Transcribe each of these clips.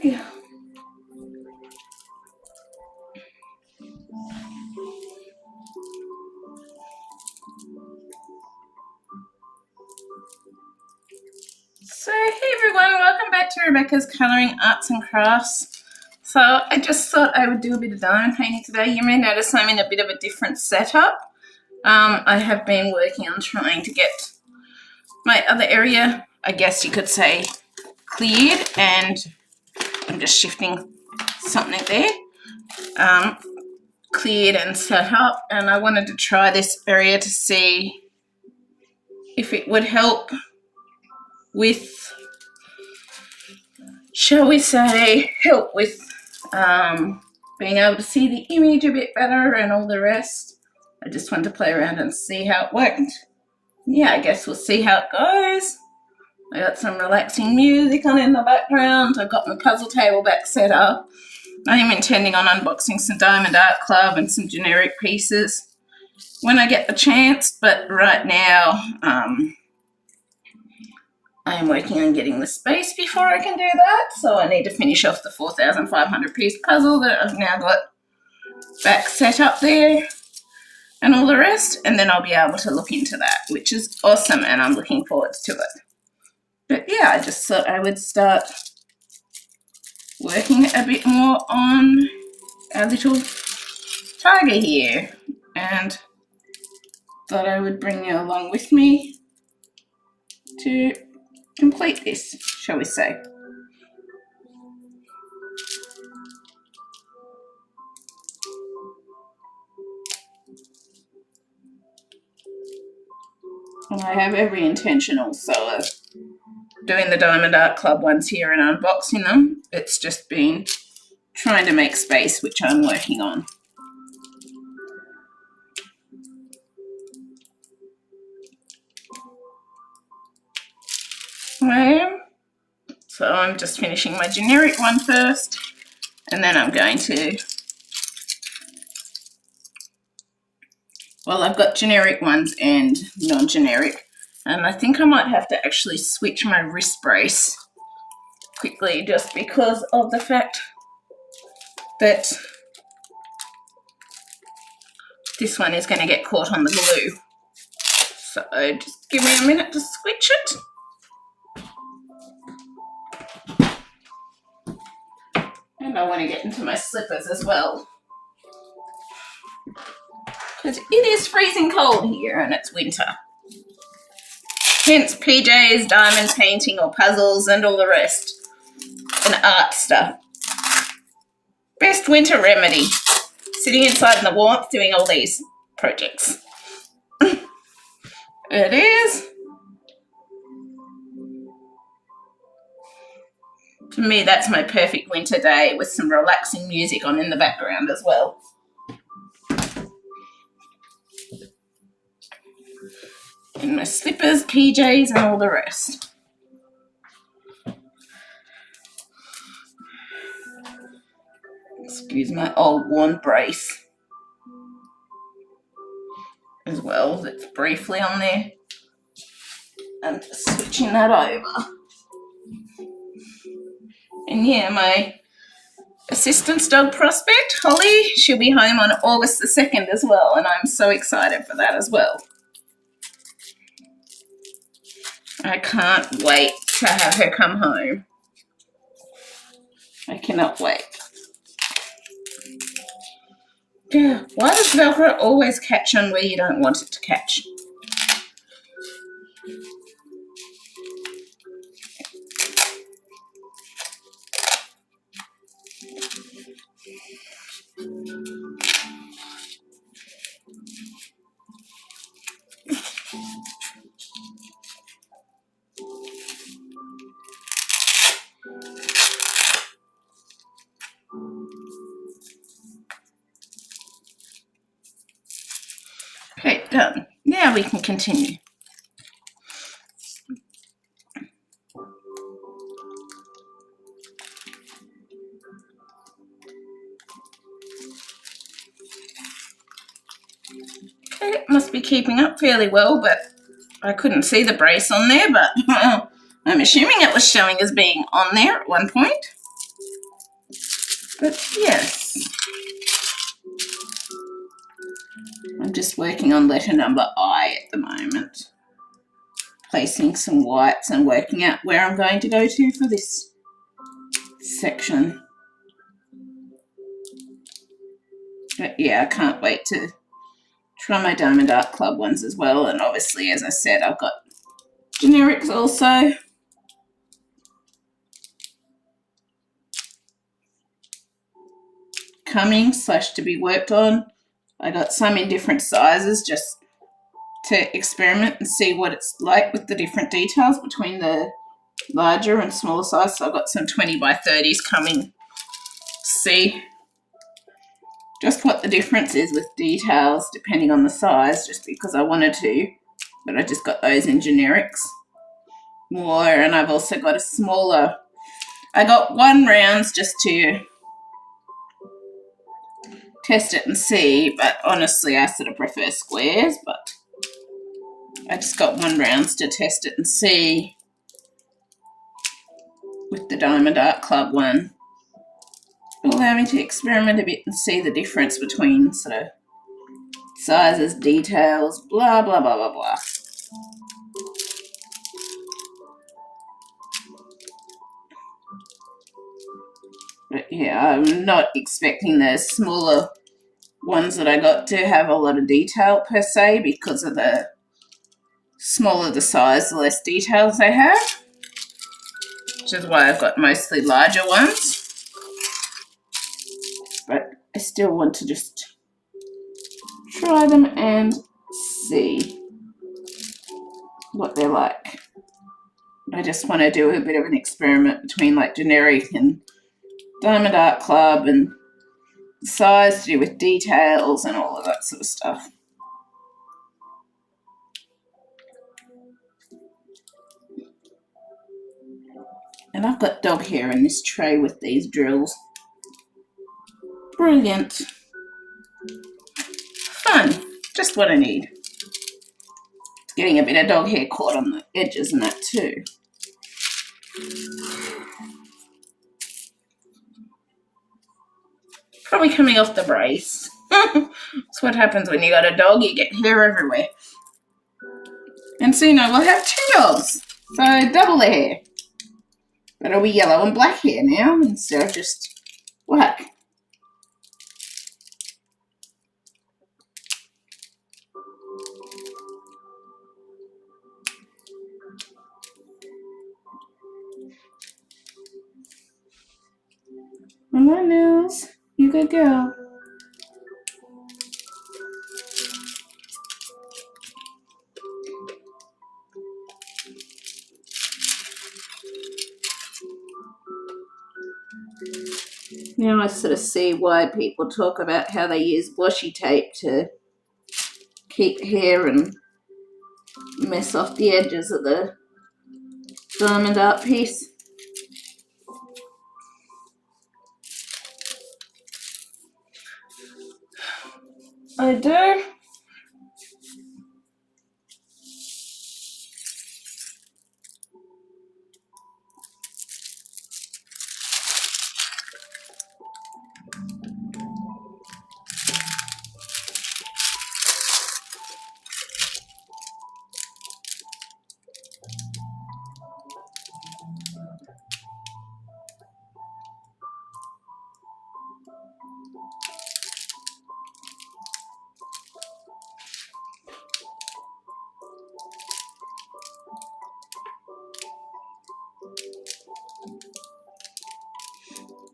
Yeah. So hey everyone, welcome back to Rebecca's Colouring Arts and Crafts. So I just thought I would do a bit of diamond painting today. You may notice I'm in a bit of a different setup. I have been working on trying to get my other area, I guess you could say, cleared, and I'm just shifting something there. Cleared and set up, and I wanted to try this area to see if it would help with, shall we say, being able to see the image a bit better and all the rest. I just wanted to play around and see how it worked. Yeah, I guess we'll see how it goes. I got some relaxing music on in the background. I've got my puzzle table back set up. I am intending on unboxing some Diamond Art Club and some generic pieces when I get the chance, but right now I am working on getting the space before I can do that, so I need to finish off the 4,500 piece puzzle that I've now got back set up there and all the rest, and then I'll be able to look into that, which is awesome, and I'm looking forward to it. But yeah, I just thought I would start working a bit more on our little tiger here, and thought I would bring you along with me to complete this, shall we say. And I have every intention also of doing the Diamond Art Club ones here and unboxing them. It's just been trying to make space, which I'm working on. So I'm just finishing my generic one first, and then I'm going to, well, I've got generic ones and non-generic, and I think I might have to actually switch my wrist brace quickly just because of the fact that this one is going to get caught on the glue. So just give me a minute to switch it. And I want to get into my slippers as well, because it is freezing cold here and it's winter. Hence PJs, diamond painting or puzzles and all the rest, and art stuff. Best winter remedy, sitting inside in the warmth doing all these projects. It is. To me, that's my perfect winter day with some relaxing music on in the background as well. And my slippers, PJs, and all the rest. Excuse my old worn brace as well, that's briefly on there. I'm just switching that over. And yeah, my assistant's dog Prospect, Holly, she'll be home on August the 2nd as well, and I'm so excited for that as well. I can't wait to have her come home. I cannot wait. Yeah, why does Velcro always catch on where you don't want it to catch? Okay, done. Now we can continue. Okay, it must be keeping up fairly well, but I couldn't see the brace on there, but I'm assuming it was showing as being on there at one point. But yes, I'm just working on letter number I at the moment, placing some whites and working out where I'm going to go to for this section. But yeah, I can't wait to try my Diamond Art Club ones as well. And obviously, as I said, I've got generics also. Coming / to be worked on. I got some in different sizes just to experiment and see what it's like with the different details between the larger and smaller size. So I've got some 20 by 30s coming. See just what the difference is with details depending on the size, just because I wanted to, but I just got those in generics more. And I've also got a smaller, I got 1 rounds just to test it and see, but honestly I sort of prefer squares, but I just got 1 rounds to test it and see with the Diamond Art Club one. Allow me to experiment a bit and see the difference between sort of sizes, details, blah, blah, blah, blah, blah. But yeah, I'm not expecting the smaller ones that I got to have a lot of detail per se, because of the smaller the size, the less details they have, which is why I've got mostly larger ones. But I still want to just try them and see what they're like. I just want to do a bit of an experiment between like generic and Diamond Art Club, and size to do with details and all of that sort of stuff. And I've got dog hair in this tray with these drills. Brilliant. Fun. Just what I need. It's getting a bit of dog hair caught on the edges and that too. Probably coming off the brace. That's what happens when you got a dog, you get hair everywhere. And soon I will have 2 dogs, so double the hair. But it'll be yellow and black hair now instead of just black. All right, Nils, you good girl. Now I sort of see why people talk about how they use washi tape to keep hair and mess off the edges of the diamond art piece. I do.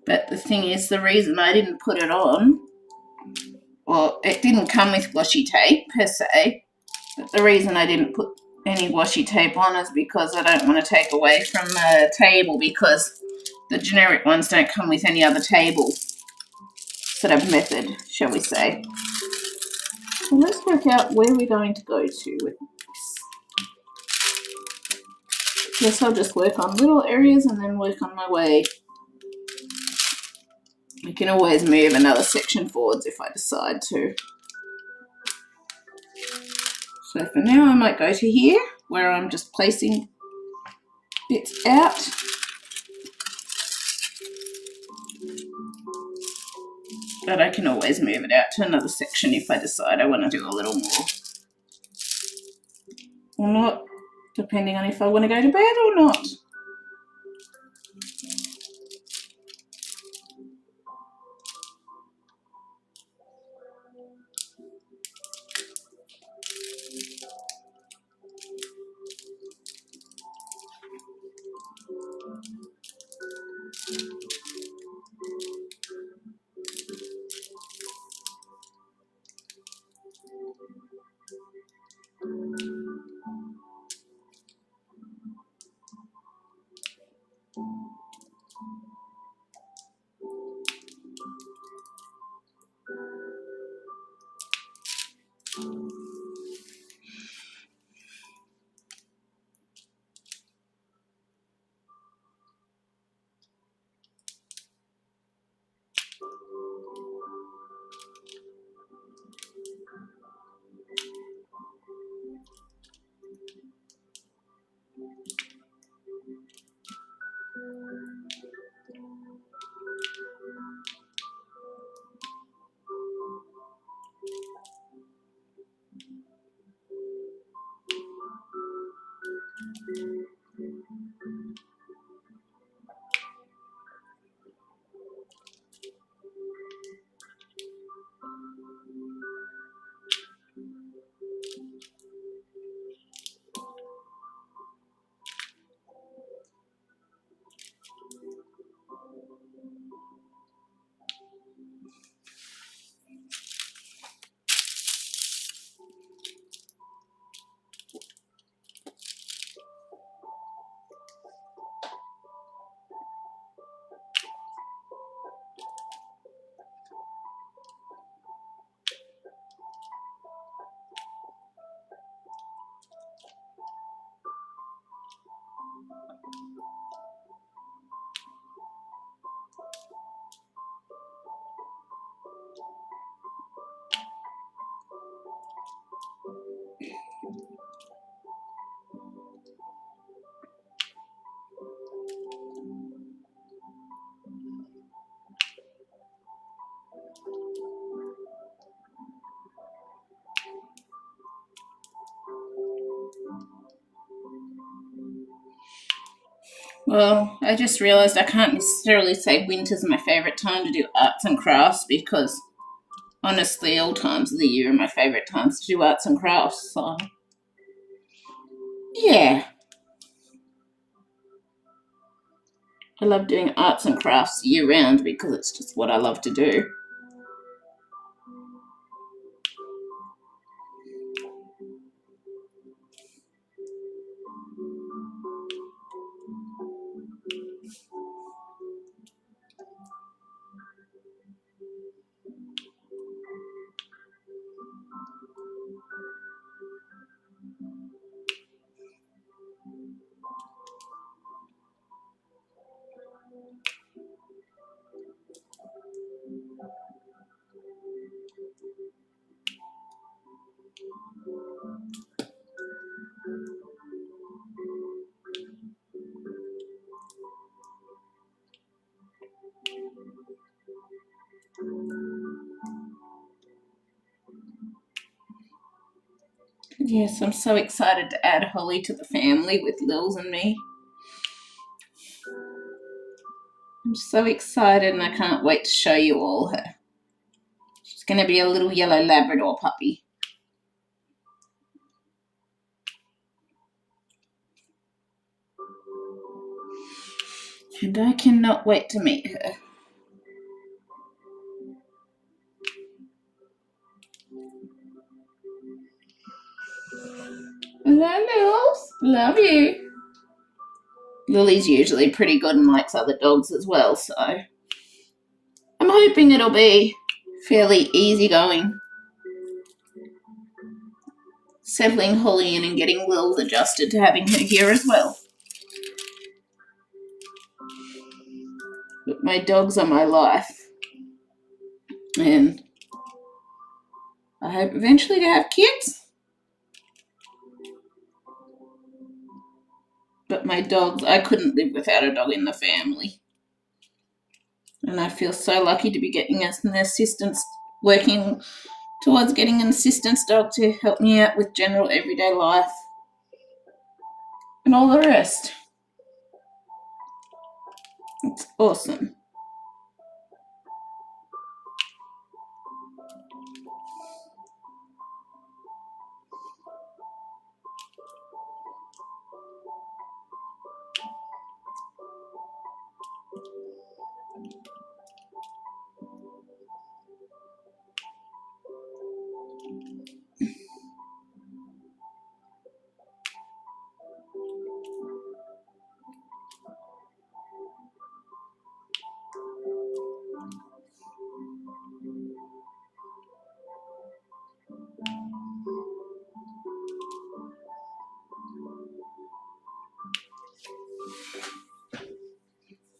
But the thing is, the reason I didn't put it on, well, it didn't come with washi tape per se, but the reason I didn't put any washi tape on is because I don't want to take away from the table, because the generic ones don't come with any other table sort of method, shall we say. So let's work out where we're going to go to with this. Guess I'll just work on little areas and then work on my way. I can always move another section forwards if I decide to. So for now I might go to here, where I'm just placing bits out. But I can always move it out to another section if I decide I want to do a little more. Or not, depending on if I want to go to bed or not. Well, I just realised I can't necessarily say winter's my favourite time to do arts and crafts because honestly all times of the year are my favourite times to do arts and crafts. So, yeah. I love doing arts and crafts year round because it's just what I love to do. Yes, I'm so excited to add Holly to the family with Lils and me. I'm so excited and I can't wait to show you all her. She's going to be a little yellow Labrador puppy. And I cannot wait to meet her. Hello, Lils. Love you. Lily's usually pretty good and likes other dogs as well, so I'm hoping it'll be fairly easygoing. Settling Holly in and getting Lils adjusted to having her here as well. But my dogs are my life. And I hope eventually to have kids. But my dogs, I couldn't live without a dog in the family. And And I feel so lucky to be getting an assistant, working towards getting an assistance dog to help me out with general everyday life and all the rest. It's awesome.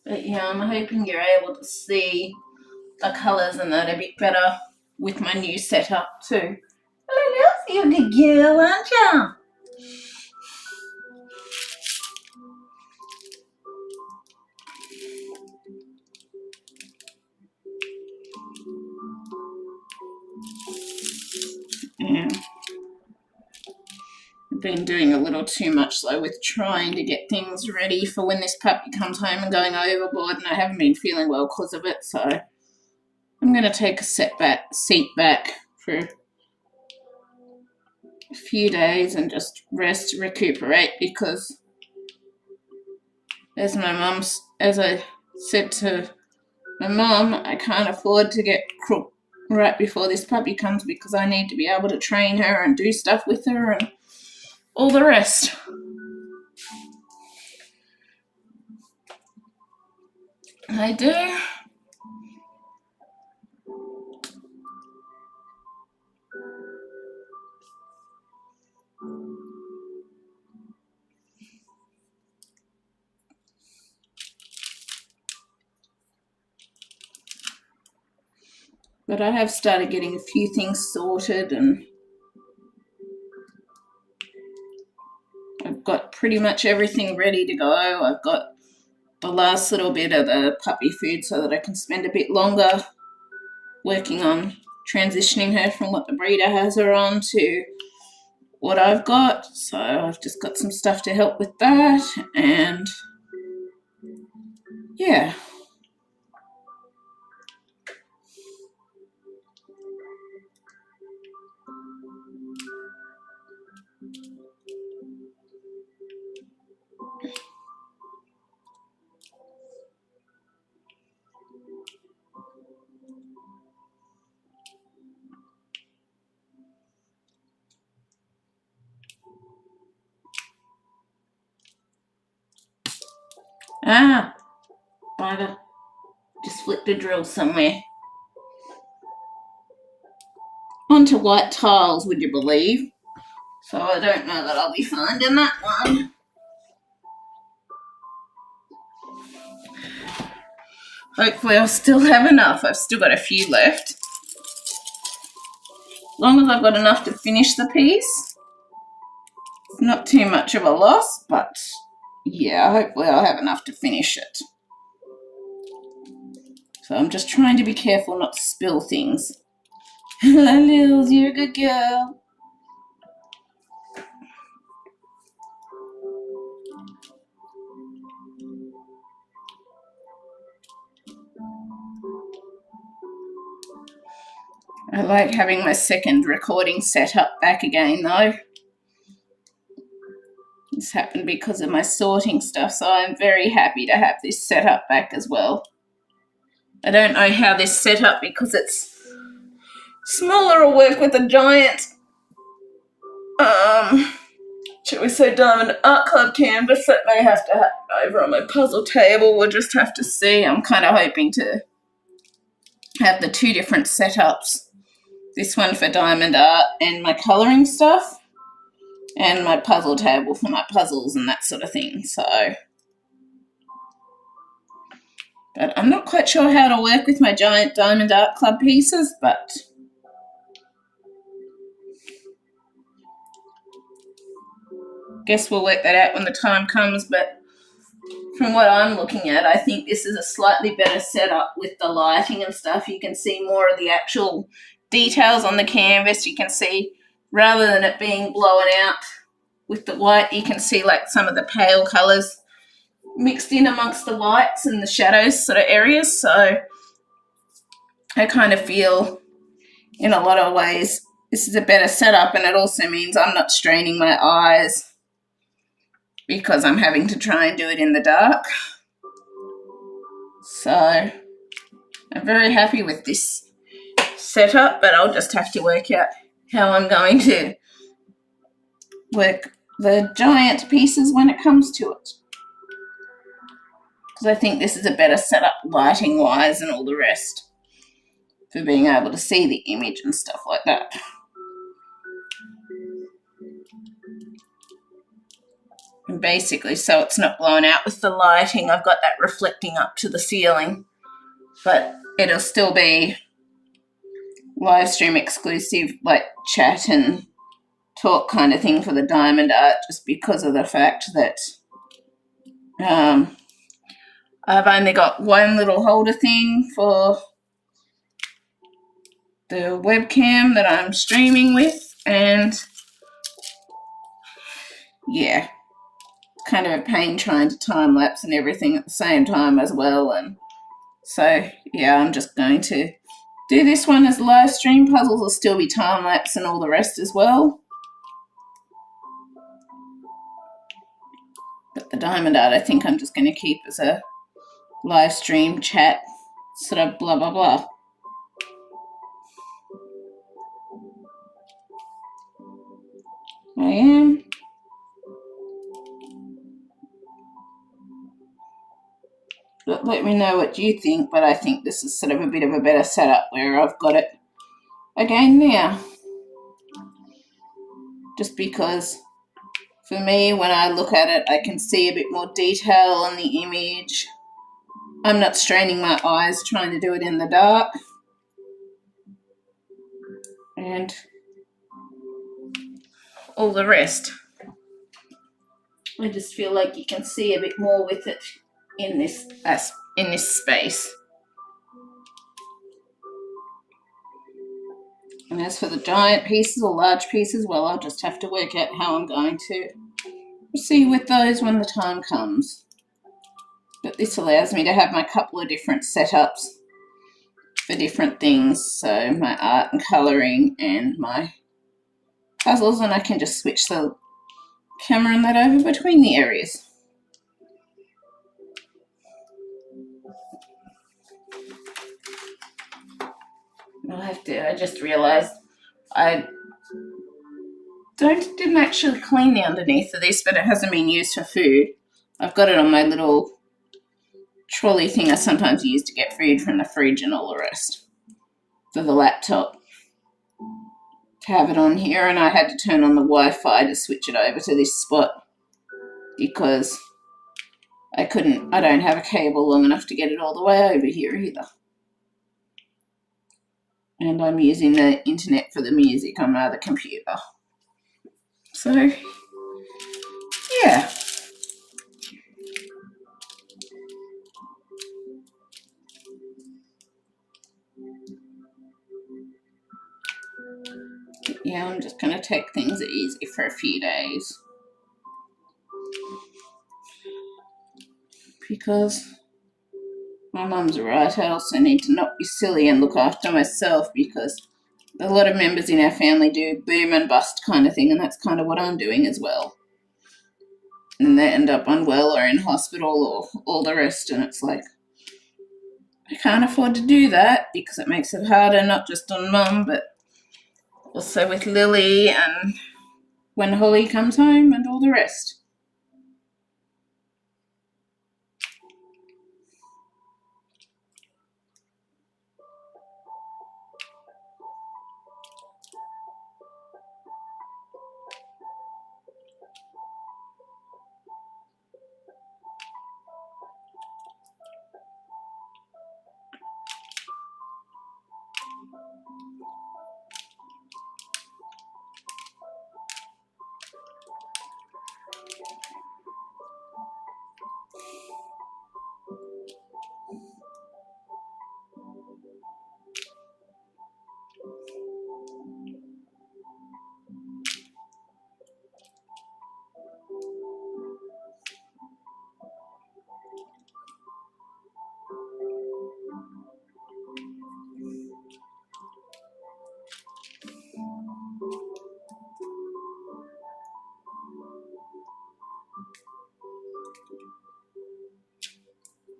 But yeah, I'm hoping you're able to see the colours and that a bit better with my new setup too. Hello, you're a good girl, aren't you? Yeah. I've been doing a little too much though with trying to get things ready for when this puppy comes home and going overboard, and I haven't been feeling well because of it, so I'm going to take a seat back for a few days and just rest, recuperate, because as I said to my mum, I can't afford to get crook right before this puppy comes because I need to be able to train her and do stuff with her and all the rest. I do. But I have started getting a few things sorted, and I've got pretty much everything ready to go. I've got the last little bit of the puppy food so that I can spend a bit longer working on transitioning her from what the breeder has her on to what I've got. So I've just got some stuff to help with that, and yeah. Ah, bugger. Just flipped a drill somewhere. Onto white tiles, would you believe? So I don't know that I'll be finding that one. Hopefully I'll still have enough. I've still got a few left. As long as I've got enough to finish the piece, it's not too much of a loss, but yeah, hopefully I'll have enough to finish it. So I'm just trying to be careful not to spill things. Hello, Lils, you're a good girl. I like having my second recording setup back again though. This happened because of my sorting stuff, so I'm very happy to have this setup back as well. I don't know how this set up because it's smaller will work with a giant, shall we say, Diamond Art Club canvas. That may have to happen over on my puzzle table. We'll just have to see. I'm kind of hoping to have the two different setups. This one for Diamond Art and my colouring stuff, and my puzzle table for my puzzles and that sort of thing. So, but I'm not quite sure how to work with my giant Diamond Art Club pieces, but guess we'll work that out when the time comes. But from what I'm looking at, I think this is a slightly better setup with the lighting and stuff. You can see more of the actual details on the canvas. You can see, rather than it being blown out with the white, you can see like some of the pale colours mixed in amongst the whites and the shadows sort of areas. So I kind of feel in a lot of ways this is a better setup, and it also means I'm not straining my eyes because I'm having to try and do it in the dark. So I'm very happy with this setup, but I'll just have to work out how I'm going to work the giant pieces when it comes to it. Because I think this is a better setup lighting wise and all the rest for being able to see the image and stuff like that. And basically, so it's not blown out with the lighting, I've got that reflecting up to the ceiling, but it'll still be live stream exclusive, like chat and talk kind of thing for the diamond art, just because of the fact that I've only got one little holder thing for the webcam that I'm streaming with, and yeah, kind of a pain trying to time lapse and everything at the same time as well. And so yeah, I'm just going to do this one as live stream. Puzzles will still be time lapse and all the rest as well, but the diamond art I think I'm just going to keep as a live stream chat sort of blah blah blah. I am. But let me know what you think, but I think this is sort of a bit of a better setup where I've got it again now. Just because for me, when I look at it, I can see a bit more detail on the image. I'm not straining my eyes trying to do it in the dark. And all the rest. I just feel like you can see a bit more with it in this space. And as for the giant pieces or large pieces, well, I'll just have to work out how I'm going to proceed with those when the time comes. But this allows me to have my couple of different setups for different things. So my art and colouring and my puzzles, and I can just switch the camera and that over between the areas. I just realised I didn't actually clean the underneath of this, but it hasn't been used for food. I've got it on my little trolley thing I sometimes use to get food from the fridge and all the rest for the laptop. To have it on here, and I had to turn on the Wi-Fi to switch it over to this spot because I don't have a cable long enough to get it all the way over here either. And I'm using the internet for the music on my other computer. So, yeah. Yeah, I'm just going to take things easy for a few days. Because my mum's right, I also need to not be silly and look after myself, because a lot of members in our family do boom and bust kind of thing, and that's kind of what I'm doing as well. And they end up unwell or in hospital or all the rest, and it's like, I can't afford to do that because it makes it harder, not just on Mum, but also with Lily and when Holly comes home and all the rest.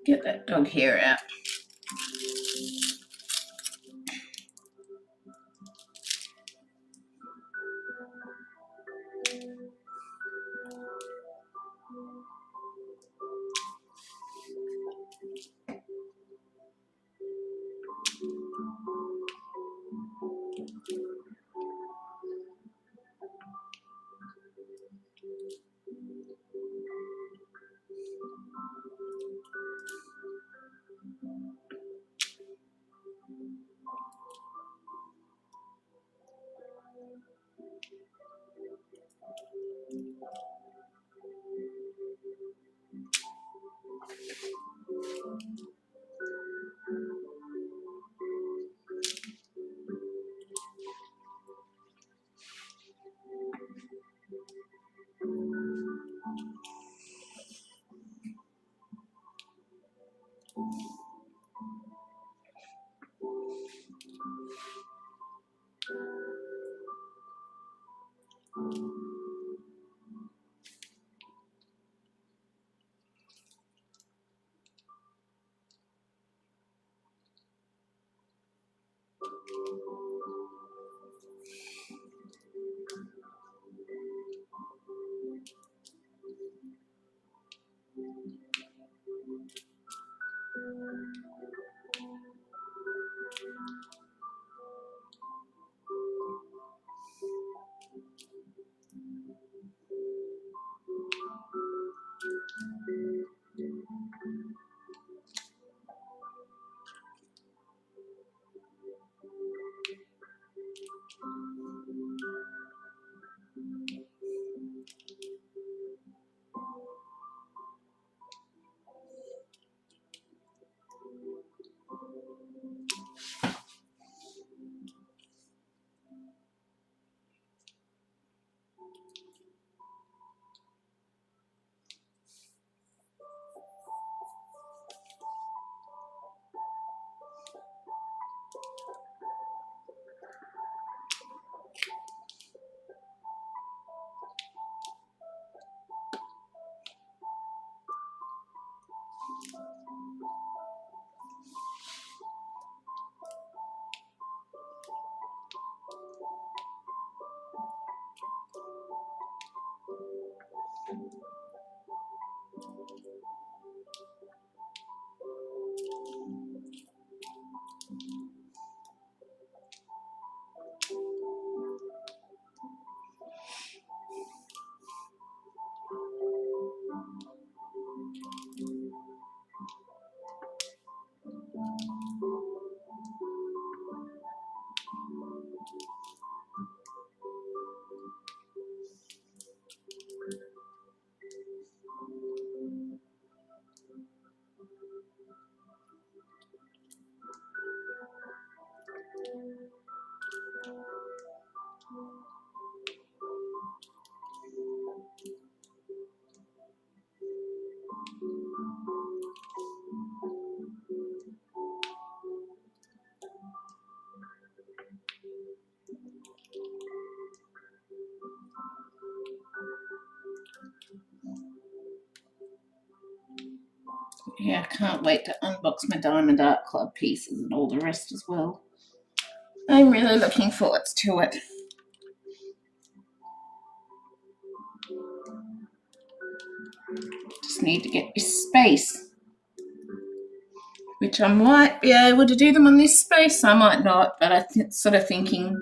Get that dog hair out. Yeah, I can't wait to unbox my Diamond Art Club pieces and all the rest as well. I'm really looking forward to it. Just need to get this space, which I might be able to do them on this space, I might not, but I'm sort of thinking,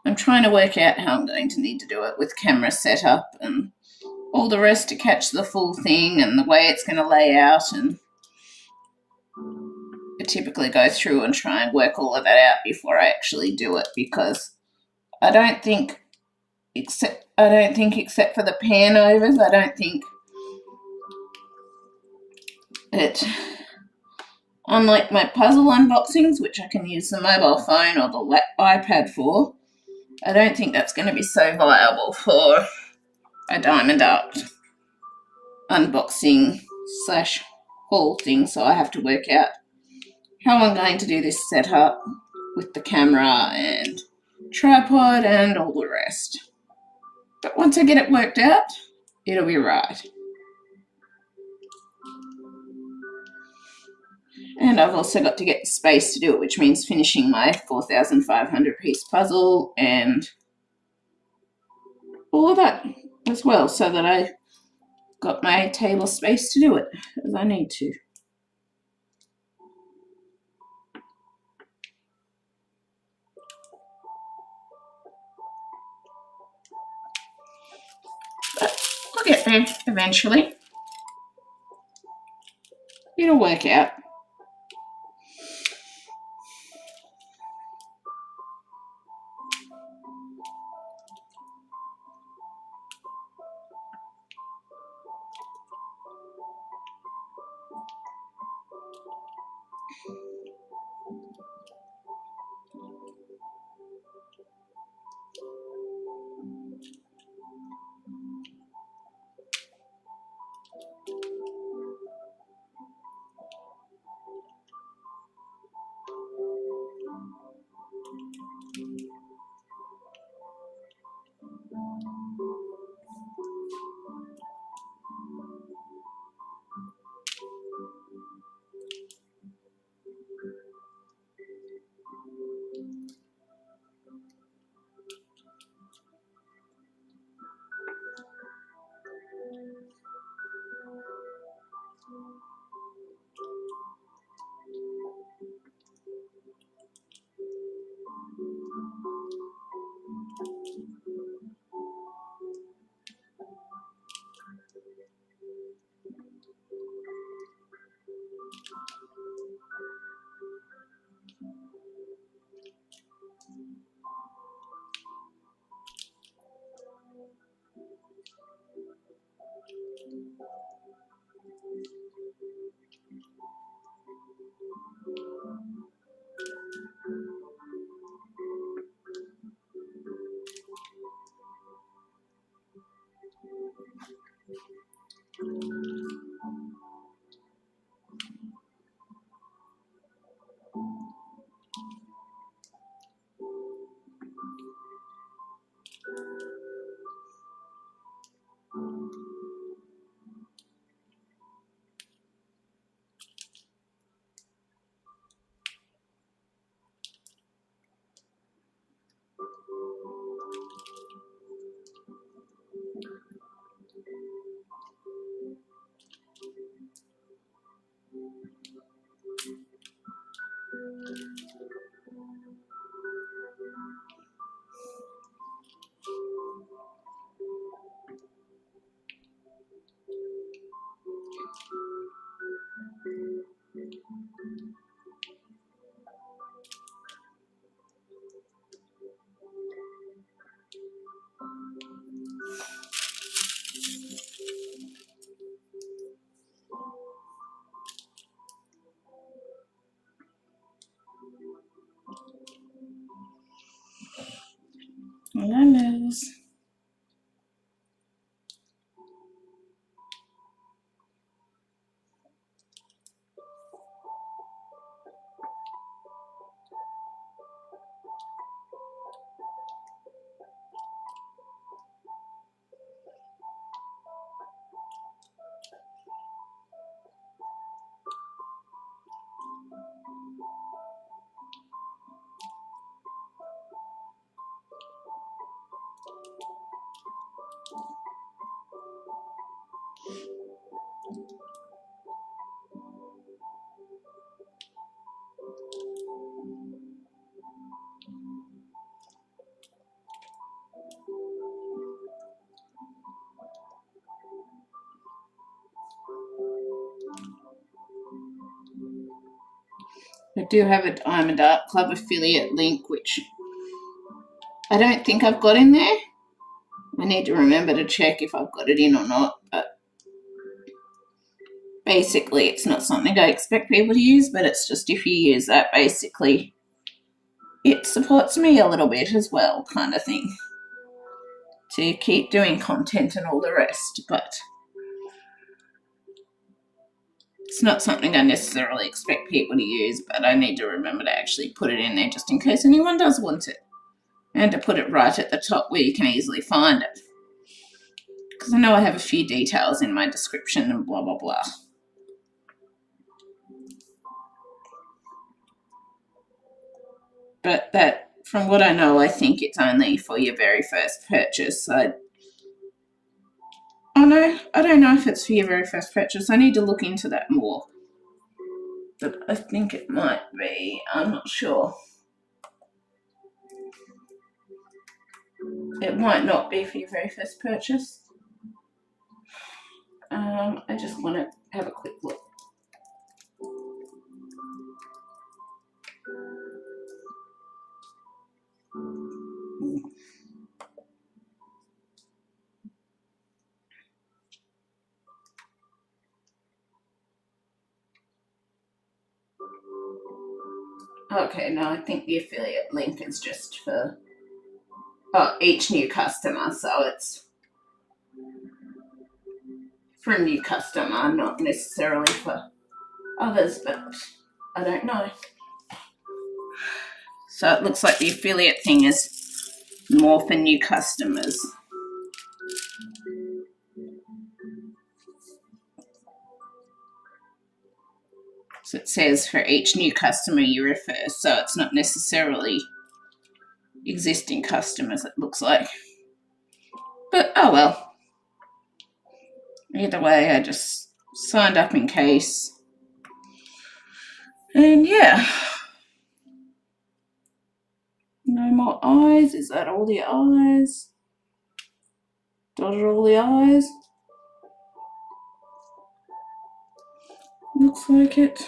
I'm trying to work out how I'm going to need to do it with camera setup and all the rest to catch the full thing and the way it's going to lay out, and I typically go through and try and work all of that out before I actually do it, because I don't think except for the pan overs, I don't think it, unlike my puzzle unboxings, which I can use the mobile phone or the iPad for, I don't think that's going to be so viable for a Diamond Art unboxing / haul thing, so I have to work out how I'm going to do this setup with the camera and tripod and all the rest. But once I get it worked out, it'll be right. And I've also got to get the space to do it, which means finishing my 4,500 piece puzzle and all of that as well, so that I got my table space to do it as I need to. But I'll get there eventually. It'll work out. Lemons. I do have a Diamond Art Club affiliate link, which I don't think I've got in there. I need to remember to check if I've got it in or not, but basically it's not something I expect people to use, but it's just if you use that, basically it supports me a little bit as well, kind of thing, to keep doing content and all the rest. But it's not something I necessarily expect people to use, but I need to remember to actually put it in there just in case anyone does want it, and to put it right at the top where you can easily find it, because I know I have a few details in my description and blah blah blah. but that, from what I know, I think it's only for your very first purchase. Oh no, I don't know if it's for your very first purchase. I need to look into that more. But I think it might be. I'm not sure. It might not be for your very first purchase. I just want to have a quick look. Okay, no, I think the affiliate link is just for each new customer, so it's for a new customer, not necessarily for others, but I don't know. So it looks like the affiliate thing is more for new customers. So it says for each new customer you refer, so it's not necessarily existing customers, it looks like. But oh well. Either way, I just signed up in case. And yeah. No more eyes. Is that all the eyes? Dotted all the eyes? Looks like it.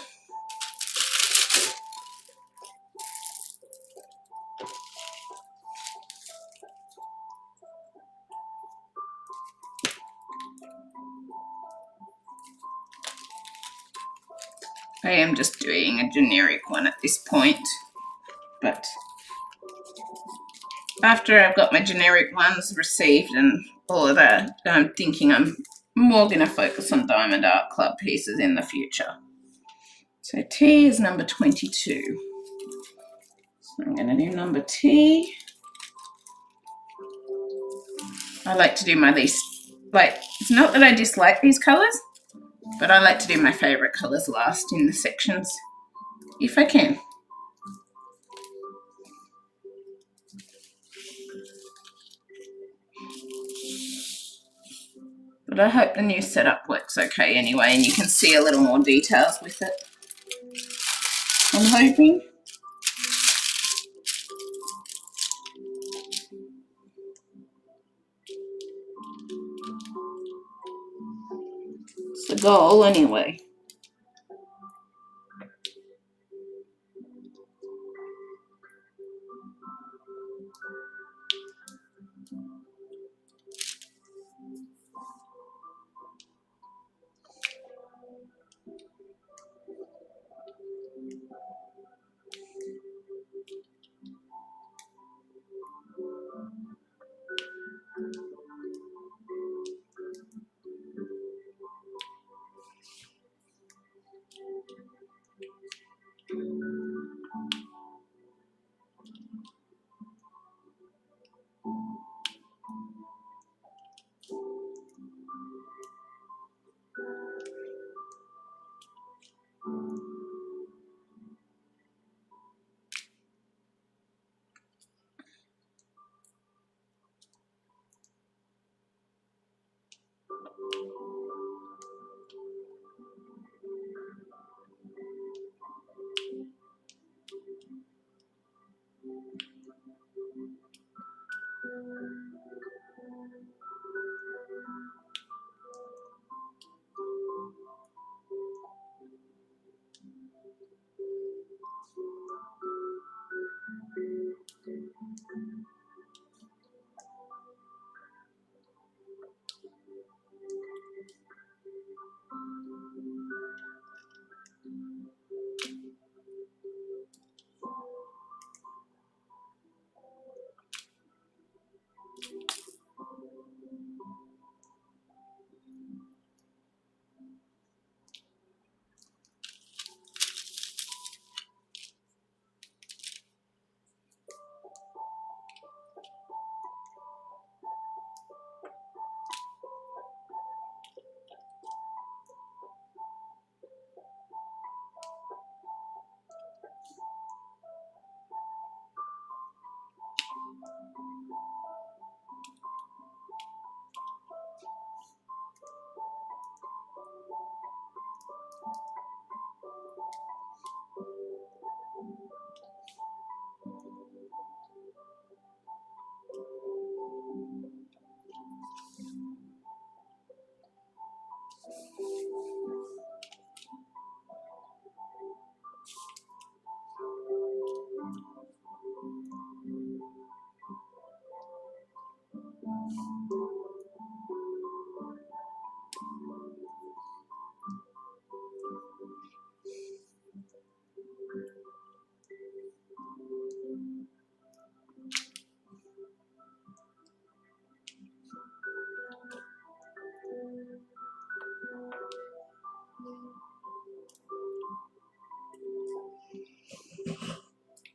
I am just doing a generic one at this point, but after I've got my generic ones received and all of that, I'm thinking I'm more going to focus on Diamond Art Club pieces in the future. So T is number 22. So I'm going to do number T. I like to do my least, it's not that I dislike these colours, but I like to do my favourite colours last in the sections, if I can. But I hope the new setup works okay anyway, and you can see a little more details with it. I'm hoping. It's the goal anyway.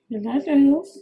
Good night, girls.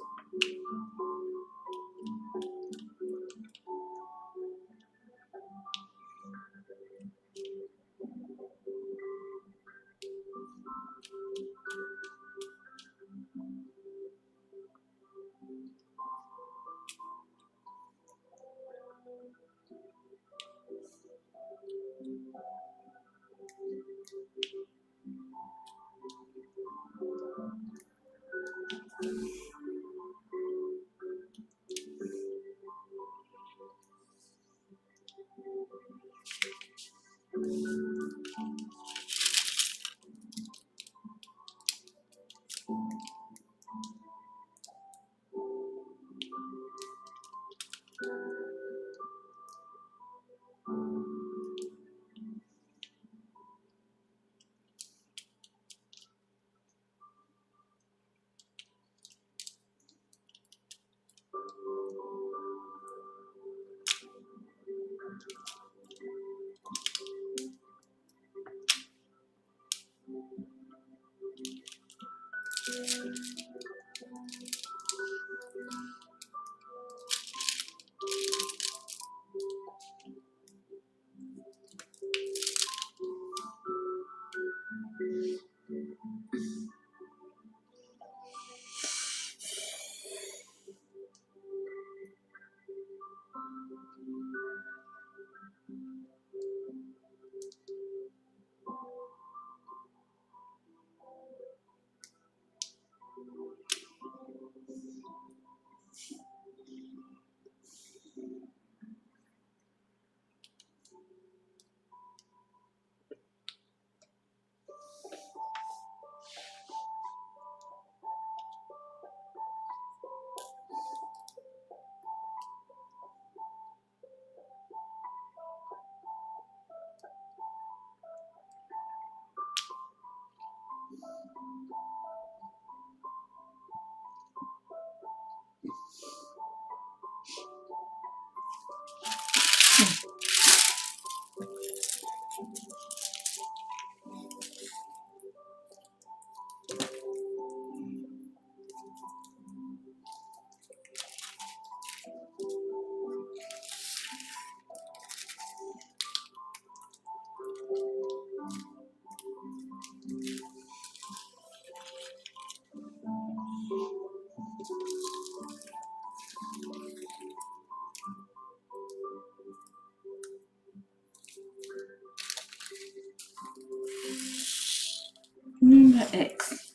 Number X.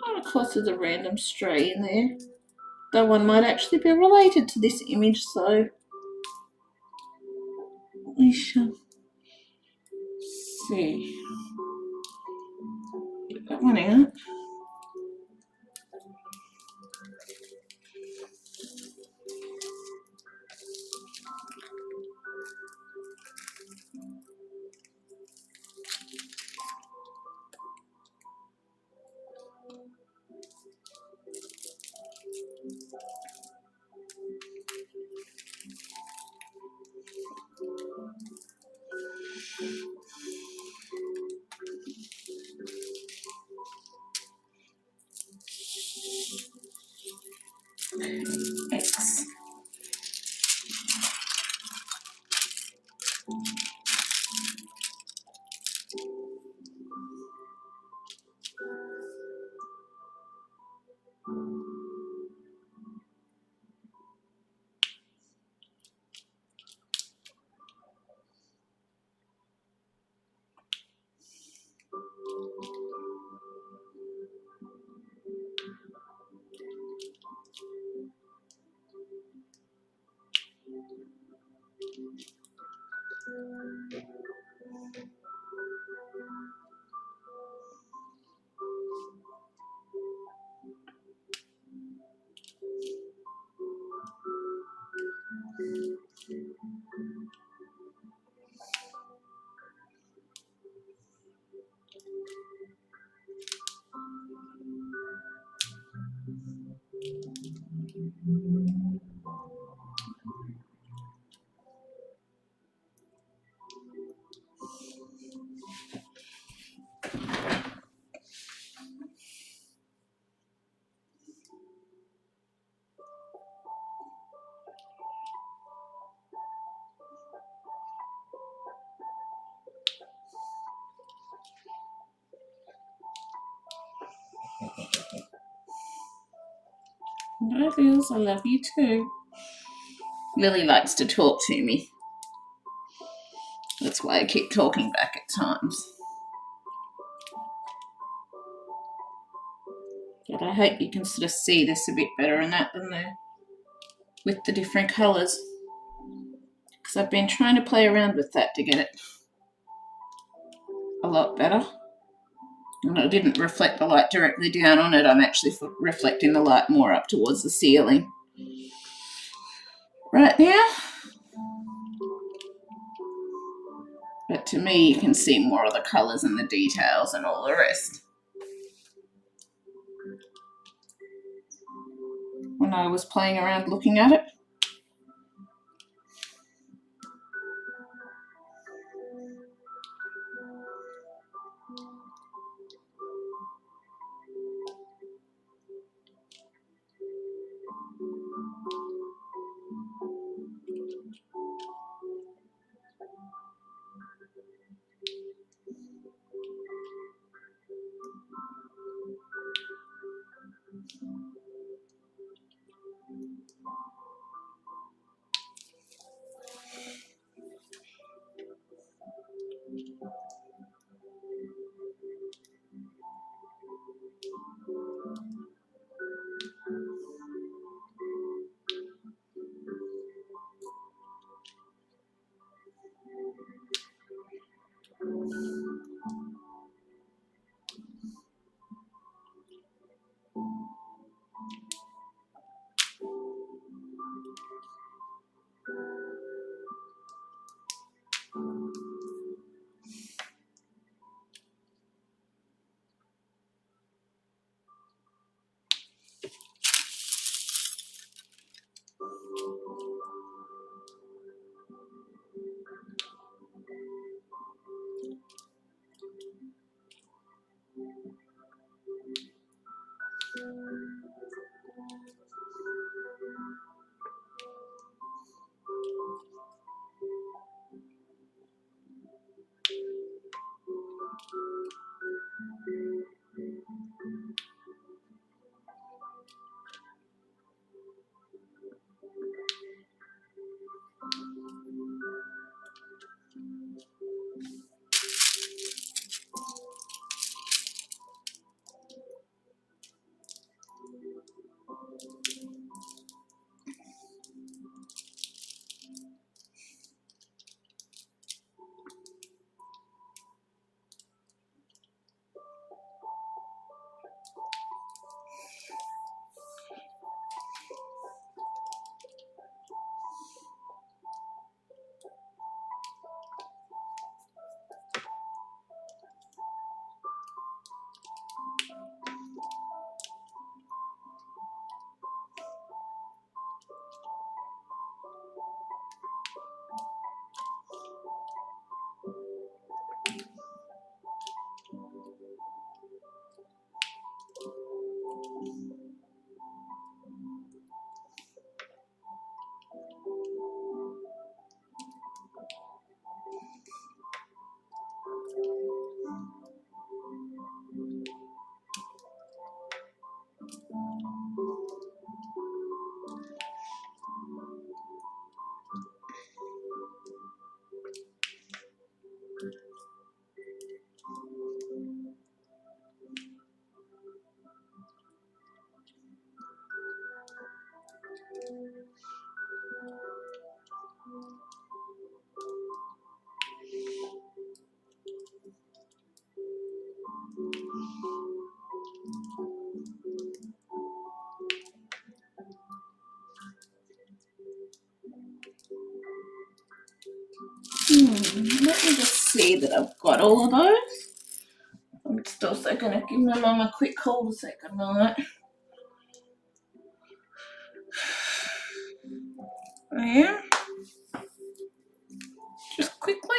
And of course there's a random stray in there. That one might actually be related to this image, so we shall see. Get that one out. X. Hi Liz, I love you too. Lily likes to talk to me. That's why I keep talking back at times. But I hope you can sort of see this a bit better in that than there with the different colours. Because I've been trying to play around with that to get it a lot better. And I didn't reflect the light directly down on it. I'm actually reflecting the light more up towards the ceiling right now. But to me, you can see more of the colours and the details and all the rest. When I was playing around looking at it. Let me just see that I've got all of those. I'm just also going to give my mum a quick call to say good night. Yeah. Just quickly.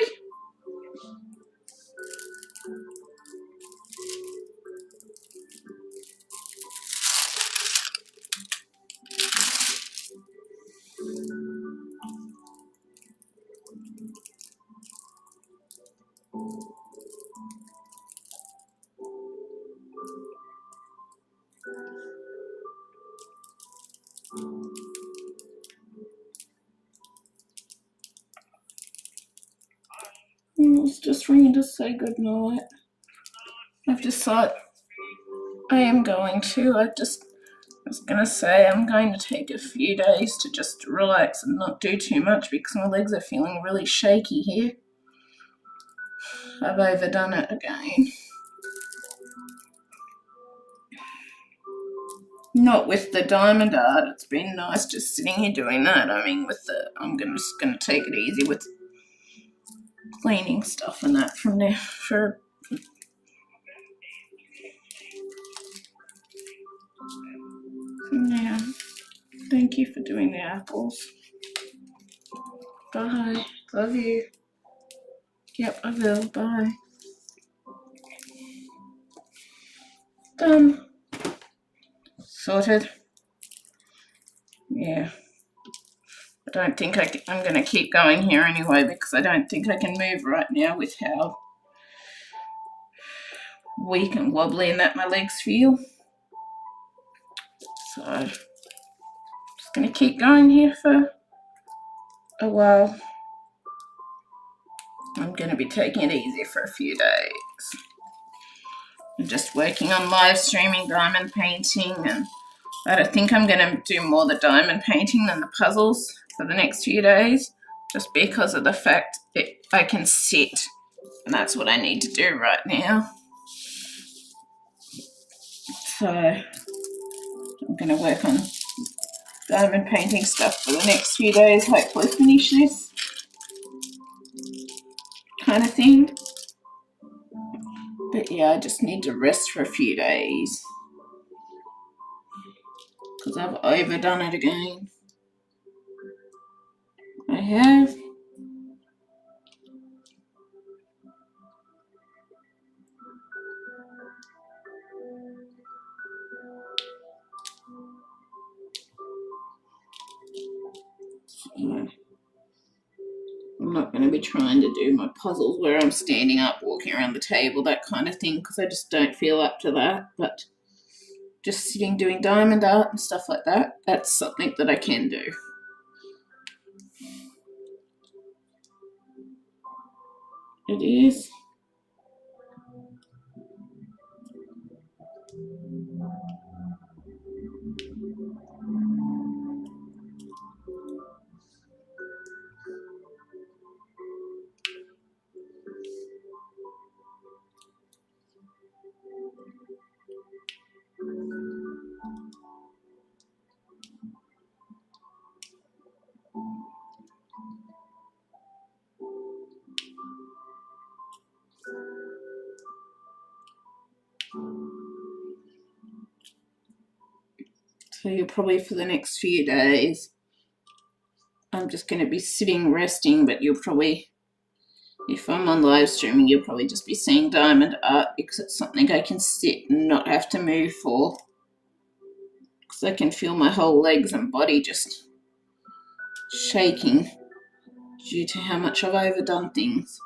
was just ringing to say good night. I've decided I am going to. I was going to say I'm going to take a few days to just relax and not do too much because my legs are feeling really shaky here. I've overdone it again. Not with the diamond art. It's been nice just sitting here doing that. I mean, I'm just going to take it easy with cleaning stuff and that from there for. Yeah. Thank you for doing the apples. Bye. Love you. Yep, I will. Bye. Done. Sorted. Yeah. I don't think I'm going to keep going here anyway because I don't think I can move right now with how weak and wobbly and that my legs feel. So, just going to keep going here for a while. I'm going to be taking it easy for a few days. I'm just working on live streaming diamond painting, and I don't think I'm going to do more the diamond painting than the puzzles for the next few days, just because of the fact that I can sit, and that's what I need to do right now. So I'm going to work on diamond painting stuff for the next few days, hopefully finish this kind of thing. But yeah, I just need to rest for a few days because I've overdone it again. I have. I'm not going to be trying to do my puzzles where I'm standing up, walking around the table, that kind of thing, because I just don't feel up to that. But just sitting doing diamond art and stuff like that, that's something that I can do. It is. So you'll probably, for the next few days, I'm just going to be sitting resting, but you'll probably, if I'm on live streaming, you'll probably just be seeing diamond art because it's something I can sit and not have to move for. Because I can feel my whole legs and body just shaking due to how much I've overdone things.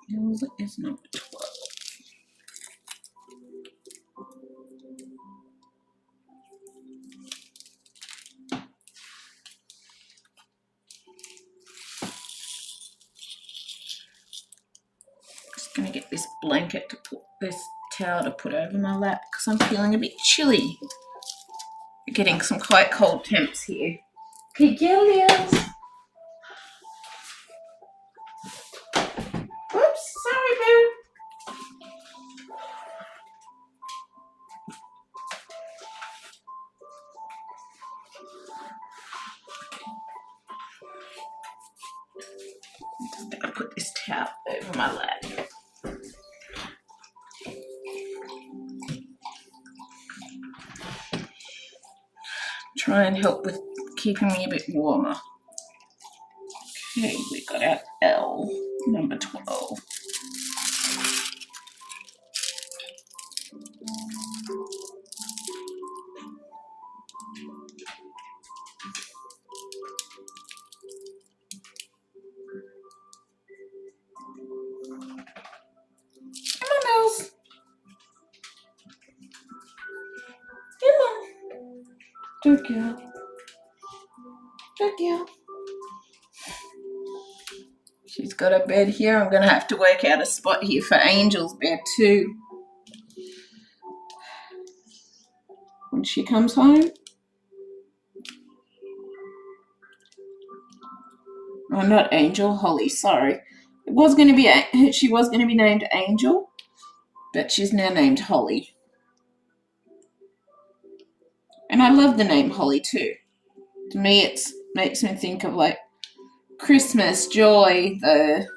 Yours is number 12. Just going to get this blanket to put, this towel to put over my lap because I'm feeling a bit chilly. We're getting some quite cold temps here. Pigillions! Oops, sorry, boo. I'm just going to put this towel over my lap. Try and help with keeping me a bit warmer. Okay, we got our L, number 12. Come on, Nels. Come on. Good girl. Good girl. She's got a bed here. I'm going to have to work out a spot here for Angel's bed too when she comes home. Oh, not Angel, Holly, sorry. It was going to be, she was going to be named Angel, but she's now named Holly. And I love the name Holly too. To me, it makes me think of like Christmas, joy, the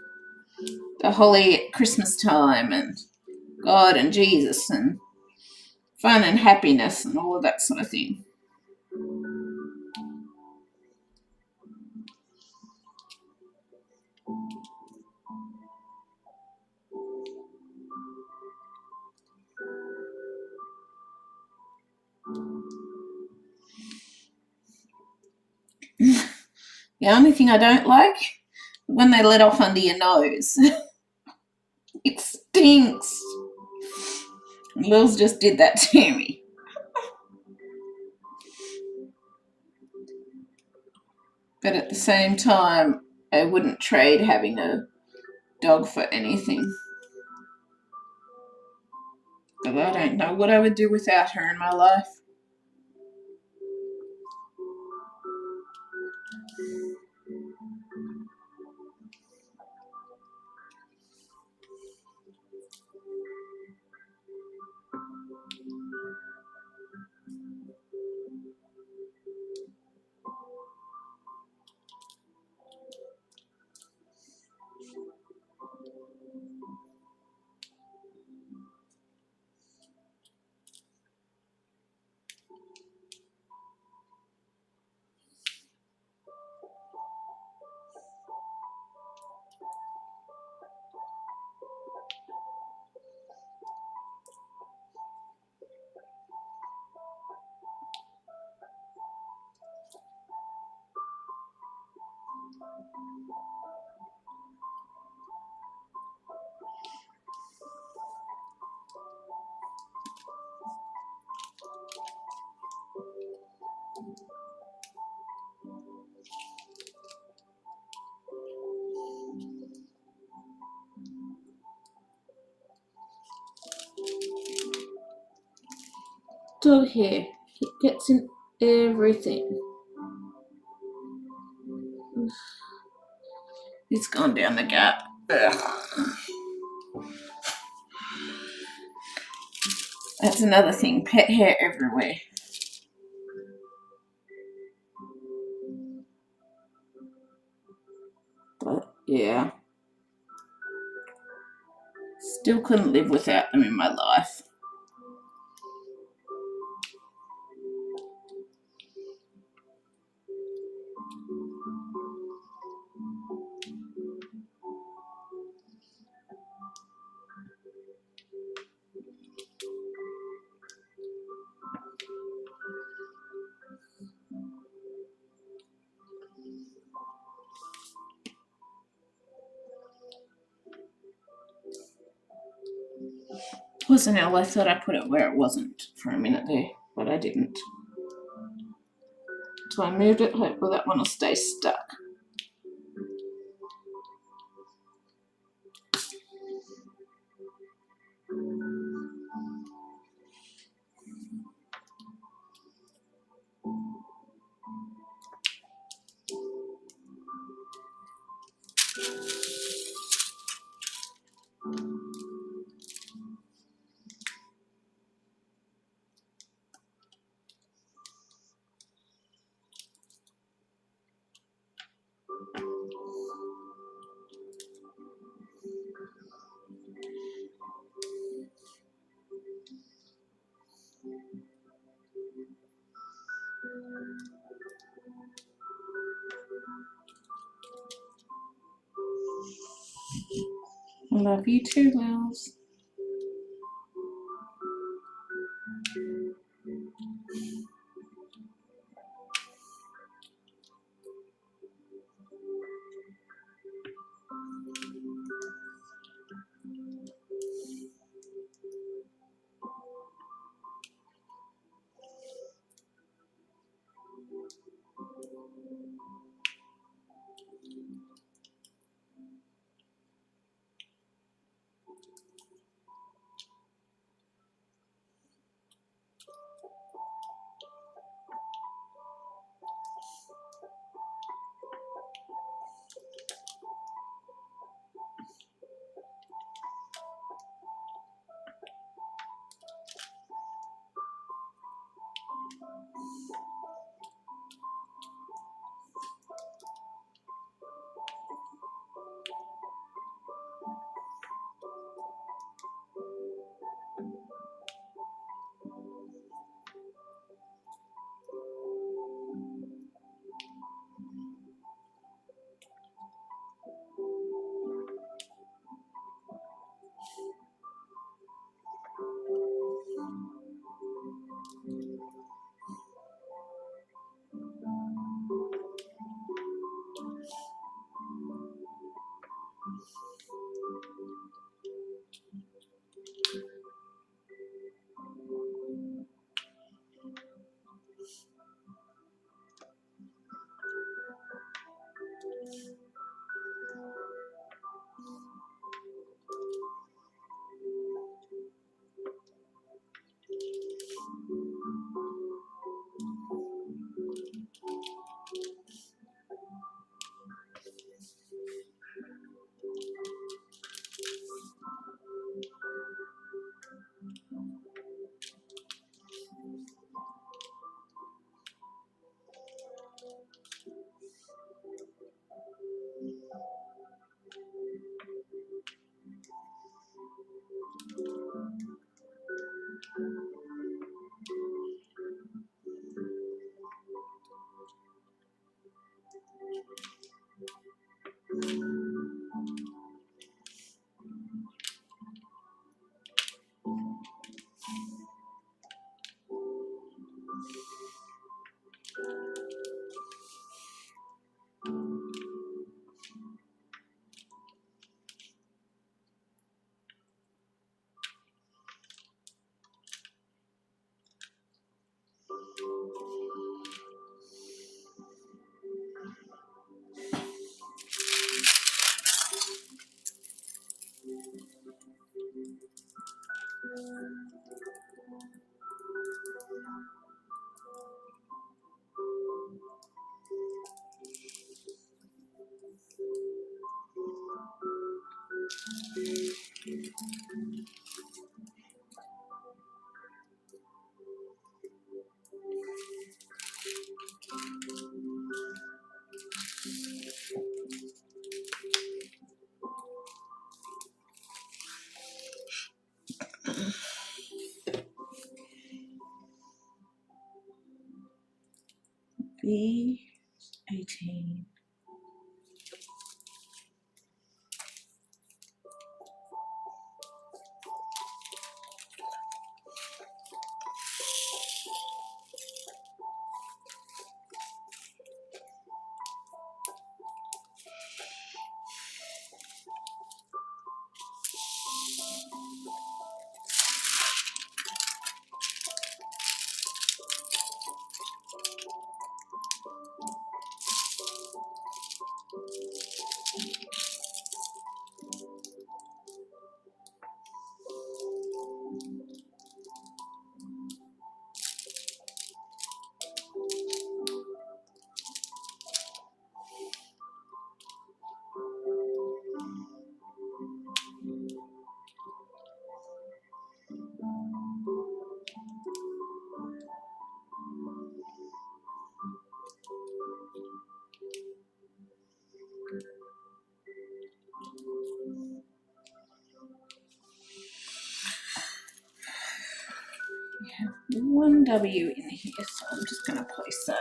holly at Christmas time, and God and Jesus, and fun and happiness, and all of that sort of thing. The only thing I don't like, when they let off under your nose. It stinks. Lils just did that to me. But at the same time, I wouldn't trade having a dog for anything. But I don't know what I would do without her in my life. dog hair. It gets in everything. It's gone down the gap. Ugh. That's another thing, pet hair everywhere. But yeah, still couldn't live without them in my life. Wasn't it? I thought I put it where it wasn't for a minute there, but I didn't. So I moved it, hopefully that one will stay stuck. Love you too, Wells. B18. We have one W in here, so I'm just going to place that.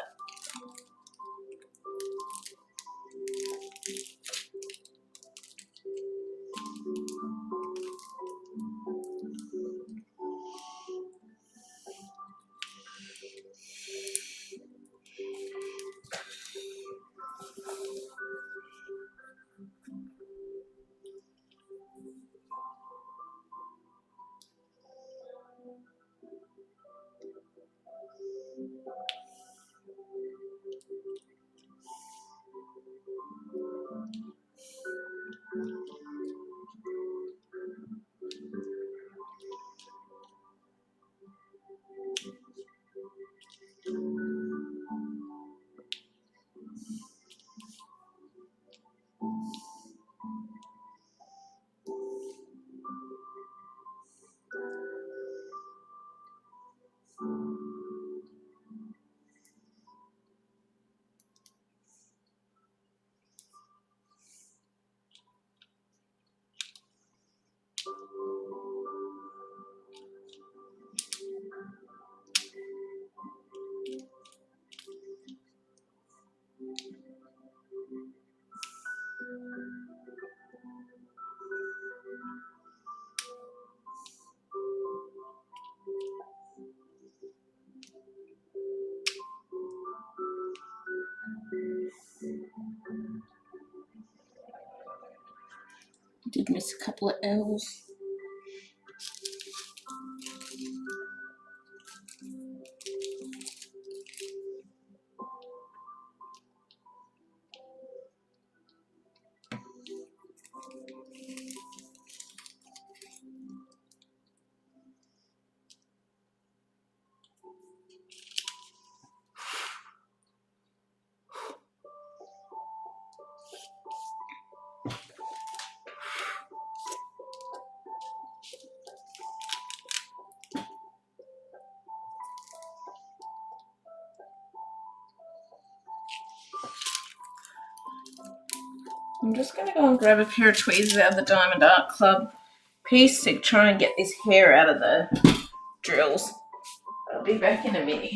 Did miss a couple of L's. I'm just going to go and grab a pair of tweezers out of the Diamond Art Club piece to try and get this hair out of the drills. I'll be back in a minute.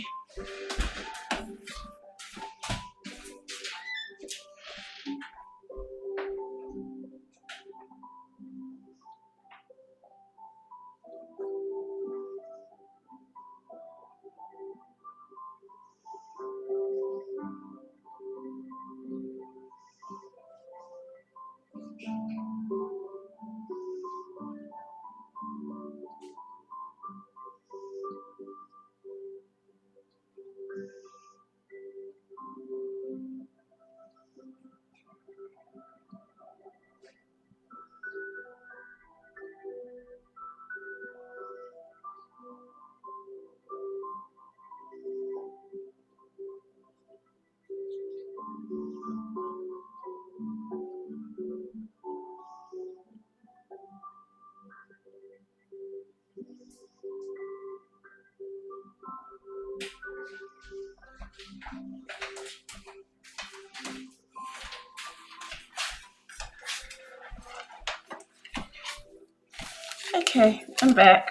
Okay, I'm back.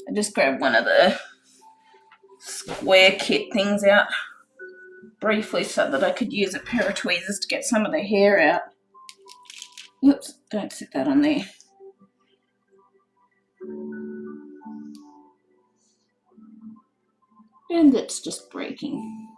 I just grabbed one of the square kit things out briefly so that I could use a pair of tweezers to get some of the hair out. Whoops, don't sit that on there. And it's just breaking.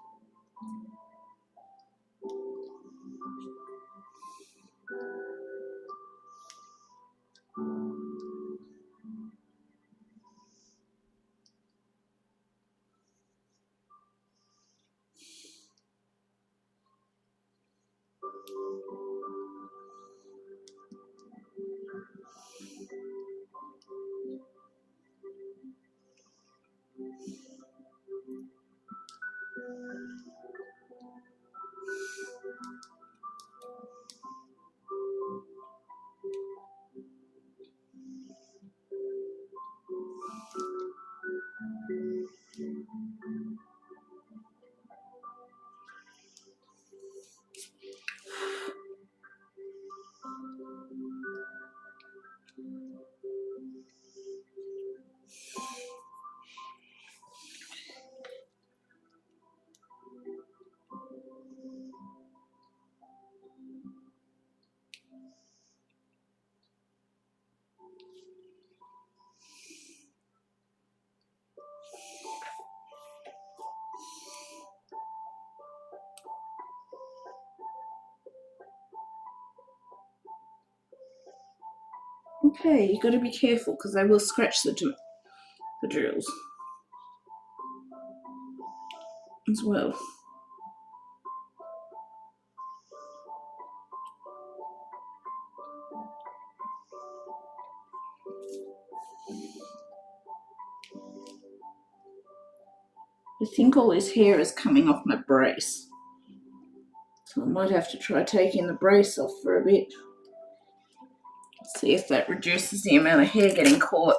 Okay, you've got to be careful because they will scratch the drills as well. I think all this hair is coming off my brace, so I might have to try taking the brace off for a bit. See if that reduces the amount of hair getting caught.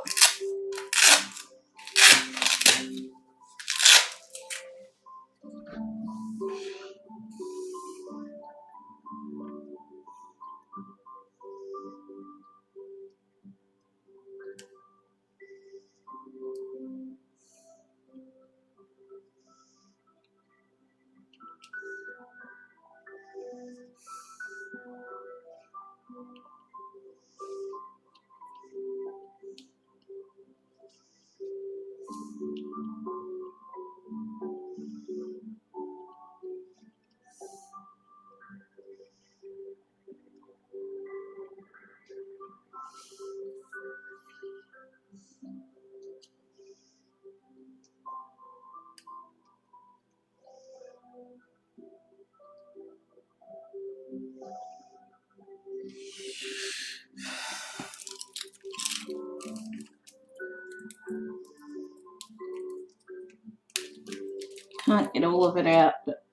Can't get all of it out, but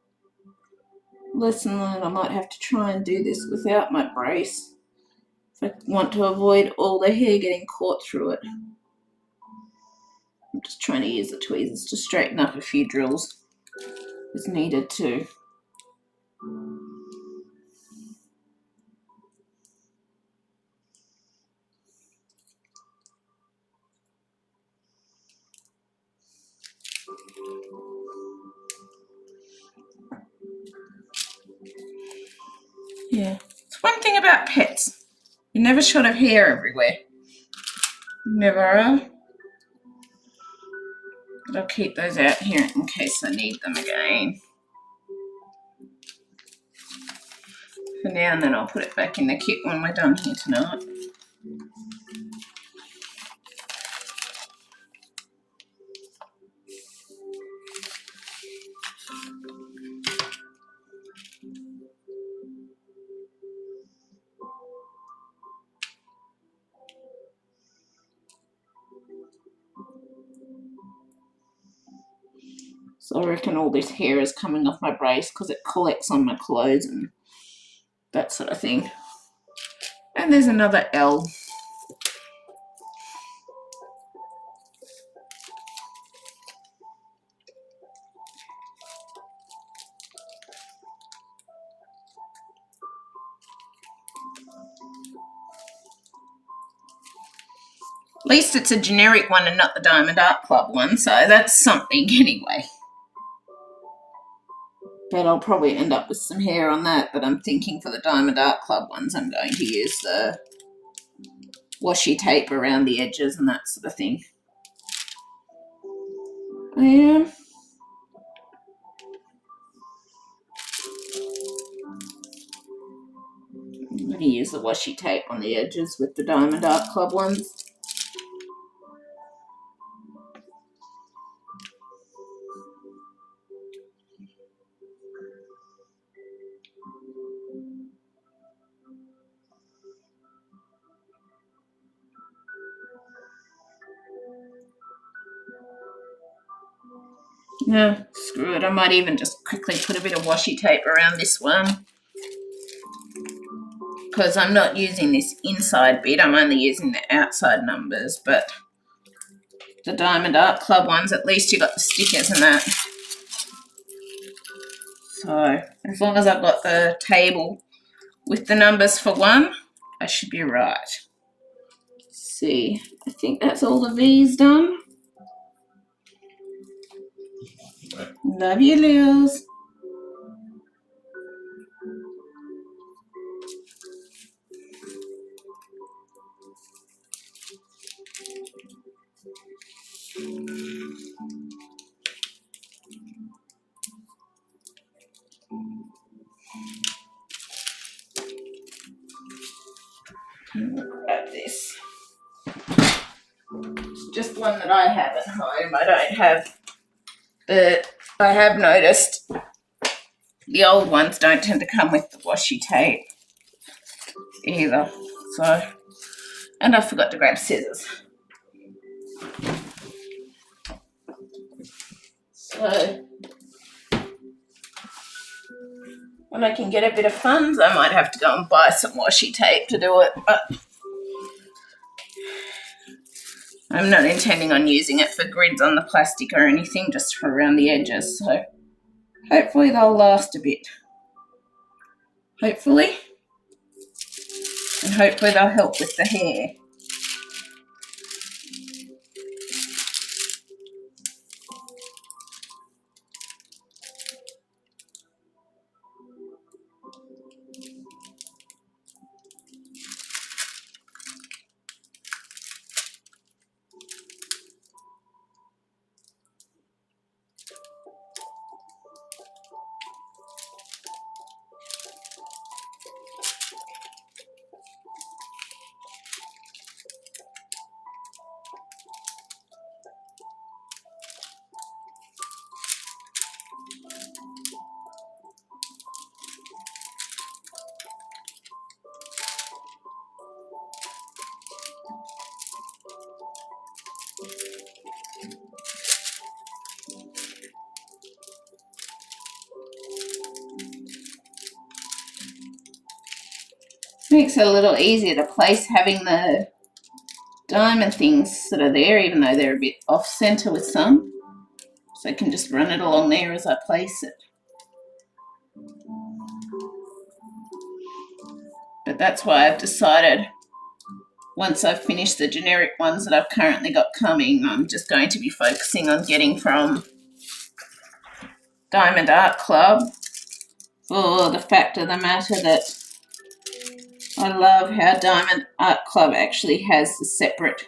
lesson learned, I might have to try and do this without my brace if I want to avoid all the hair getting caught through it. I'm just trying to use the tweezers to straighten up a few drills as needed too. Yeah, it's one thing about pets. You're never short of hair everywhere. Never are. But I'll keep those out here in case I need them again. For now, and then I'll put it back in the kit when we're done here tonight. So I reckon all this hair is coming off my brace because it collects on my clothes and that sort of thing. And there's another L. At least it's a generic one and not the Diamond Art Club one, so that's something anyway. but I'll probably end up with some hair on that. But I'm thinking for the Diamond Art Club ones, I'm going to use the washi tape around the edges and that sort of thing. Yeah. I'm going to use the washi tape on the edges with the Diamond Art Club ones. Yeah, screw it. I might even just quickly put a bit of washi tape around this one, because I'm not using this inside bit, I'm only using the outside numbers. But the Diamond Art Club ones, at least you got the stickers and that. So as long as I've got the table with the numbers for one, I should be right. Let's see, I think that's all the V's done. Love you, Lils. Grab this. It's just one that I have at home. I don't have, but I have noticed the old ones don't tend to come with the washi tape either. So, and I forgot to grab scissors. So when I can get a bit of funds, I might have to go and buy some washi tape to do it, but I'm not intending on using it for grids on the plastic or anything, just for around the edges. So hopefully they'll last a bit. Hopefully. And hopefully they'll help with the hair. Makes it a little easier to place having the diamond things that are there, even though they're a bit off center with some. So I can just run it along there as I place it. But that's why I've decided, once I've finished the generic ones that I've currently got coming, I'm just going to be focusing on getting from Diamond Art Club, for the fact of the matter that I love how Diamond Art Club actually has the separate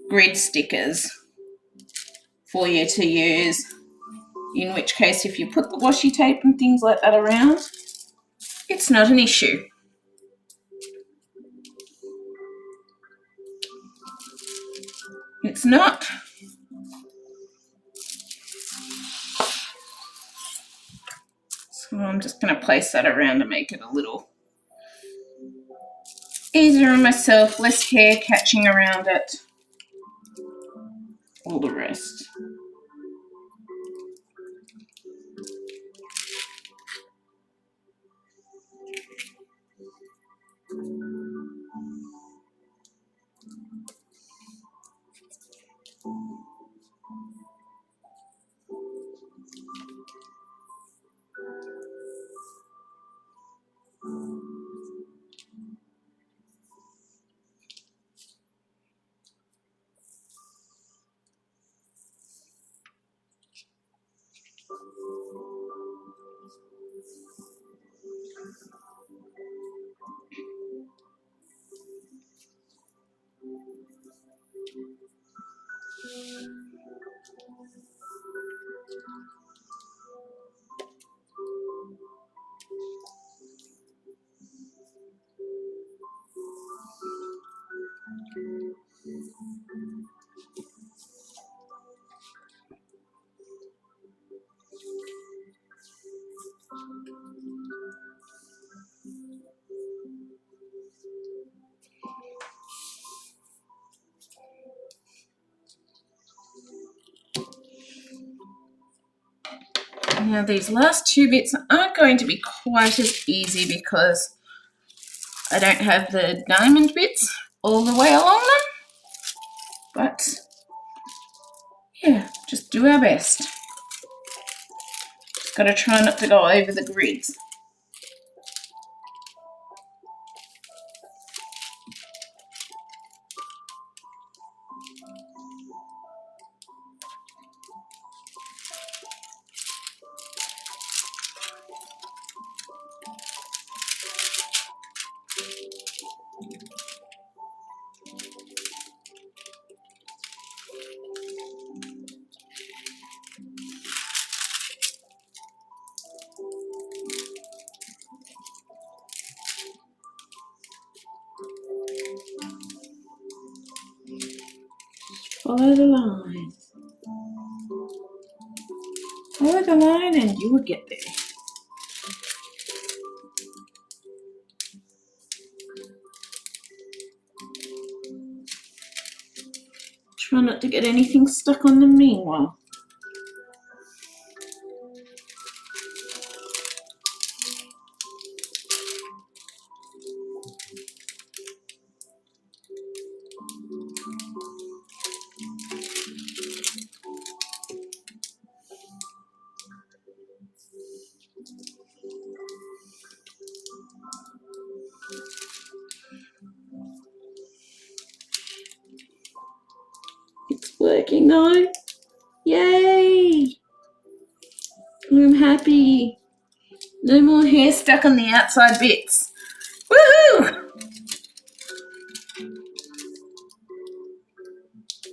grid stickers for you to use, in which case if you put the washi tape and things like that around, it's not an issue. It's not. So I'm just going to place that around to make it a little easier on myself, less hair catching around it, all the rest. Now these last two bits aren't going to be quite as easy because I don't have the diamond bits all the way along them, but yeah, just do our best. Just got to try not to go over the grids. Follow the line. Follow the line and you will get there. Try not to get anything stuck on them meanwhile. It's working though. Yay! I'm happy. No more hair stuck on the outside bits. Woohoo!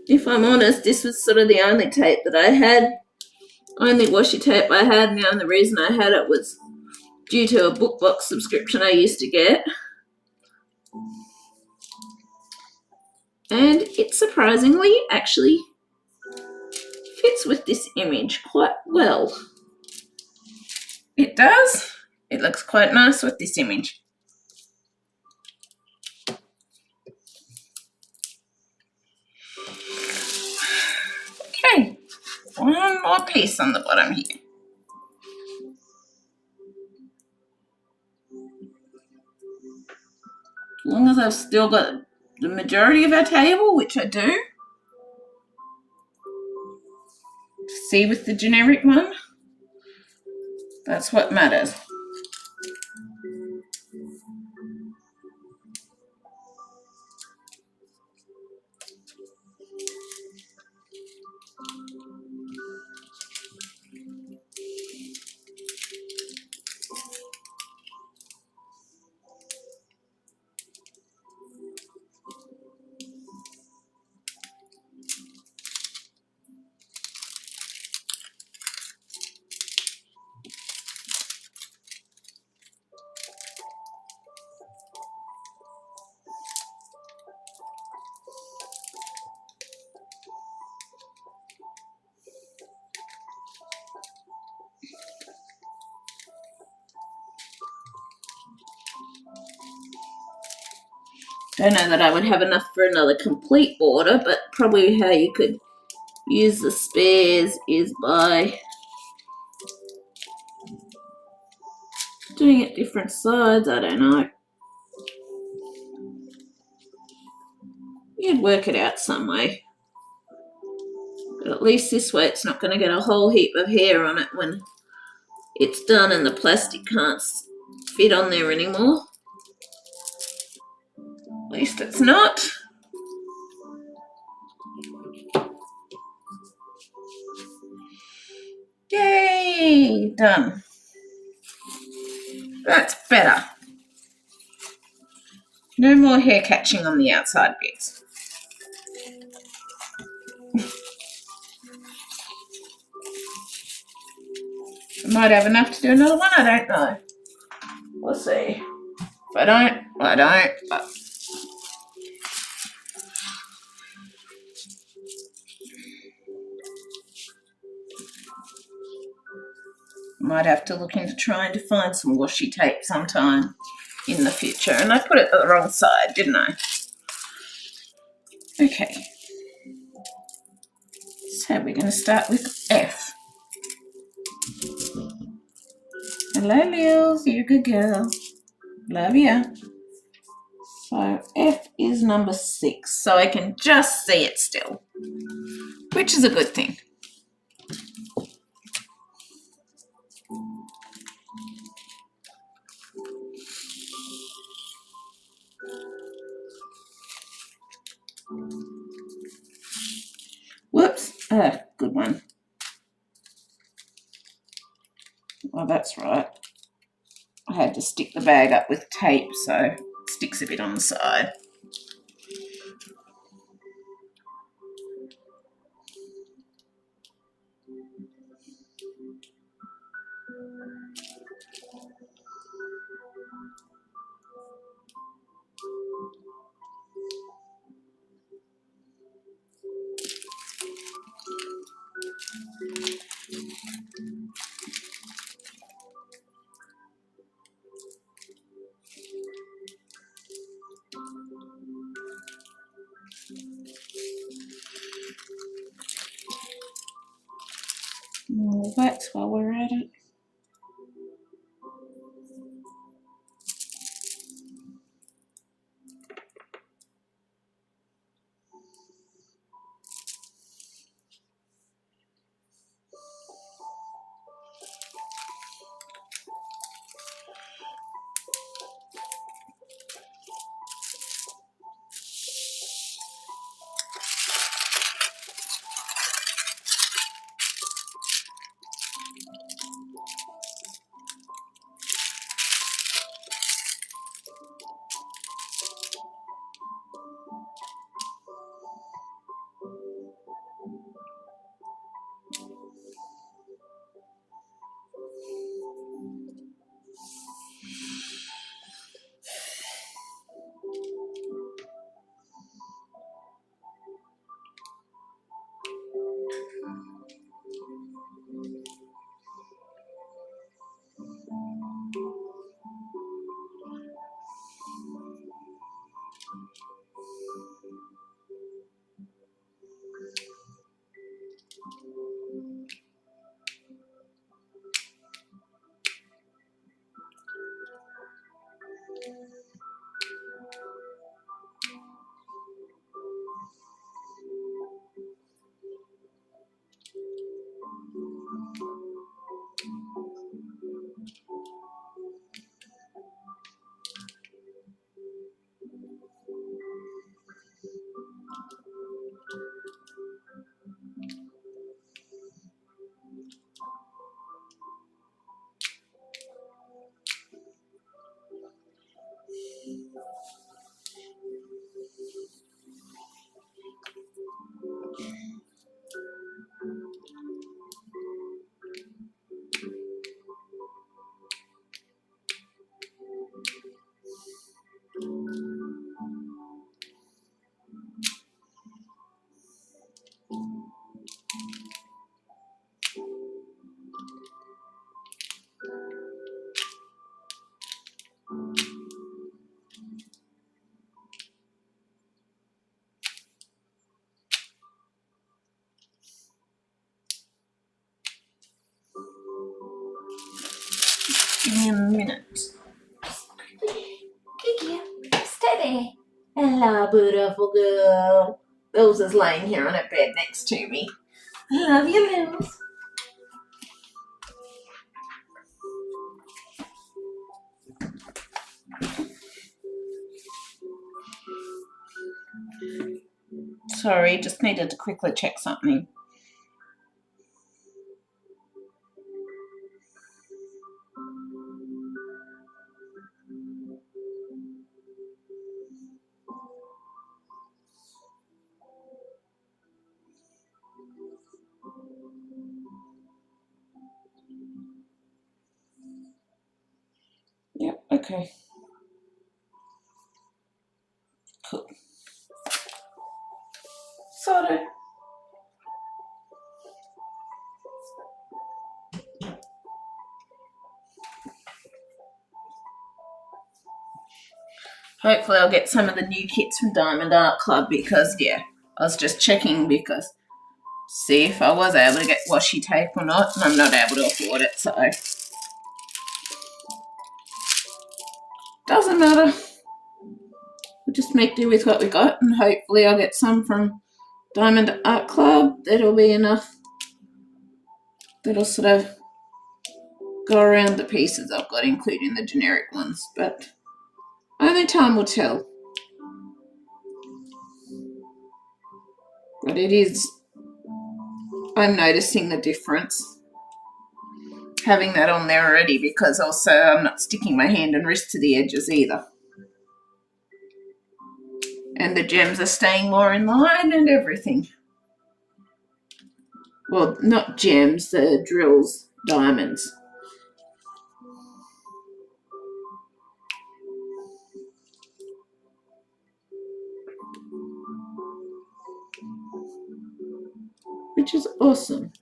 If I'm honest, this was sort of the only tape that I had. Only washi tape I had, and the only reason I had it was due to a book box subscription I used to get. And it surprisingly actually fits with this image quite well. It does. It looks quite nice with this image. Okay, one more piece on the bottom here. As long as I've still got the majority of our table, which I do. See with the generic one, that's what matters. Don't know that I would have enough for another complete border, but probably how you could use the spares is by doing it different sides. I don't know. You'd work it out some way. But at least this way it's not going to get a whole heap of hair on it when it's done and the plastic can't fit on there anymore. At least it's not. Yay! Done. That's better. No more hair catching on the outside bits. I might have enough to do another one, I don't know. We'll see. If I don't, I don't. But Might have to look into trying to find some washi tape sometime in the future. And I put it the wrong side, didn't I? Okay. So we're going to start with F. Hello, Lils. You're a good girl. Love ya. So F is number 6. So I can just see it still, which is a good thing. Whoops. Good one. Oh, that's right. I had to stick the bag up with tape, so it sticks a bit on the side. More wax while we're at it. Give me a minute. Kiki, steady. Hello, beautiful girl. Bill's is laying here on a bed next to me. I love you, Bills. Sorry, just needed to quickly check something. Yep, okay. Cool. Sorted. Hopefully I'll get some of the new kits from Diamond Art Club because, yeah, I was just checking because see if I was able to get washi tape or not, and I'm not able to afford it, so doesn't matter. We'll just make do with what we got, and hopefully I'll get some from Diamond Art Club. That'll be enough. That'll sort of go around the pieces I've got, including the generic ones, but only time will tell. But it is, I'm noticing the difference having that on there already, because also I'm not sticking my hand and wrist to the edges either. And the gems are staying more in line and everything. Well, not gems, the drills, diamonds. Which is awesome.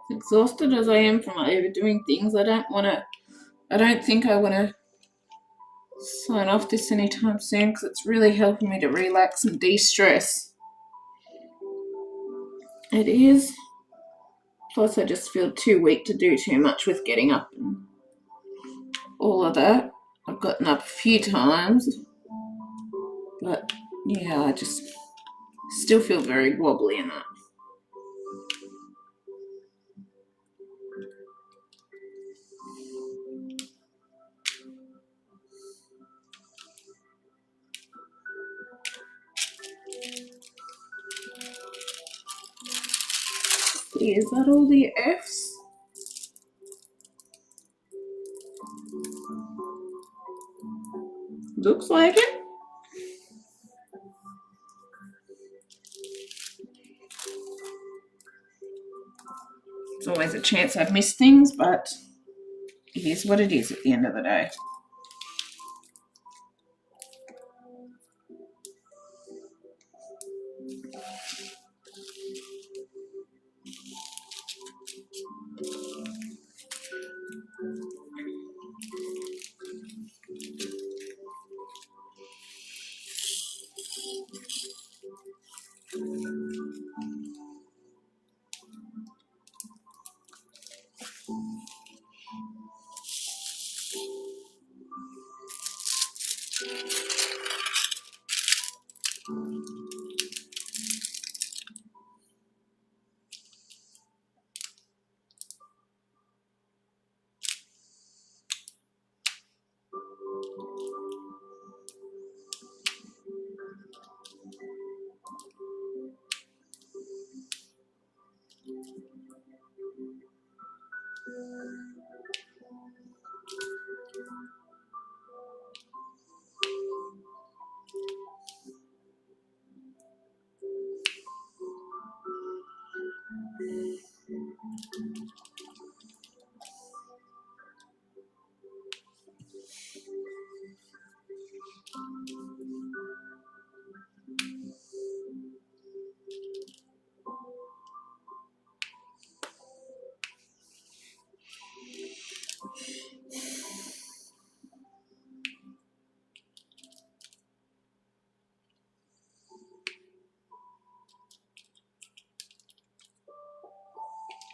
Exhausted as I am from overdoing things, I don't think I want to sign off this anytime soon, because it's really helping me to relax and de-stress. It is. Plus I just feel too weak to do too much with getting up and all of that. I've gotten up a few times, but yeah, I just still feel very wobbly in that. Is that all the Fs? Looks like it. There's always a chance I've missed things, but it is what it is at the end of the day.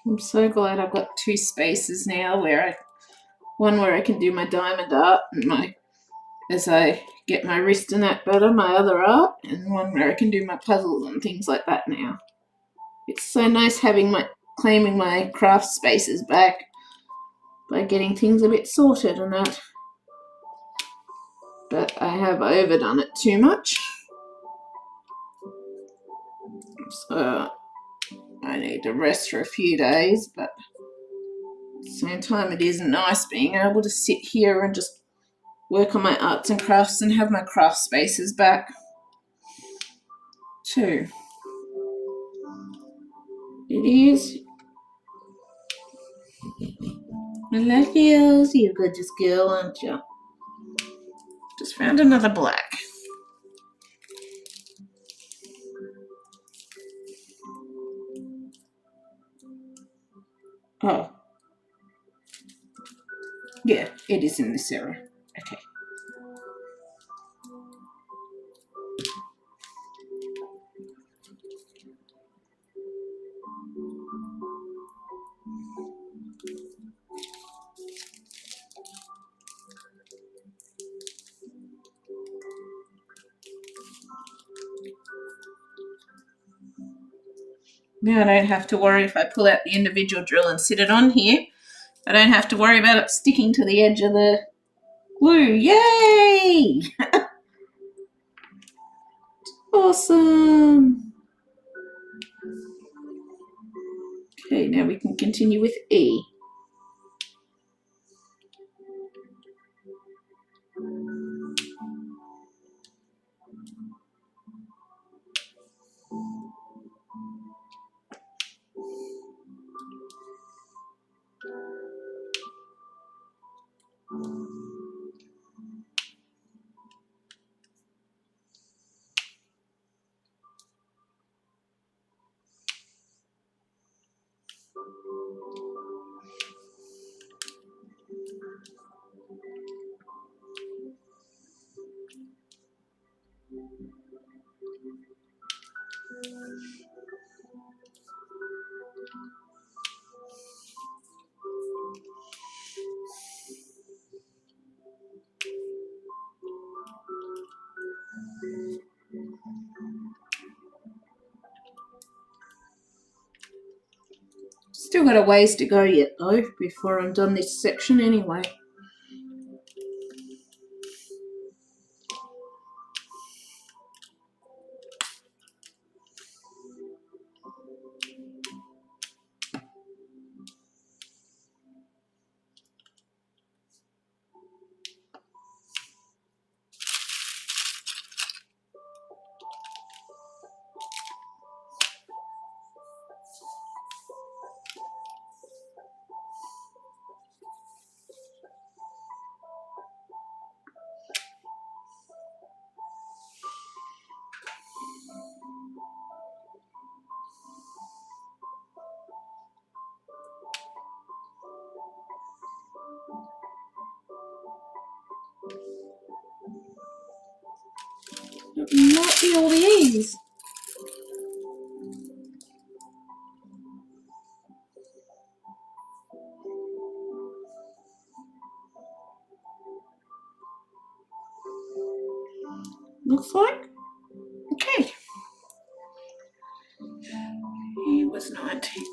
I'm so glad I've got two spaces now one where I can do my diamond art and as I get my wrist and that better, my other art, and one where I can do my puzzles and things like that now. It's so nice claiming my craft spaces back by getting things a bit sorted and that. But I have overdone it too much. So I need to rest for a few days, but at the same time it is nice being able to sit here and just work on my arts and crafts and have my craft spaces back too. It is. I love you. You're a gorgeous girl, aren't you? Just found another black. Oh. Yeah, it is in this area. Okay. Now I don't have to worry if I pull out the individual drill and sit it on here. I don't have to worry about it sticking to the edge of the glue. Yay! Awesome. Okay, now we can continue with E. Still got a ways to go yet though before I'm done this section anyway. It might be all these. looks like. Okay. He was 19.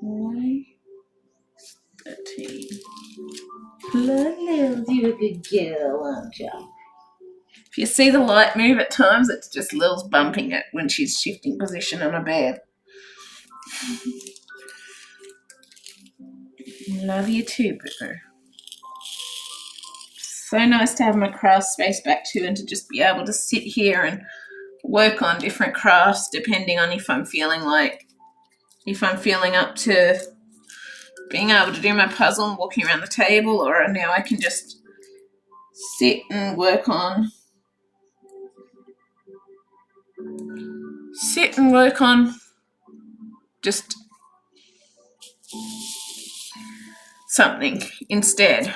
Why? 13. Blood you're a good girl, aren't you? If you see the light move at times, it's just Lil's bumping it when she's shifting position on a bed. Love you too, Booker. So nice to have my craft space back too, and to just be able to sit here and work on different crafts depending on if I'm feeling up to being able to do my puzzle and walking around the table, or now I can just sit and work on just something instead.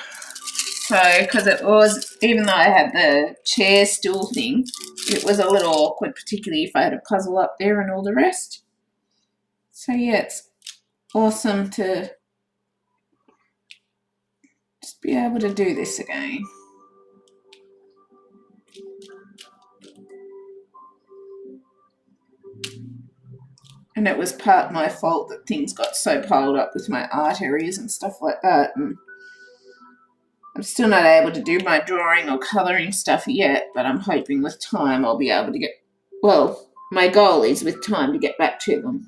So, because it was, even though I had the chair stool thing, it was a little awkward, particularly if I had a puzzle up there and all the rest. So yeah, it's awesome to just be able to do this again. And it was part my fault that things got so piled up with my art areas and stuff like that. And I'm still not able to do my drawing or colouring stuff yet, but I'm hoping with time I'll be able to get, well, my goal is with time to get back to them.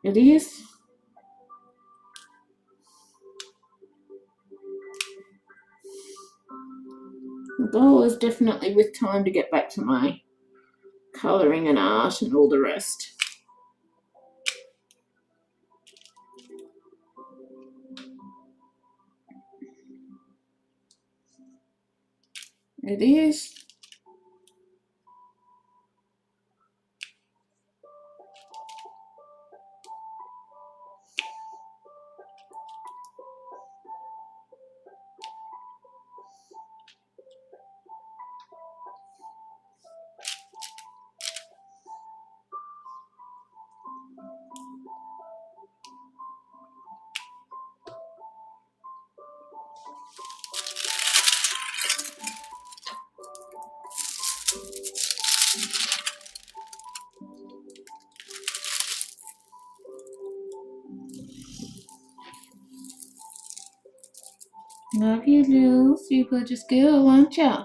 It is. The goal is definitely with time to get back to my colouring and art and all the rest. It is. Love you, Lil. You gorgeous girl, aren't ya?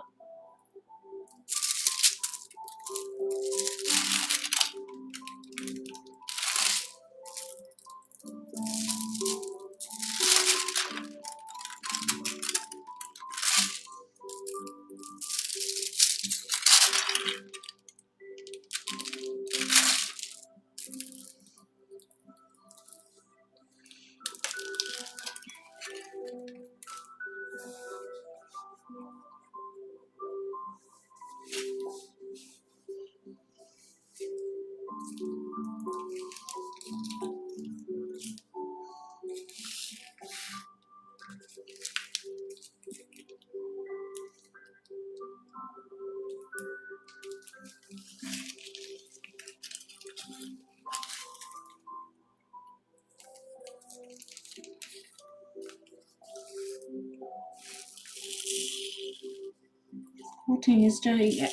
What is doing it?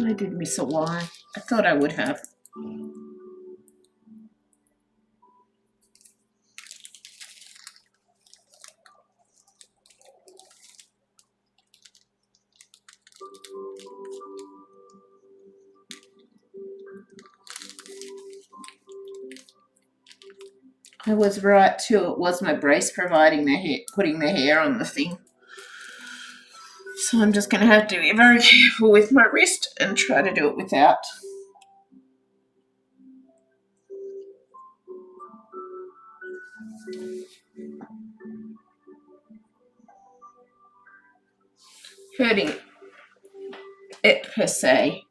I did miss a Y. I thought I would have. I was right too. It was my brace providing the hair, putting the hair on the thing. So I'm just going to have to be very careful with my wrist and try to do it without. hurting it per se.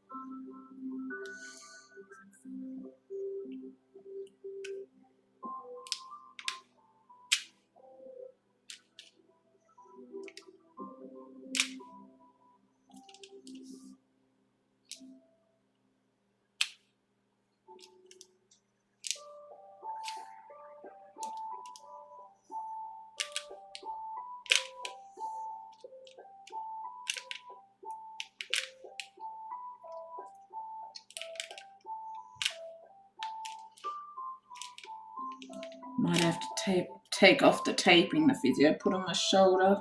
Might have to take off the taping the physio put on my shoulder.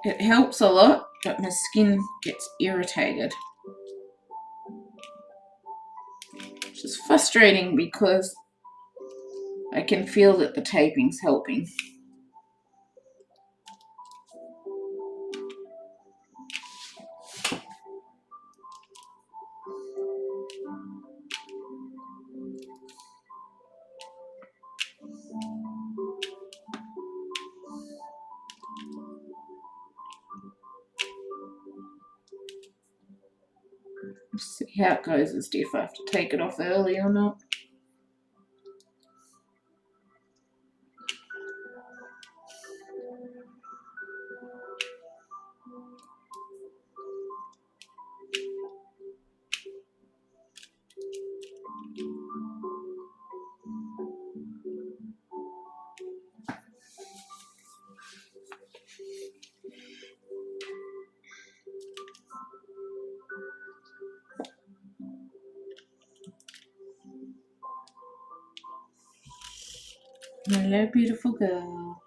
It helps a lot, but my skin gets irritated. Which is frustrating because I can feel that the taping's helping. See how it goes as to if I have to take it off early or not. Hello, beautiful girl.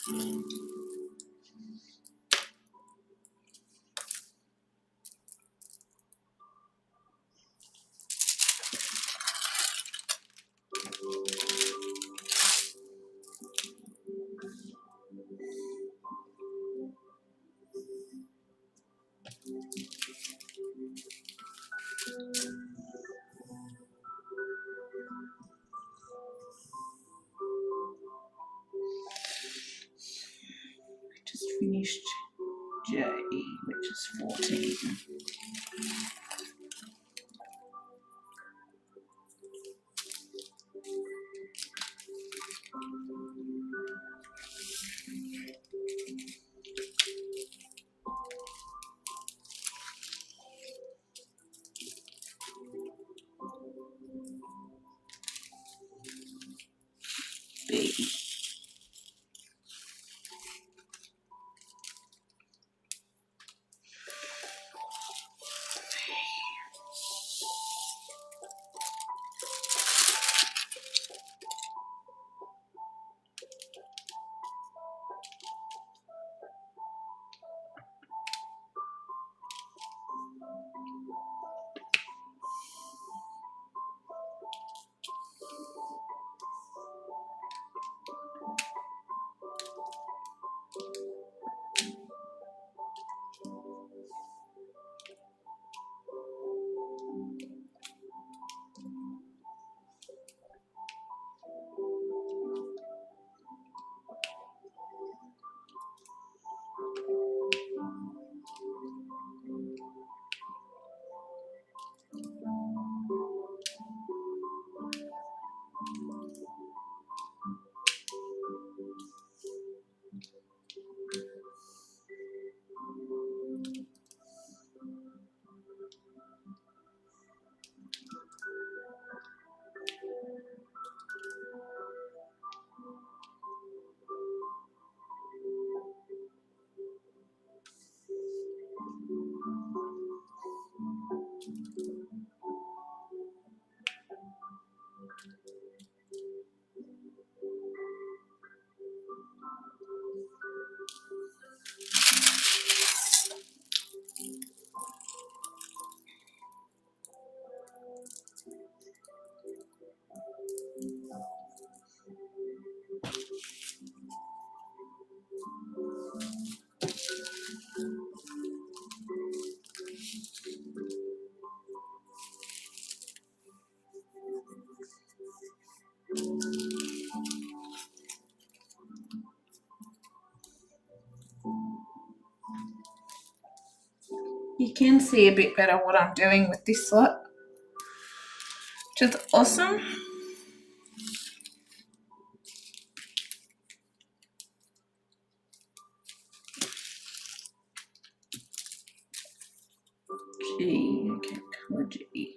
Just finished J, which is 14. B. You can see a bit better what I'm doing with this lot, which is awesome. G, okay, color G.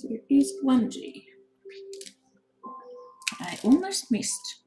There is one G. I almost missed.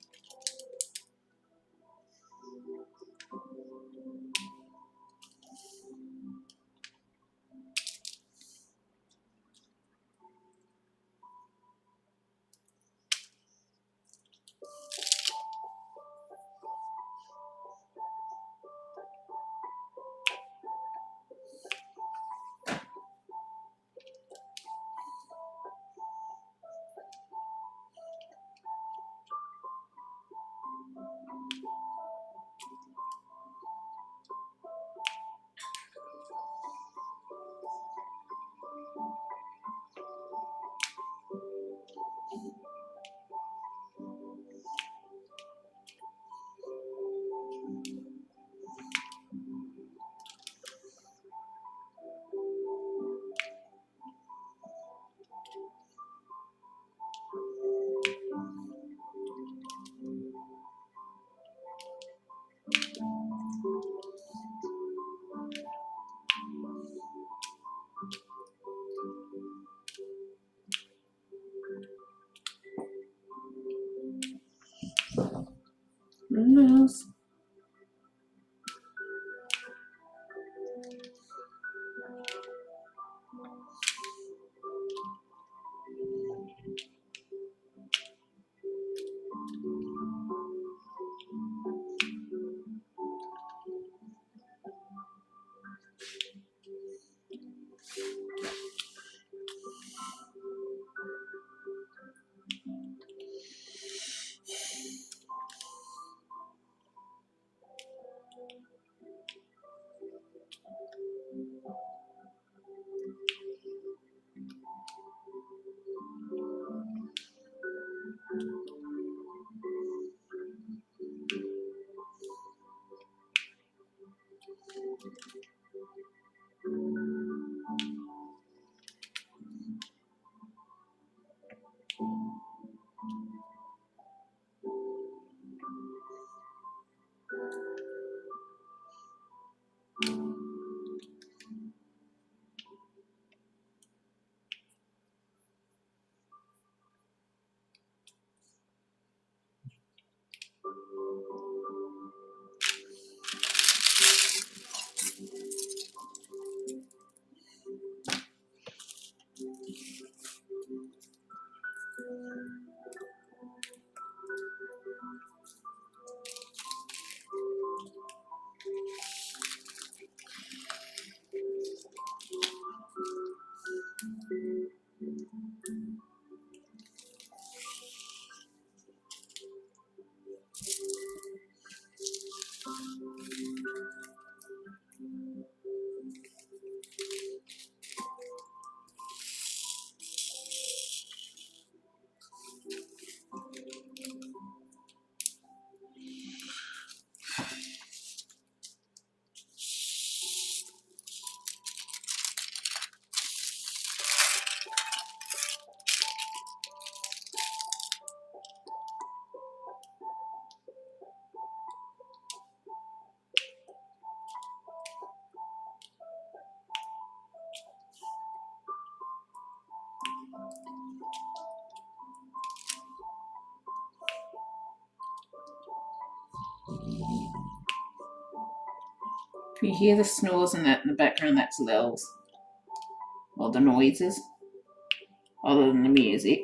Goodness. If you hear the snores and that in the background, that's Lils. Or the noises, other than the music.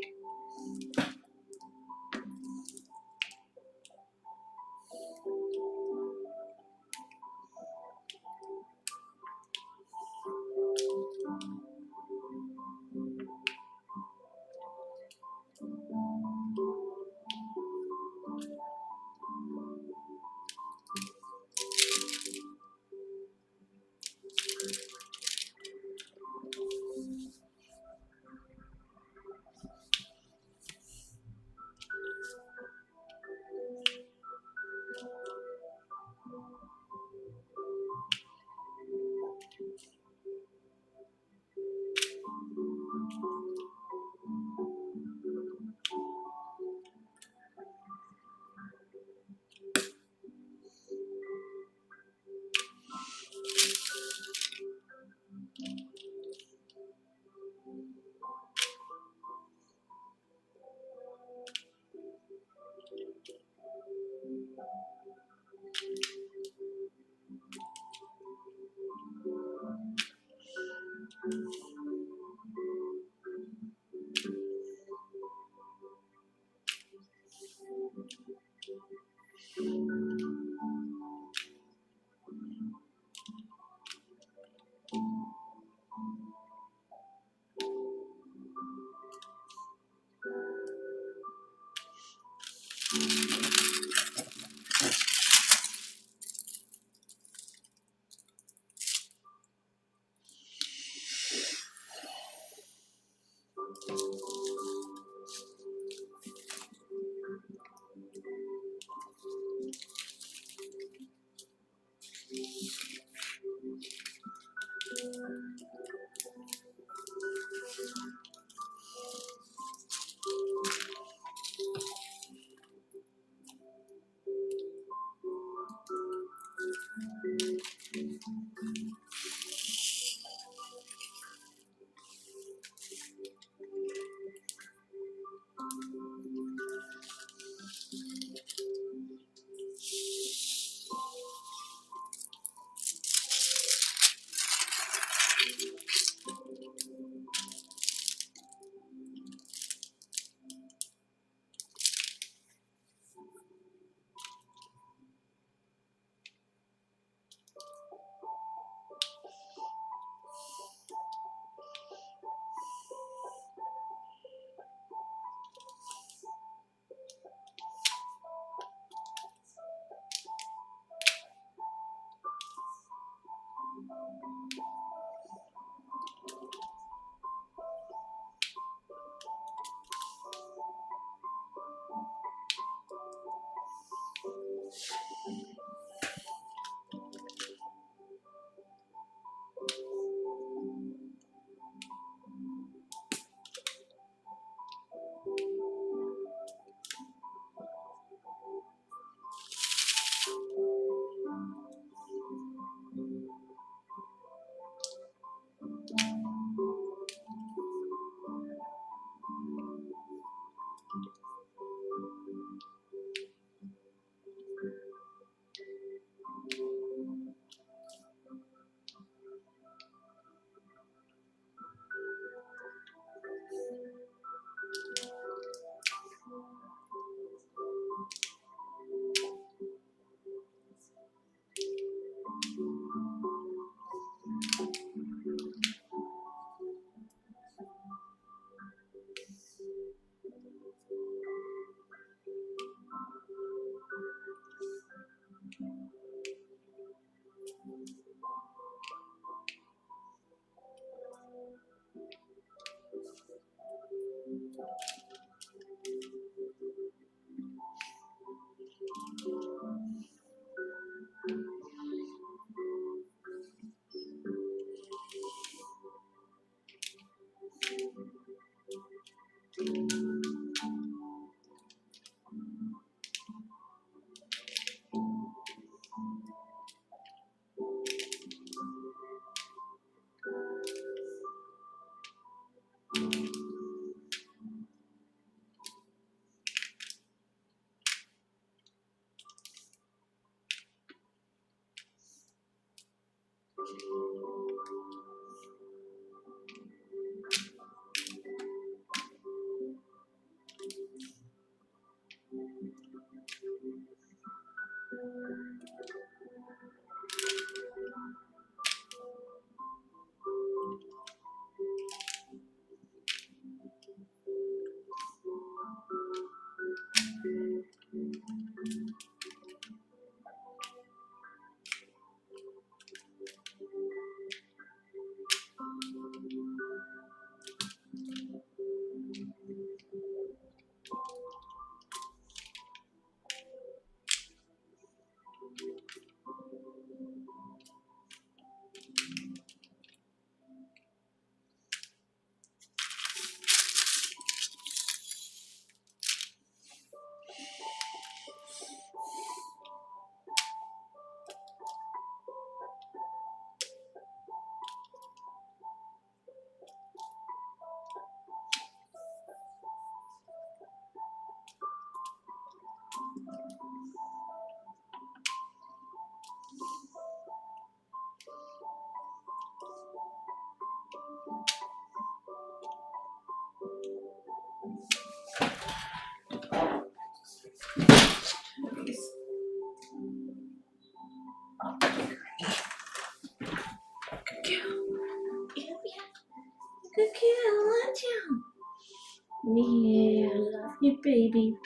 You baby.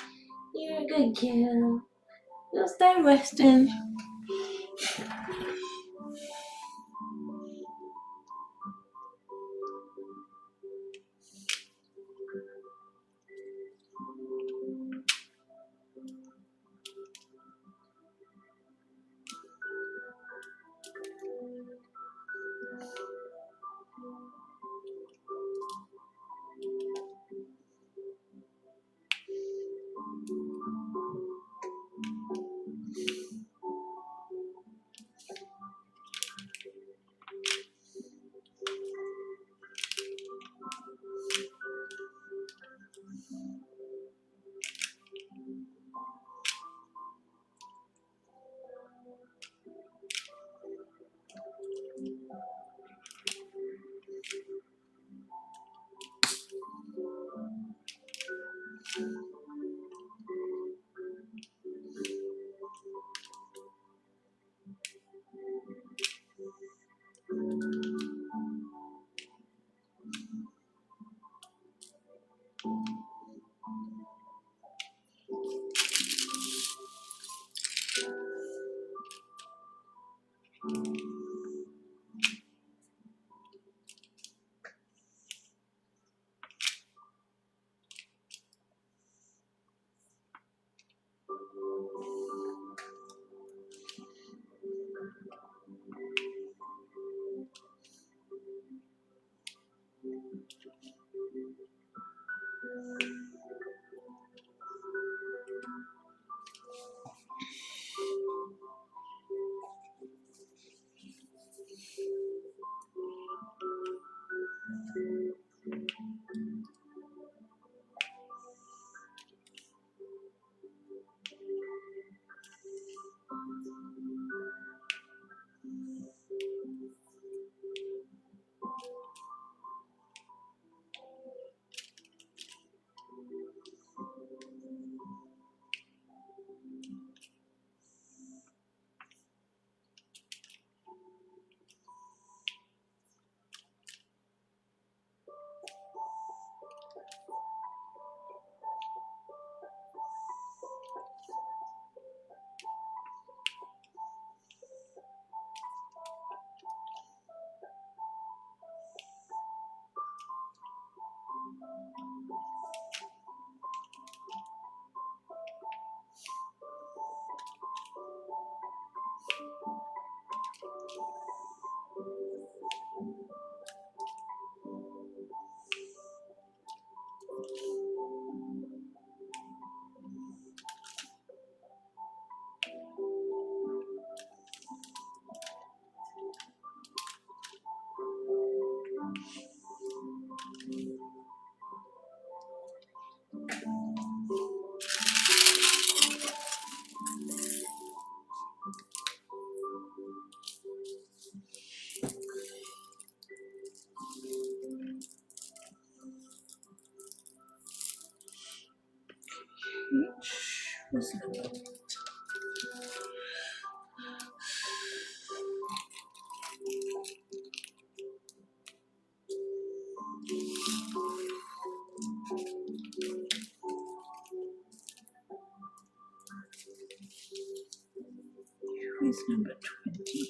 You're a good girl. You'll stay resting. Was number? Who's number 20?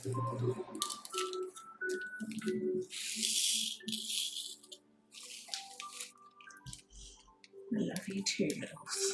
I love you too, Littles.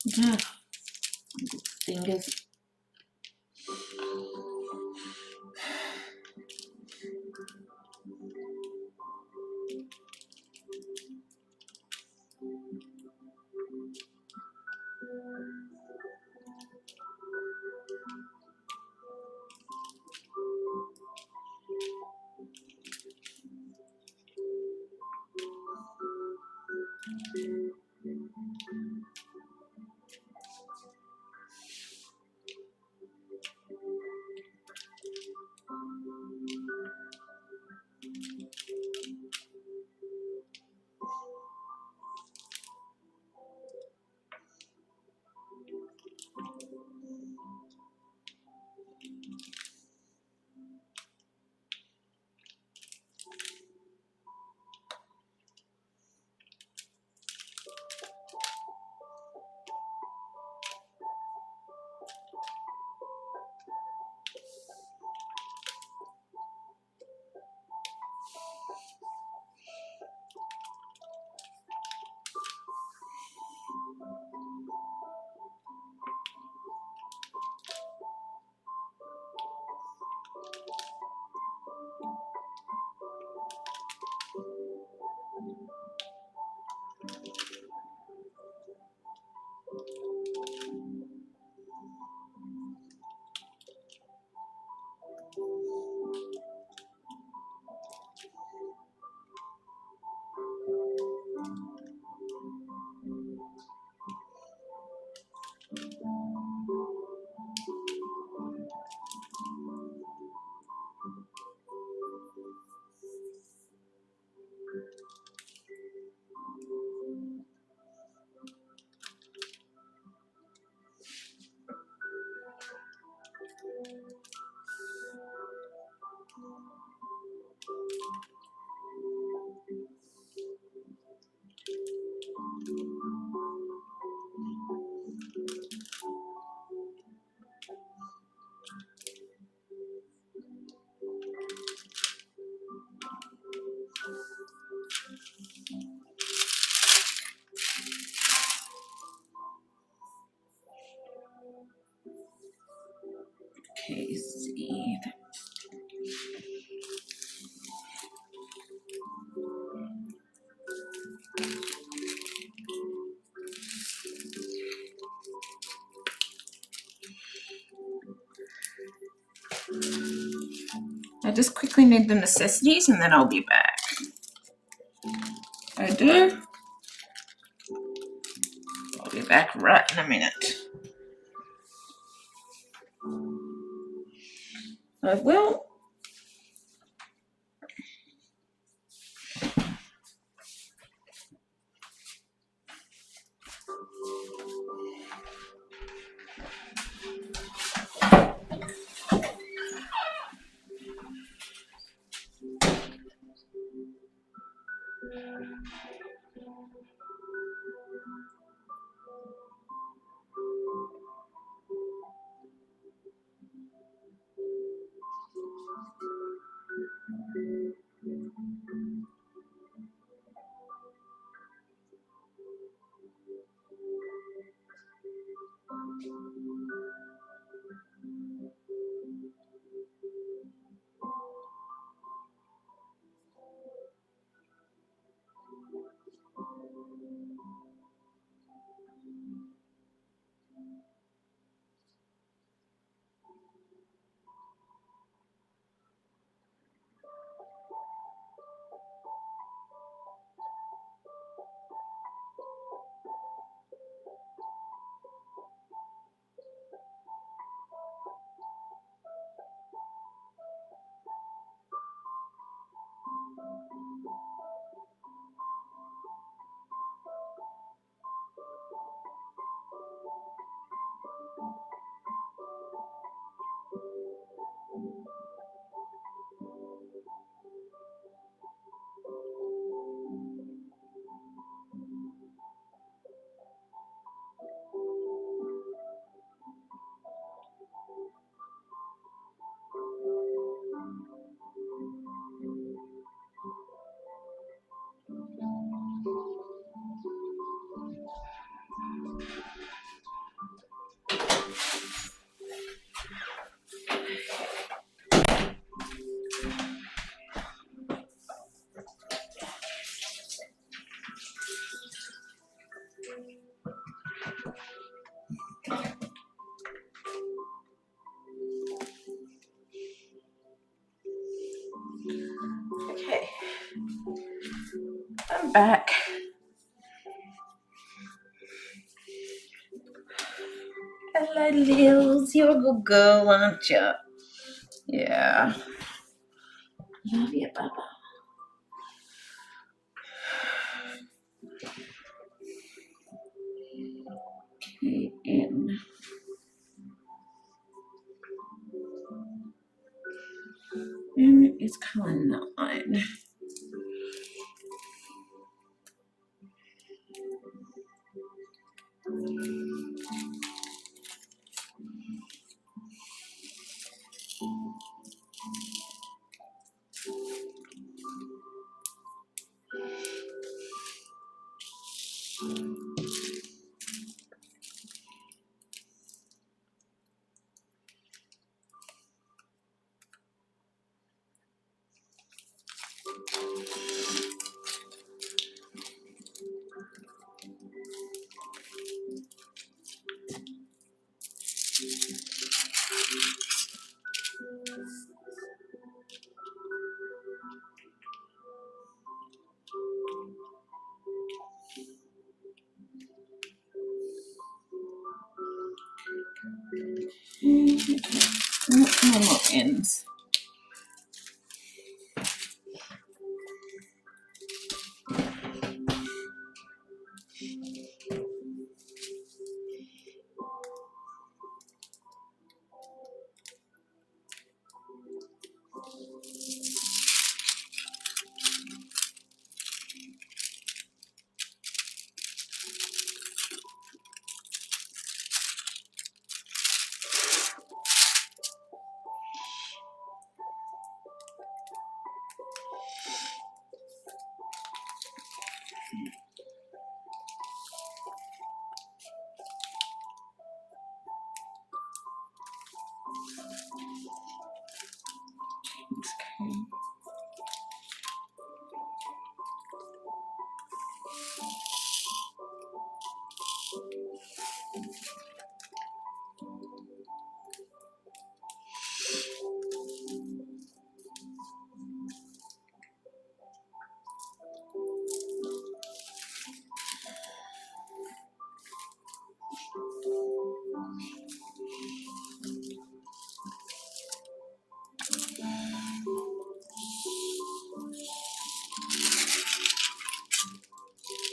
Yeah, fingers. Okay, see. I just quickly need the necessities and then I'll be back. I do. I'll be back right in a minute. I will. Okay, I'm back. Hello, Lils. You're a good girl, aren't you? Yeah. Love you, Baba. Okay, in. And it's color 9. No more ends.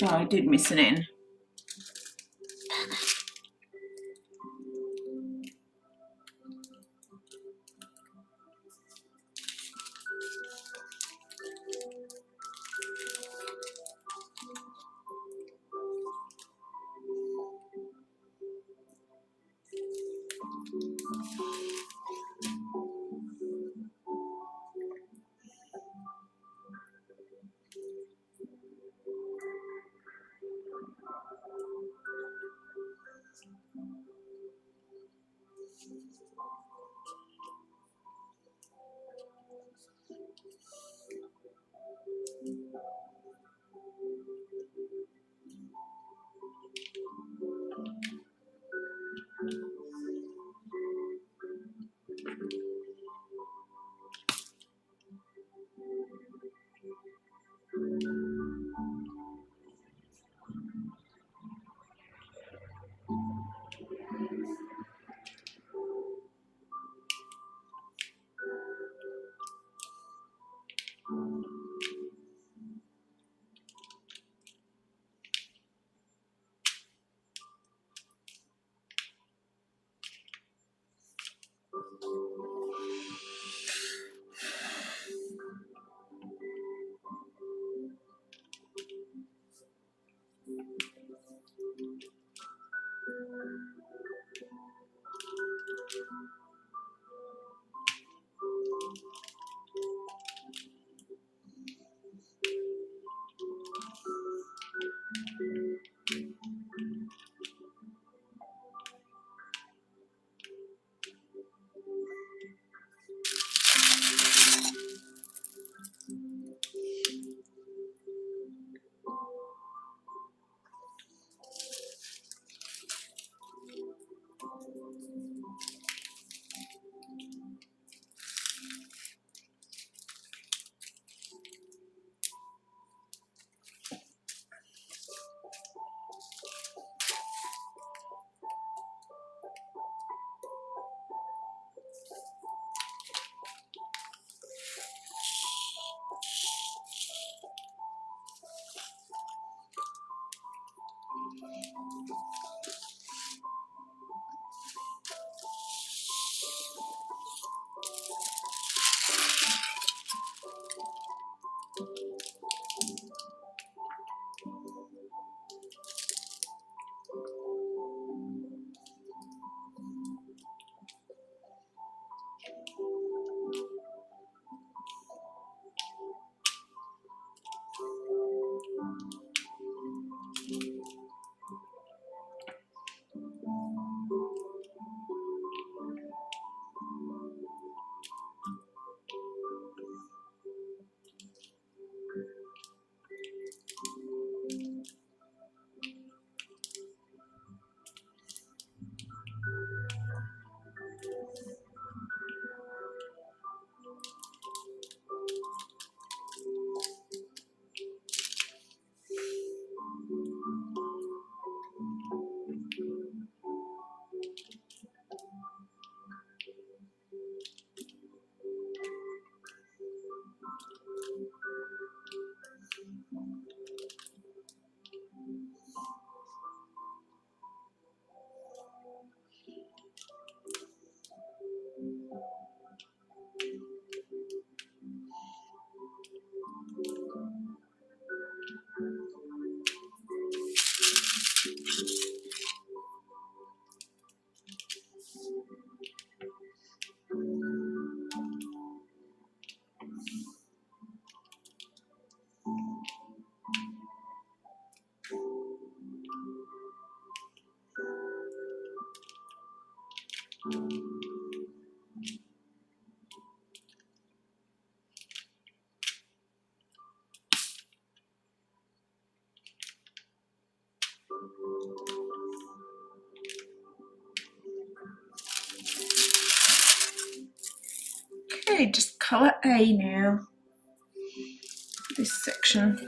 Oh, I did miss an N. Okay, just colour A now, this section.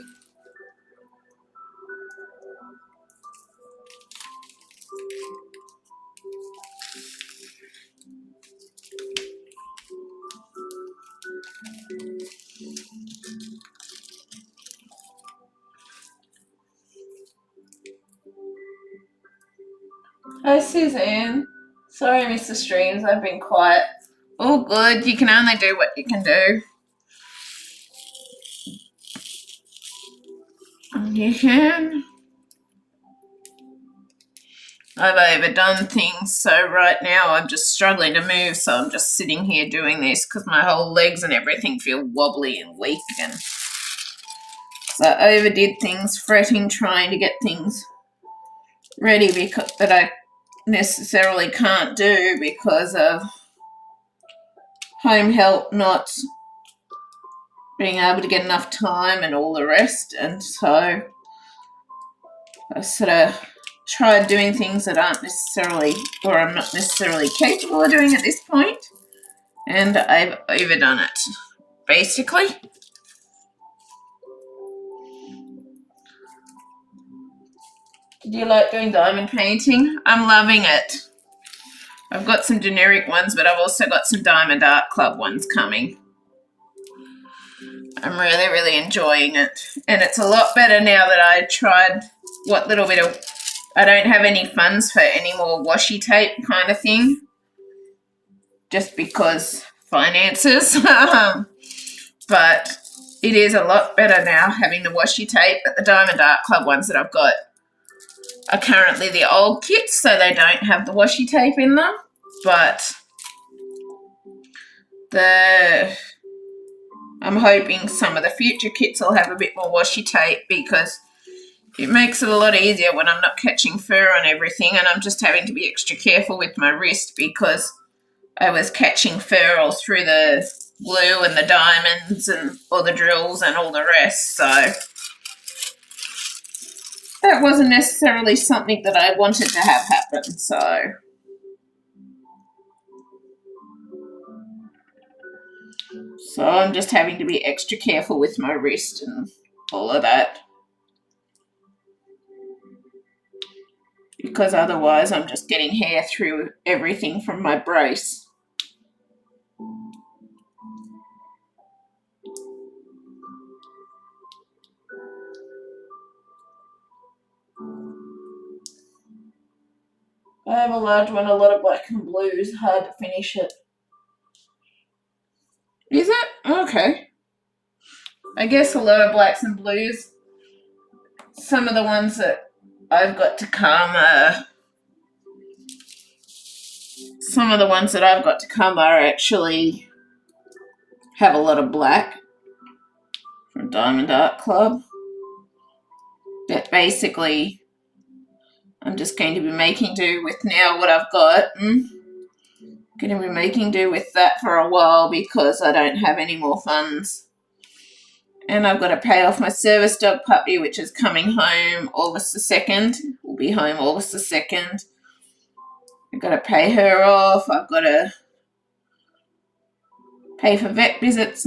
Hi, Suzanne. Sorry I missed the streams. I've been quiet. All good. You can only do what you can do. You can. I've overdone things, so right now I'm just struggling to move, so I'm just sitting here doing this because my whole legs and everything feel wobbly and weak, and so I overdid things, fretting, trying to get things ready because that I necessarily can't do because of home help not being able to get enough time and all the rest, and so I sort of tried doing things that aren't necessarily, or I'm not necessarily capable of doing at this point, and I've overdone it, basically. Do you like doing diamond painting? I'm loving it. I've got some generic ones, but I've also got some Diamond Art Club ones coming. I'm really, really enjoying it. And it's a lot better now that I tried what little bit of... I don't have any funds for any more washi tape kind of thing. Just because finances. But it is a lot better now having the washi tape. But the Diamond Art Club ones that I've got are currently the old kits, so they don't have the washi tape in them. But I'm hoping some of the future kits will have a bit more washi tape because it makes it a lot easier when I'm not catching fur on everything, and I'm just having to be extra careful with my wrist because I was catching fur all through the glue and the diamonds and all the drills and all the rest. So that wasn't necessarily something that I wanted to have happen. So I'm just having to be extra careful with my wrist and all of that. Because otherwise I'm just getting hair through everything from my brace. I have a large one, a lot of black and blues, hard to finish it. Is it? Okay. I guess a lot of blacks and blues. Some of the ones that I've got to come are actually have a lot of black from Diamond Art Club. But basically, I'm just going to be making do with now what I've got. Going to be making do with that for a while because I don't have any more funds. And I've got to pay off my service dog puppy, which is coming home August the 2nd. We'll be home August the 2nd. I've got to pay her off. I've got to pay for vet visits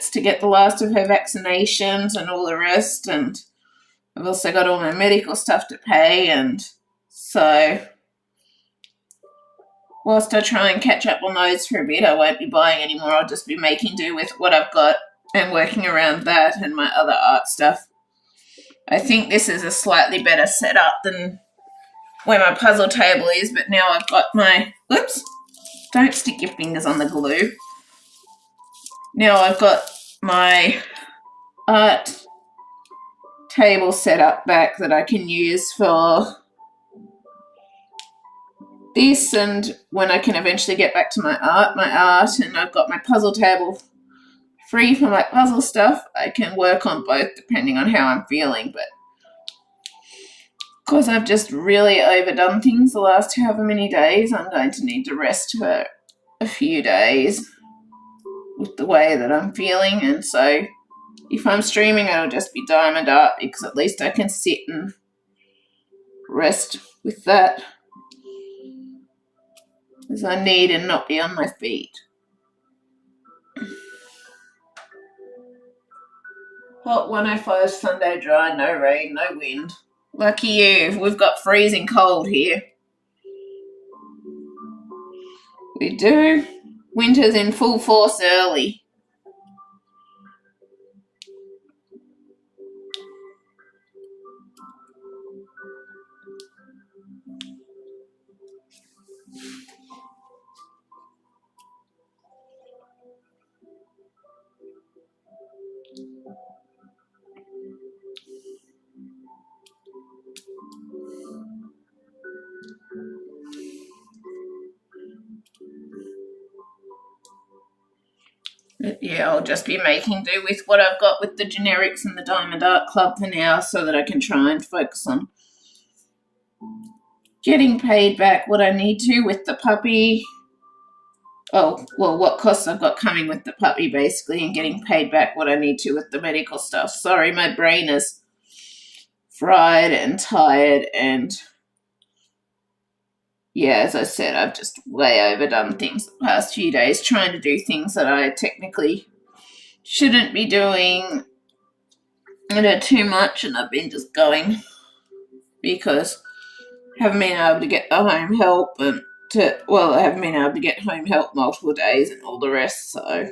to get the last of her vaccinations and all the rest. And I've also got all my medical stuff to pay. And so whilst I try and catch up on those for a bit, I won't be buying anymore. I'll just be making do with what I've got and working around that and my other art stuff. I think this is a slightly better setup than where my puzzle table is, but now I've got my... Whoops! Don't stick your fingers on the glue. Now I've got my art table set up back that I can use for this, and when I can eventually get back to my art, and I've got my puzzle table free for my puzzle stuff, I can work on both depending on how I'm feeling. But because I've just really overdone things the last however many days, I'm going to need to rest for a few days with the way that I'm feeling. And so if I'm streaming, it'll just be Diamond Art because at least I can sit and rest with that as I need and not be on my feet. Hot 105 Sunday dry, no rain, no wind. Lucky you, we've got freezing cold here. We do. Winter's in full force early. But yeah, I'll just be making do with what I've got with the generics and the Diamond Art Club for now so that I can try and focus on getting paid back what I need to with the puppy. Oh, well, what costs I've got coming with the puppy, basically, and getting paid back what I need to with the medical stuff. Sorry, my brain is fried and tired, and yeah, as I said, I've just way overdone things the past few days, trying to do things that I technically shouldn't be doing. I know too much, and I've been just going because I haven't been able to get the home help I haven't been able to get home help multiple days and all the rest, so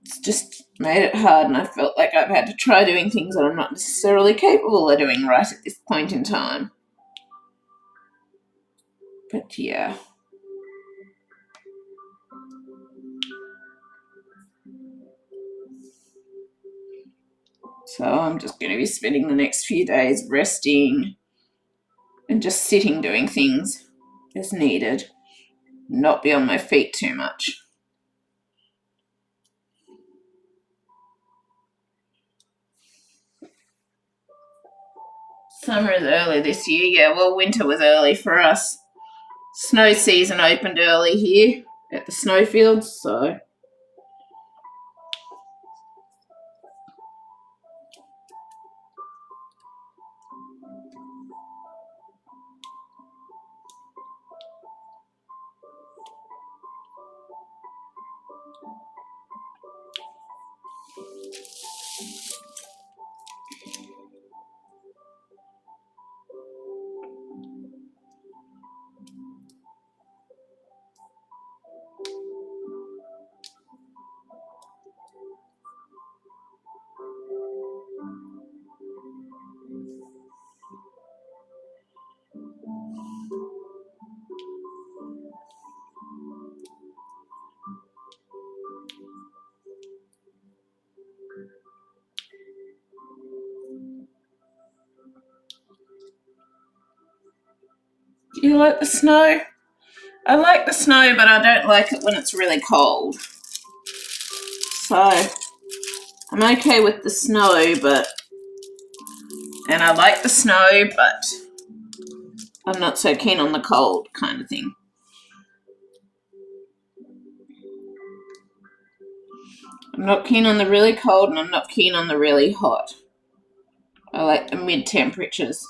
it's just made it hard, and I felt like I've had to try doing things that I'm not necessarily capable of doing right at this point in time. But yeah. So I'm just going to be spending the next few days resting and just sitting doing things as needed, not be on my feet too much. Summer is early this year. Yeah, well, winter was early for us. Snow season opened early here at the snowfields, so do you like the snow? I like the snow, but I don't like it when it's really cold. So I'm okay with the snow, and I like the snow, but I'm not so keen on the cold kind of thing. I'm not keen on the really cold, and I'm not keen on the really hot. I like the mid temperatures.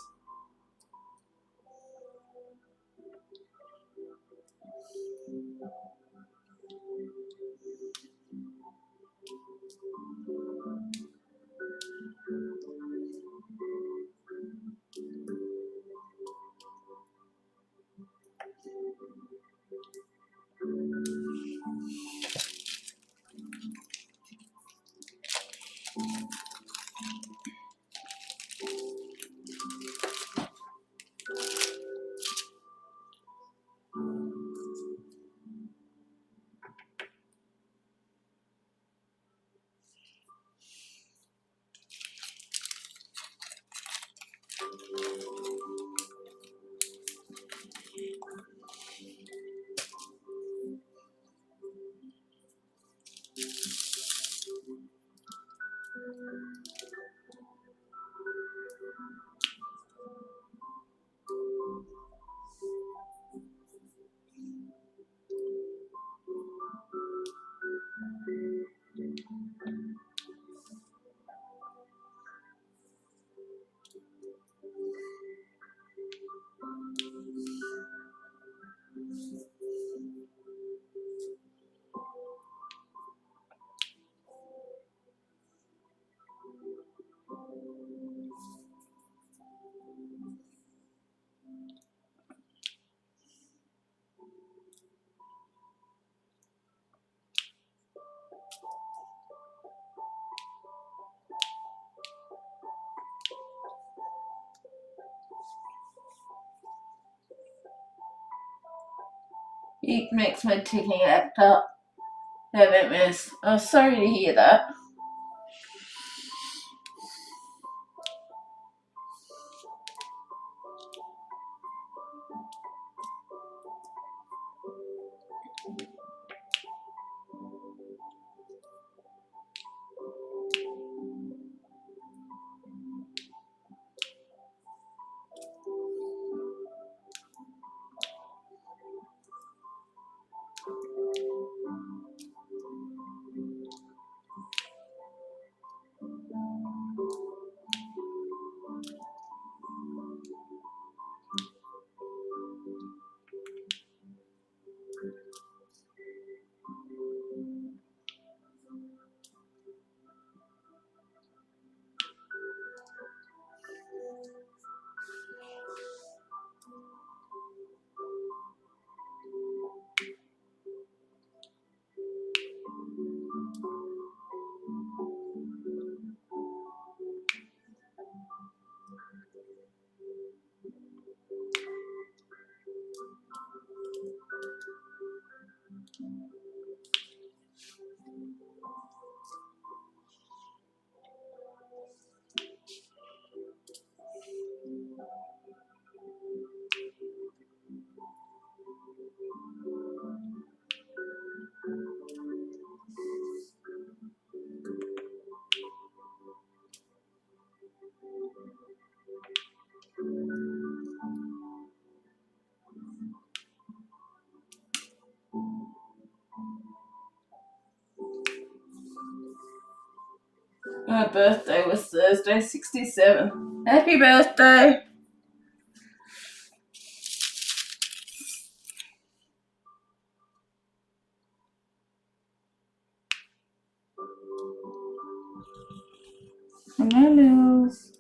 It makes my ticking act up. Haven't miss. Oh, sorry to hear that. My birthday was Thursday, 67. Happy birthday. Hello, Lils.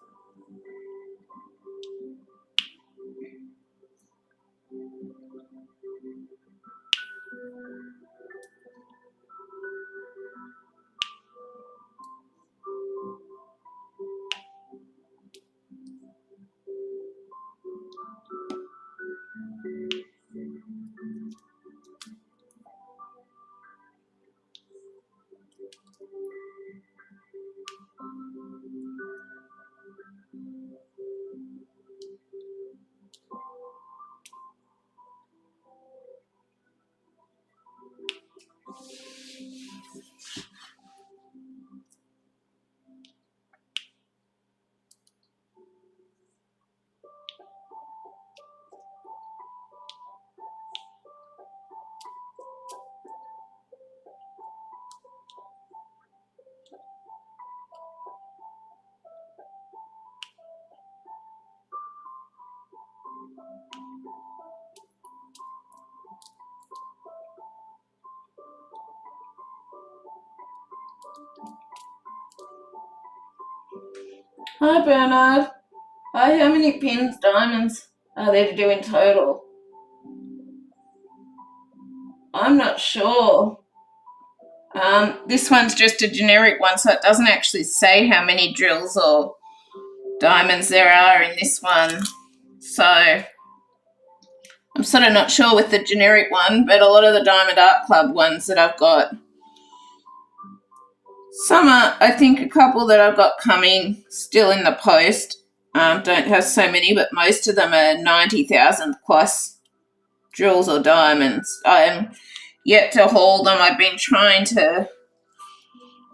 Hi, Bernard. Hi, how many pins, diamonds are there to do in total? I'm not sure. This one's just a generic one, so it doesn't actually say how many drills or diamonds there are in this one. So I'm sort of not sure with the generic one, but a lot of the Diamond Art Club ones that I've got, some are, I think a couple that I've got coming still in the post, don't have so many, but most of them are 90,000 plus drills or diamonds. I'm yet to haul them. I've been trying to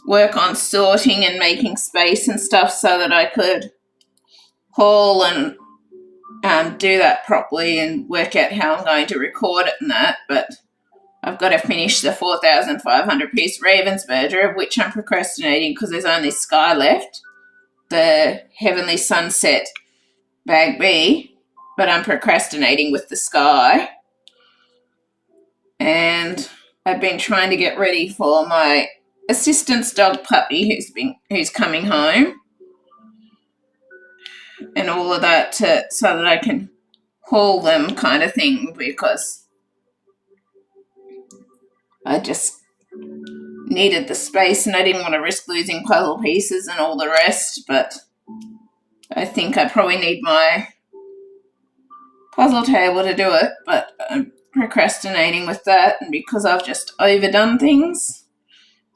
work on sorting and making space and stuff so that I could haul and do that properly and work out how I'm going to record it and that, but I've got to finish the 4,500 piece Ravensburger, of which I'm procrastinating because there's only Sky left, the Heavenly Sunset Bag B, but I'm procrastinating with the Sky. And I've been trying to get ready for my assistant's dog puppy who's coming home and all of that so that I can haul them kind of thing, because I just needed the space and I didn't want to risk losing puzzle pieces and all the rest, but I think I probably need my puzzle table to do it, but I'm procrastinating with that, and because I've just overdone things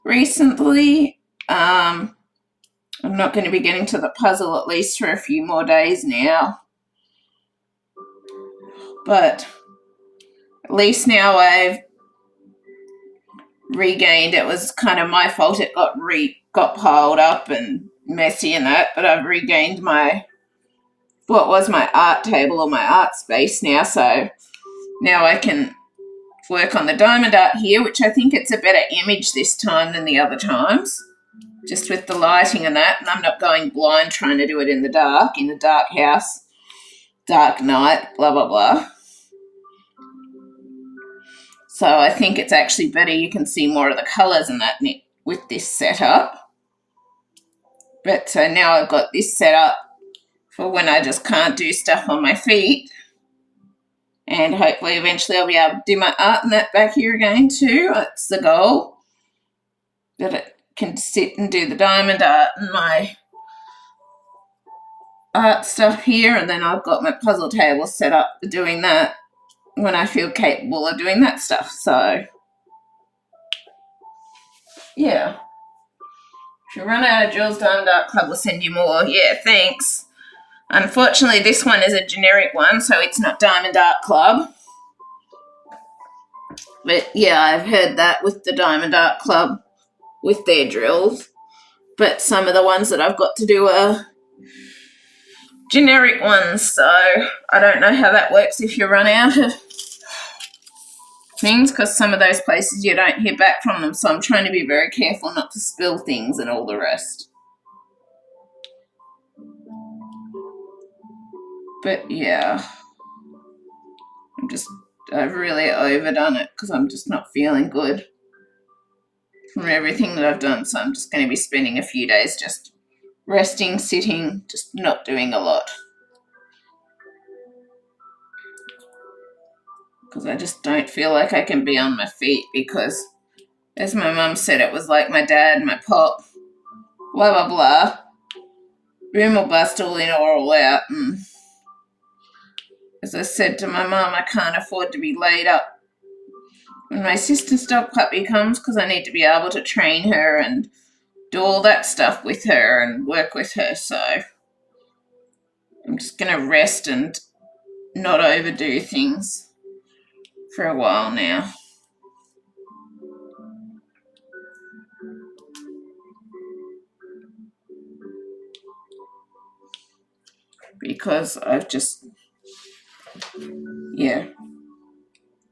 recently, I'm not going to be getting to the puzzle at least for a few more days now. But at least now I've regained, it was kind of my fault, it got piled up and messy and that, but I've regained what was my art table or my art space now, so now I can work on the diamond art here, which I think it's a better image this time than the other times, just with the lighting and that, and I'm not going blind trying to do it in the dark house, dark night, blah, blah, blah. So I think it's actually better. You can see more of the colours and that with this setup. But so now I've got this set up for when I just can't do stuff on my feet. And hopefully eventually I'll be able to do my art and that back here again too. That's the goal. That it can sit and do the diamond art and my art stuff here. And then I've got my puzzle table set up for doing that when I feel capable of doing that stuff. So, yeah. If you run out of drills, Diamond Art Club will send you more. Yeah, thanks. Unfortunately, this one is a generic one, so it's not Diamond Art Club. But, yeah, I've heard that with the Diamond Art Club with their drills. But some of the ones that I've got to do are generic ones, so I don't know how that works if you run out of things, because some of those places you don't hear back from them, so I'm trying to be very careful not to spill things and all the rest. But yeah, I've really overdone it because I'm just not feeling good from everything that I've done. So I'm just going to be spending a few days just resting, sitting, just not doing a lot. Because I just don't feel like I can be on my feet because, as my mum said, it was like my dad, my pop, blah, blah, blah. Room will bust all in or all out. And as I said to my mum, I can't afford to be laid up when my sister's dog puppy comes because I need to be able to train her and do all that stuff with her and work with her. So I'm just going to rest and not overdo things for a while now. Because I've just,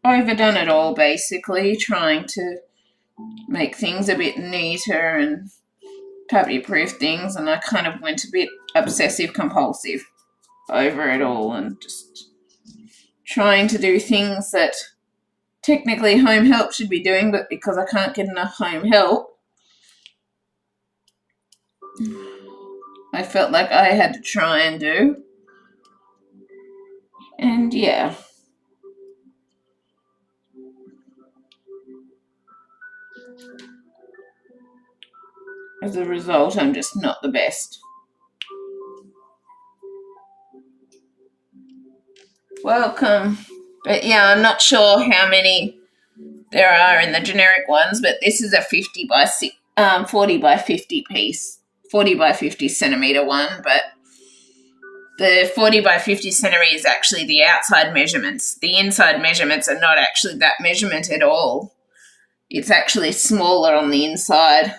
overdone it all basically, trying to make things a bit neater and puppy-proof things, and I kind of went a bit obsessive-compulsive over it all and just trying to do things that technically home help should be doing, but because I can't get enough home help, I felt like I had to try and do. And yeah. As a result, I'm just not the best. Welcome. But yeah, I'm not sure how many there are in the generic ones, but this is a 40 by 50 piece, 40 by 50 centimetre one, but the 40 by 50 centimetre is actually the outside measurements. The inside measurements are not actually that measurement at all. It's actually smaller on the inside.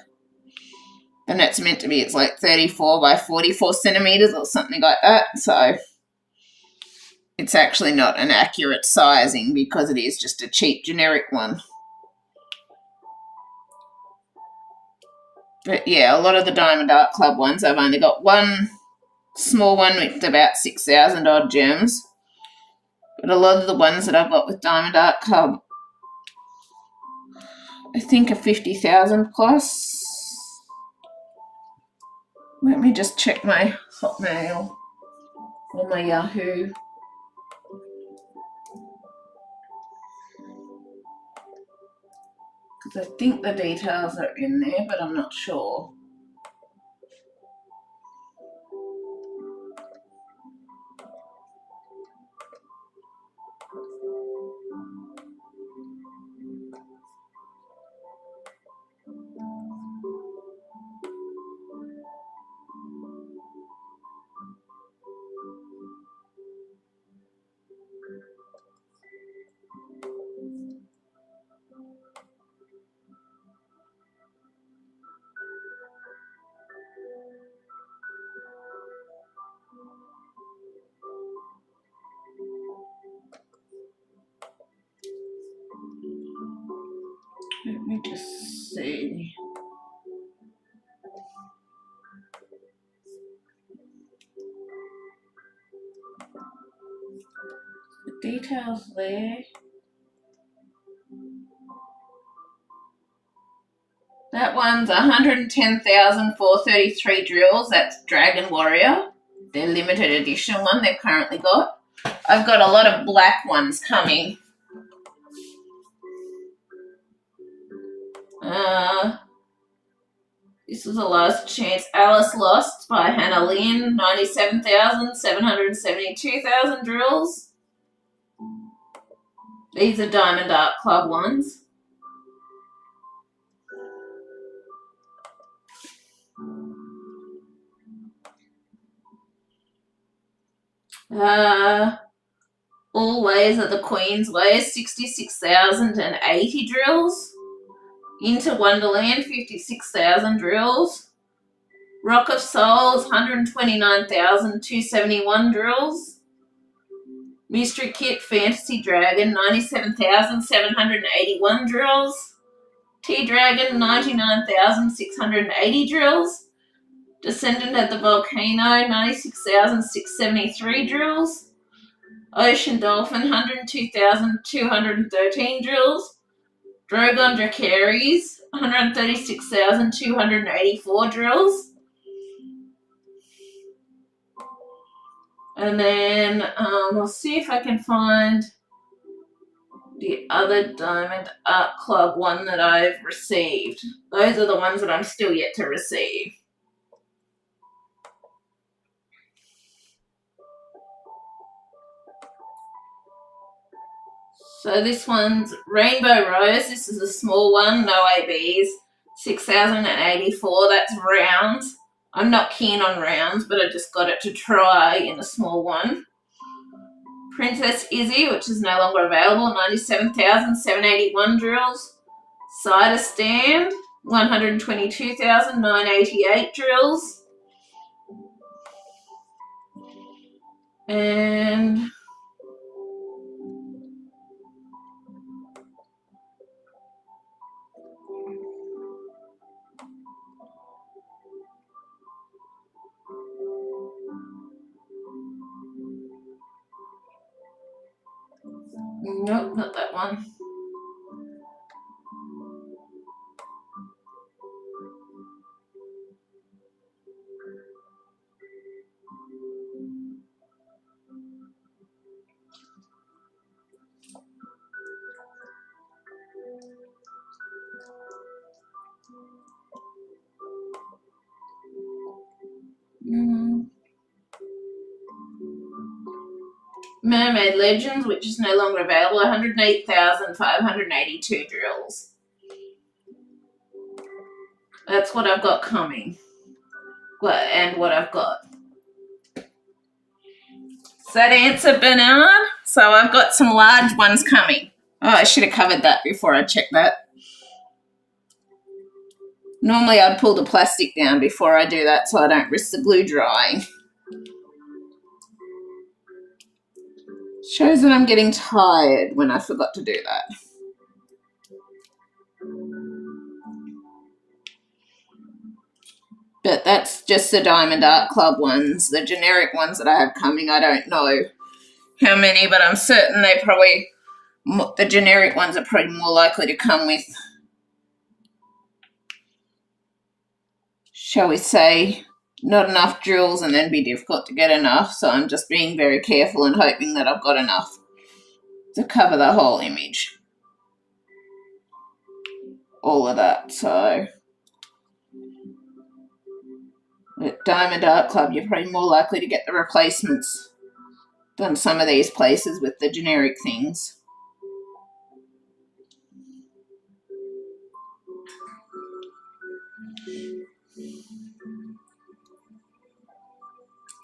And it's meant to be, it's like 34 by 44 centimetres or something like that. So it's actually not an accurate sizing because it is just a cheap generic one. But yeah, a lot of the Diamond Art Club ones, I've only got one small one with about 6,000 odd gems. But a lot of the ones that I've got with Diamond Art Club, I think are 50,000 plus. Let me just check my Hotmail or my Yahoo. Because I think the details are in there, but I'm not sure. Let me just see. The details there. That one's 110,433 drills. That's Dragon Warrior. Their limited edition one they've currently got. I've got a lot of black ones coming. This was the last chance. Alice Lost by Hannah Lynn, 97,772,000 drills. These are Diamond Art Club ones. All Ways of the Queen's Ways, 66,080 drills. Into Wonderland, 56,000 drills. Rock of Souls, 129,271 drills. Mystery Kit Fantasy Dragon, 97,781 drills. T-Dragon, 99,680 drills. Descendant at the Volcano, 96,673 drills. Ocean Dolphin, 102,213 drills. Drogon Dracarys, 136,284 drills. And then I'll see if I can find the other Diamond Art Club one that I've received. Those are the ones that I'm still yet to receive. So this one's Rainbow Rose. This is a small one, no ABs. 6,084. That's rounds. I'm not keen on rounds, but I just got it to try in a small one. Princess Izzy, which is no longer available, 97,781 drills. Cider Stand, 122,988 drills. And nope, not that one. Mermaid Legends, which is no longer available, 108,582 drills. That's what I've got coming. And what I've got. Does that answer, Bernard? So I've got some large ones coming. Oh, I should have covered that before I checked that. Normally I'd pull the plastic down before I do that so I don't risk the glue drying. Shows that I'm getting tired when I forgot to do that. But that's just the Diamond Art Club ones. The generic ones that I have coming, I don't know how many, but I'm certain they probably, the generic ones are probably more likely to come with, shall we say, not enough drills and then be difficult to get enough. So I'm just being very careful and hoping that I've got enough to cover the whole image. All of that. So at Diamond Art Club, you're probably more likely to get the replacements than some of these places with the generic things.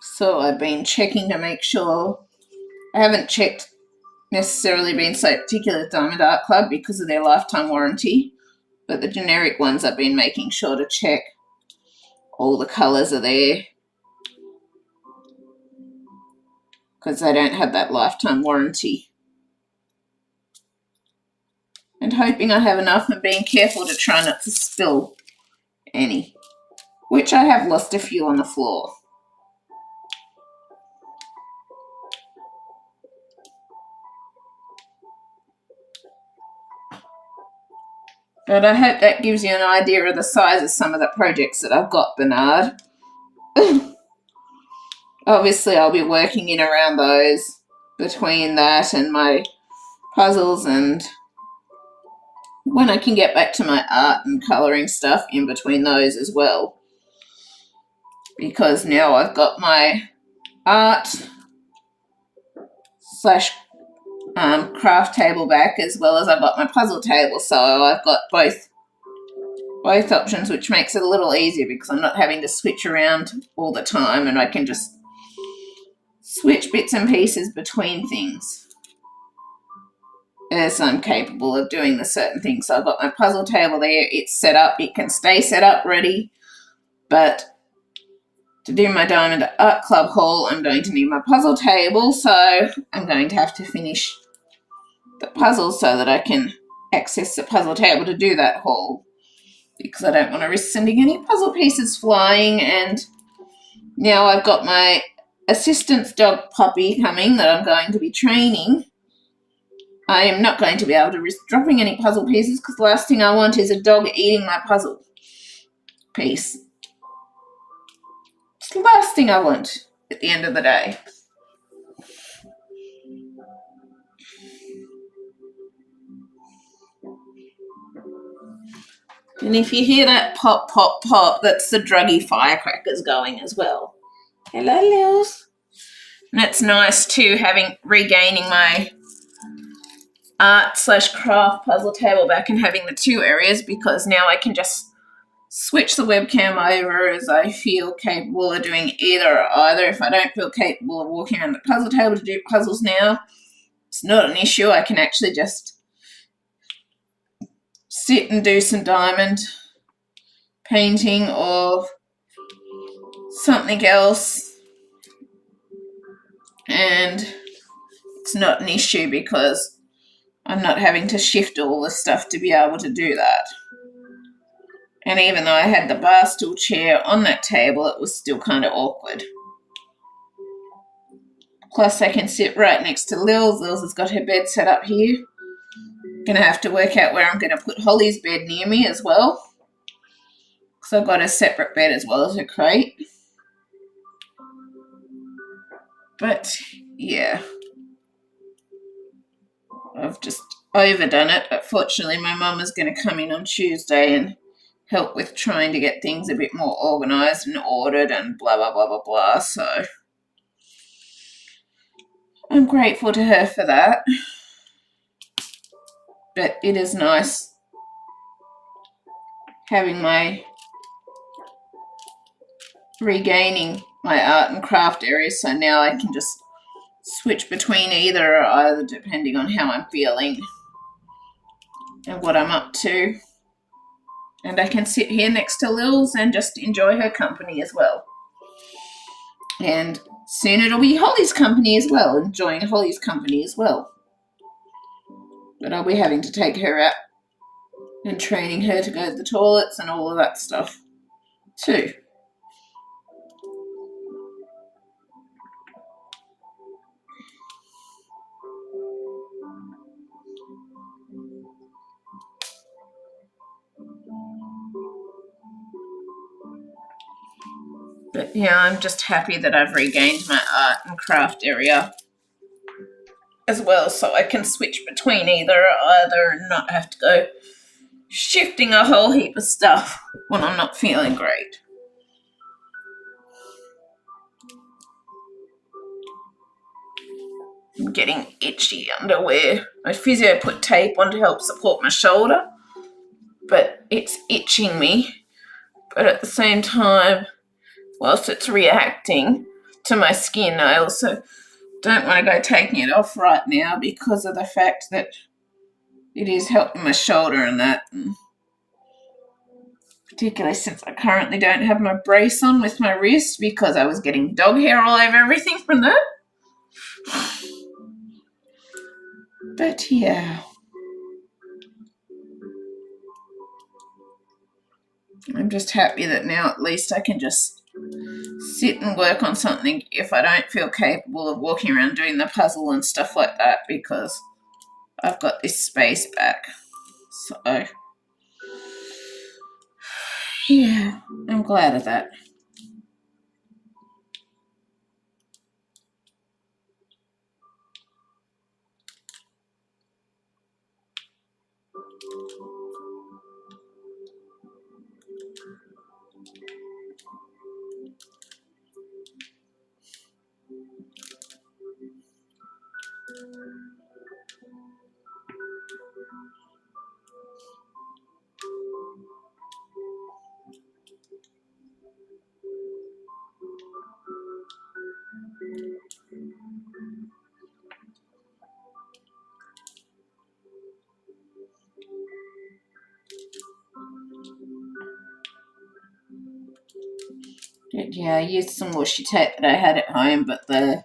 So I've been checking to make sure. I haven't checked necessarily been so particular with Diamond Art Club because of their lifetime warranty, but the generic ones I've been making sure to check all the colours are there because they don't have that lifetime warranty. And hoping I have enough and being careful to try not to spill any, which I have lost a few on the floor. But I hope that gives you an idea of the size of some of the projects that I've got, Bernard. Obviously, I'll be working in around those between that and my puzzles, and when I can get back to my art and colouring stuff in between those as well. Because now I've got my art / craft table back, as well as I've got my puzzle table, so I've got both options, which makes it a little easier because I'm not having to switch around all the time and I can just switch bits and pieces between things as I'm capable of doing the certain things. So I've got my puzzle table there, it's set up, it can stay set up ready, but to do my Diamond Art Club haul, I'm going to need my puzzle table, so I'm going to have to finish the puzzle so that I can access the puzzle table to do that haul. because I don't want to risk sending any puzzle pieces flying. And now I've got my assistance dog puppy coming that I'm going to be training. I am not going to be able to risk dropping any puzzle pieces because the last thing I want is a dog eating my puzzle piece. It's the last thing I want at the end of the day. And if you hear that pop, pop, pop, that's the druggy firecrackers going as well. Hello, Lils. And it's nice too, regaining my art/craft puzzle table back and having the two areas, because now I can just switch the webcam over as I feel capable of doing either or either. If I don't feel capable of walking around the puzzle table to do puzzles now, it's not an issue. I can actually just sit and do some diamond painting or something else, and it's not an issue because I'm not having to shift all the stuff to be able to do that. And even though I had the bar stool chair on that table, it was still kind of awkward. Plus I can sit right next to Lils. Lils has got her bed set up here. Going to have to work out where I'm going to put Holly's bed near me as well, because I've got a separate bed as well as a crate. But yeah, I've just overdone it. But fortunately my mum is going to come in on Tuesday and help with trying to get things a bit more organised and ordered and blah, blah, blah, blah, blah. So I'm grateful to her for that. But it is nice regaining my art and craft area, so now I can just switch between either or either depending on how I'm feeling and what I'm up to. And I can sit here next to Lils and just enjoy her company as well. And soon it'll be Holly's company as well, enjoying Holly's company as well. But I'll be having to take her out and training her to go to the toilets and all of that stuff too. But yeah, I'm just happy that I've regained my art and craft area as well, so I can switch between either or either and not have to go shifting a whole heap of stuff when I'm not feeling great. I'm getting itchy underwear. My physio put tape on to help support my shoulder, but it's itching me. But at the same time, whilst it's reacting to my skin, I also don't want to go taking it off right now because of the fact that it is helping my shoulder and that. And particularly since I currently don't have my brace on with my wrist because I was getting dog hair all over everything from that. But yeah, I'm just happy that now at least I can just sit and work on something if I don't feel capable of walking around doing the puzzle and stuff like that, because I've got this space back. So yeah, I'm glad of that. Yeah, I used some washi tape that I had at home, but the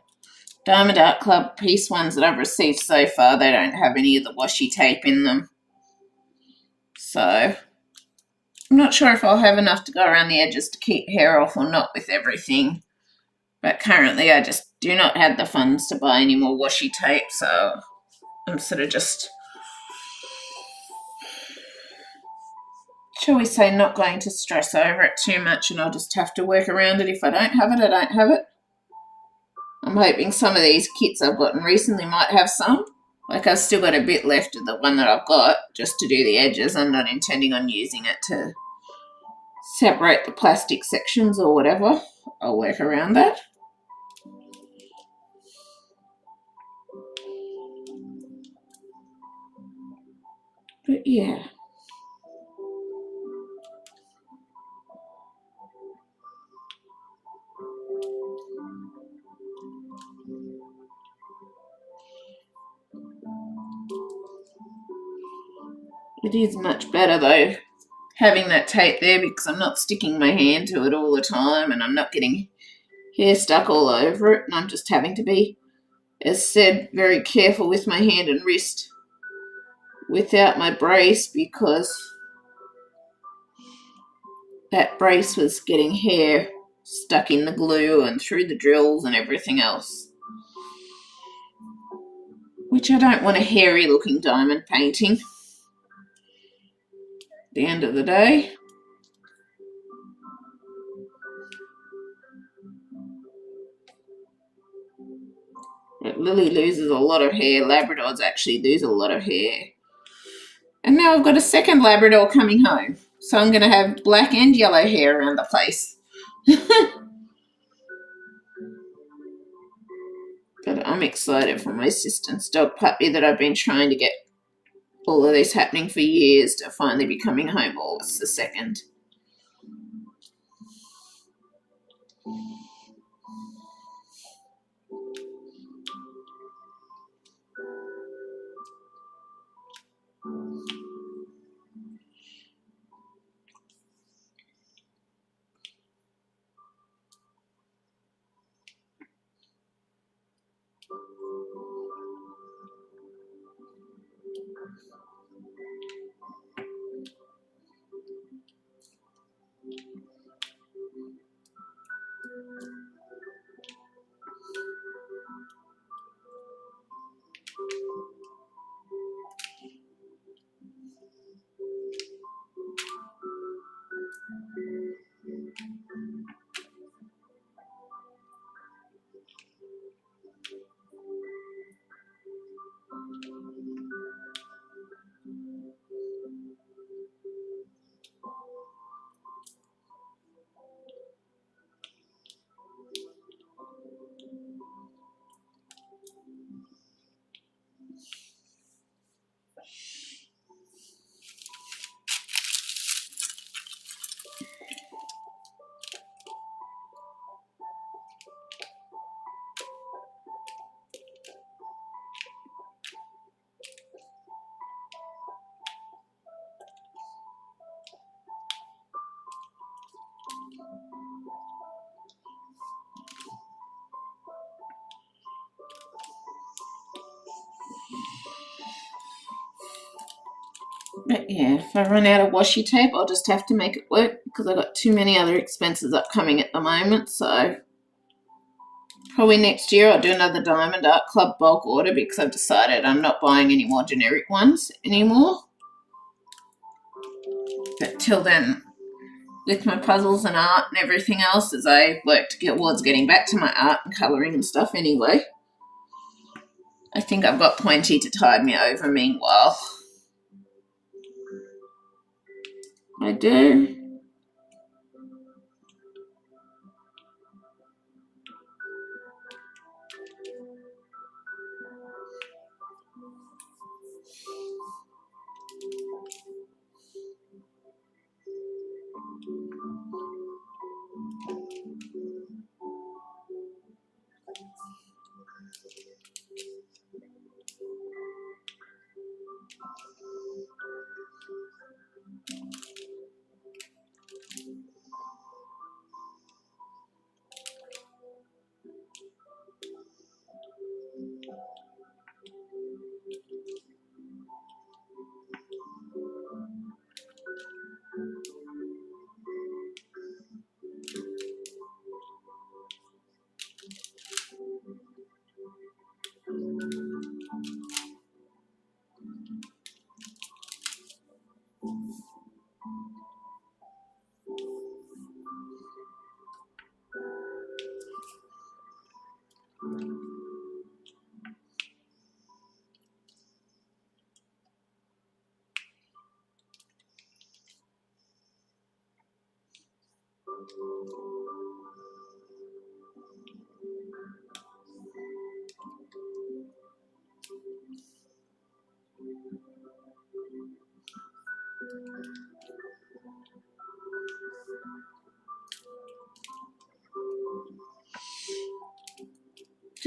Diamond Art Club piece ones that I've received so far, they don't have any of the washi tape in them. So I'm not sure if I'll have enough to go around the edges to keep hair off or not with everything. But currently I just do not have the funds to buy any more washi tape, so I'm sort of just, shall we say, not going to stress over it too much, and I'll just have to work around it. If I don't have it, I don't have it. I'm hoping some of these kits I've gotten recently might have some. Like, I've still got a bit left of the one that I've got just to do the edges. I'm not intending on using it to separate the plastic sections or whatever. I'll work around that. But yeah. It is much better though, having that tape there, because I'm not sticking my hand to it all the time and I'm not getting hair stuck all over it, and I'm just having to be, as said, very careful with my hand and wrist without my brace, because that brace was getting hair stuck in the glue and through the drills and everything else, which I don't want a hairy looking diamond painting at the end of the day. But Lily loses a lot of hair. Labradors actually lose a lot of hair. And now I've got a second Labrador coming home, so I'm going to have black and yellow hair around the place. But I'm excited for my assistant's dog puppy that I've been trying to get all of this happening for years to finally be coming home August the 2nd. But yeah, if I run out of washi tape, I'll just have to make it work, because I've got too many other expenses upcoming at the moment. So probably next year I'll do another Diamond Art Club bulk order, because I've decided I'm not buying any more generic ones anymore. But till then, with my puzzles and art and everything else, as I work towards getting back to my art and colouring and stuff anyway, I think I've got plenty to tide me over meanwhile. I do.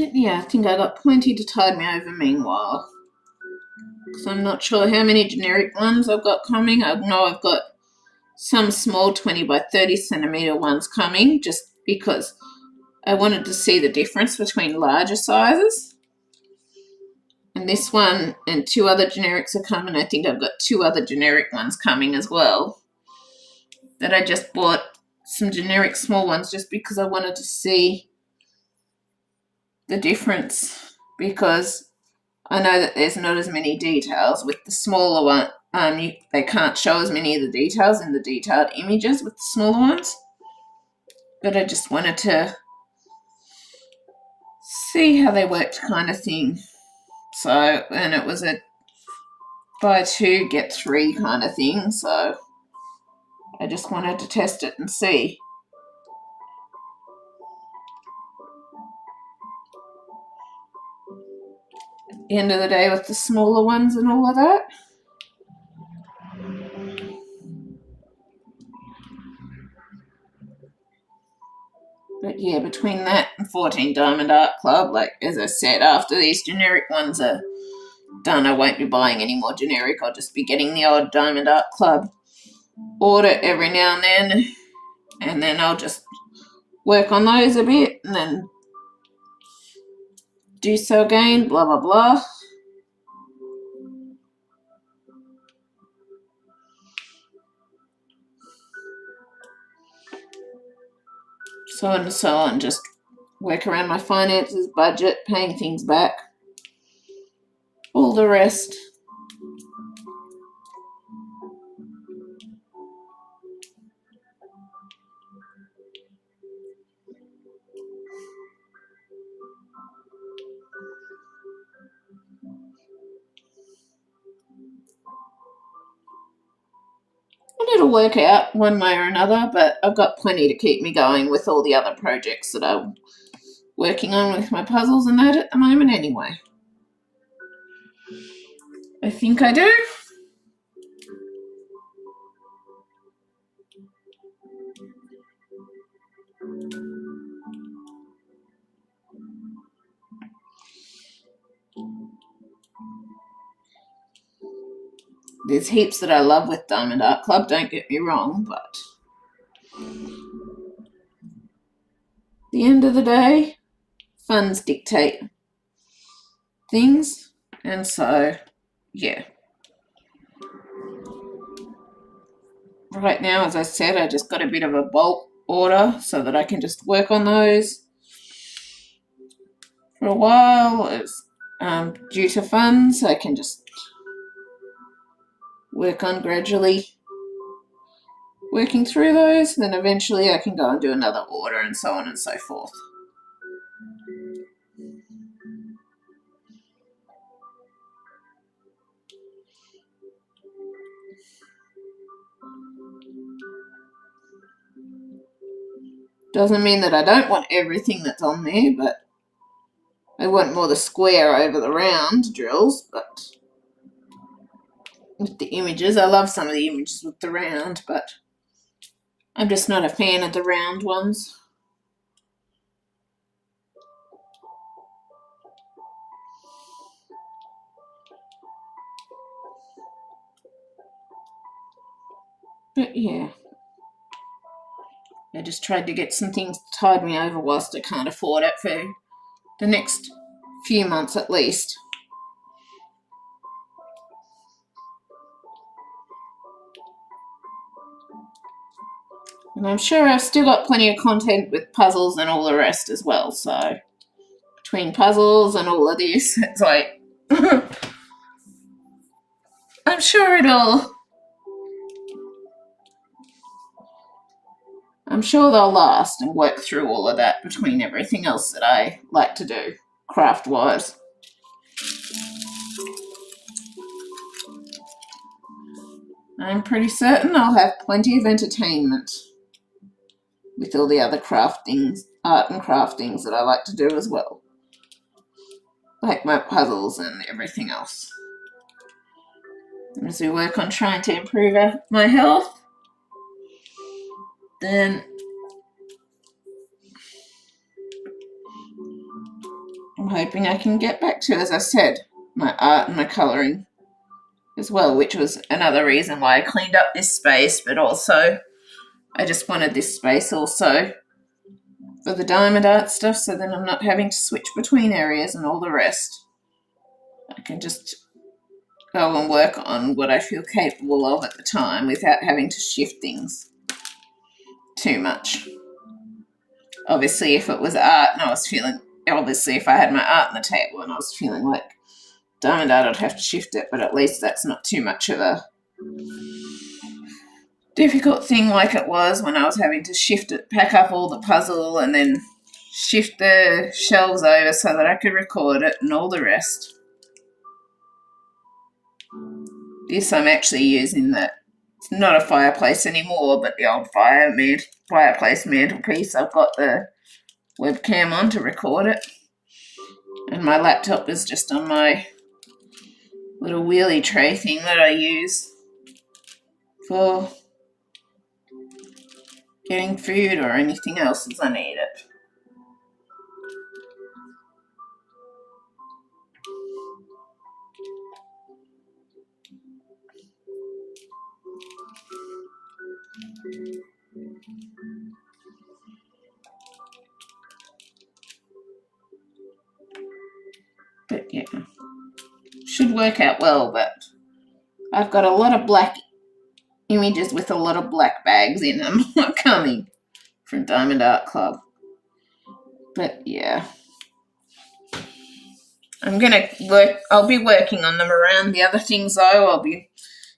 Yeah, I think I got plenty to tide me over meanwhile. Because I'm not sure how many generic ones I've got coming. I know I've got some small 20 by 30 centimetre ones coming, just because I wanted to see the difference between larger sizes. And this one and 2 other generics are coming. I think I've got 2 other generic ones coming as well. That I just bought some generic small ones just because I wanted to see the difference, because I know that there's not as many details with the smaller one. They can't show as many of the details in the detailed images with the smaller ones. But I just wanted to see how they worked kind of thing. So, and it was a buy 2, get 3 kind of thing. So I just wanted to test it and see. At the end of the day with the smaller ones and all of that. But yeah, between that and 14 Diamond Art Club, like as I said, after these generic ones are done, I won't be buying any more generic. I'll just be getting the odd Diamond Art Club order every now and then I'll just work on those a bit and then do so again, blah, blah, blah. So on and so on, just work around my finances, budget, paying things back, all the rest. And it'll work out one way or another, but I've got plenty to keep me going with all the other projects that I'm working on with my puzzles and that at the moment anyway. I think I do. There's heaps that I love with Diamond Art Club, don't get me wrong, but at the end of the day, funds dictate things, and so, yeah. Right now, as I said, I just got a bit of a bulk order so that I can just work on those for a while. It's due to funds, I can just work on gradually working through those, then eventually I can go and do another order and so on and so forth. Doesn't mean that I don't want everything that's on there, but I want more the square over the round drills, but with the images, I love some of the images with the round, but I'm just not a fan of the round ones. But yeah, I just tried to get some things to tide me over whilst I can't afford it for the next few months at least. And I'm sure I've still got plenty of content with puzzles and all the rest as well, so between puzzles and all of this, it's like I'm sure they'll last and work through all of that between everything else that I like to do craft-wise. I'm pretty certain I'll have plenty of entertainment. with all the other craftings, art and craftings that I like to do as well, like my puzzles and everything else. As we work on trying to improve my health, then I'm hoping I can get back to, as I said, my art and my colouring as well, which was another reason why I cleaned up this space, but also I just wanted this space also for the diamond art stuff, so then I'm not having to switch between areas and all the rest. I can just go and work on what I feel capable of at the time without having to shift things too much. Obviously, if it was art and I was feeling, obviously if I had my art on the table and I was feeling like diamond art, I'd have to shift it, but at least that's not too much of a difficult thing like it was when I was having to shift it, pack up all the puzzle and then shift the shelves over so that I could record it and all the rest. This I'm actually using that, it's not a fireplace anymore, but the old fireplace mantelpiece. I've got the webcam on to record it, and my laptop is just on my little wheelie tray thing that I use for getting food or anything else as I need it. But yeah, should work out well, but I've got a lot of black images with a lot of black bags in them coming from Diamond Art Club. But yeah, I'll be working on them around the other things though. I'll be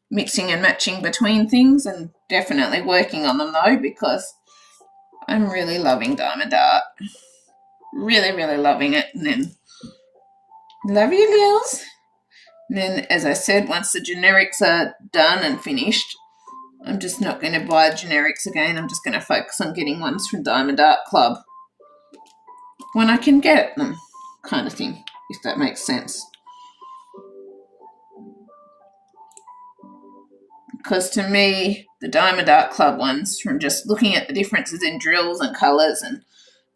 mixing and matching between things and definitely working on them though, because I'm really loving diamond art. Really, really loving it. And then, love you, Lils. And then, as I said, once the generics are done and finished, I'm just not going to buy generics again. I'm just going to focus on getting ones from Diamond Art Club when I can get them, kind of thing, if that makes sense. Because to me, the Diamond Art Club ones, from just looking at the differences in drills and colours and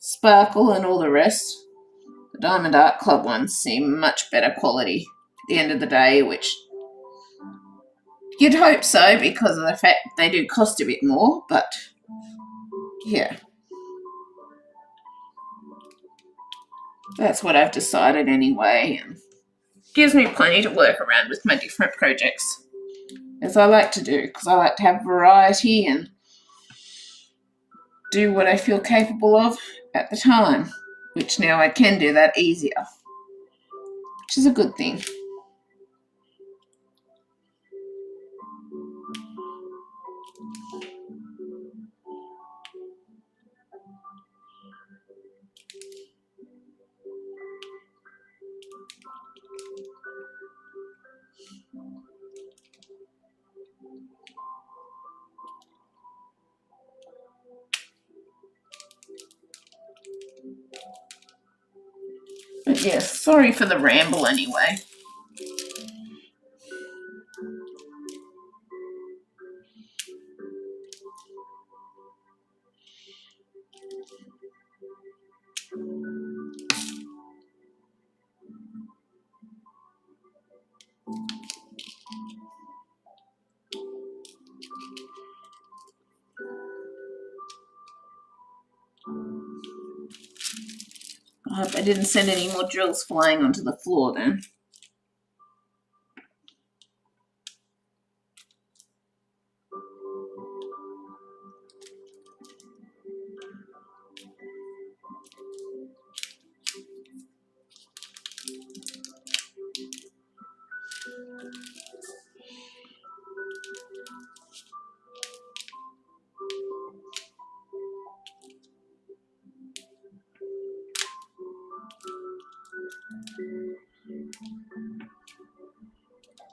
sparkle and all the rest, the Diamond Art Club ones seem much better quality at the end of the day, which you'd hope so because of the fact they do cost a bit more, but yeah. That's what I've decided anyway, and gives me plenty to work around with my different projects, as I like to do, because I like to have variety and do what I feel capable of at the time, which now I can do that easier, which is a good thing. But yes, sorry for the ramble anyway. I hope I didn't send any more drills flying onto the floor then.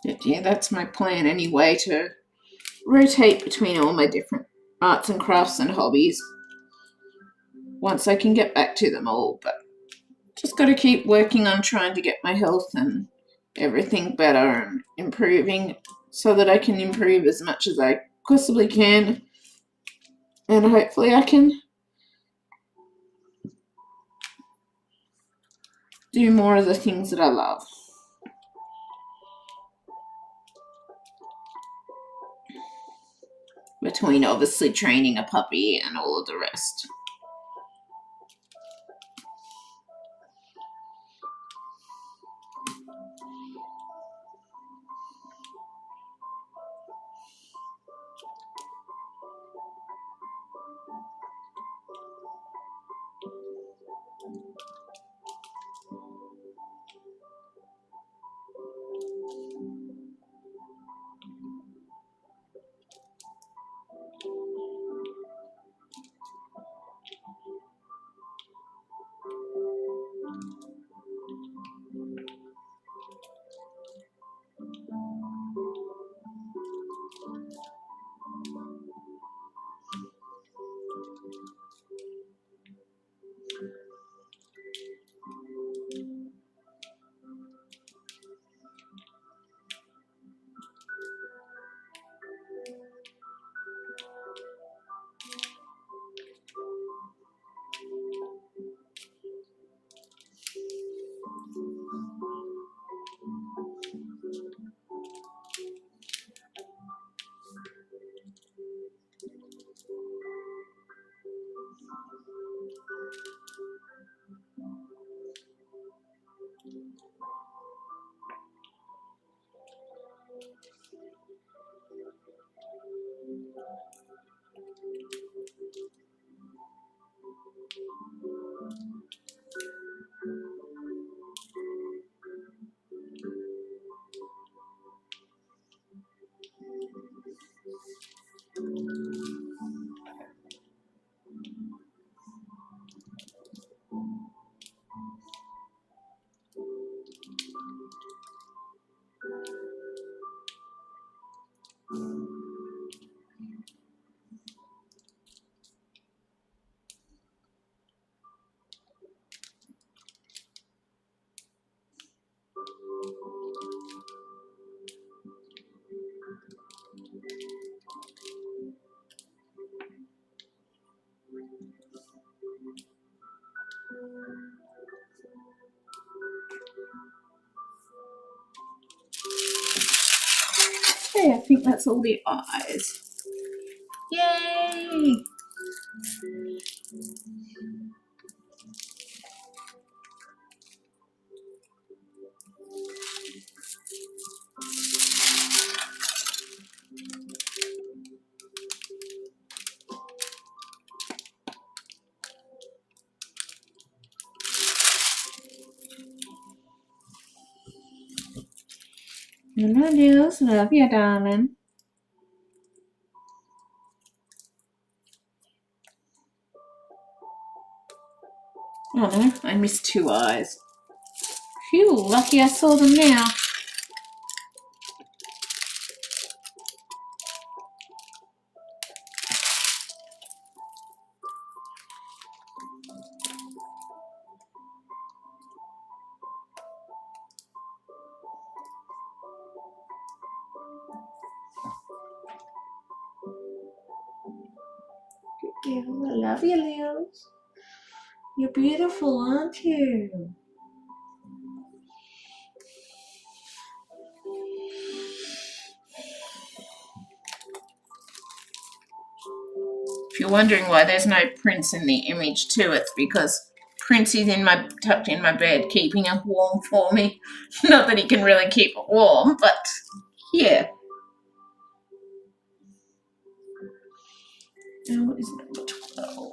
But yeah, that's my plan anyway, to rotate between all my different arts and crafts and hobbies. once I can get back to them all. But just got to keep working on trying to get my health and everything better and improving so that I can improve as much as I possibly can. And hopefully I can do more of the things that I love. Between obviously training a puppy and all of the rest. Okay, I think that's all the eyes. Yay! Love you, love you, darling. Oh no, I missed 2 eyes. Phew, lucky I saw them now. Good girl, I love you, Lils. You're beautiful, aren't you? If you're wondering why there's no Prince in the image too, it's because Prince is tucked in my bed, keeping it warm for me. Not that he can really keep it warm, but yeah. Now what is number 12?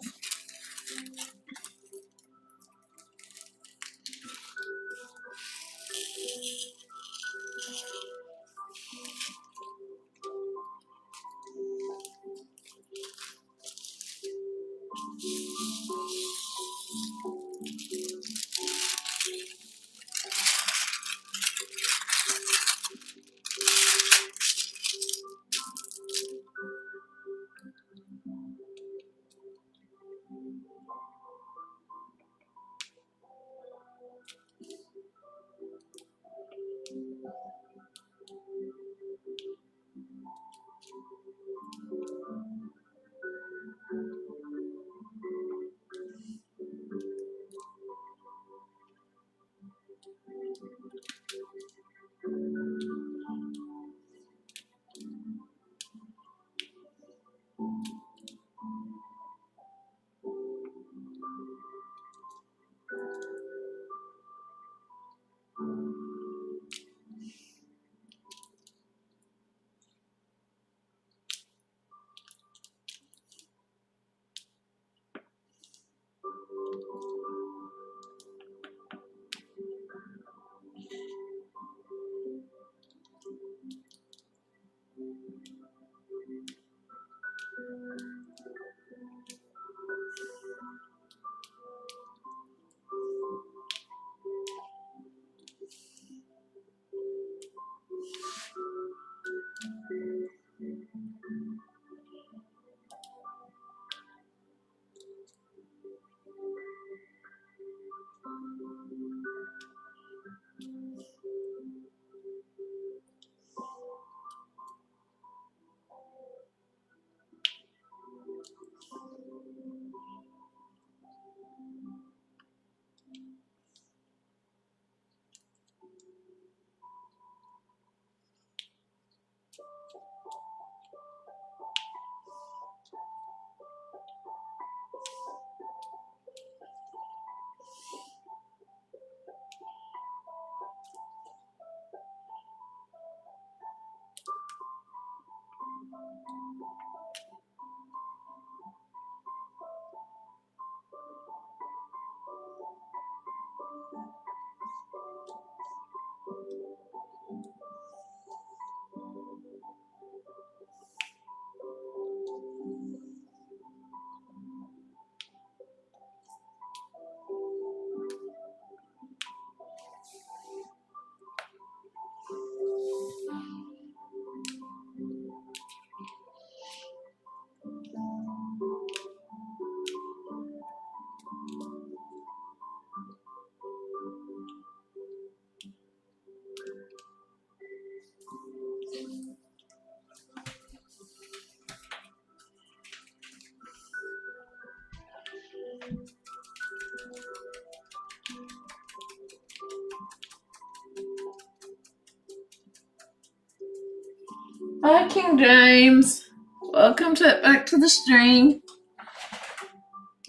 Hi, King James. Welcome back to the stream.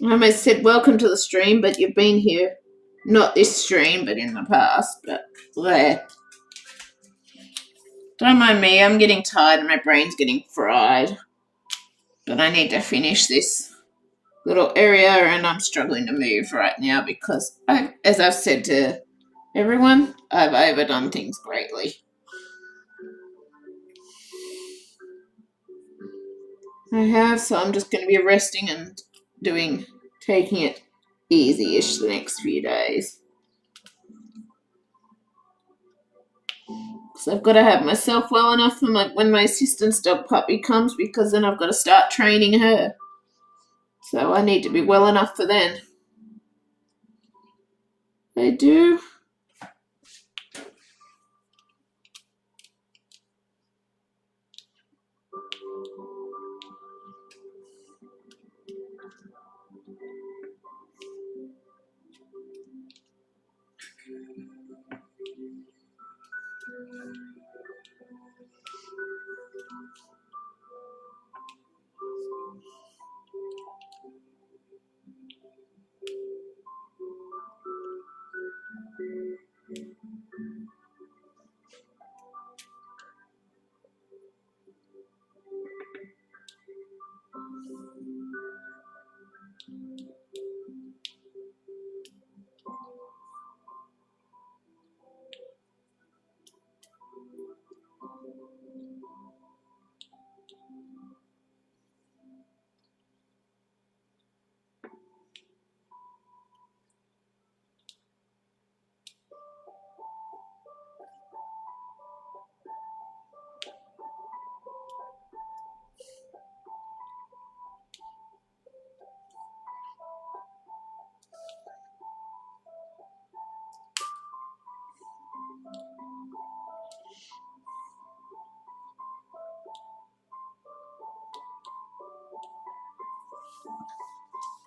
I almost said welcome to the stream, but you've been here. Not this stream, but in the past. But there. Don't mind me, I'm getting tired and my brain's getting fried. But I need to finish this little area and I'm struggling to move right now because, as I've said to everyone, I've overdone things greatly. I have, so I'm just going to be resting and taking it easy-ish the next few days. So I've got to have myself well enough for when my assistant's dog puppy comes, because then I've got to start training her. So I need to be well enough for then. I do.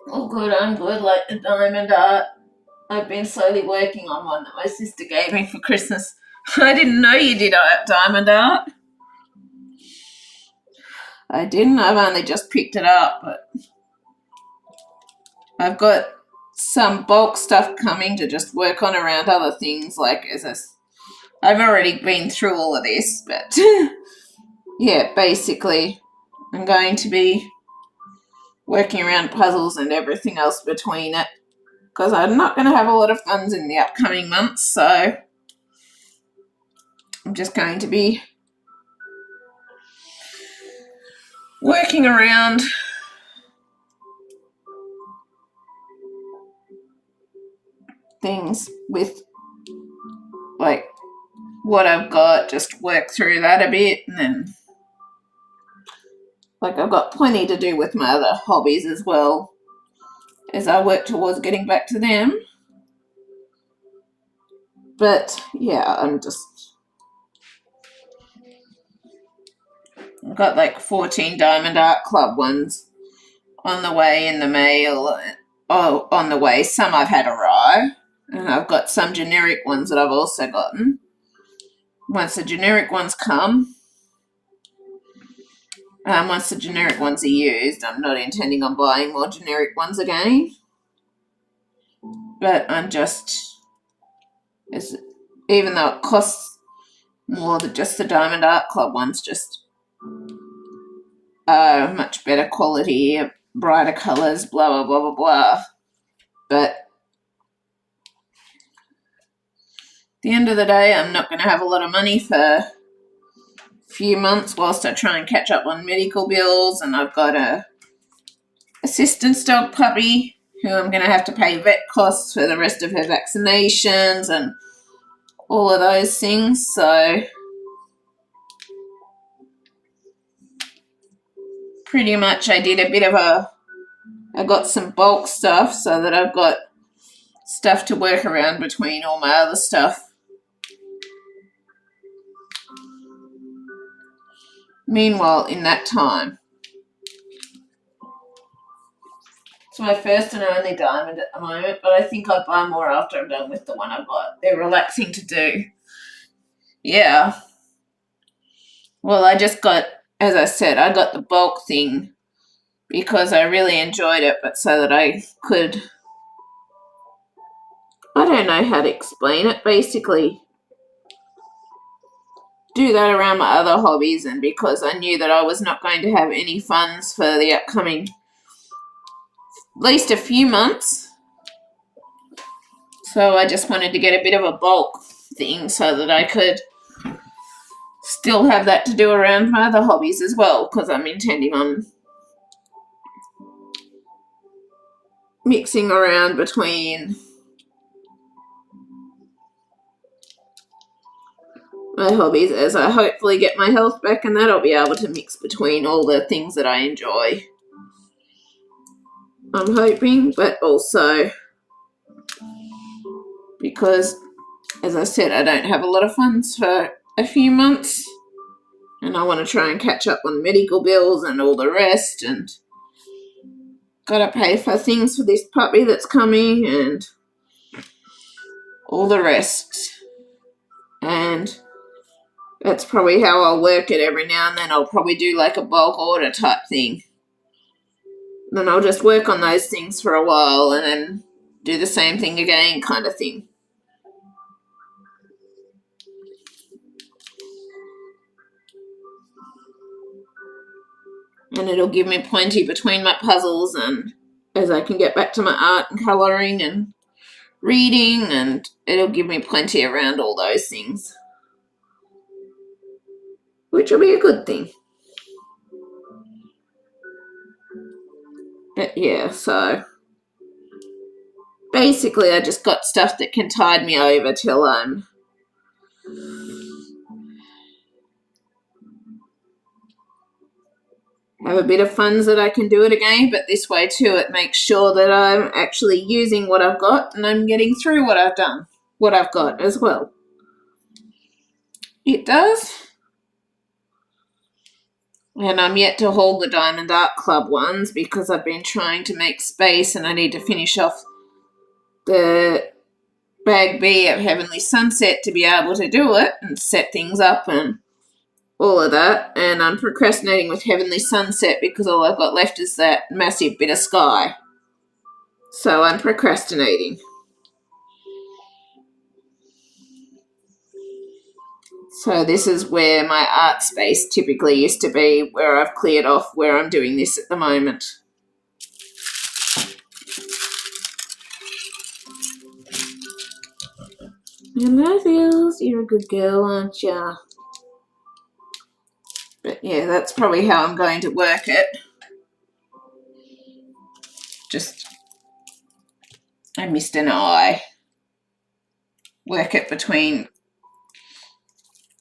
Oh, good, I'm good. Like the diamond art, I've been slowly working on one that my sister gave me for Christmas. I didn't know you did diamond art. I didn't. I've only just picked it up, but I've got some bulk stuff coming to just work on around other things. I've already been through all of this, but yeah, basically, I'm going to be working around puzzles and everything else between it, because I'm not going to have a lot of funds in the upcoming months, so I'm just going to be working around things with like what I've got, just work through that a bit, and then I've got plenty to do with my other hobbies as well as I work towards getting back to them. But yeah, I've got 14 Diamond Art Club ones on the way in the mail. Oh, on the way. Some I've had arrive, and I've got some generic ones that I've also gotten. Once the generic ones come, once the generic ones are used, I'm not intending on buying more generic ones again. But even though it costs more than just the Diamond Art Club ones, just much better quality, brighter colours, blah, blah, blah, blah, blah. But at the end of the day, I'm not going to have a lot of money for a few months whilst I try and catch up on medical bills, and I've got a assistance dog puppy who I'm going to have to pay vet costs for the rest of her vaccinations and all of those things. So pretty much I got some bulk stuff so that I've got stuff to work around between all my other stuff. Meanwhile, in that time, it's my first and only diamond at the moment, but I think I'll buy more after I'm done with the one I've got. They're relaxing to do. Yeah. Well, I just got, as I said, I got the bulk thing because I really enjoyed it, but so that I could, I don't know how to explain it, basically do that around my other hobbies, and because I knew that I was not going to have any funds for the upcoming at least a few months. So I just wanted to get a bit of a bulk thing so that I could still have that to do around my other hobbies as well, because I'm intending on mixing around between my hobbies as I hopefully get my health back, and that I'll be able to mix between all the things that I enjoy. I'm hoping, but also because, as I said, I don't have a lot of funds for a few months, and I want to try and catch up on medical bills and all the rest, and gotta pay for things for this puppy that's coming and all the rest. And that's probably how I'll work it. Every now and then I'll probably do like a bulk order type thing. Then I'll just work on those things for a while and then do the same thing again, kind of thing. And it'll give me plenty between my puzzles, and as I can get back to my art and colouring and reading, and it'll give me plenty around all those things, which will be a good thing. But yeah, so basically I just got stuff that can tide me over till I'm have a bit of funds that I can do it again. But this way too, it makes sure that I'm actually using what I've got and I'm getting through what I've done, what I've got as well. It does. And I'm yet to haul the Diamond Art Club ones because I've been trying to make space, and I need to finish off the bag B of Heavenly Sunset to be able to do it and set things up and all of that. And I'm procrastinating with Heavenly Sunset because all I've got left is that massive bit of sky. So I'm procrastinating. So this is where my art space typically used to be, where I've cleared off where I'm doing this at the moment. Hello, Vils. You're a good girl, aren't you? But yeah, that's probably how I'm going to work it. Just, I missed an eye. Work it between,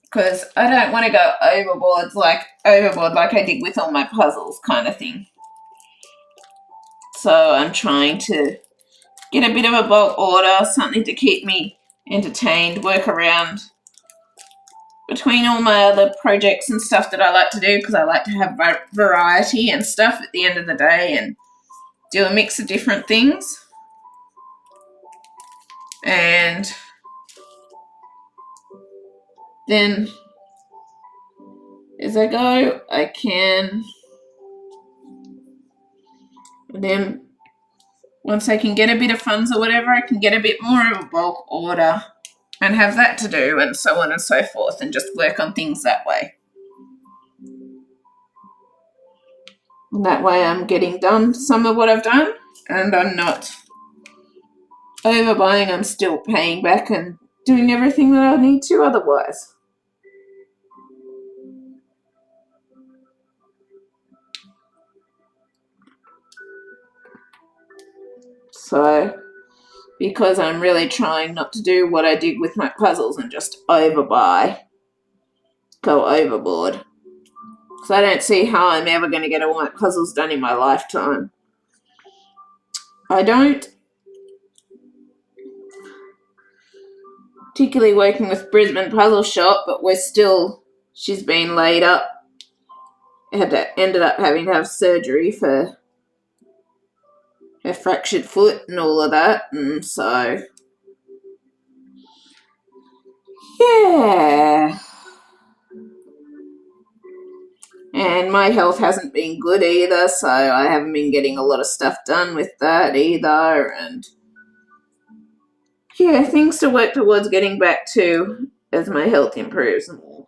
because I don't want to go overboard like I did with all my puzzles kind of thing. So I'm trying to get a bit of a bulk order, something to keep me entertained, work around between all my other projects and stuff that I like to do, because I like to have variety and stuff at the end of the day and do a mix of different things. And then as I go, I can, and then once I can get a bit of funds or whatever, I can get a bit more of a bulk order and have that to do, and so on and so forth, and just work on things that way. And that way I'm getting done some of what I've done, and I'm not overbuying. I'm still paying back and doing everything that I need to otherwise. So, because I'm really trying not to do what I did with my puzzles and just overbuy, go overboard. Because I don't see how I'm ever going to get all my puzzles done in my lifetime. I don't. Particularly working with Brisbane Puzzle Shop, but she's been laid up. Ended up having to have surgery for her fractured foot and all of that, and so yeah. And my health hasn't been good either, so I haven't been getting a lot of stuff done with that either. And yeah, things to work towards getting back to as my health improves more.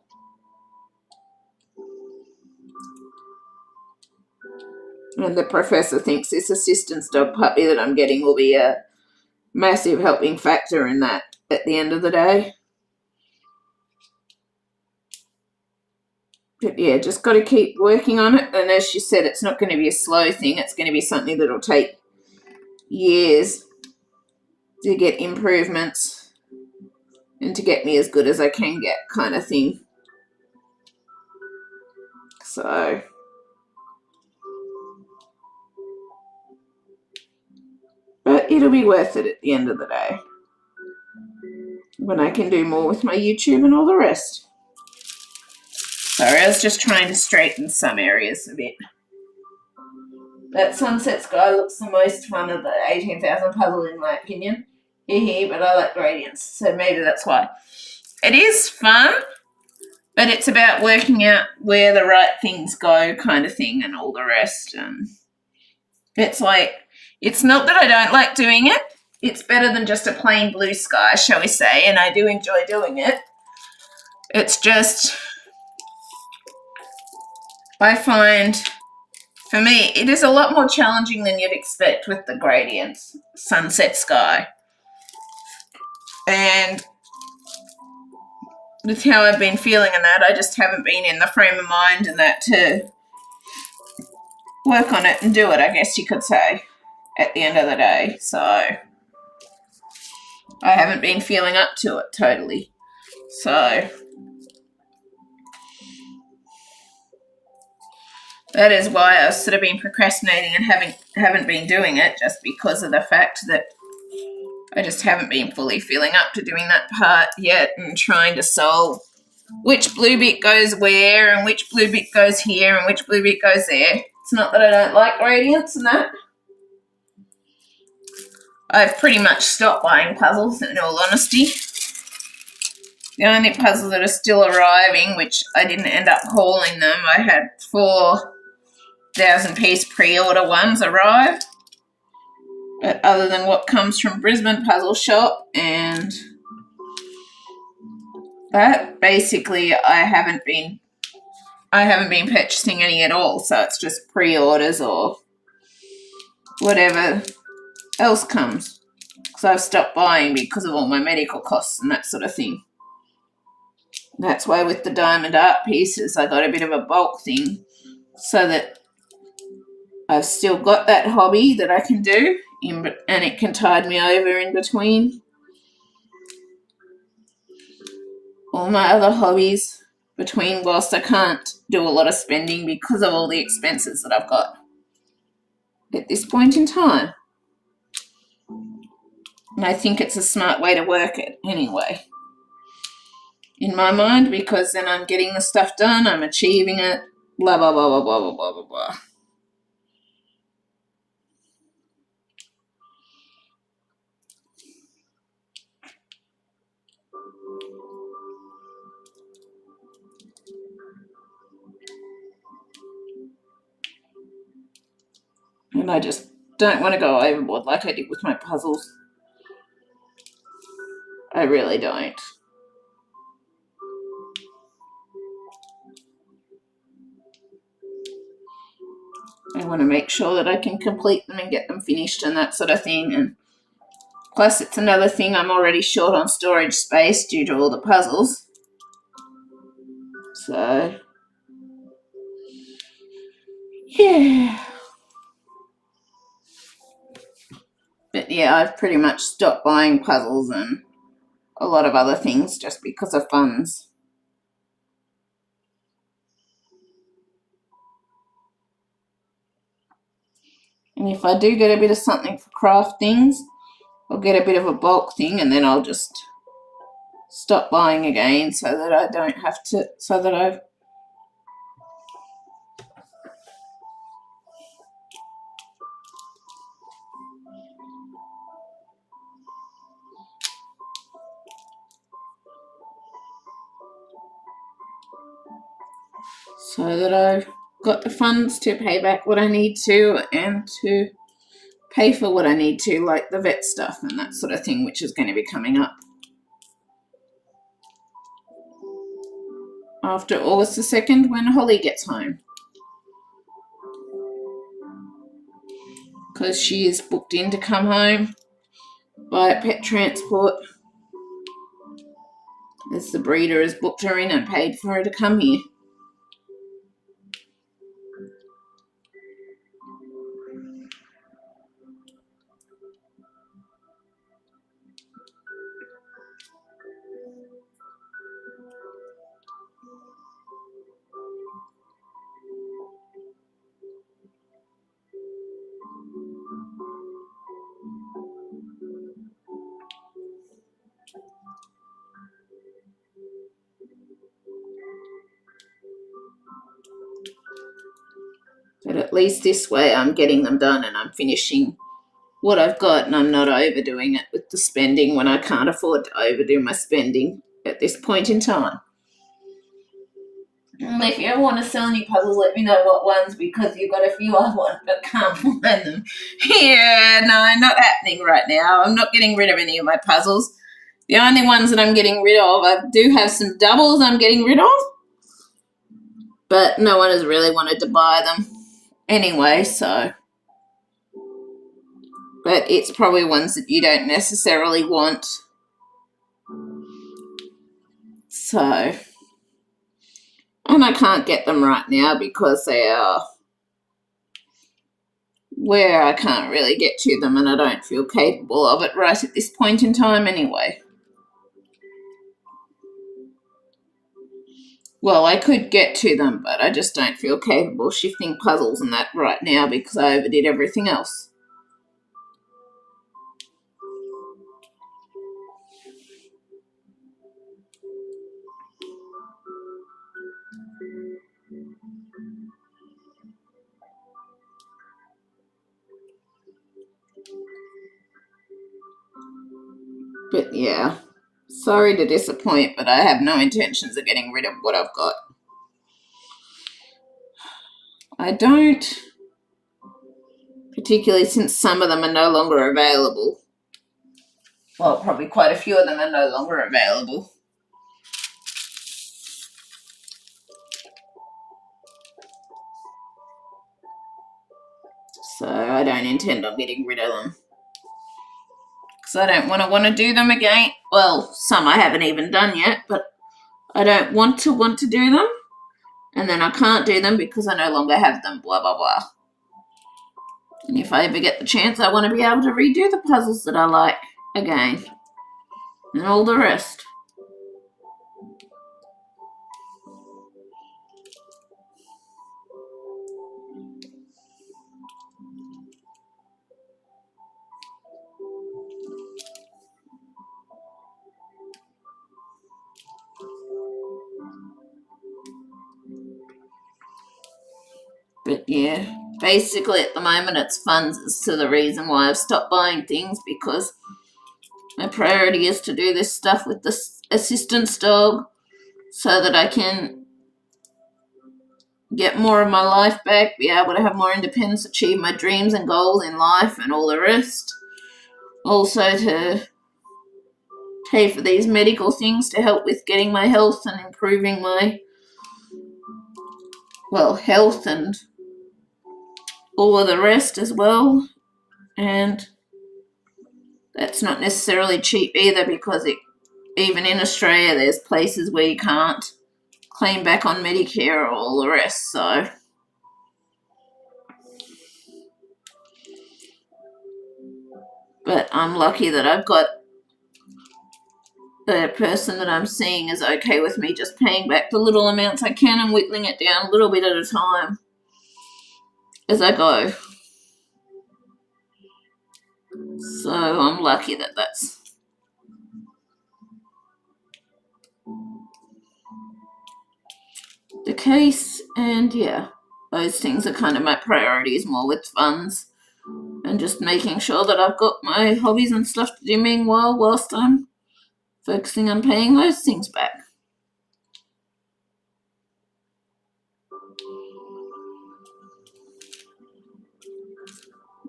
And the professor thinks this assistance dog puppy that I'm getting will be a massive helping factor in that at the end of the day. But yeah, just got to keep working on it. And as she said, it's not going to be a slow thing. It's going to be something that'll take years to get improvements and to get me as good as I can get, kind of thing. So but it'll be worth it at the end of the day when I can do more with my YouTube and all the rest. Sorry, I was just trying to straighten some areas a bit. That Sunset Sky looks the most fun of the 18,000 puzzle in my opinion. But I like gradients, so maybe that's why. It is fun, but it's about working out where the right things go kind of thing and all the rest. And it's like, it's not that I don't like doing it. It's better than just a plain blue sky, shall we say, and I do enjoy doing it. It's just, I find, for me, it is a lot more challenging than you'd expect with the gradients, Sunset Sky. And with how I've been feeling and that, I just haven't been in the frame of mind and that to work on it and do it, I guess you could say, at the end of the day. So I haven't been feeling up to it totally. So that is why I've sort of been procrastinating and haven't been doing it, just because of the fact that I just haven't been fully feeling up to doing that part yet and trying to solve which blue bit goes where and which blue bit goes here and which blue bit goes there. It's not that I don't like gradients and that. I've pretty much stopped buying puzzles, in all honesty. The only puzzles that are still arriving, which I didn't end up hauling them, I had 4,000 piece pre-order ones arrive. But other than what comes from Brisbane Puzzle Shop and that, basically I haven't been purchasing any at all, so it's just pre-orders or whatever else comes. Because I've stopped buying because of all my medical costs and that sort of thing. That's why with the diamond art pieces I got a bit of a bulk thing so that I've still got that hobby that I can do and it can tide me over in between all my other hobbies, between whilst I can't do a lot of spending because of all the expenses that I've got at this point in time. And I think it's a smart way to work it anyway, in my mind, because then I'm getting the stuff done, I'm achieving it, blah, blah, blah, blah, blah, blah, blah, blah, blah. And I just don't want to go overboard like I did with my puzzles. I really don't. I want to make sure that I can complete them and get them finished and that sort of thing. And plus, it's another thing, I'm already short on storage space due to all the puzzles. So, yeah. But yeah, I've pretty much stopped buying puzzles and a lot of other things just because of funds. And if I do get a bit of something for craft things, I'll get a bit of a bulk thing and then I'll just stop buying again so that I don't have to, so that I got the funds to pay back what I need to and to pay for what I need to, like the vet stuff and that sort of thing, which is going to be coming up after August the 2nd when Holly gets home. Because she is booked in to come home by pet transport, as the breeder has booked her in and paid for her to come here. But at least this way I'm getting them done and I'm finishing what I've got and I'm not overdoing it with the spending when I can't afford to overdo my spending at this point in time. And if you ever want to sell any puzzles, let me know what ones, because you've got a few I want but can't find them. Yeah, no, not happening right now. I'm not getting rid of any of my puzzles. The only ones that I'm getting rid of, I do have some doubles I'm getting rid of, but no one has really wanted to buy them anyway, so. But it's probably ones that you don't necessarily want. So, and I can't get them right now because they are where I can't really get to them and I don't feel capable of it right at this point in time anyway. Well, I could get to them, but I just don't feel capable shifting puzzles and that right now because I overdid everything else. But yeah, sorry to disappoint, but I have no intentions of getting rid of what I've got. I don't, particularly since some of them are no longer available. Well, probably quite a few of them are no longer available. So I don't intend on getting rid of them. Because I don't want to do them again. Well, some I haven't even done yet, but I don't want to do them. And then I can't do them because I no longer have them, blah, blah, blah. And if I ever get the chance, I want to be able to redo the puzzles that I like again. And all the rest. But yeah, basically at the moment it's funds as to the reason why I've stopped buying things, because my priority is to do this stuff with the assistance dog so that I can get more of my life back, be able to have more independence, achieve my dreams and goals in life and all the rest. Also to pay for these medical things to help with getting my health and improving my, well, health and all of the rest as well. And that's not necessarily cheap either, because even in Australia there's places where you can't claim back on Medicare or all the rest. So but I'm lucky that I've got the person that I'm seeing is okay with me just paying back the little amounts I can and whittling it down a little bit at a time as I go. So I'm lucky that that's the case. And yeah, those things are kind of my priorities more with funds and just making sure that I've got my hobbies and stuff to do meanwhile whilst I'm focusing on paying those things back.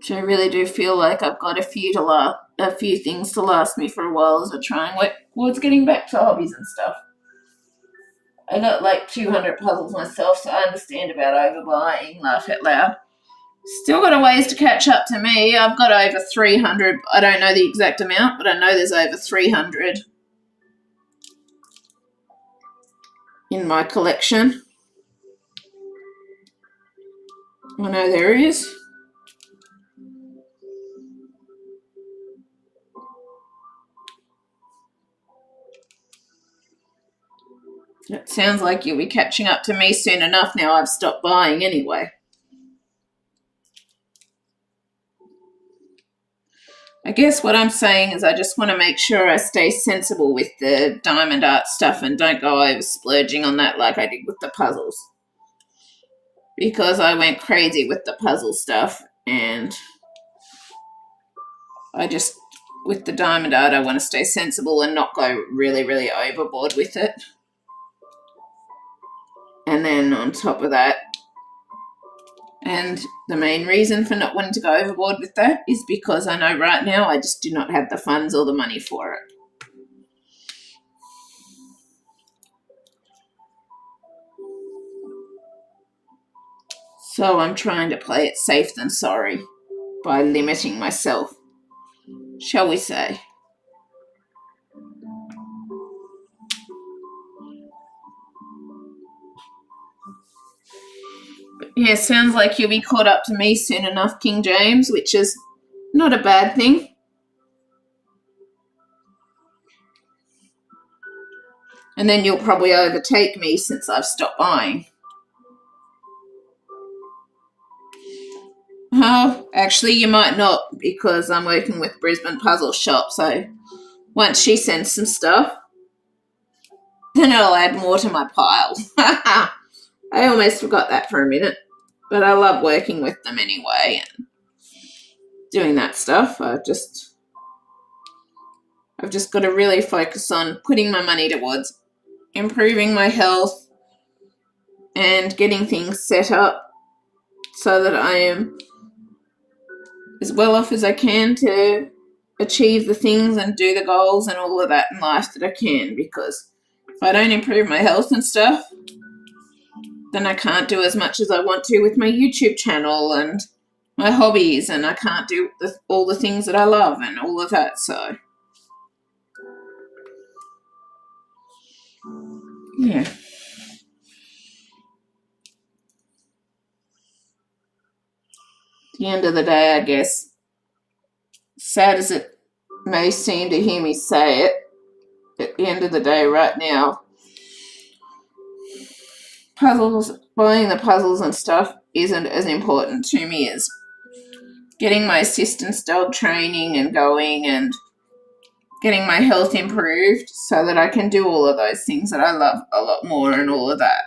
which I really do feel like I've got a few things to last me for a while as I try and work towards getting back to hobbies and stuff. I got like 200 puzzles myself, so I understand about overbuying, laugh out loud. Still got a ways to catch up to me. I've got over 300. I don't know the exact amount, but I know there's over 300 in my collection. I know there is. It sounds like you'll be catching up to me soon enough now. I've stopped buying anyway. I guess what I'm saying is I just want to make sure I stay sensible with the diamond art stuff and don't go over splurging on that like I did with the puzzles. Because I went crazy with the puzzle stuff, and with the diamond art, I want to stay sensible and not go really, really overboard with it. And then on top of that, and the main reason for not wanting to go overboard with that is because I know right now I just do not have the funds or the money for it. So I'm trying to play it safe than sorry by limiting myself, shall we say. But yeah, sounds like you'll be caught up to me soon enough, King James, which is not a bad thing. And then you'll probably overtake me since I've stopped buying. Oh, actually, you might not, because I'm working with Brisbane Puzzle Shop, so once she sends some stuff, then it'll add more to my pile. I almost forgot that for a minute, but I love working with them anyway and doing that stuff. I've just got to really focus on putting my money towards improving my health and getting things set up so that I am as well off as I can to achieve the things and do the goals and all of that in life that I can, because if I don't improve my health and stuff, then I can't do as much as I want to with my YouTube channel and my hobbies, and I can't do all the things that I love and all of that. So yeah. At the end of the day, I guess, sad as it may seem to hear me say it, at the end of the day right now, buying the puzzles and stuff isn't as important to me as getting my assistance dog training and going and getting my health improved so that I can do all of those things that I love a lot more and all of that.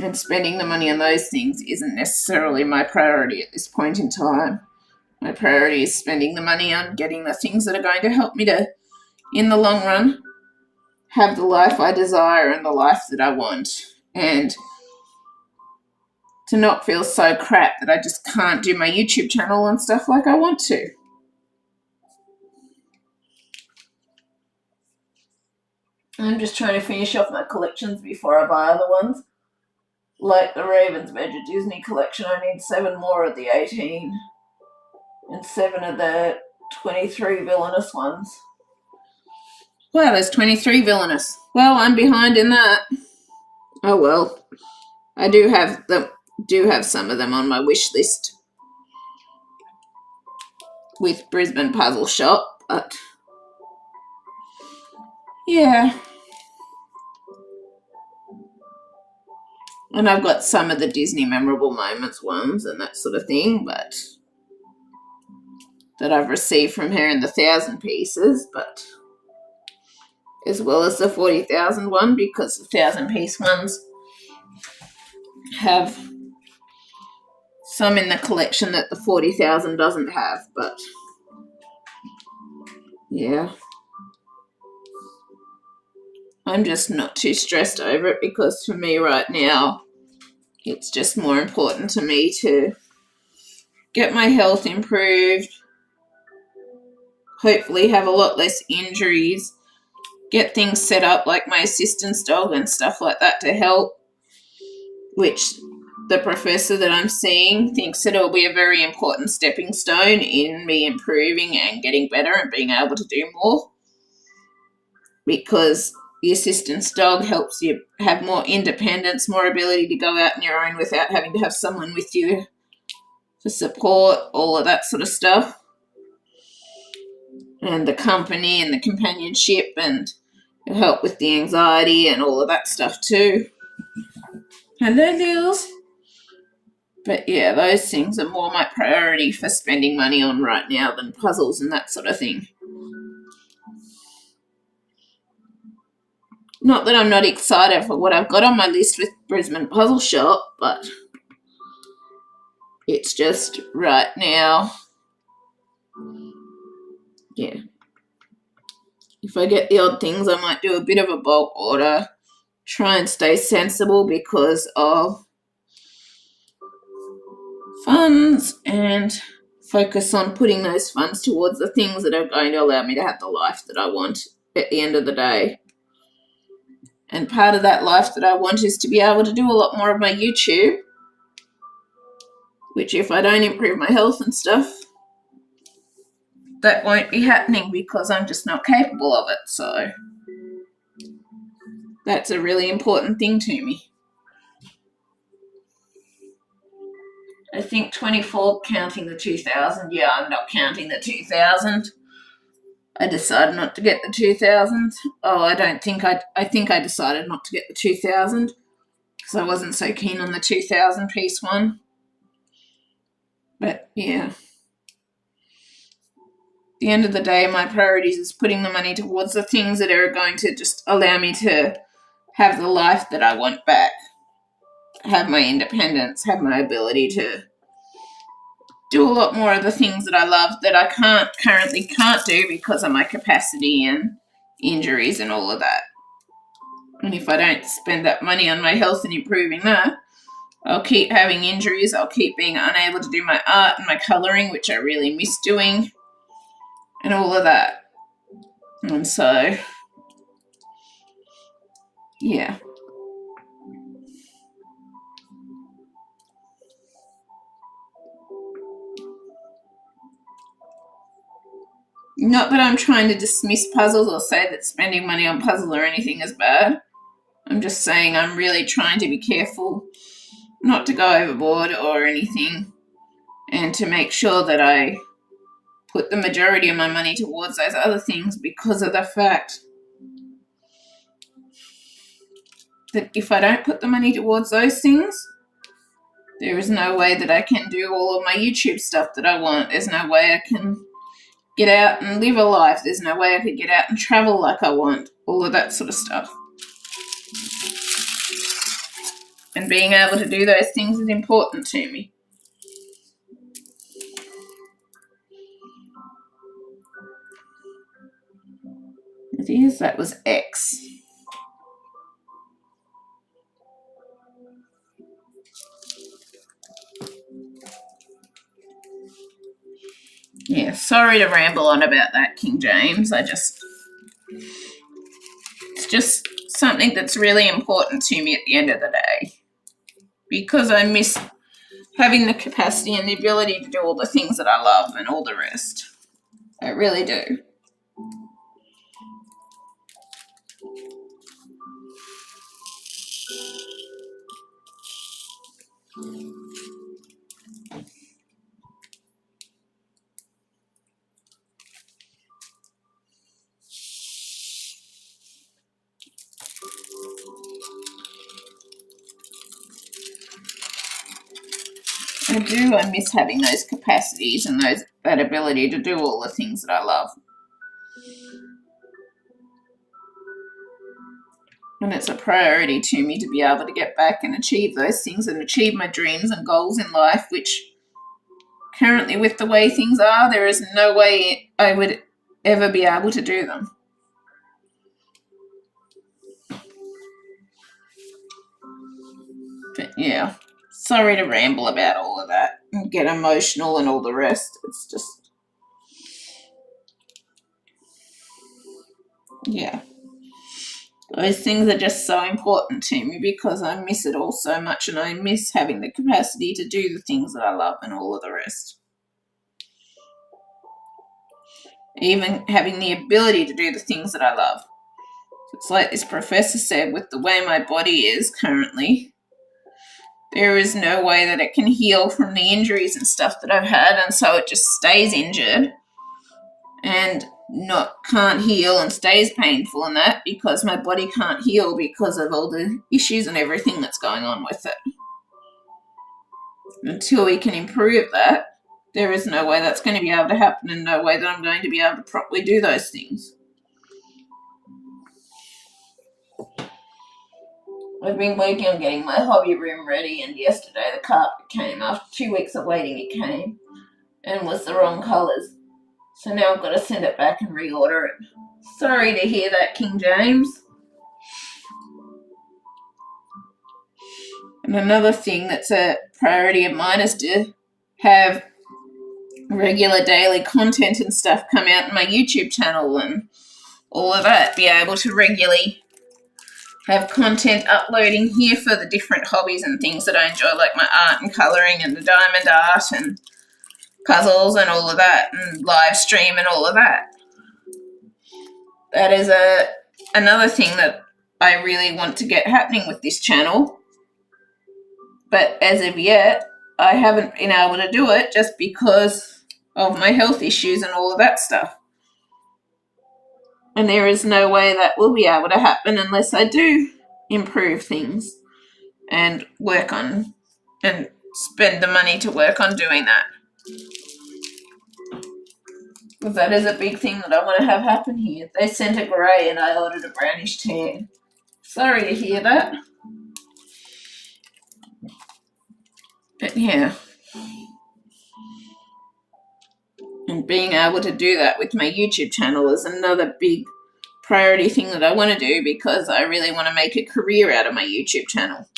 And spending the money on those things isn't necessarily my priority at this point in time. My priority is spending the money on getting the things that are going to help me to, in the long run, have the life I desire and the life that I want. And to not feel so crap that I just can't do my YouTube channel and stuff like I want to. I'm just trying to finish off my collections before I buy other ones. Like the Ravens Major Disney collection, I need 7 more of the 18 and 7 of the 23 villainous ones. Wow, there's 23 villainous. Well, I'm behind in that. Oh well. I do have some of them on my wish list with Brisbane Puzzle Shop, but yeah. And I've got some of the Disney Memorable Moments ones and that sort of thing, but that I've received from her in the 1,000 pieces, but as well as the 40,000 one, because the 1,000-piece ones have some in the collection that the 40,000 doesn't have, but yeah. I'm just not too stressed over it, because for me right now, it's just more important to me to get my health improved, hopefully have a lot less injuries, get things set up like my assistance dog and stuff like that to help, which the professor that I'm seeing thinks that it'll be a very important stepping stone in me improving and getting better and being able to do more, because the assistance dog helps you have more independence, more ability to go out on your own without having to have someone with you for support, all of that sort of stuff. And the company and the companionship, and help with the anxiety and all of that stuff too. Hello, Lils. But yeah, those things are more my priority for spending money on right now than puzzles and that sort of thing. Not that I'm not excited for what I've got on my list with Brisbane Puzzle Shop, but it's just right now, yeah. If I get the odd things, I might do a bit of a bulk order, try and stay sensible because of funds, and focus on putting those funds towards the things that are going to allow me to have the life that I want at the end of the day. And part of that life that I want is to be able to do a lot more of my YouTube, which if I don't improve my health and stuff, that won't be happening because I'm just not capable of it. So that's a really important thing to me. I think 24 counting the 2000. Yeah, I'm not counting the 2000. I decided not to get the 2000. Oh, I think I decided not to get the 2000 because I wasn't so keen on the 2000 piece one. But yeah, at the end of the day, my priorities is putting the money towards the things that are going to just allow me to have the life that I want back, have my independence, have my ability to do a lot more of the things that I love that I currently can't do because of my capacity and injuries and all of that. And if I don't spend that money on my health and improving that, I'll keep having injuries. I'll keep being unable to do my art and my colouring, which I really miss doing, and all of that. And so, yeah. Not that I'm trying to dismiss puzzles or say that spending money on puzzles or anything is bad. I'm just saying I'm really trying to be careful not to go overboard or anything, and to make sure that I put the majority of my money towards those other things, because of the fact that if I don't put the money towards those things, there is no way that I can do all of my YouTube stuff that I want. There's no way I can get out and live a life. There's no way I could get out and travel like I want. All of that sort of stuff. And being able to do those things is important to me. It is. That was X. Yeah, sorry to ramble on about that, King James. It's just something that's really important to me at the end of the day, because I miss having the capacity and the ability to do all the things that I love and all the rest. I really do. I miss having those capacities and that ability to do all the things that I love. And it's a priority to me to be able to get back and achieve those things and achieve my dreams and goals in life, which currently, with the way things are, there is no way I would ever be able to do them. But yeah, sorry to ramble about all of that and get emotional and all the rest. It's just, yeah. Those things are just so important to me because I miss it all so much, and I miss having the capacity to do the things that I love and all of the rest. Even having the ability to do the things that I love. It's like this professor said, with the way my body is currently, there is no way that it can heal from the injuries and stuff that I've had, and so it just stays injured and can't heal and stays painful and that because my body can't heal because of all the issues and everything that's going on with it. Until we can improve that, there is no way that's going to be able to happen, and no way that I'm going to be able to properly do those things. I've been working on getting my hobby room ready, and yesterday the carpet came. After 2 weeks of waiting, it came and was the wrong colours. So now I've got to send it back and reorder it. Sorry to hear that, King James. And another thing that's a priority of mine is to have regular daily content and stuff come out in my YouTube channel and all of that. Be able to regularly have content uploading here for the different hobbies and things that I enjoy, like my art and colouring and the diamond art and puzzles and all of that, and live stream and all of that. That is another thing that I really want to get happening with this channel. But as of yet, I haven't been able to do it just because of my health issues and all of that stuff. And there is no way that will be able to happen unless I do improve things and work on and spend the money to work on doing that. Because that is a big thing that I want to have happen here. They sent a grey and I ordered a brownish tan. Sorry to hear that. But yeah. And being able to do that with my YouTube channel is another big priority thing that I want to do, because I really want to make a career out of my YouTube channel.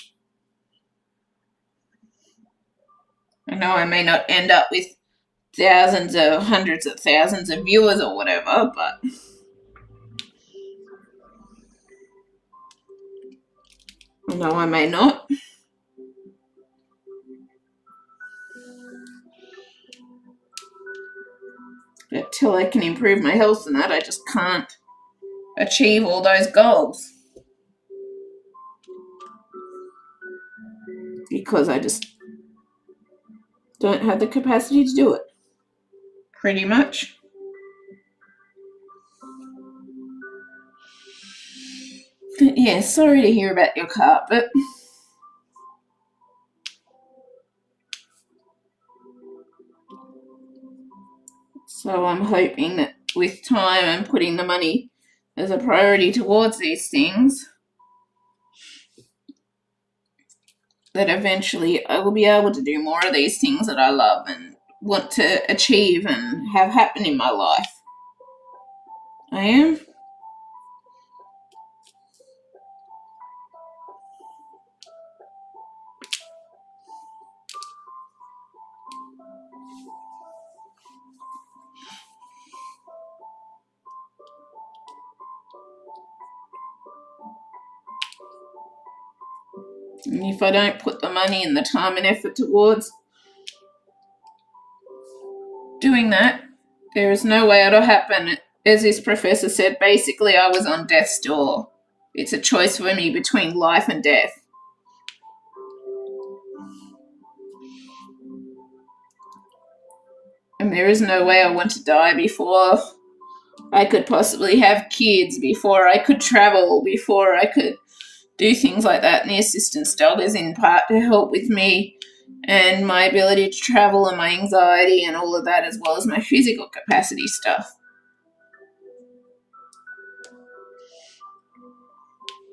I know I may not end up with thousands or hundreds of thousands of viewers or whatever, but I know I may not. But till I can improve my health and that, I just can't achieve all those goals. Because I just don't have the capacity to do it. Pretty much. But yeah, sorry to hear about your carpet. So I'm hoping that with time and putting the money as a priority towards these things, that eventually I will be able to do more of these things that I love and want to achieve and have happen in my life. I am. And if I don't put the money and the time and effort towards doing that, there is no way it'll happen. As this professor said, basically I was on death's door. It's a choice for me between life and death. And there is no way I want to die before I could possibly have kids, before I could travel, before I could do things like that. And the assistance dog is in part to help with me and my ability to travel and my anxiety and all of that, as well as my physical capacity stuff.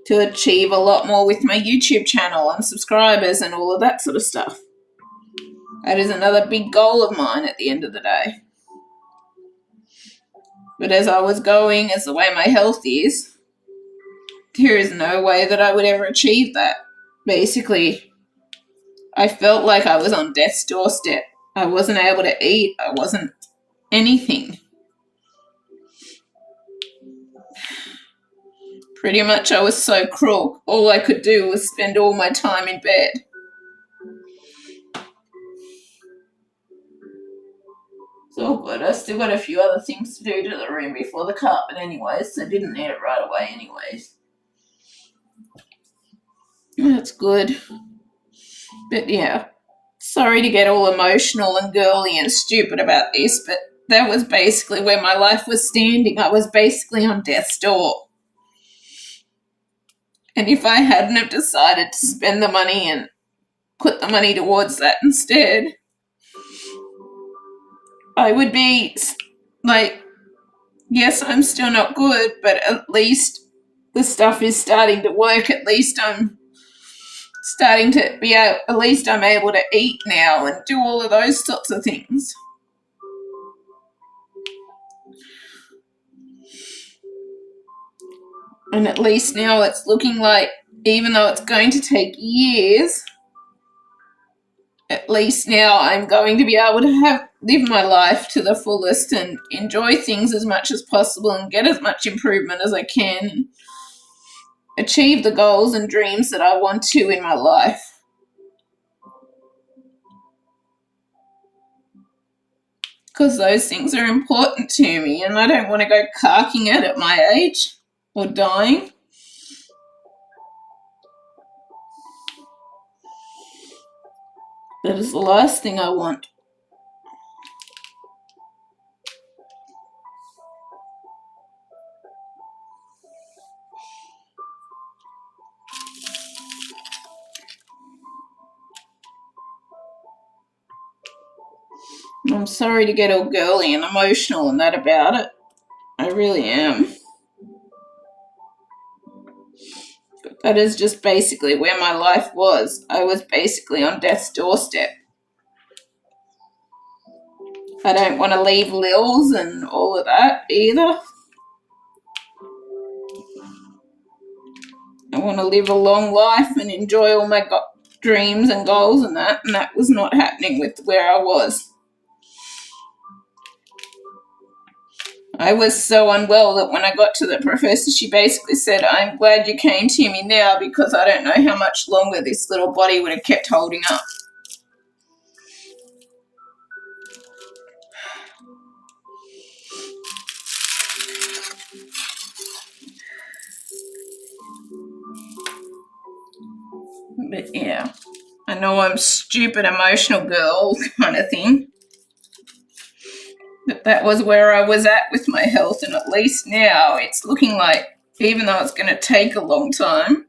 To achieve a lot more with my YouTube channel and subscribers and all of that sort of stuff. That is another big goal of mine at the end of the day. But as I was going, as the way my health is, there is no way that I would ever achieve that. Basically, I felt like I was on death's doorstep. I wasn't able to eat. I wasn't anything. Pretty much I was so crook. All I could do was spend all my time in bed. It's all good. I still got a few other things to do to the room before the carpet anyways, so I didn't need it right away anyways. That's good. But yeah, sorry to get all emotional and girly and stupid about this, but that was basically where my life was standing. I was basically on death's door. And if I hadn't have decided to spend the money and put the money towards that instead, I would be like, yes, I'm still not good, but at least the stuff is starting to work. At least I'm starting to be able, at least I'm able to eat now and do all of those sorts of things. And at least now it's looking like, even though it's going to take years, at least now I'm going to be able to live my life to the fullest and enjoy things as much as possible and get as much improvement as I can, achieve the goals and dreams that I want to in my life. Because those things are important to me and I don't want to go carking out at my age or dying. That is the last thing I want. I'm sorry to get all girly and emotional and that about it. I really am. But that is just basically where my life was. I was basically on death's doorstep. I don't want to leave Lils and all of that either. I want to live a long life and enjoy all my dreams and goals and that was not happening with where I was. I was so unwell that when I got to the professor, she basically said, I'm glad you came to me now because I don't know how much longer this little body would have kept holding up. But yeah, I know I'm stupid, emotional girl kind of thing. But that was where I was at with my health, and at least now it's looking like, even though it's going to take a long time,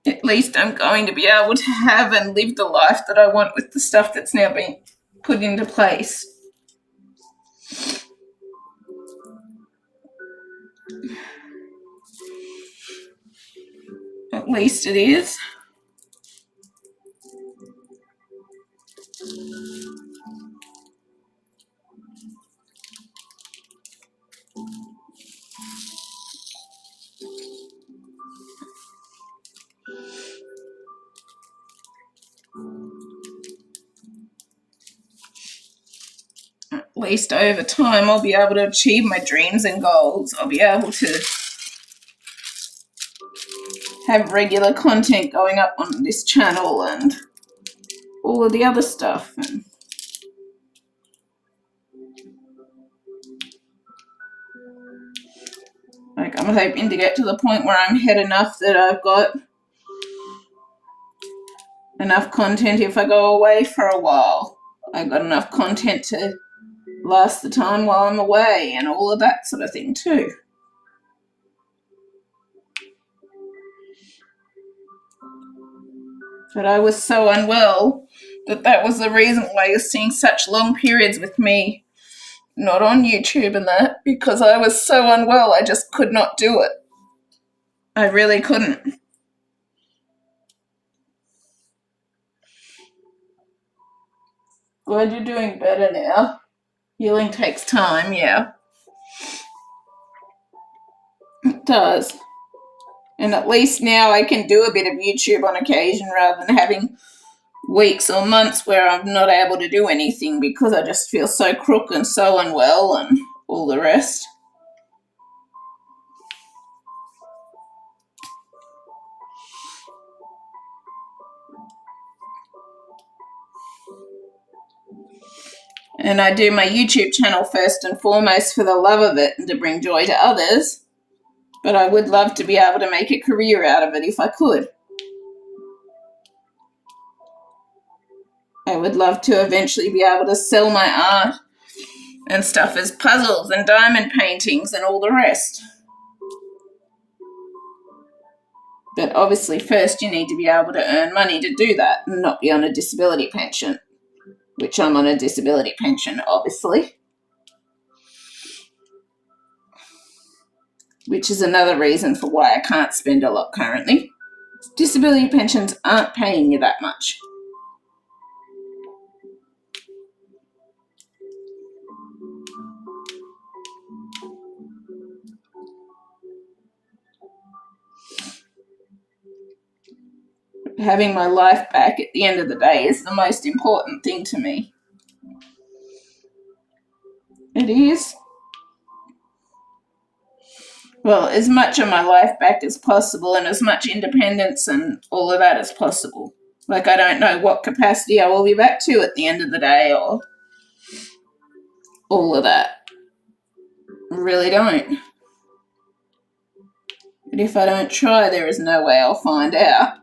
at least I'm going to be able to have and live the life that I want with the stuff that's now been put into place. At least it is. At least over time I'll be able to achieve my dreams and goals. I'll be able to have regular content going up on this channel and all of the other stuff. And like, I'm hoping to get to the point where I'm ahead enough that I've got enough content if I go away for a while. I've got enough content to last the time while I'm away and all of that sort of thing too. But I was so unwell that was the reason why you're seeing such long periods with me not on YouTube and that, because I was so unwell I just could not do it. I really couldn't. Glad you're doing better now. Healing takes time, yeah. It does. And at least now I can do a bit of YouTube on occasion rather than having weeks or months where I'm not able to do anything because I just feel so crook and so unwell and all the rest. And I do my YouTube channel first and foremost for the love of it and to bring joy to others. But I would love to be able to make a career out of it if I could. I would love to eventually be able to sell my art and stuff as puzzles and diamond paintings and all the rest. But obviously first you need to be able to earn money to do that and not be on a disability pension, which I'm on a disability pension, obviously. Which is another reason for why I can't spend a lot currently. Disability pensions aren't paying you that much. Having my life back at the end of the day is the most important thing to me. It is. Well, as much of my life back as possible and as much independence and all of that as possible. Like, I don't know what capacity I will be back to at the end of the day or all of that. I really don't. But if I don't try, there is no way I'll find out.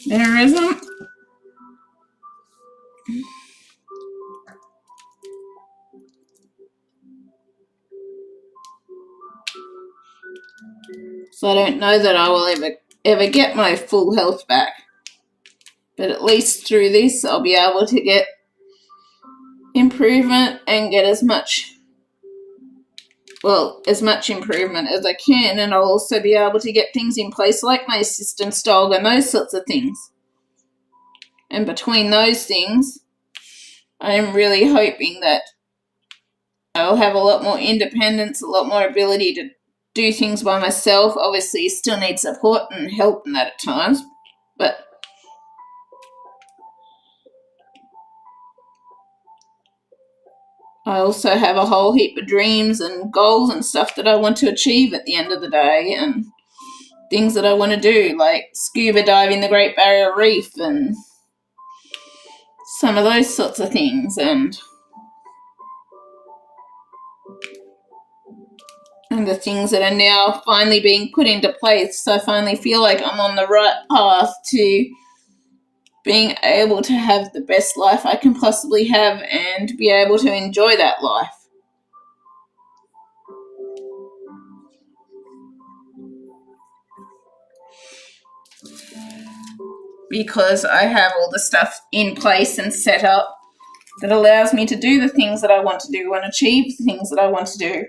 There isn't. So I don't know that I will ever get my full health back. But at least through this, I'll be able to get improvement and get as much improvement as I can, and I'll also be able to get things in place like my assistance dog and those sorts of things. And between those things, I'm really hoping that I'll have a lot more independence, a lot more ability to do things by myself. Obviously, you still need support and help in that at times, but I also have a whole heap of dreams and goals and stuff that I want to achieve at the end of the day, and things that I want to do, like scuba diving the Great Barrier Reef and some of those sorts of things, and the things that are now finally being put into place. So I finally feel like I'm on the right path to being able to have the best life I can possibly have and be able to enjoy that life. Because I have all the stuff in place and set up that allows me to do the things that I want to do and achieve the things that I want to do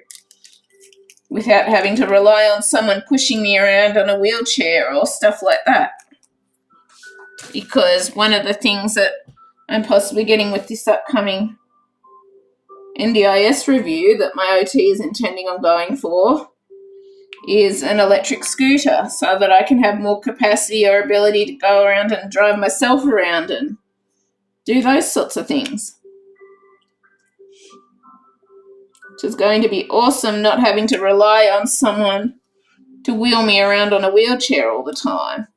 without having to rely on someone pushing me around on a wheelchair or stuff like that. Because one of the things that I'm possibly getting with this upcoming NDIS review that my OT is intending on going for is an electric scooter, so that I can have more capacity or ability to go around and drive myself around and do those sorts of things. Which is going to be awesome, not having to rely on someone to wheel me around on a wheelchair all the time.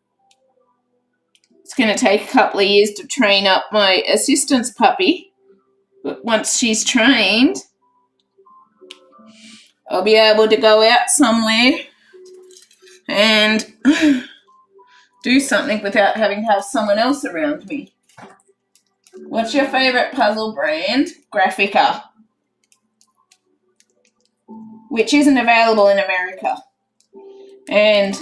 It's going to take a couple of years to train up my assistance puppy, but once she's trained, I'll be able to go out somewhere and do something without having to have someone else around me. What's your favourite puzzle brand? Graphica. which isn't available in America. And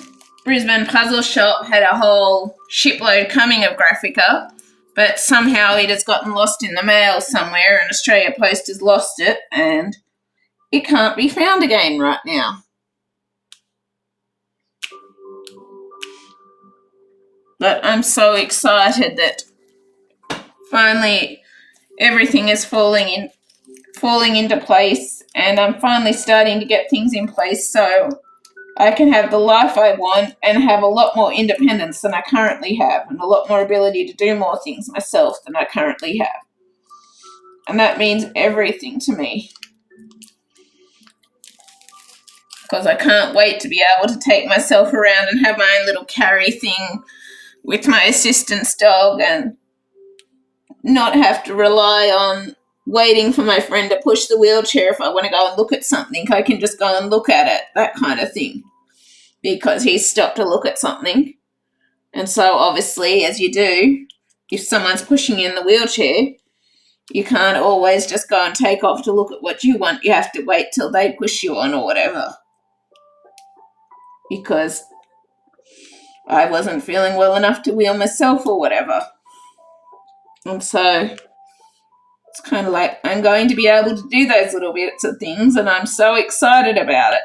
Brisbane Puzzle Shop had a whole shipload coming of Graphica, but somehow it has gotten lost in the mail somewhere, and Australia Post has lost it, and it can't be found again right now. But I'm so excited that finally everything is falling into place, and I'm finally starting to get things in place so I can have the life I want and have a lot more independence than I currently have, and a lot more ability to do more things myself than I currently have. And that means everything to me, because I can't wait to be able to take myself around and have my own little carry thing with my assistance dog and not have to rely on waiting for my friend to push the wheelchair if I want to go and look at something. I can just go and look at it, that kind of thing, because he's stopped to look at something. And so obviously, as you do, if someone's pushing in the wheelchair, you can't always just go and take off to look at what you want. You have to wait till they push you on or whatever, because I wasn't feeling well enough to wheel myself or whatever. And so it's kind of like I'm going to be able to do those little bits of things, and I'm so excited about it.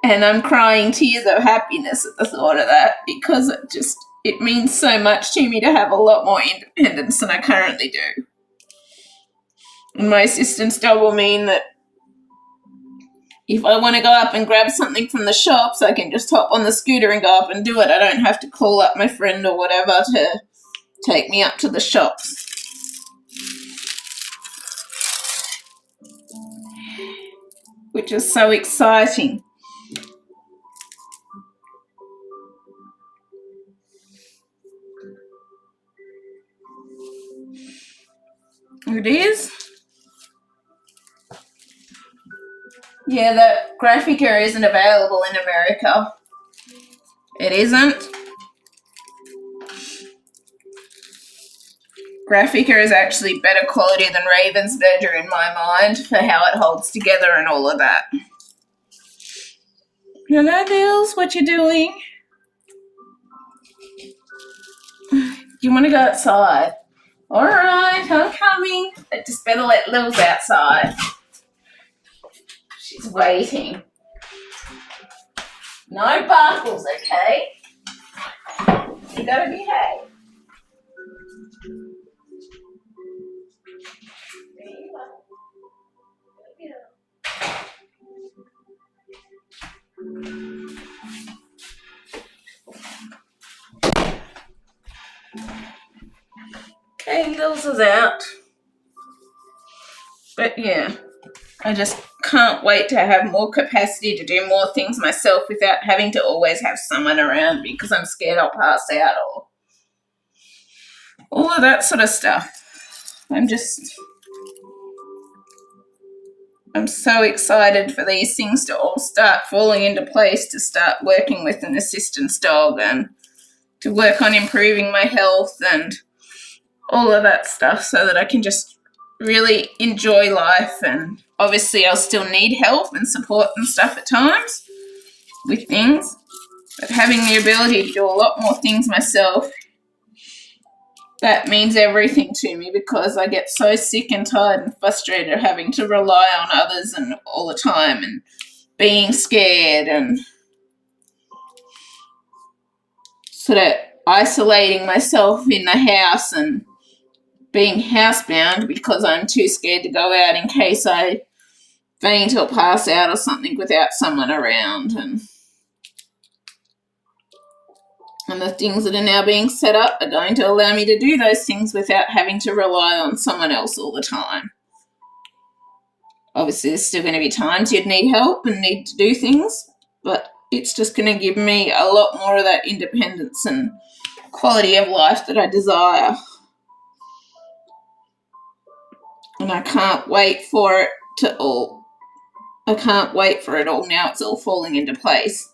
And I'm crying tears of happiness at the thought of that, because it means so much to me to have a lot more independence than I currently do. And my assistance dog will mean that if I want to go up and grab something from the shops, I can just hop on the scooter and go up and do it. I don't have to call up my friend or whatever to take me up to the shops. Which is so exciting. It is. Yeah, that Graphica isn't available in America. It isn't. Graphica is actually better quality than Ravensburger in my mind for how it holds together and all of that. Hello, Dills, what you doing? You want to go outside? All right, I'm coming. I just better let Lils outside. She's waiting. No barkles, okay? You gotta behave. There you are. Okay, Lils is out. But yeah, I just can't wait to have more capacity to do more things myself without having to always have someone around me because I'm scared I'll pass out or all of that sort of stuff. I'm so excited for these things to all start falling into place, to start working with an assistance dog and to work on improving my health and all of that stuff so that I can just really enjoy life. And obviously I'll still need help and support and stuff at times with things, but having the ability to do a lot more things myself, that means everything to me, because I get so sick and tired and frustrated of having to rely on others and all the time and being scared and sort of isolating myself in the house and being housebound because I'm too scared to go out in case I faint or pass out or something without someone around. And the things that are now being set up are going to allow me to do those things without having to rely on someone else all the time. Obviously, there's still going to be times you'd need help and need to do things, but it's just going to give me a lot more of that independence and quality of life that I desire. And I can't wait for it all. I can't wait for it all now. It's all falling into place.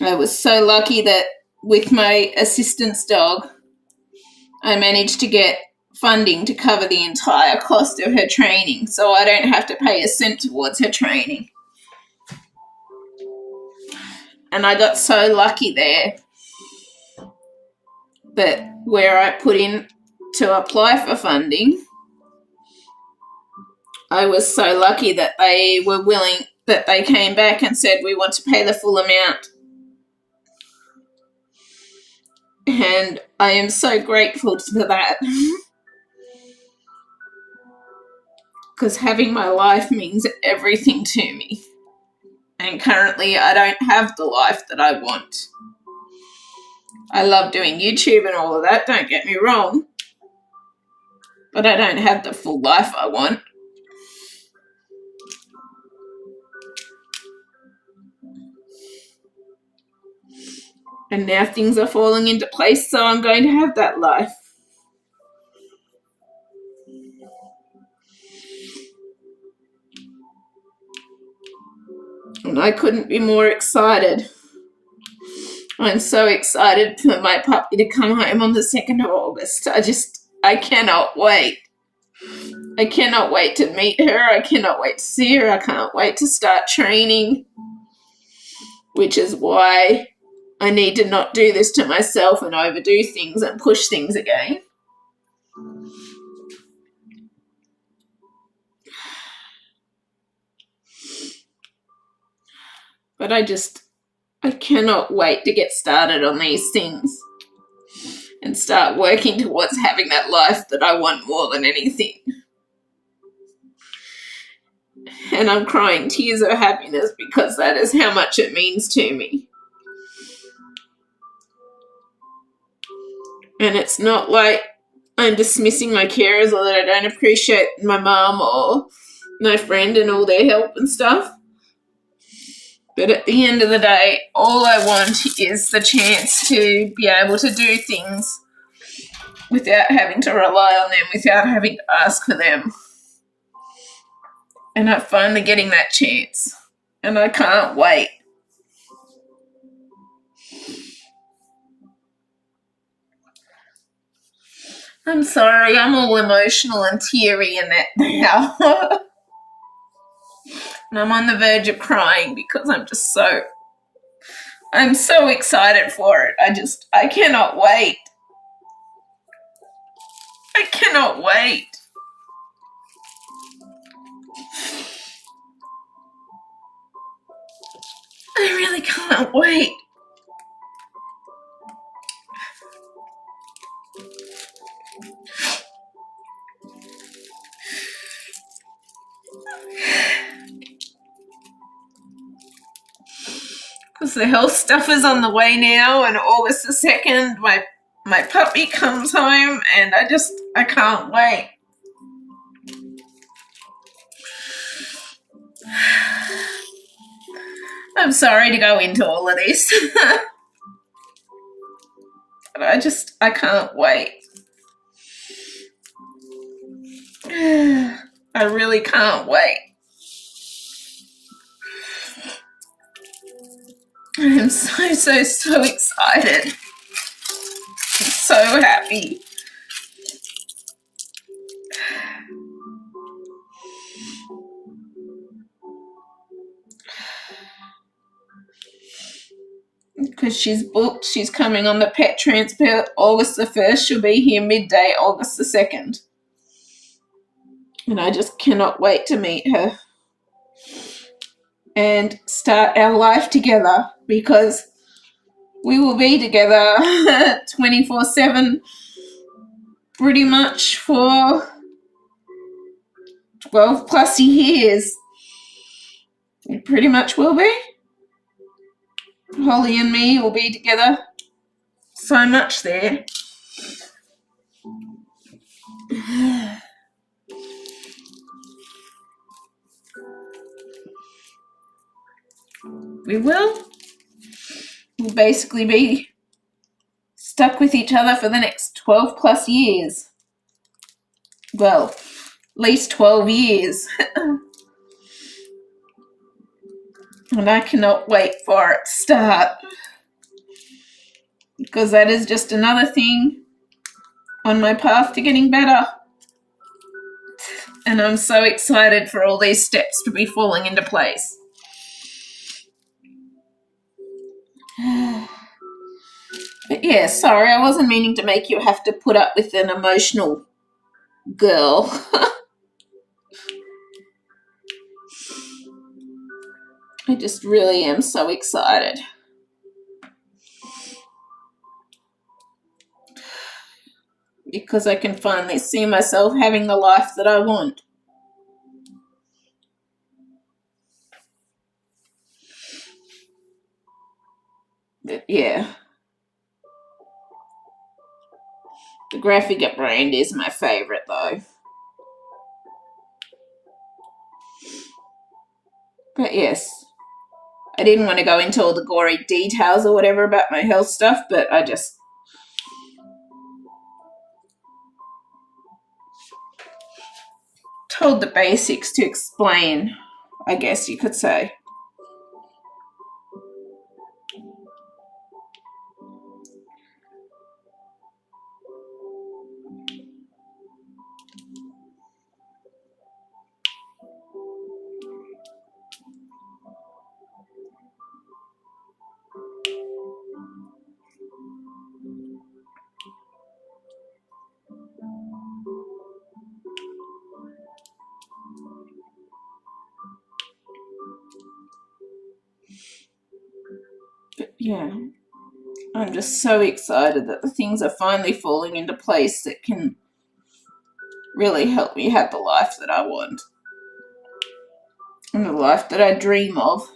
I was so lucky that with my assistance dog, I managed to get funding to cover the entire cost of her training, so I don't have to pay a cent towards her training. And I got so lucky there that where I put in to apply for funding, I was so lucky that they were willing, that they came back and said, we want to pay the full amount. And I am so grateful for that. Because having my life means everything to me. And currently I don't have the life that I want. I love doing YouTube and all of that, don't get me wrong. But I don't have the full life I want. And now things are falling into place, so I'm going to have that life. And I couldn't be more excited. I'm so excited for my puppy to come home on the 2nd of August. I cannot wait. I cannot wait to meet her. I cannot wait to see her. I can't wait to start training. Which is why I need to not do this to myself and overdo things and push things again. But I cannot wait to get started on these things and start working towards having that life that I want more than anything. And I'm crying tears of happiness because that is how much it means to me. And it's not like I'm dismissing my carers or that I don't appreciate my mum or my friend and all their help and stuff. But at the end of the day, all I want is the chance to be able to do things without having to rely on them, without having to ask for them. And I'm finally getting that chance. And I can't wait. I'm sorry, I'm all emotional and teary and that now. And I'm on the verge of crying because I'm so excited for it. I cannot wait. I cannot wait. I really can't wait. Because the health stuff is on the way now, and August the 2nd, my puppy comes home, and I can't wait. I'm sorry to go into all of this. But I can't wait. I really can't wait. I'm so excited. I'm so happy. Because she's booked. She's coming on the pet transfer August the 1st. She'll be here midday August the 2nd. And I just cannot wait to meet her and start our life together, because we will be together 24/7 pretty much for 12 plus years. We pretty much will be. Holly and me will be together so much there. We will. We'll basically be stuck with each other for the next 12 plus years. Well, at least 12 years. And I cannot wait for it to start. Because that is just another thing on my path to getting better. And I'm so excited for all these steps to be falling into place. But yeah, sorry, I wasn't meaning to make you have to put up with an emotional girl. I just really am so excited. Because I can finally see myself having the life that I want. But yeah. The graphic at Brand is my favourite though. But yes, I didn't want to go into all the gory details or whatever about my health stuff, but I just told the basics to explain, I guess you could say. But yeah, I'm just so excited that the things are finally falling into place that can really help me have the life that I want and the life that I dream of.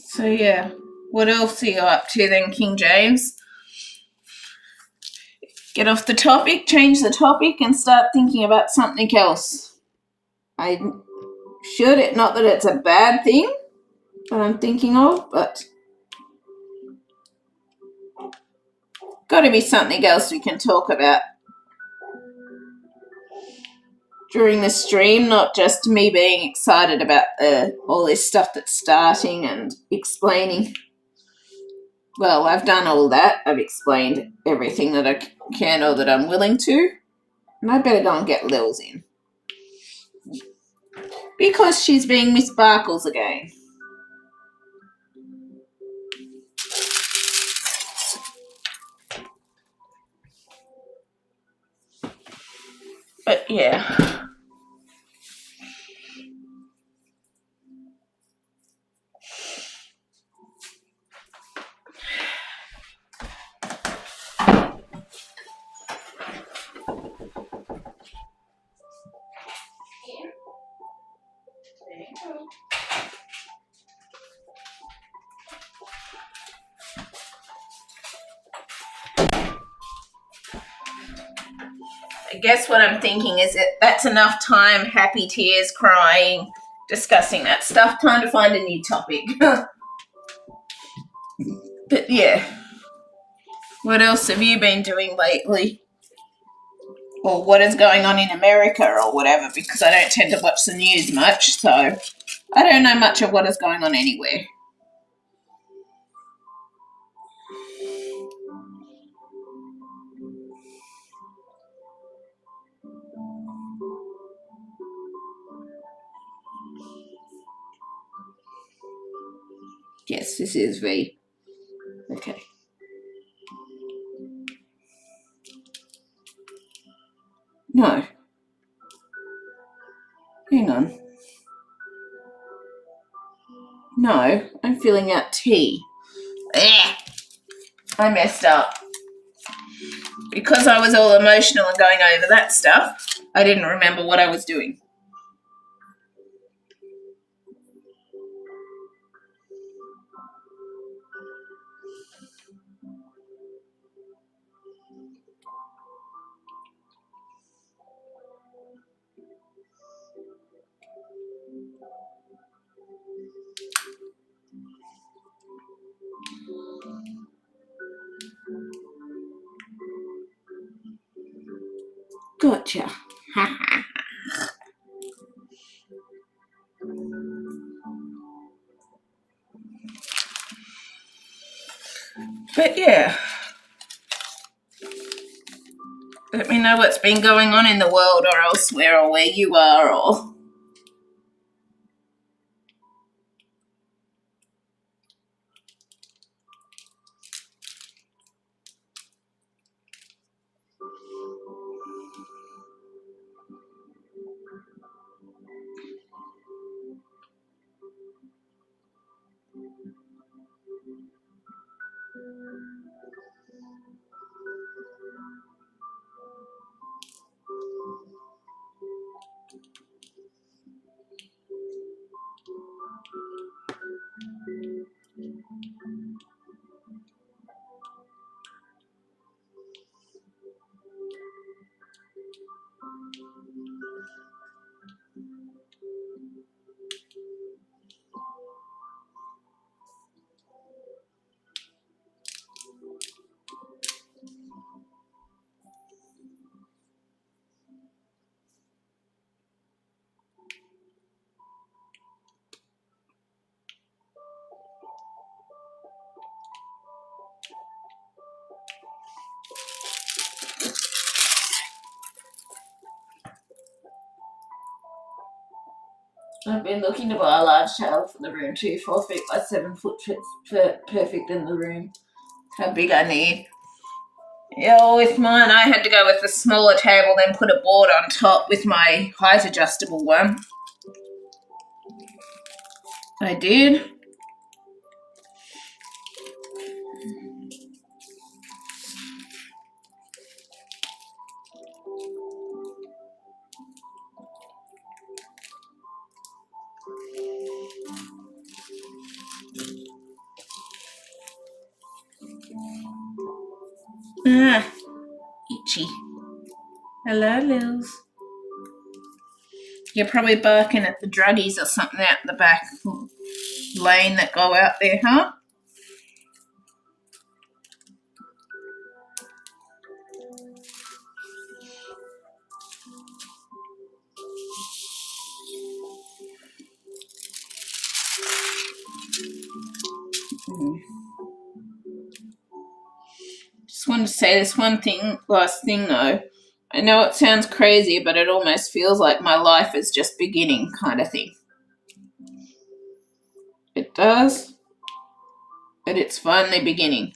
So yeah, what else are you up to then, King James? Get off the topic, change the topic, and start thinking about something else. I should, it not that it's a bad thing that I'm thinking of, but got to be something else we can talk about during the stream, not just me being excited about all this stuff that's starting and explaining. Well, I've done all that. I've explained everything that I can or that I'm willing to. And I better go and get Lils in. Because she's being Miss Barkles again. But yeah. I guess what I'm thinking is that that's enough time, happy tears, crying, discussing that stuff. Time to find a new topic. But yeah. What else have you been doing lately? Or what is going on in America or whatever, because I don't tend to watch the news much, so I don't know much of what is going on anywhere. Yes, this is V. Okay. No. Hang on. No, I'm filling out tea. I messed up. Because I was all emotional and going over that stuff, I didn't remember what I was doing. Gotcha. But yeah, let me know what's been going on in the world or elsewhere or where you are or... I've been looking to buy a large table for the room too, 4 feet by 7 foot fits perfect in the room. How big I need. Yeah, with mine I had to go with a smaller table, then put a board on top with my height adjustable one. I did. Ah, itchy. Hello, Lils. You're probably barking at the druggies or something out in the back lane that go out there, huh? Just wanted to say this last thing though. I know it sounds crazy, but it almost feels like my life is just beginning kind of thing. It does, but it's finally beginning.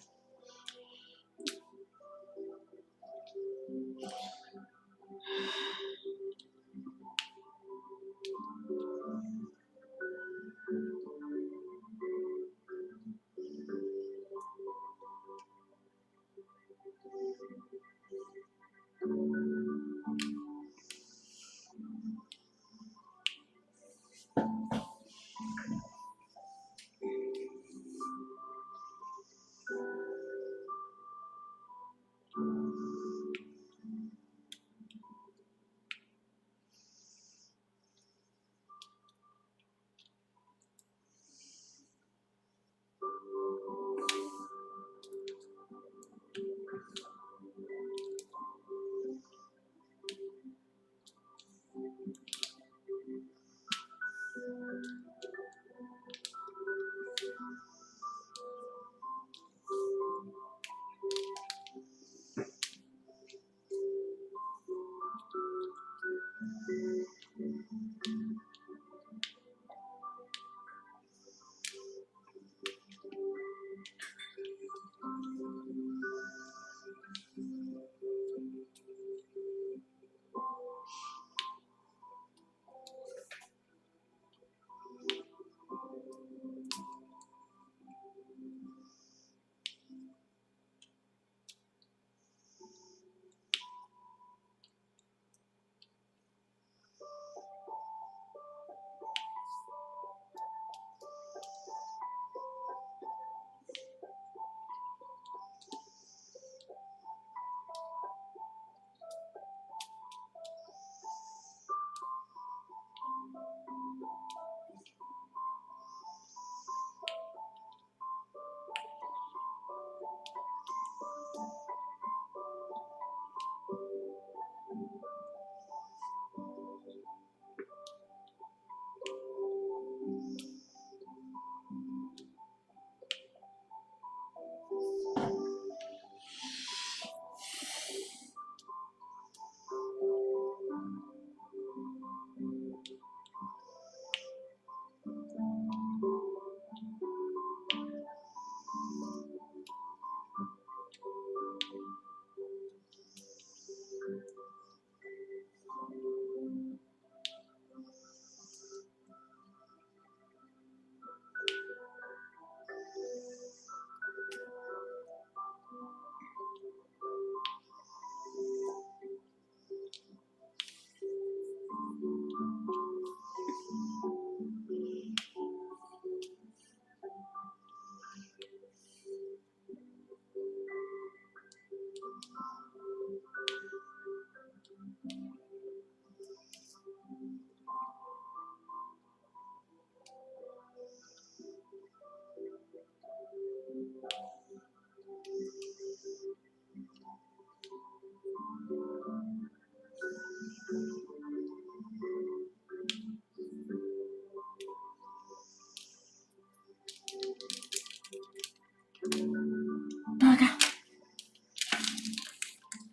Bugger.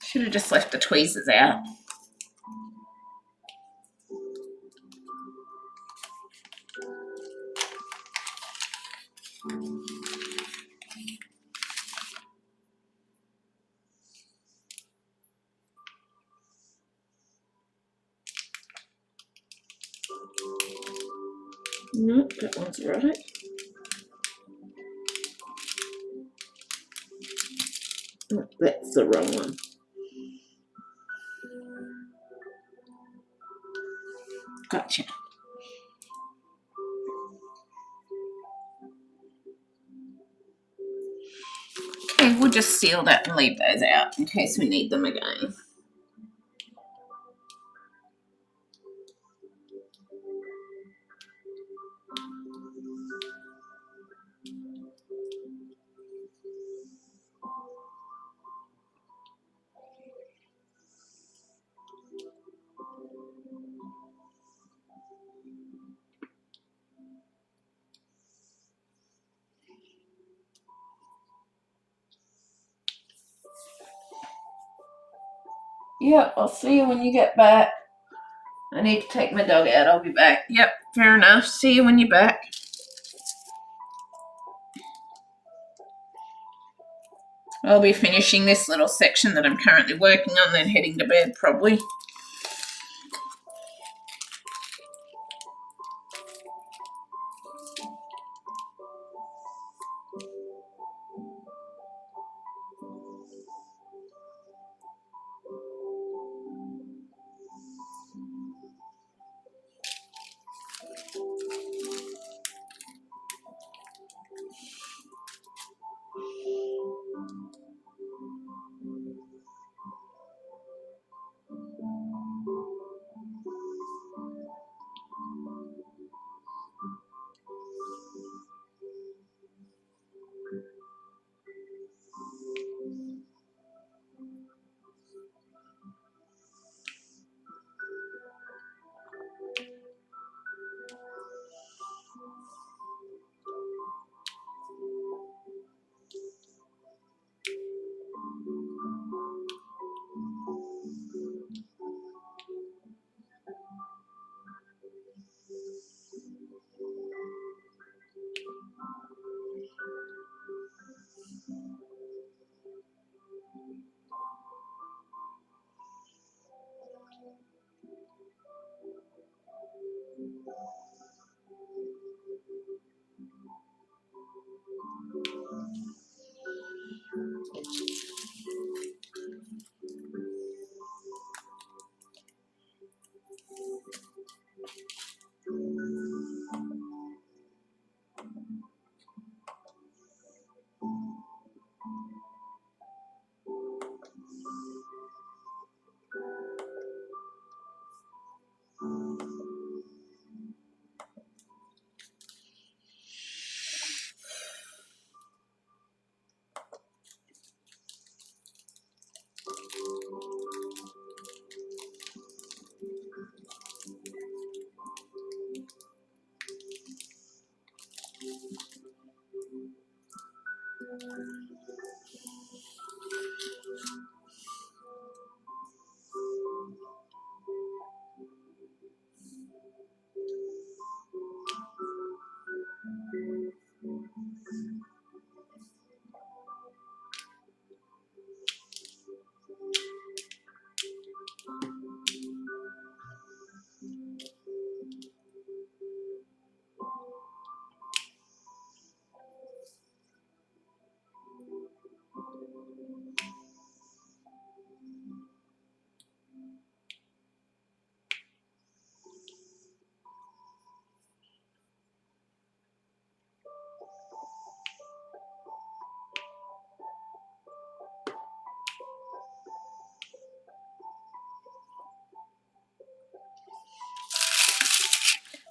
Should have just left the tweezers out. Nope, that one's right. Oh, that's the wrong one. Gotcha. Okay, we'll just seal that and leave those out in case we need them again. Yep, I'll see you when you get back. I need to take my dog out. I'll be back. Yep, fair enough. See you when you're back. I'll be finishing this little section that I'm currently working on, then heading to bed probably.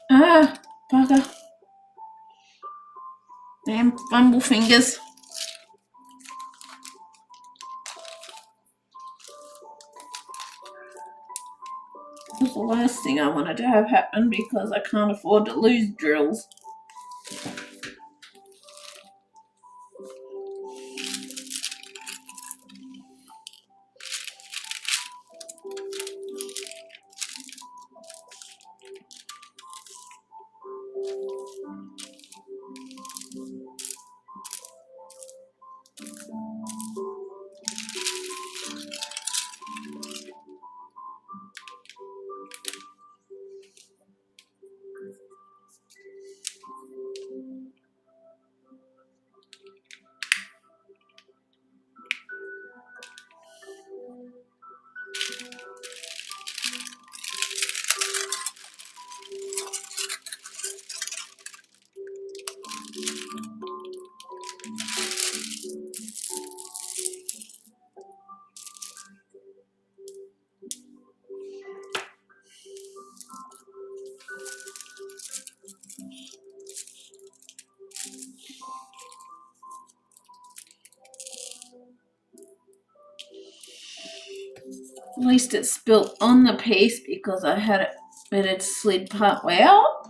Ah, bugger. Damn fumble fingers. It was the last thing I wanted to have happen because I can't afford to lose drills. At least it spilt on the piece because I had it, but it slid part way out.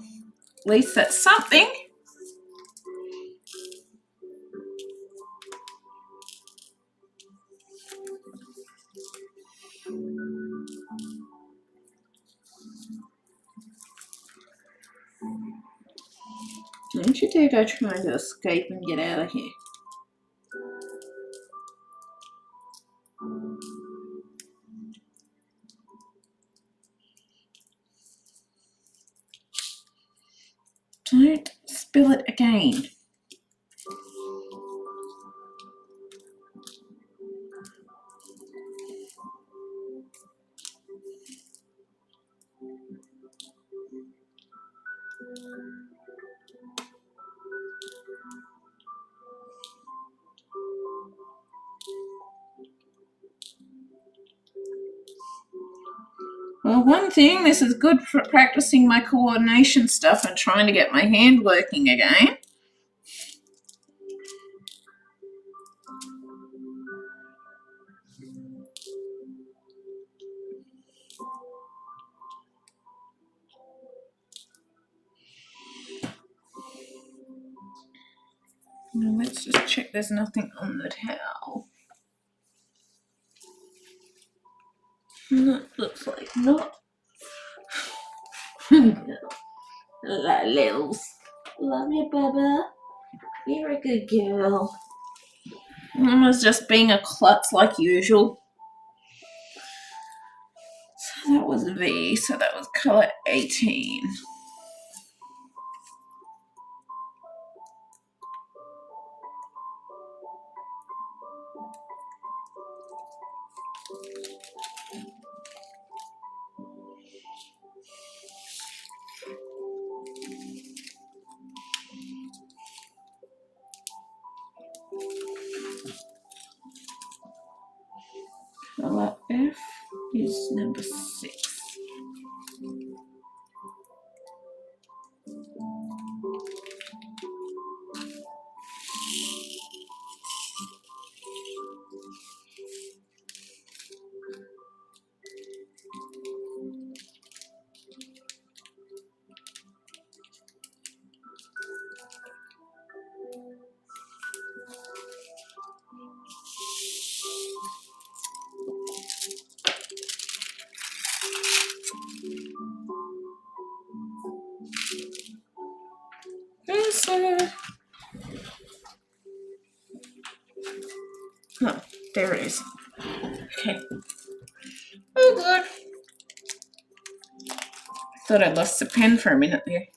At least that's something. Don't you dare go trying to escape and get out of here. Don't spill it again. Well, one thing, this is good for practicing my coordination stuff and trying to get my hand working again. Now let's just check there's nothing on the towel. That looks like not. Hello, Littles. Love you, Bubba. You're a good girl. I was just being a klutz like usual. So that was V, so that was colour 18. Colour F is number 6. Oh, there it is. Okay. Oh, good. Thought I lost the pen for a minute there.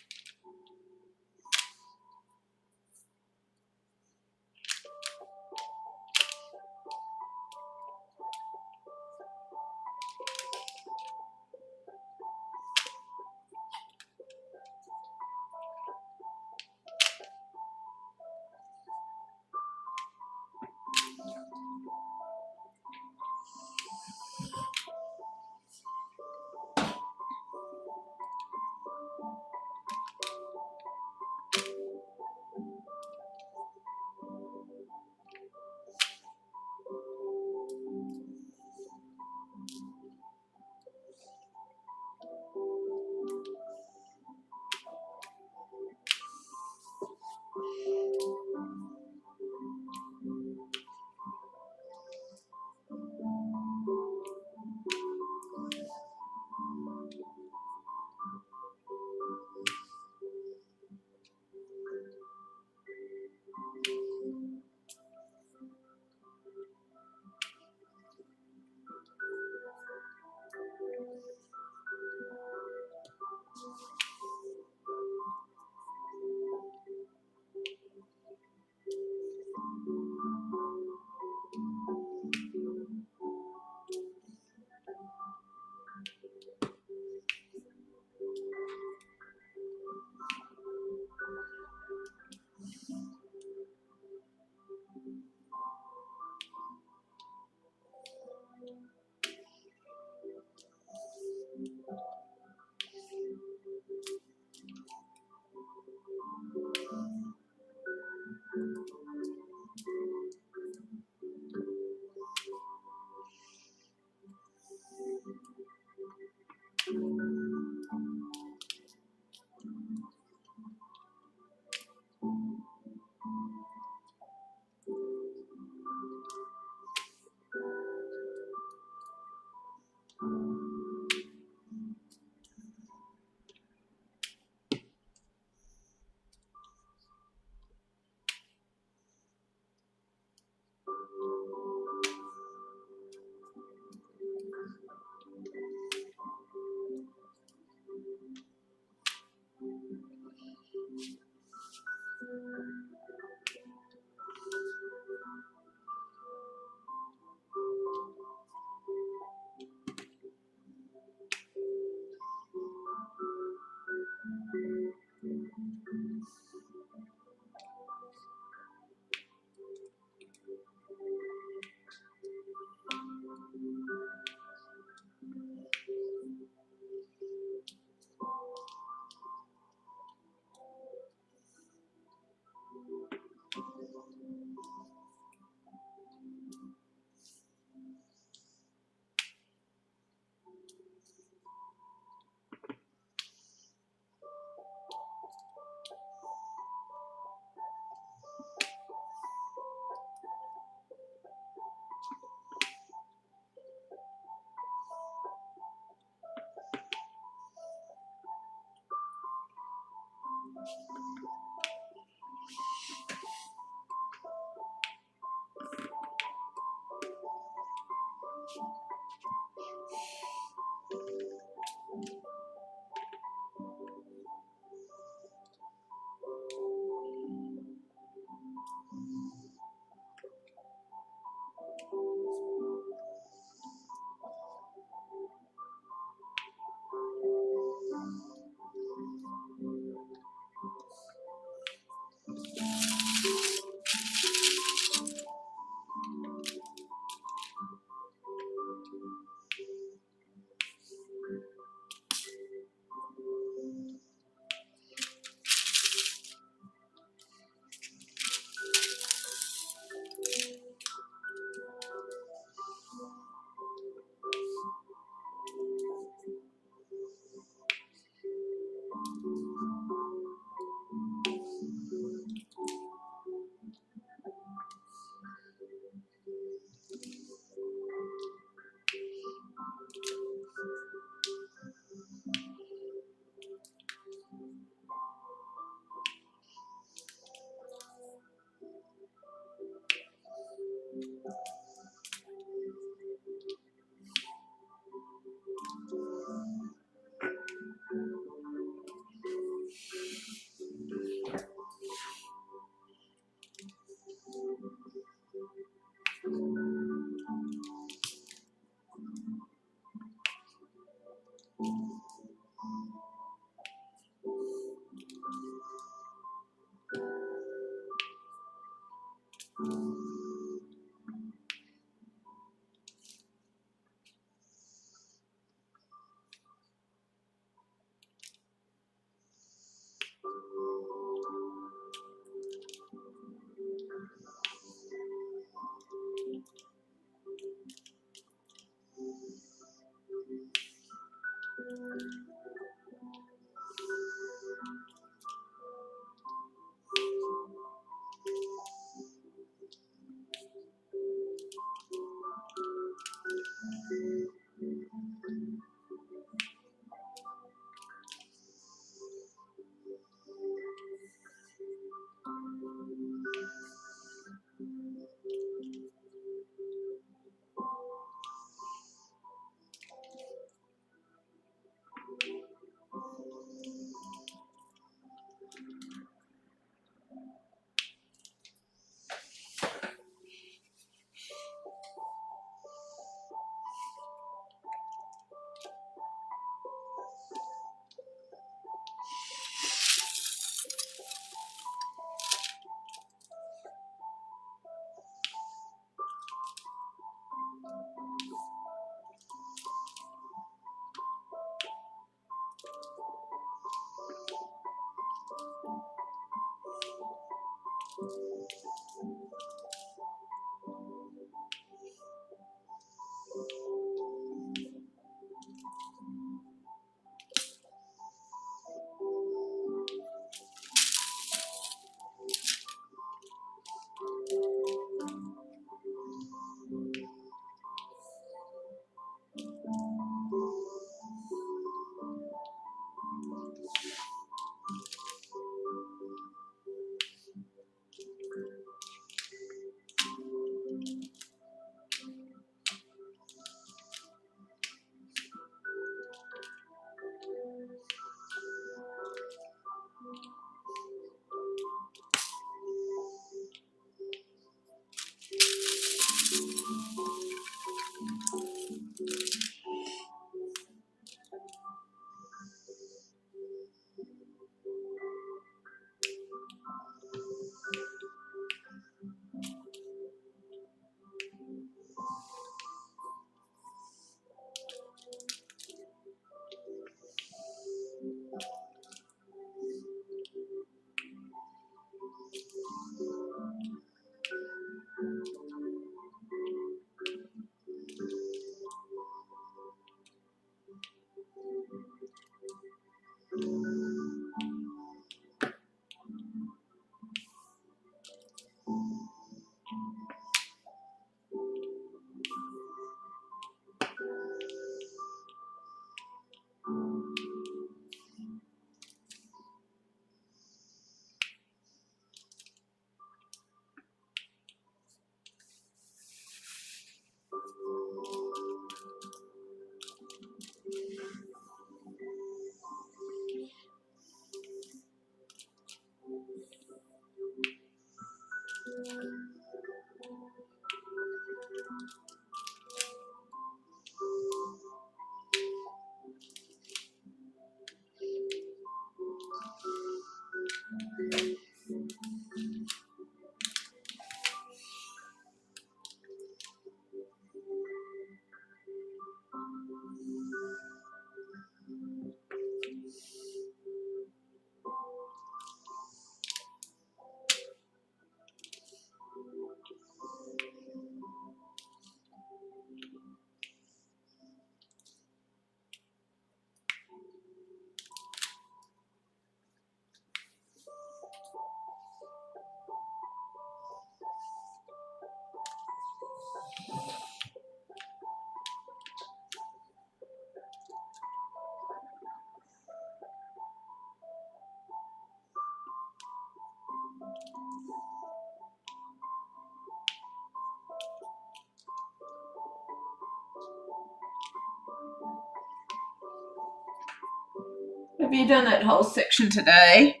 Have you done that whole section today?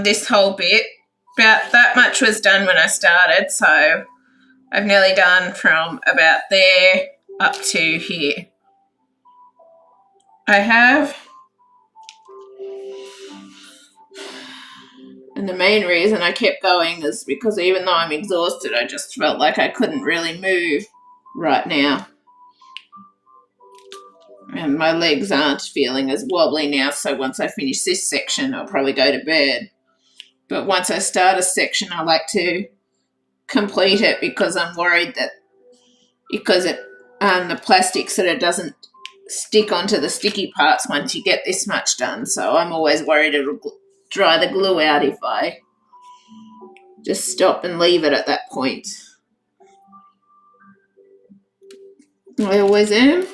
This whole bit, about that much was done when I started, so I've nearly done from about there up to here. I have, and the main reason I kept going is because even though I'm exhausted, I just felt like I couldn't really move right now. And my legs aren't feeling as wobbly now, so once I finish this section, I'll probably go to bed. But once I start a section, I like to complete it because I'm worried that because the plastic sort of doesn't stick onto the sticky parts once you get this much done. So I'm always worried it'll dry the glue out if I just stop and leave it at that point. I always am.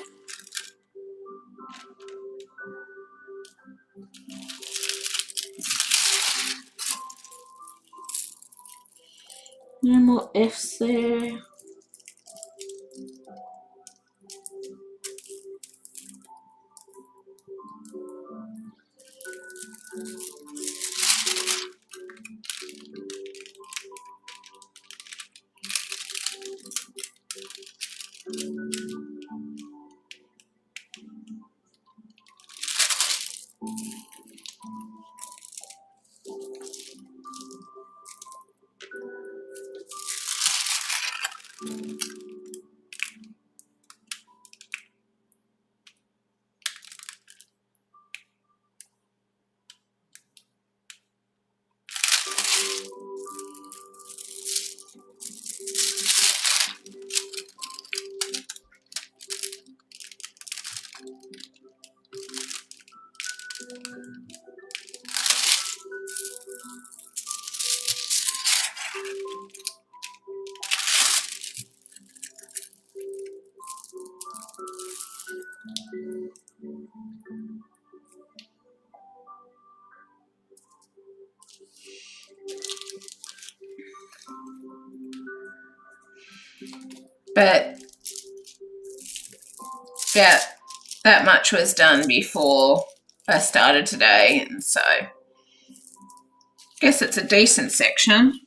No more F's there. But yeah, that much was done before I started today, and so I guess it's a decent section.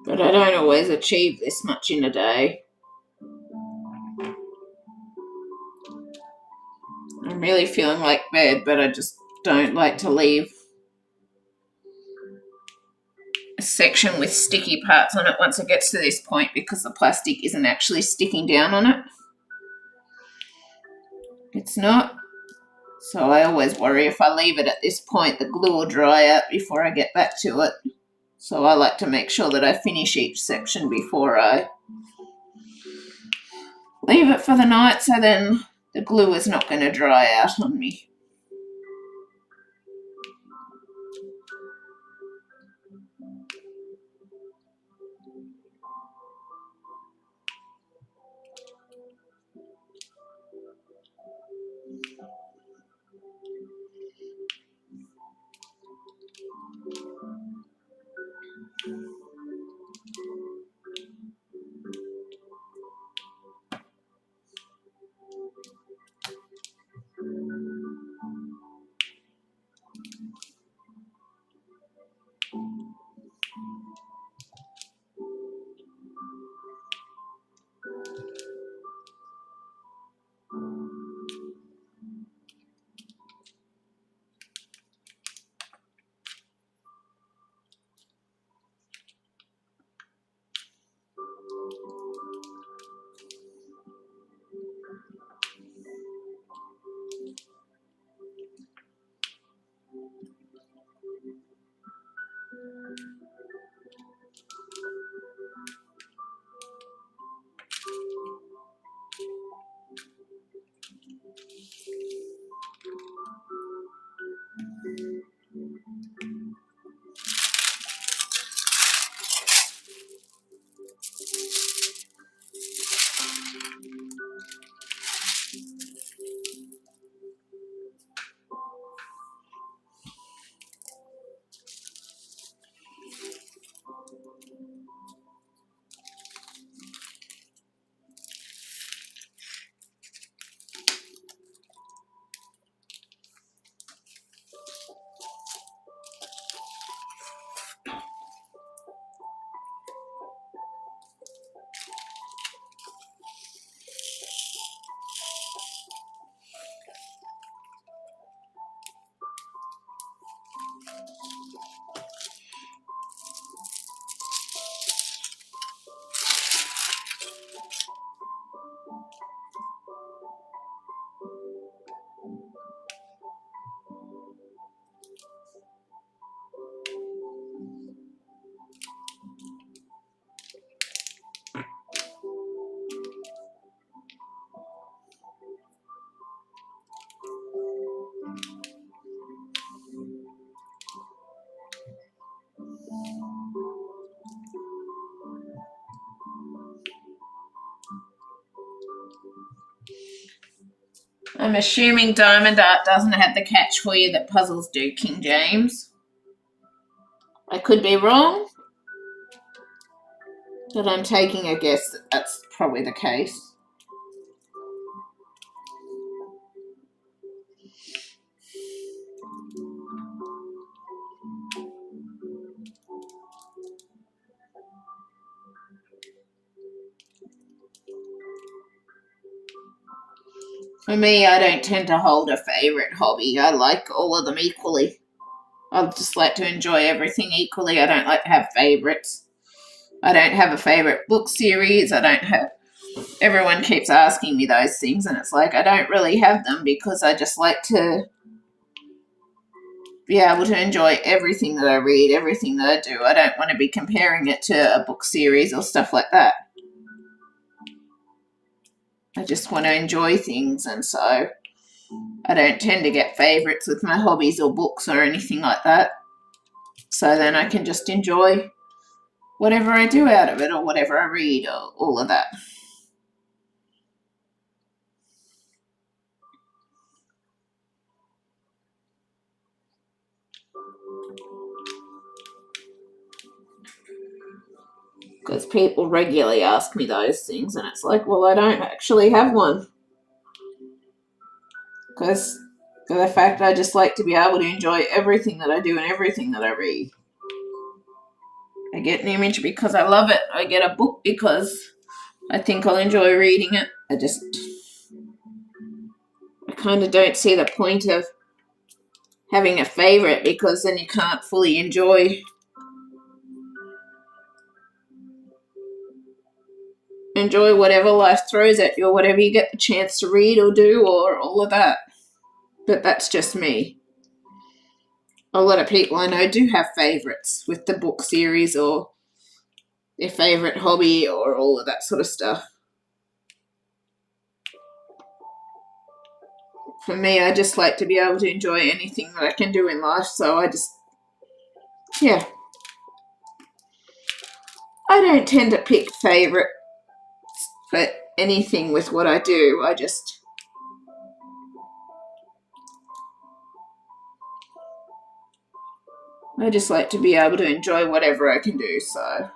But I don't always achieve this much in a day. I'm really feeling like bed, but I just don't like to leave a section with sticky parts on it once it gets to this point, because the plastic isn't actually sticking down on it. It's not. So I always worry if I leave it at this point, the glue will dry out before I get back to it. So I like to make sure that I finish each section before I leave it for the night, so then the glue is not going to dry out on me. I'm assuming diamond art doesn't have the catch for you that puzzles do, King James. I could be wrong, but I'm taking a guess that that's probably the case. For me, I don't tend to hold a favourite hobby. I like all of them equally. I just like to enjoy everything equally. I don't like to have favourites. I don't have a favourite book series. I don't have. Everyone keeps asking me those things, and it's like I don't really have them because I just like to be able to enjoy everything that I read, everything that I do. I don't want to be comparing it to a book series or stuff like that. I just want to enjoy things, and so I don't tend to get favourites with my hobbies or books or anything like that. So then I can just enjoy whatever I do out of it or whatever I read or all of that. Because people regularly ask me those things, and it's like, well, I don't actually have one. Because for the fact I just like to be able to enjoy everything that I do and everything that I read. I get an image because I love it. I get a book because I think I'll enjoy reading it. I kind of don't see the point of having a favourite because then you can't fully enjoy whatever life throws at you or whatever you get the chance to read or do or all of that. But that's just me. A lot of people I know do have favourites with the book series or their favourite hobby or all of that sort of stuff. For me, I just like to be able to enjoy anything that I can do in life, so I don't tend to pick favourites for anything with what I do. I just like to be able to enjoy whatever I can do, so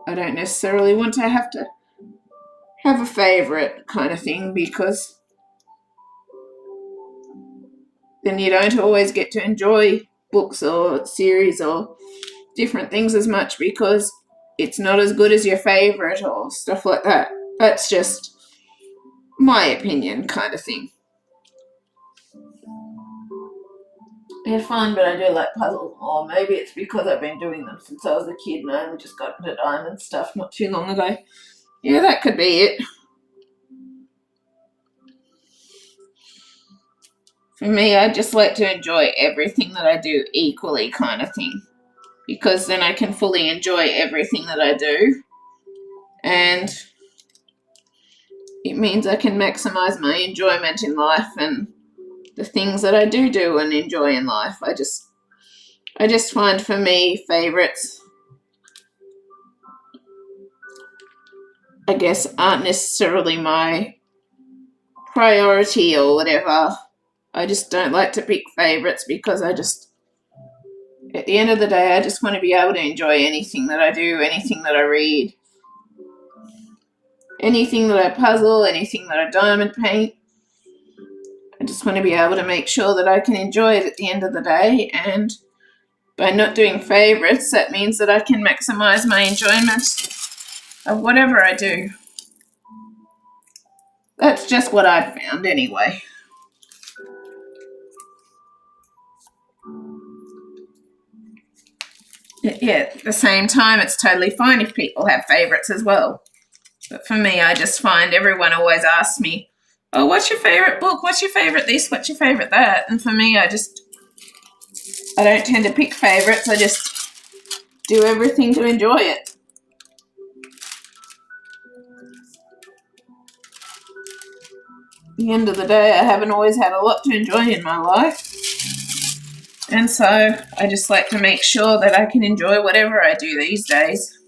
I don't necessarily want to have a favourite kind of thing because then you don't always get to enjoy books or series or different things as much because it's not as good as your favourite or stuff like that. That's just my opinion kind of thing. They're fun, but I do like puzzles more. Maybe it's because I've been doing them since I was a kid and I only just got into diamond stuff not too long ago. Yeah, that could be it. For me, I just like to enjoy everything that I do equally kind of thing because then I can fully enjoy everything that I do and it means I can maximize my enjoyment in life and the things that I do and enjoy in life. I just find for me favorites, I guess, aren't necessarily my priority or whatever. I just don't like to pick favorites because at the end of the day, I just want to be able to enjoy anything that I do, anything that I read, anything that I puzzle, anything that I diamond paint. I just want to be able to make sure that I can enjoy it at the end of the day, and by not doing favorites, that means that I can maximize my enjoyment of whatever I do. That's just what I've found anyway. Yeah, at the same time, it's totally fine if people have favourites as well. But for me, I just find everyone always asks me, oh, what's your favourite book? What's your favourite this? What's your favourite that? And for me, I don't tend to pick favourites. I just do everything to enjoy it. At the end of the day, I haven't always had a lot to enjoy in my life. And so I just like to make sure that I can enjoy whatever I do these days.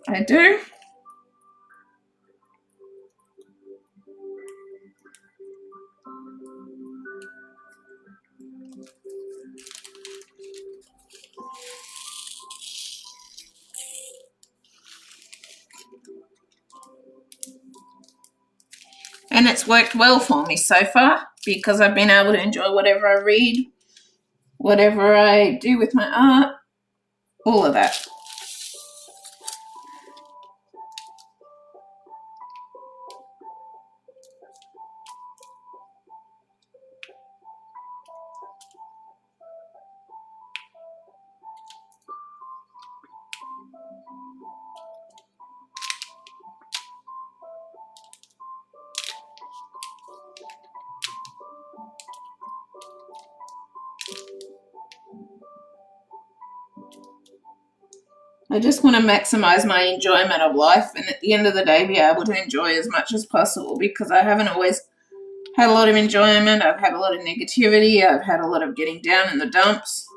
I do. And it's worked well for me so far because I've been able to enjoy whatever I read, whatever I do with my art, all of that. I just want to maximize my enjoyment of life and at the end of the day be able to enjoy as much as possible, because I haven't always had a lot of enjoyment. I've had a lot of negativity. I've had a lot of getting down in the dumps.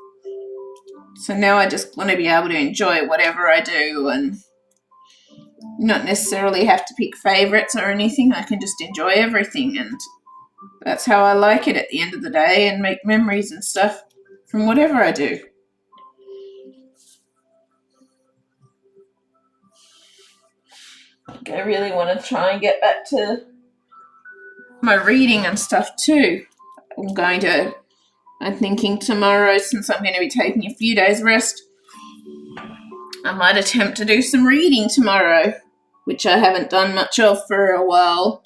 So now I just want to be able to enjoy whatever I do and not necessarily have to pick favorites or anything. I can just enjoy everything, and that's how I like it at the end of the day, and make memories and stuff from whatever I do. I really want to try and get back to my reading and stuff too. I'm thinking tomorrow, since I'm going to be taking a few days rest, I might attempt to do some reading tomorrow, which I haven't done much of for a while,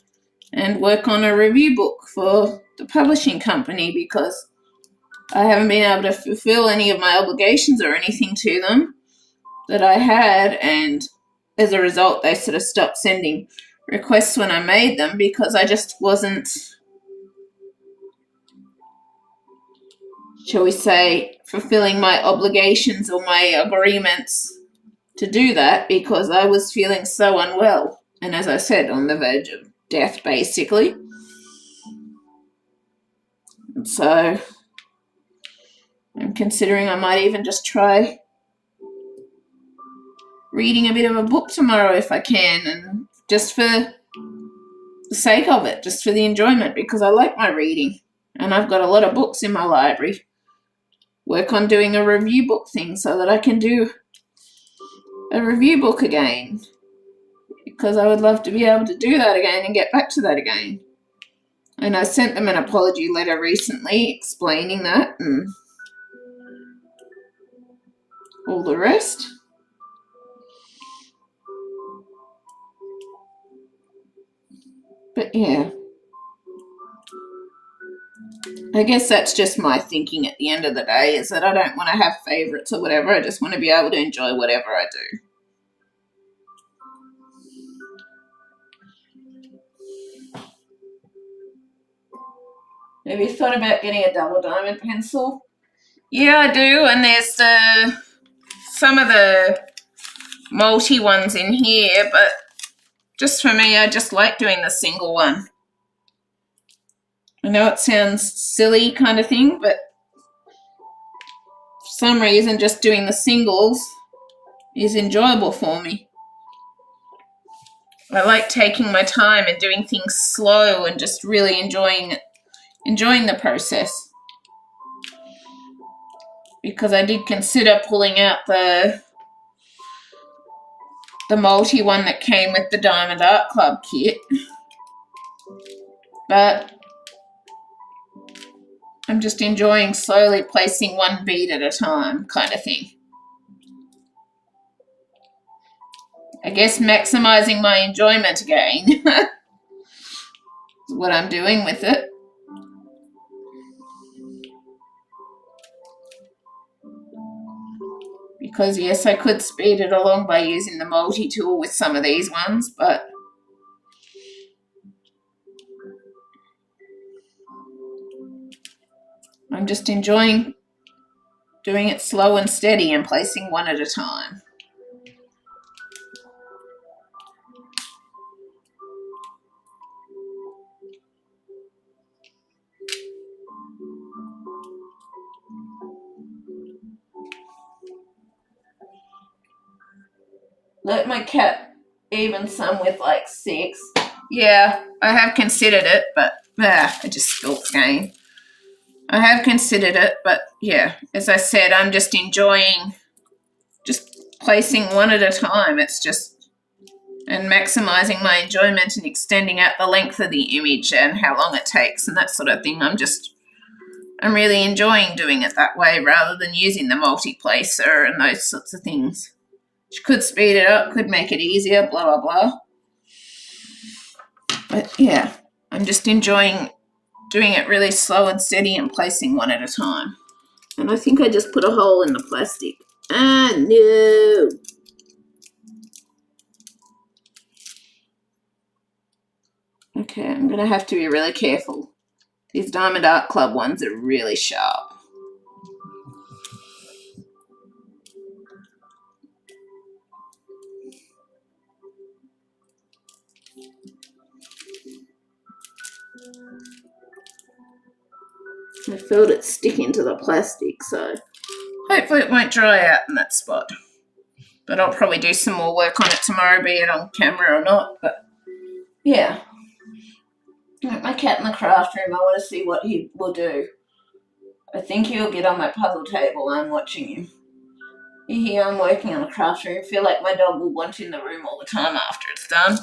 and work on a review book for the publishing company, because I haven't been able to fulfill any of my obligations or anything to them that I had, and as a result they sort of stopped sending requests when I made them, because I just wasn't, shall we say, fulfilling my obligations or my agreements to do that, because I was feeling so unwell. And as I said, on the verge of death, basically. And so I'm considering I might even just try reading a bit of a book tomorrow if I can, and just for the sake of it, just for the enjoyment, because I like my reading. And I've got a lot of books in my library. Work on doing a review book thing so that I can do a review book again, because I would love to be able to do that again and get back to that again. And I sent them an apology letter recently explaining that and all the rest. But yeah, I guess that's just my thinking at the end of the day, is that I don't want to have favorites or whatever. I just want to be able to enjoy whatever I do. Have you thought about getting a double diamond pencil? Yeah, I do, and there's some of the multi ones in here, but just for me, I just like doing the single one. I know it sounds silly kind of thing, but for some reason just doing the singles is enjoyable for me. I like taking my time and doing things slow and just really enjoying the process. Because I did consider pulling out the multi one that came with the Diamond Art Club kit, but I'm just enjoying slowly placing one bead at a time kind of thing. I guess maximizing my enjoyment again is what I'm doing with it. Because yes, I could speed it along by using the multi-tool with some of these ones, but I'm just enjoying doing it slow and steady and placing one at a time. Let my cat even some with like 6. Yeah, I have considered it, but I just spilled again. I have considered it, but yeah, as I said, I'm just enjoying just placing one at a time. It's just, and maximizing my enjoyment and extending out the length of the image and how long it takes and that sort of thing. I'm really enjoying doing it that way rather than using the multi-placer and those sorts of things. Which could speed it up, could make it easier, blah, blah, blah. But yeah, I'm just enjoying doing it really slow and steady and placing one at a time. And I think I just put a hole in the plastic. Ah, no. Okay, I'm going to have to be really careful. These Diamond Art Club ones are really sharp. I felt it sticking to the plastic, so hopefully it won't dry out in that spot. But I'll probably do some more work on it tomorrow, be it on camera or not. But yeah, my cat in the craft room, I want to see what he will do. I think he'll get on my puzzle table. I'm watching him. Here I'm working on a craft room. I feel like my dog will want in the room all the time after it's done.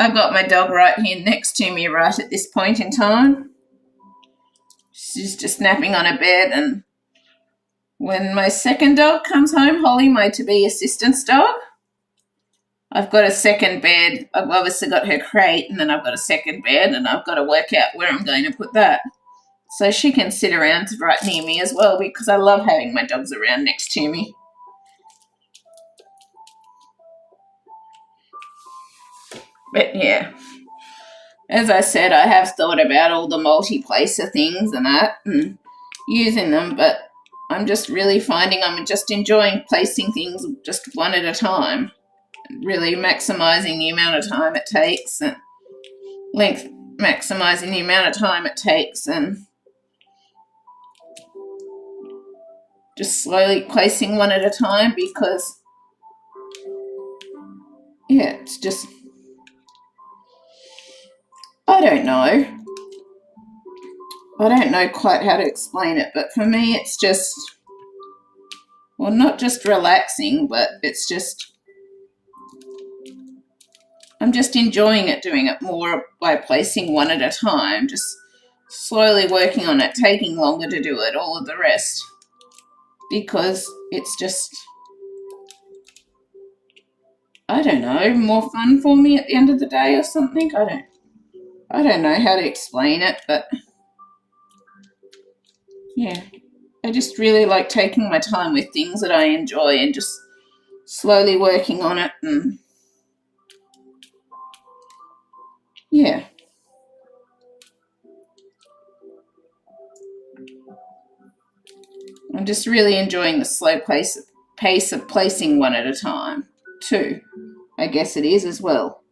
I've got my dog right here next to me right at this point in time. She's just napping on a bed, and when my second dog comes home, Holly, my to-be assistance dog, I've got a second bed. I've obviously got her crate, and then I've got a second bed, and I've got to work out where I'm going to put that. So she can sit around right near me as well, because I love having my dogs around next to me. But yeah, as I said, I have thought about all the multi-placer things and that and using them, but I'm just really finding I'm just enjoying placing things just one at a time, really maximising the amount of time it takes and maximising the amount of time it takes, and just slowly placing one at a time, because yeah, it's just, I don't know quite how to explain it, but for me it's just, well, not just relaxing, but it's just, I'm just enjoying it, doing it more by placing one at a time, just slowly working on it, taking longer to do it, all of the rest, because it's just, I don't know, more fun for me at the end of the day or something. I don't know how to explain it, but yeah, I just really like taking my time with things that I enjoy and just slowly working on it, and yeah. I'm just really enjoying the slow pace of placing one at a time, too. I guess it is as well.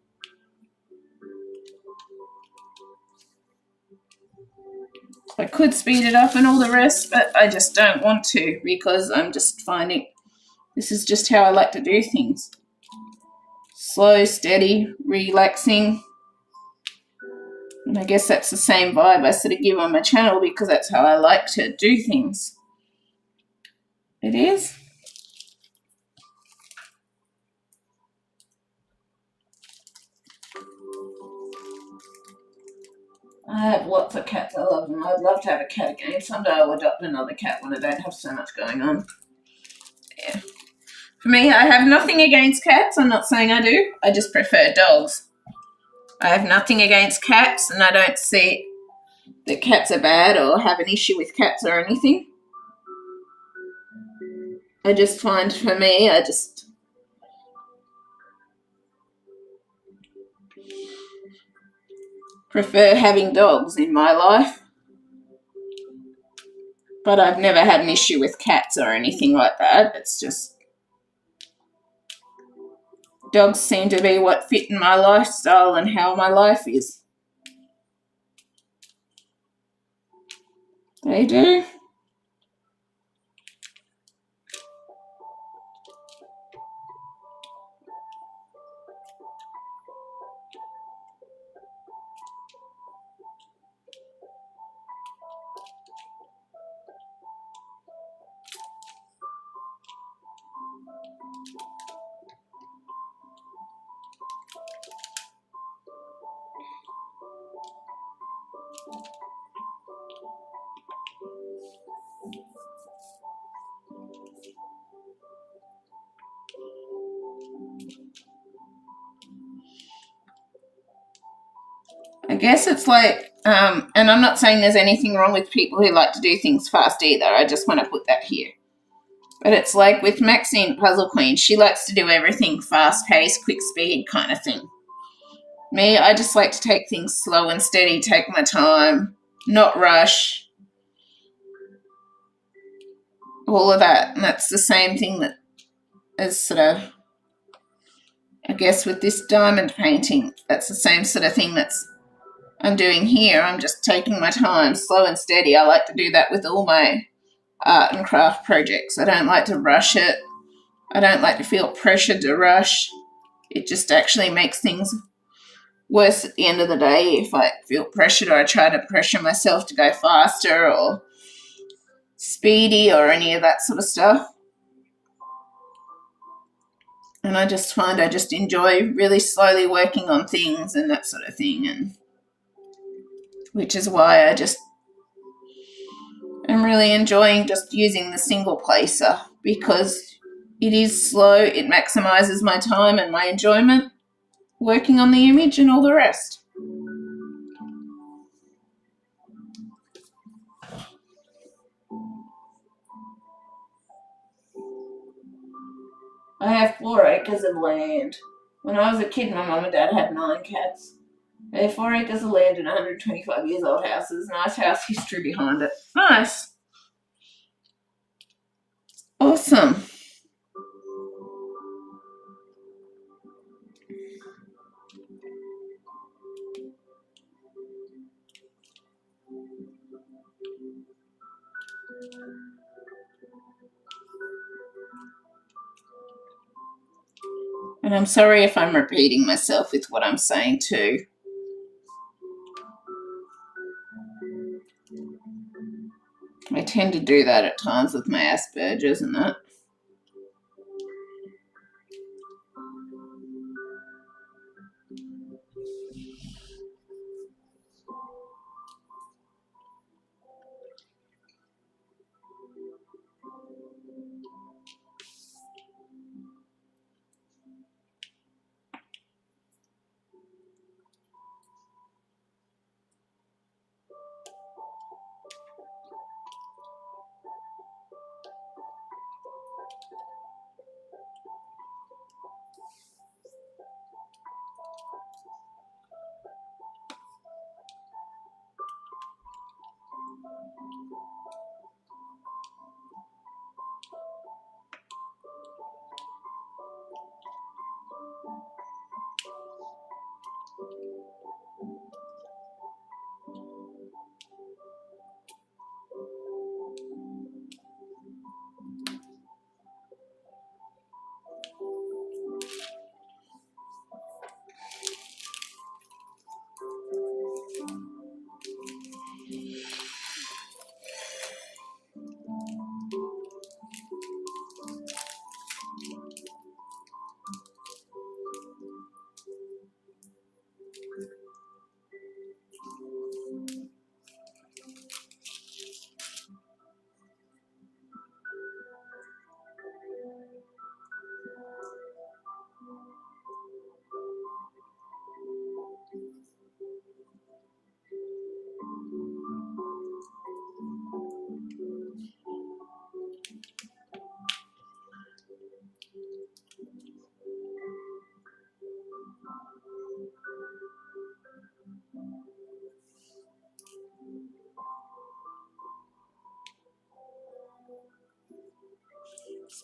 I could speed it up and all the rest, but I just don't want to, because I'm just finding this is just how I like to do things. Slow, steady, relaxing. And I guess that's the same vibe I sort of give on my channel, because that's how I like to do things. It is. I have lots of cats. I love them. I'd love to have a cat again. Someday I'll adopt another cat when I don't have so much going on. Yeah. For me, I have nothing against cats. I'm not saying I do. I just prefer dogs. I have nothing against cats, and I don't see that cats are bad or have an issue with cats or anything. I just find, for me, I just prefer having dogs in my life. But I've never had an issue with cats or anything like that. It's just, dogs seem to be what fit in my lifestyle and how my life is. They do. I guess it's like, and I'm not saying there's anything wrong with people who like to do things fast either. I just want to put that here. But it's like with Maxine Puzzle Queen, she likes to do everything fast-paced, quick speed kind of thing. Me, I just like to take things slow and steady, take my time, not rush, all of that. And that's the same thing that is sort of, I guess, with this diamond painting. That's the same sort of thing that's I'm doing here. I'm just taking my time, slow and steady. I like to do that with all my art and craft projects. I don't like to rush it. I don't like to feel pressured to rush. It just actually makes things worse at the end of the day if I feel pressured, or I try to pressure myself to go faster or speedy or any of that sort of stuff. And I just find I just enjoy really slowly working on things and that sort of thing, and which is why I just am really enjoying just using the single placer, because it is slow, it maximizes my time and my enjoyment working on the image and all the rest. I have 4 acres of land. When I was a kid, my mum and dad had 9 cats. They have 4 acres of land and 125 years old houses. Nice house history behind it. Nice. Awesome. And I'm sorry if I'm repeating myself with what I'm saying too. I tend to do that at times with my Asperger's and that.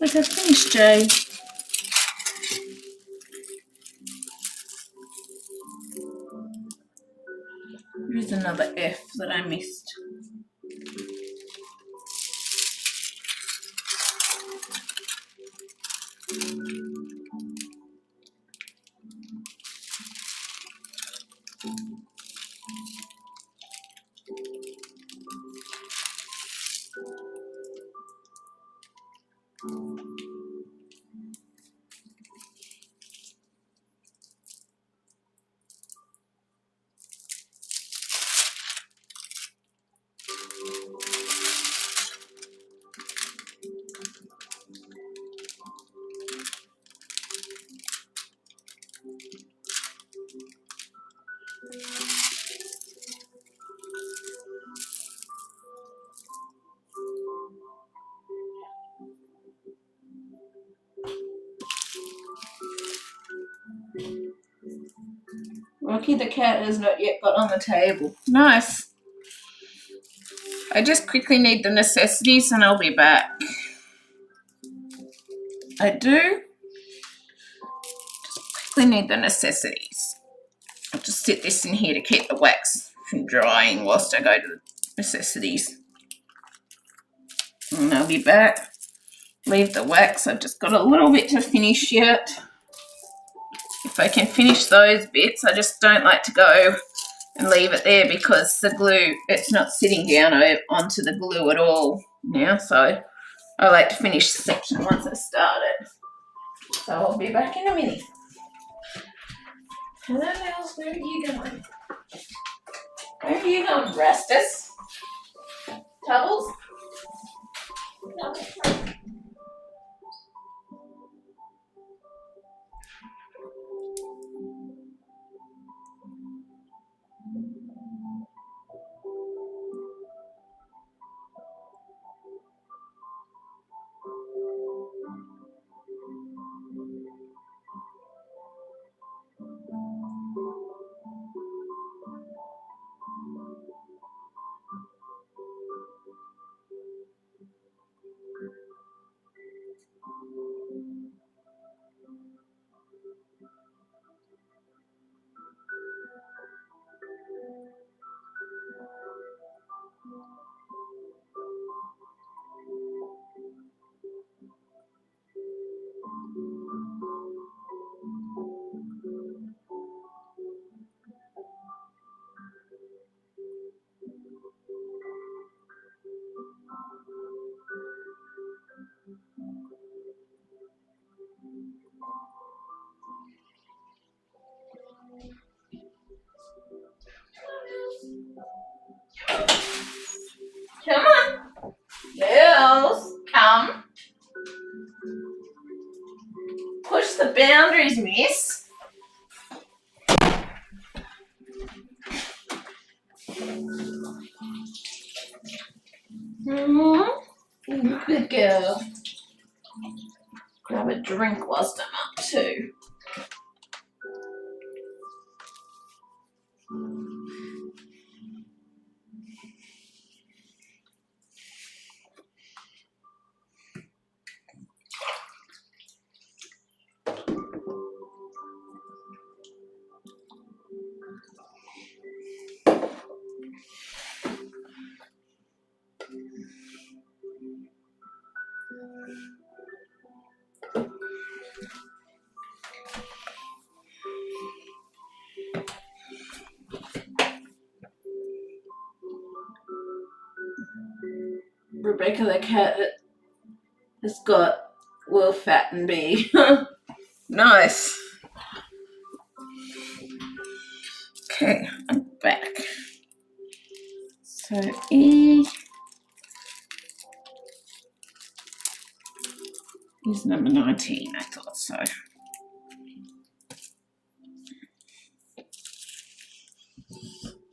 So to finish, Jay. Here's another F that I missed. Rocky the cat has not yet got on the table. Nice. I just quickly need the necessities and I'll be back. I do just quickly need the necessities. I'll just sit this in here to keep the wax from drying whilst I go to the necessities. And I'll be back. Leave the wax. I've just got a little bit to finish yet. If I can finish those bits, I just don't like to go and leave it there because the glue, it's not sitting down onto the glue at all now. So I like to finish the section once I start it. So I'll be back in a minute. Hello, Nels, where are you going? Where are you going, Rastus? Tubbles? No. Come on. Nels, come. Push the boundaries, miss. Good girl. Grab a drink whilst I'm up too. Rebecca the cat has got will fat and be. Nice. Okay, I'm back. So E is number 19, I thought so.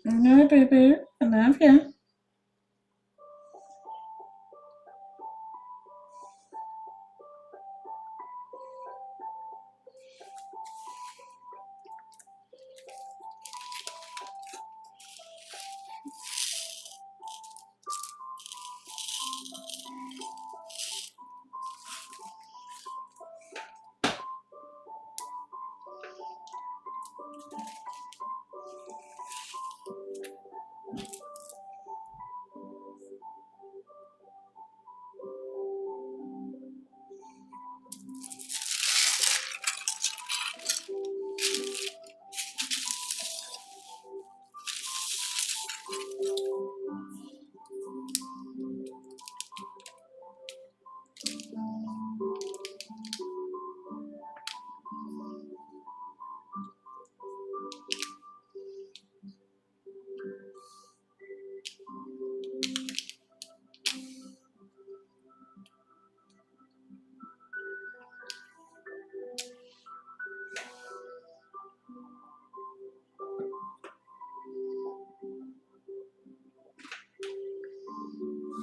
No, boo-boo, I love you.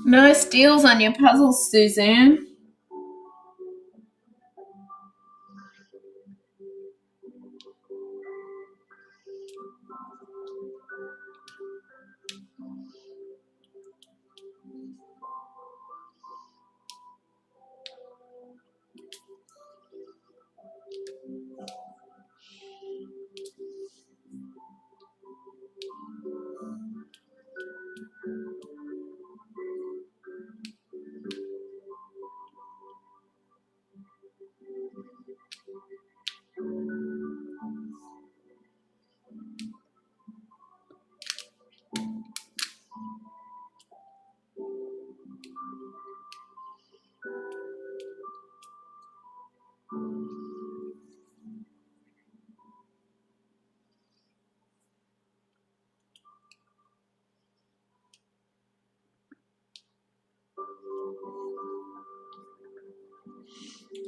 Nice deals on your puzzles, Suzanne.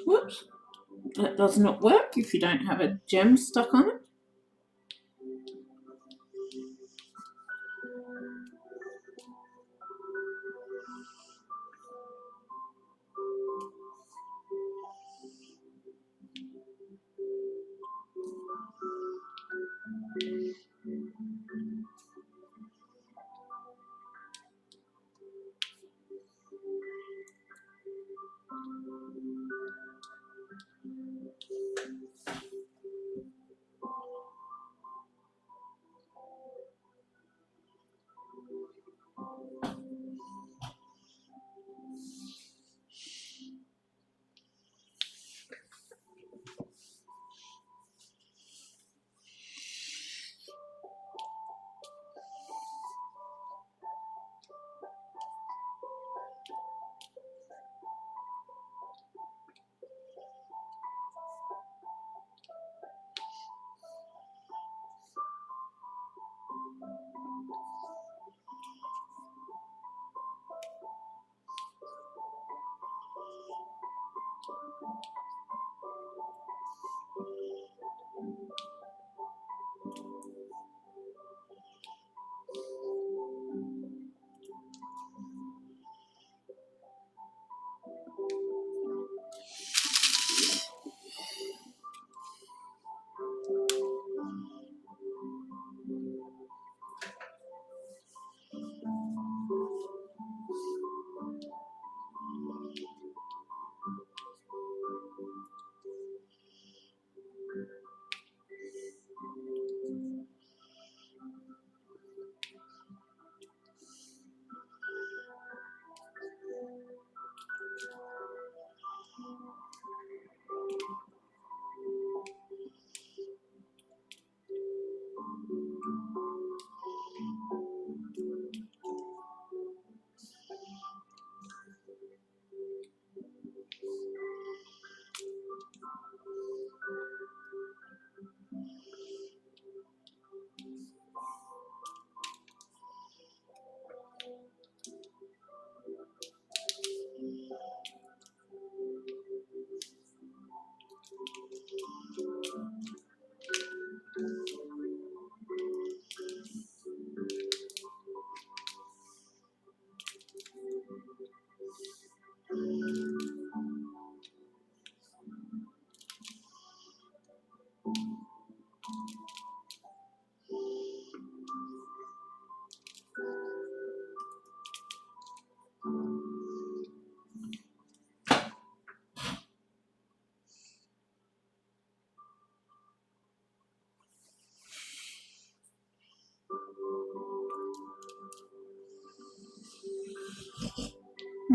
Whoops. That does not work if you don't have a gem stuck on it.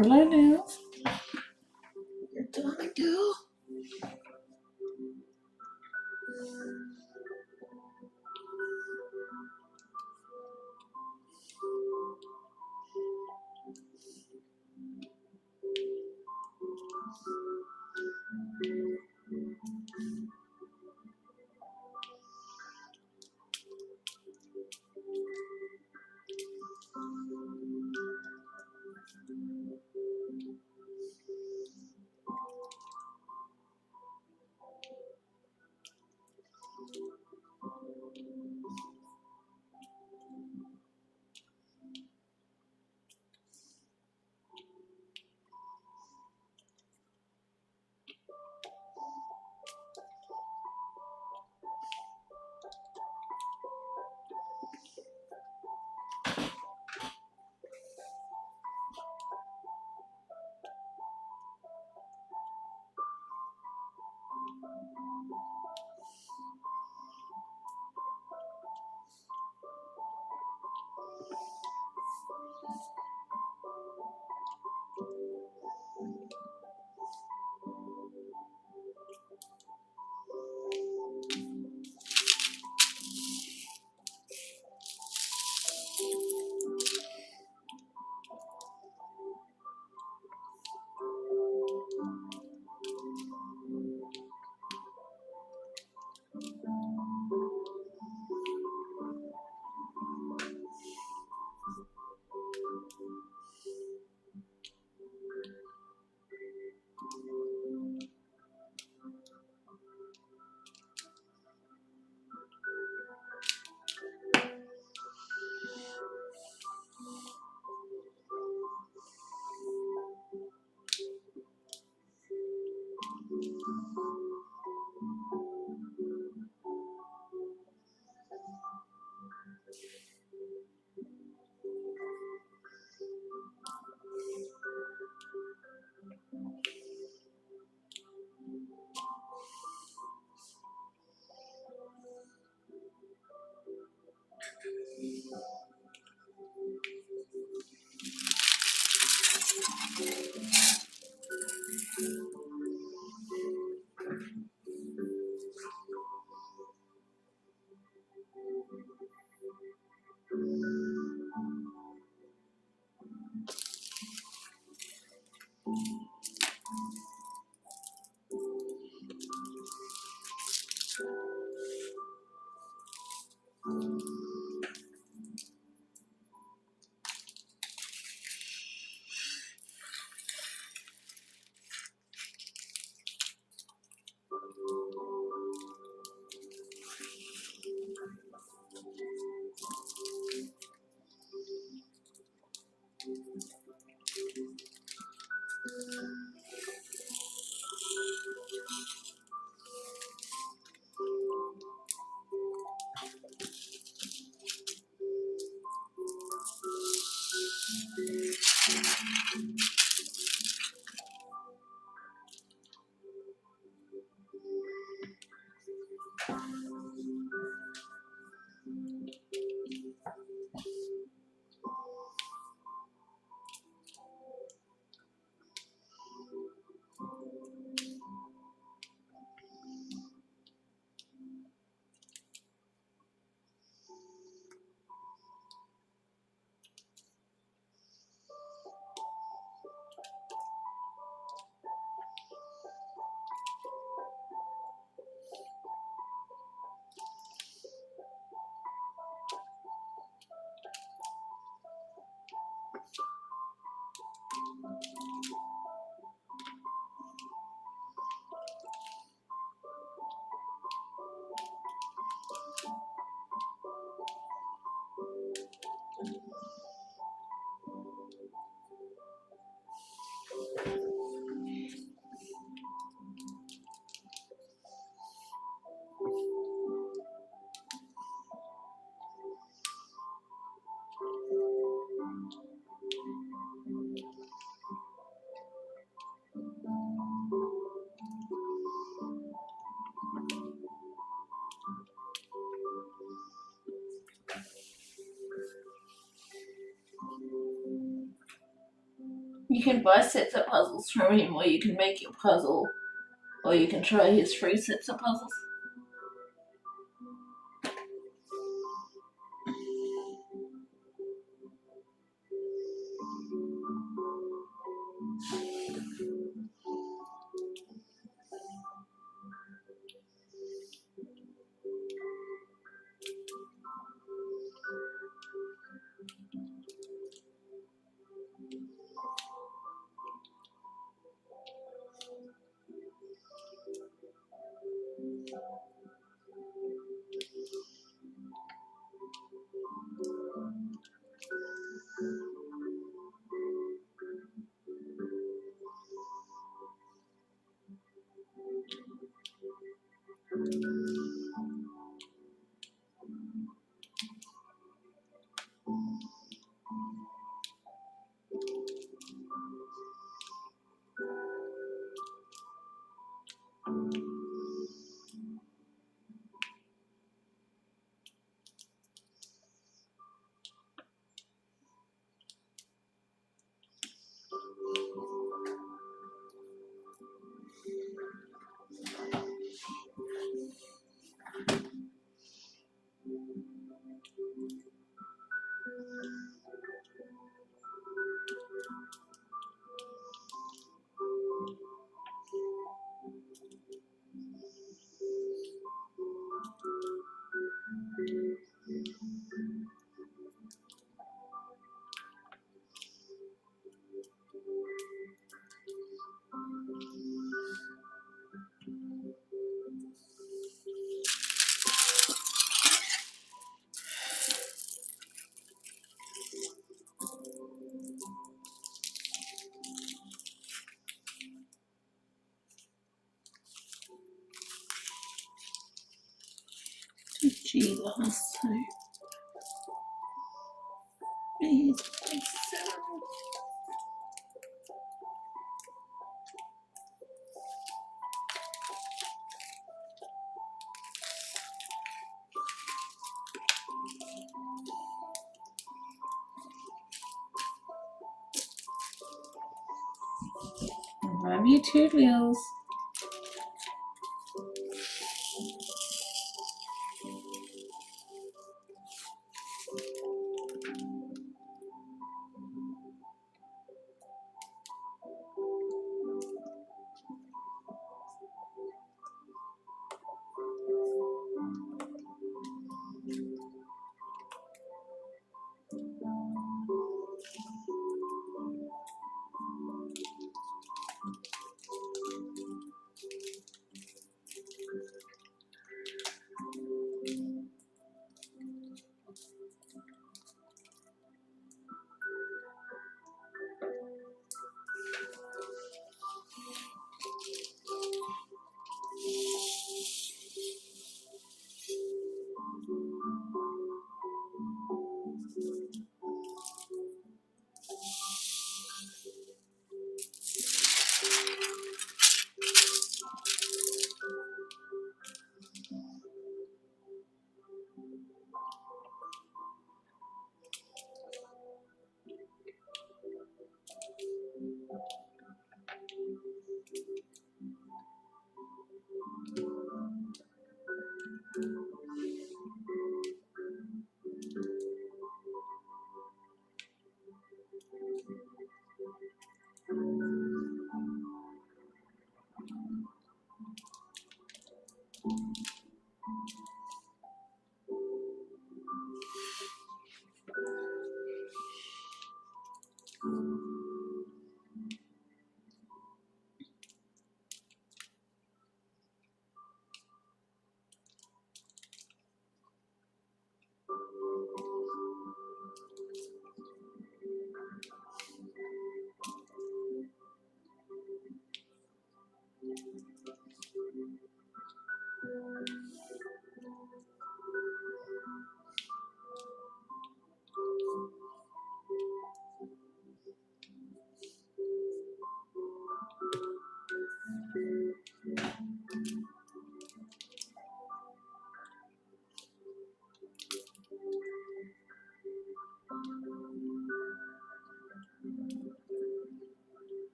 Hello now. You're doing girl. You can buy sets of puzzles from him, or you can make your puzzle, or you can try his free sets of puzzles. G last two. Please, Rub your toodles.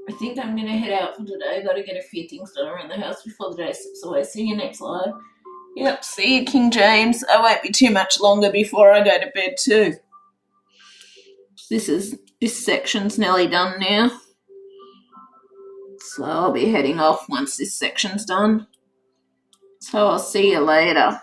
I think I'm going to head out for today. Got to get a few things done around the house before the day slips away. See you next live. Yep, see you, King James. I won't be too much longer before I go to bed too. This section's nearly done now. So I'll be heading off once this section's done. So I'll see you later.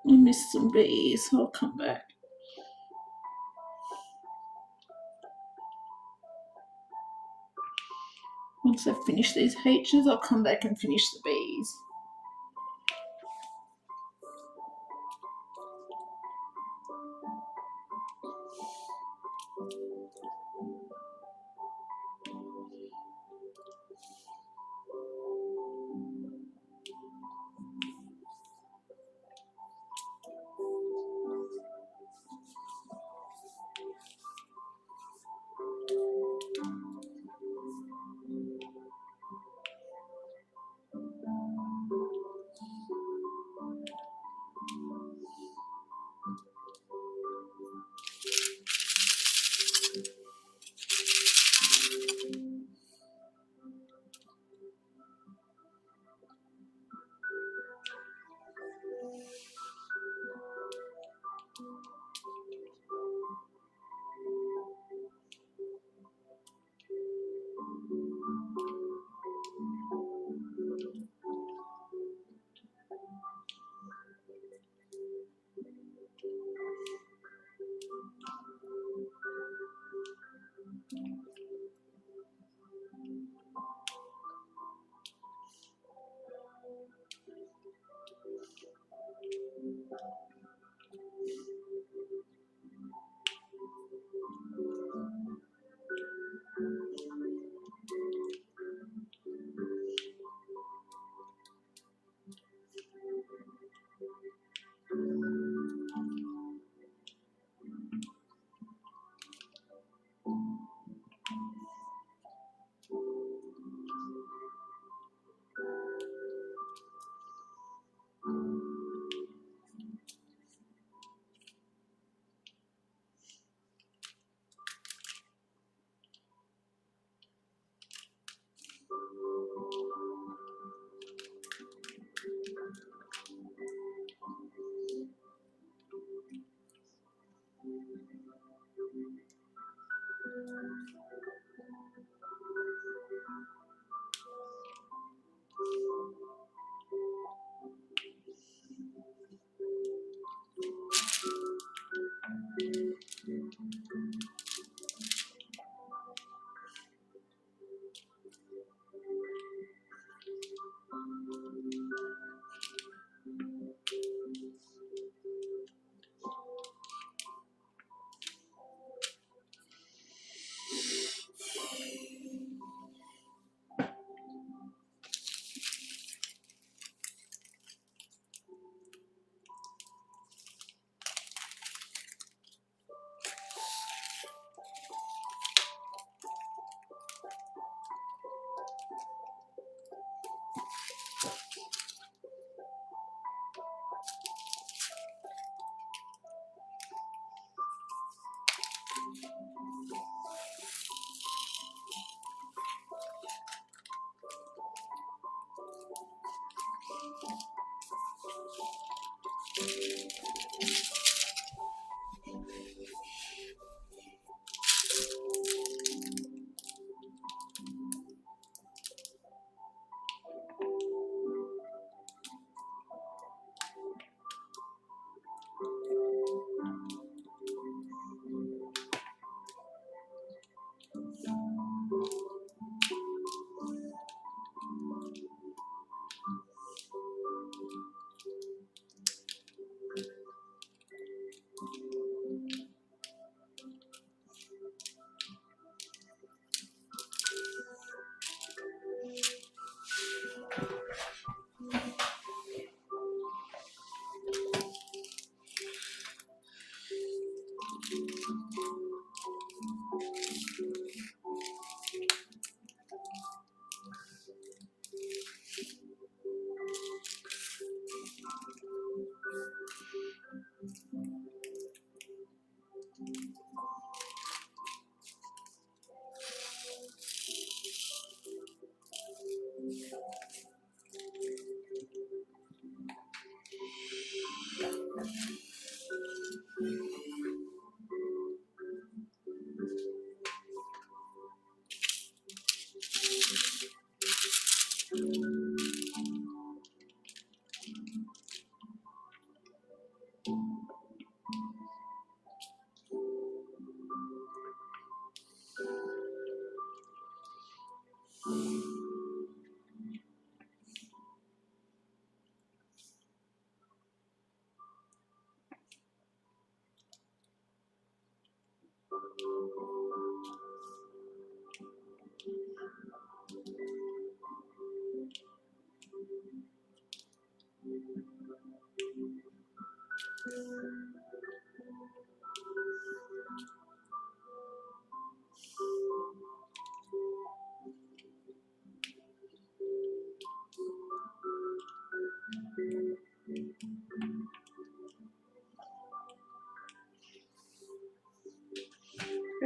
I missed some bees. I'll come back. Once I've finished these H's, I'll come back and finish the B's.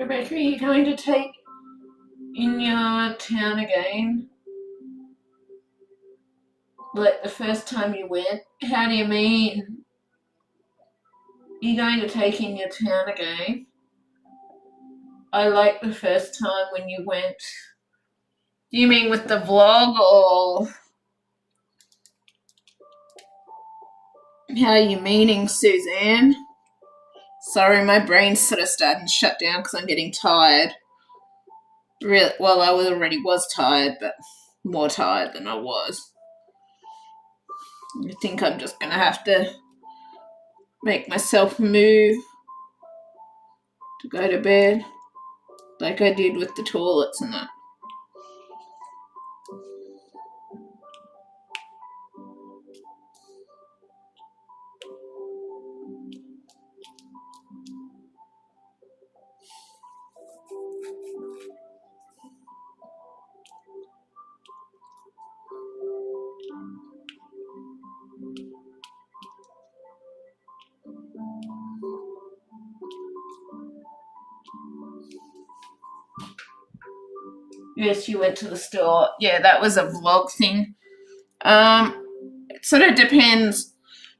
Rebecca, are you going to take in your town again? Like the first time you went? How do you mean? Are you going to take in your town again? I like the first time when you went. Do you mean with the vlog or how are you meaning, Suzanne? Sorry, my brain's sort of starting to shut down because I'm getting tired. Really, well, I already was tired, but more tired than I was. I think I'm just going to have to make myself move to go to bed like I did with the toilets and that. Yes, you went to the store. Yeah, that was a vlog thing. It sort of depends.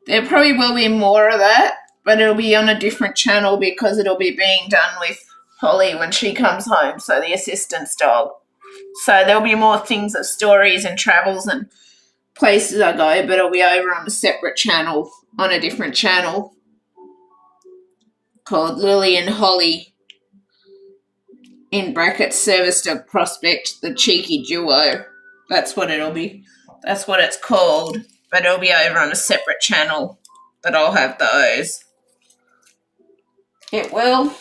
There probably will be more of that, but it'll be on a different channel because it'll be being done with Holly when she comes home, so the assistant's dog. So there'll be more things of stories and travels and places I go, but it'll be over on a separate channel, on a different channel called Lily and Holly, in brackets, Service Dog Prospect, the cheeky duo. That's what it'll be. That's what it's called, but it'll be over on a separate channel that I'll have those. It will.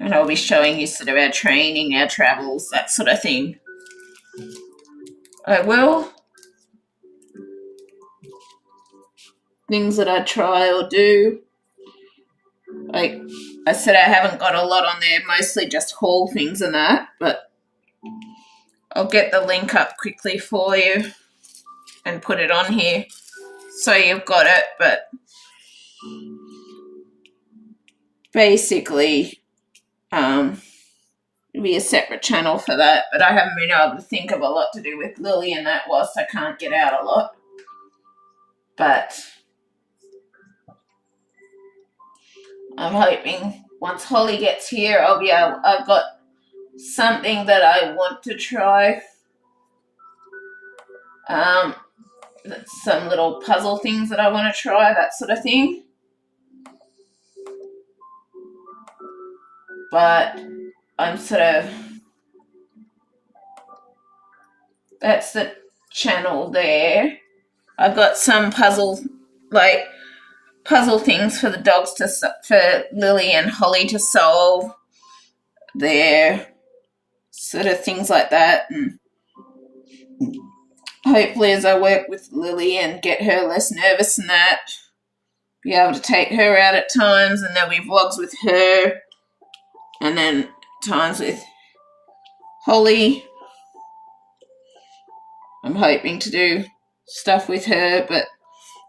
And I'll be showing you sort of our training, our travels, that sort of thing. I will. Things that I try or do. Like I said, I haven't got a lot on there, mostly just haul things and that, but I'll get the link up quickly for you and put it on here so you've got it. But basically, it'll be a separate channel for that, but I haven't been able to think of a lot to do with Lily and that whilst I can't get out a lot. But I'm hoping once Holly gets here, I've got something that I want to try. Some little puzzle things that I want to try, that sort of thing. But I'm sort of, that's the channel there. I've got some puzzle things for the dogs for Lily and Holly to solve there, sort of things like that. And hopefully as I work with Lily and get her less nervous and that, be able to take her out at times, and there'll be vlogs with her and then times with Holly. I'm hoping to do stuff with her, but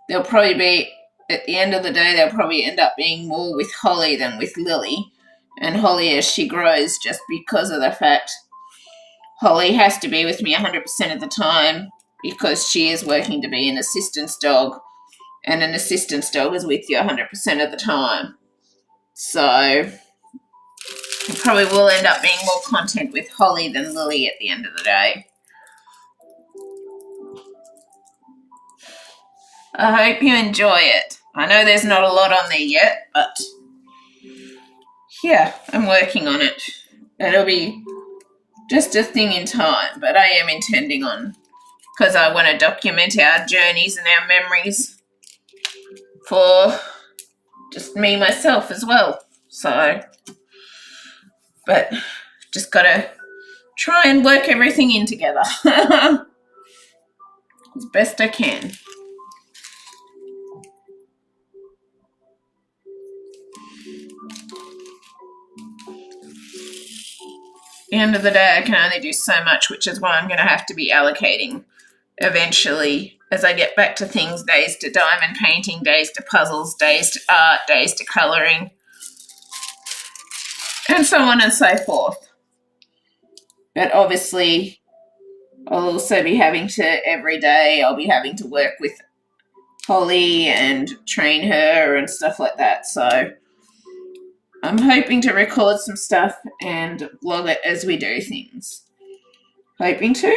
there'll probably be, at the end of the day, they'll probably end up being more with Holly than with Lily. And Holly as she grows, just because of the fact Holly has to be with me 100% of the time because she is working to be an assistance dog, and an assistance dog is with you 100% of the time. So it probably will end up being more content with Holly than Lily at the end of the day. I hope you enjoy it. I know there's not a lot on there yet, but yeah, I'm working on it. It'll be just a thing in time, but I am intending on, because I want to document our journeys and our memories for just me, myself as well. So, but just got to try and work everything in together as best I can. The end of the day, I can only do so much, which is why I'm going to have to be allocating eventually as I get back to things, days to diamond painting, days to puzzles, days to art, days to colouring, and so on and so forth. But obviously, I'll also be having to, every day, I'll be having to work with Holly and train her and stuff like that. So I'm hoping to record some stuff and vlog it as we do things. Hoping to.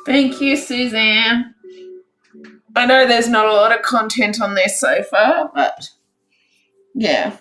Thank you, Suzanne. I know there's not a lot of content on there so far, but yeah.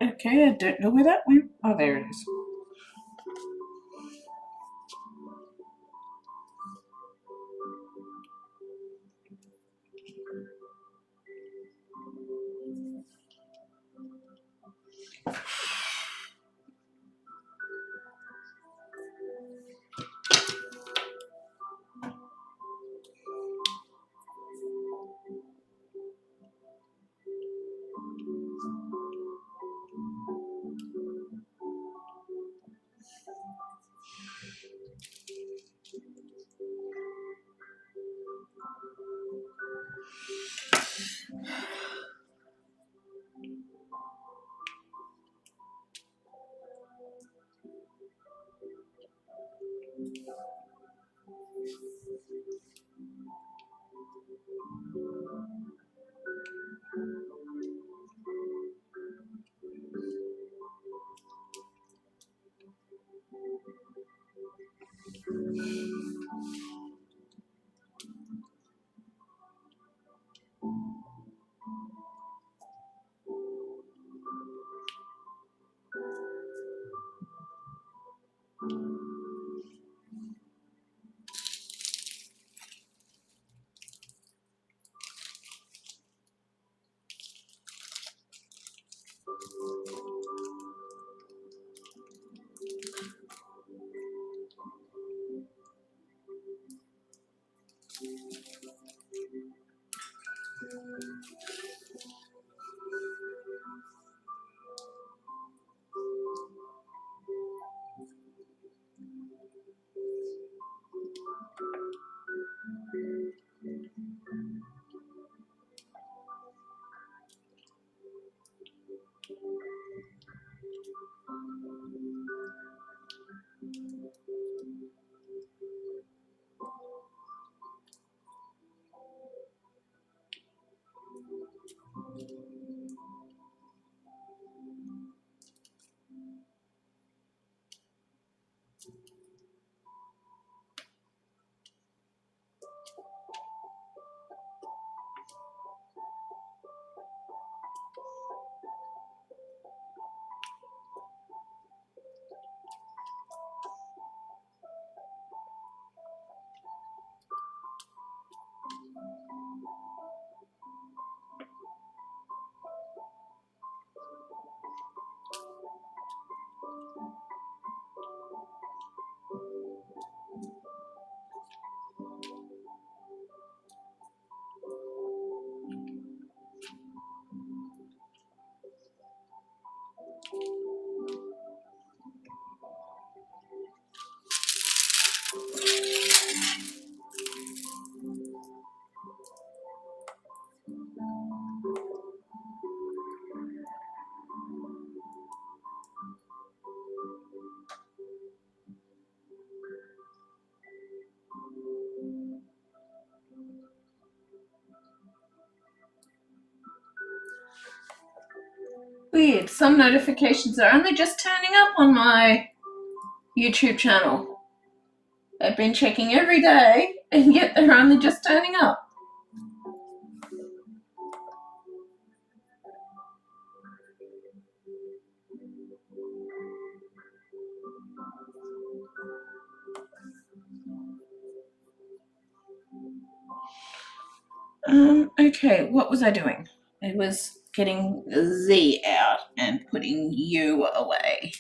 Okay, I don't know where that went. Oh, there it is. Weird. Some notifications are only just turning up on my YouTube channel. I've been checking every day, and yet they're only just turning up. Okay, what was I doing? I was getting Z out and putting U away.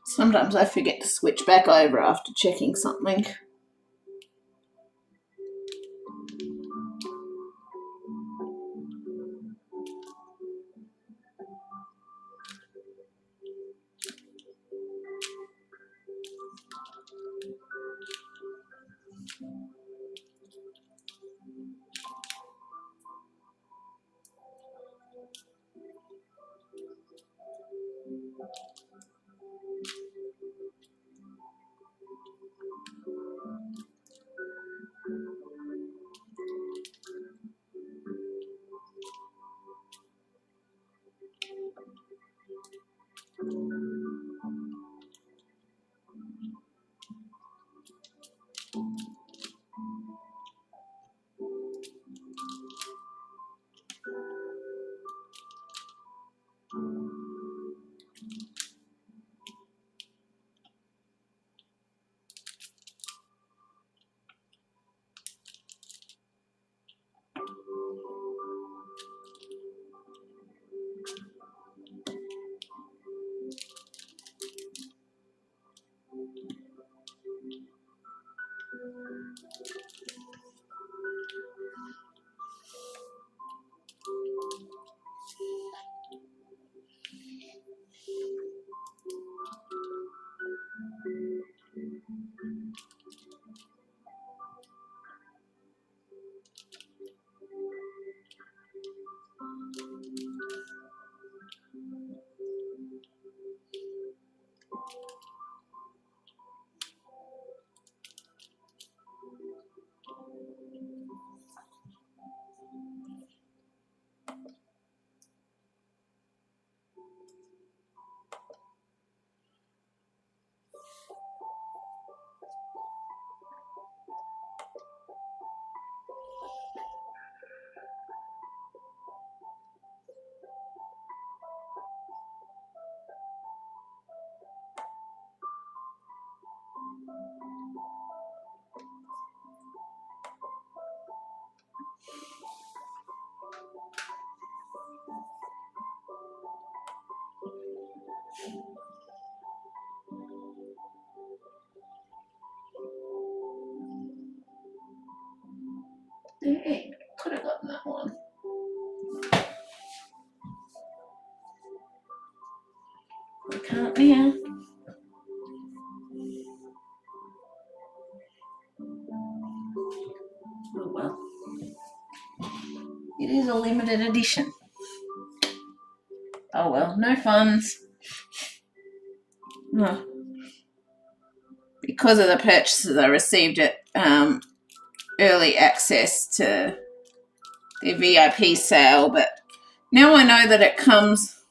Sometimes I forget to switch back over after checking something. Dang, could have gotten that one. I can't now. Oh well. It is a limited edition. Oh well, no funds. No. Because of the purchases, I received it early access to the VIP sale, but now I know that it comes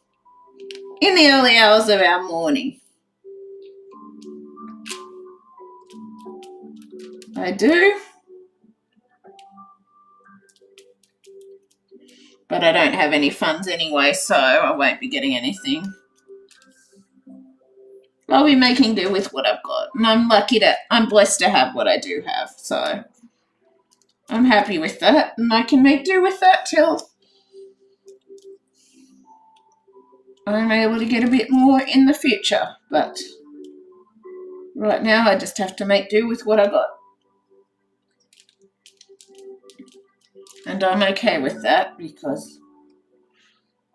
in the early hours of our morning. I do, but I don't have any funds anyway, so I won't be getting anything. I'll be making do with what I've got, and I'm blessed to have what I do have, so I'm happy with that, and I can make do with that till I'm able to get a bit more in the future, but right now I just have to make do with what I got. And I'm okay with that because,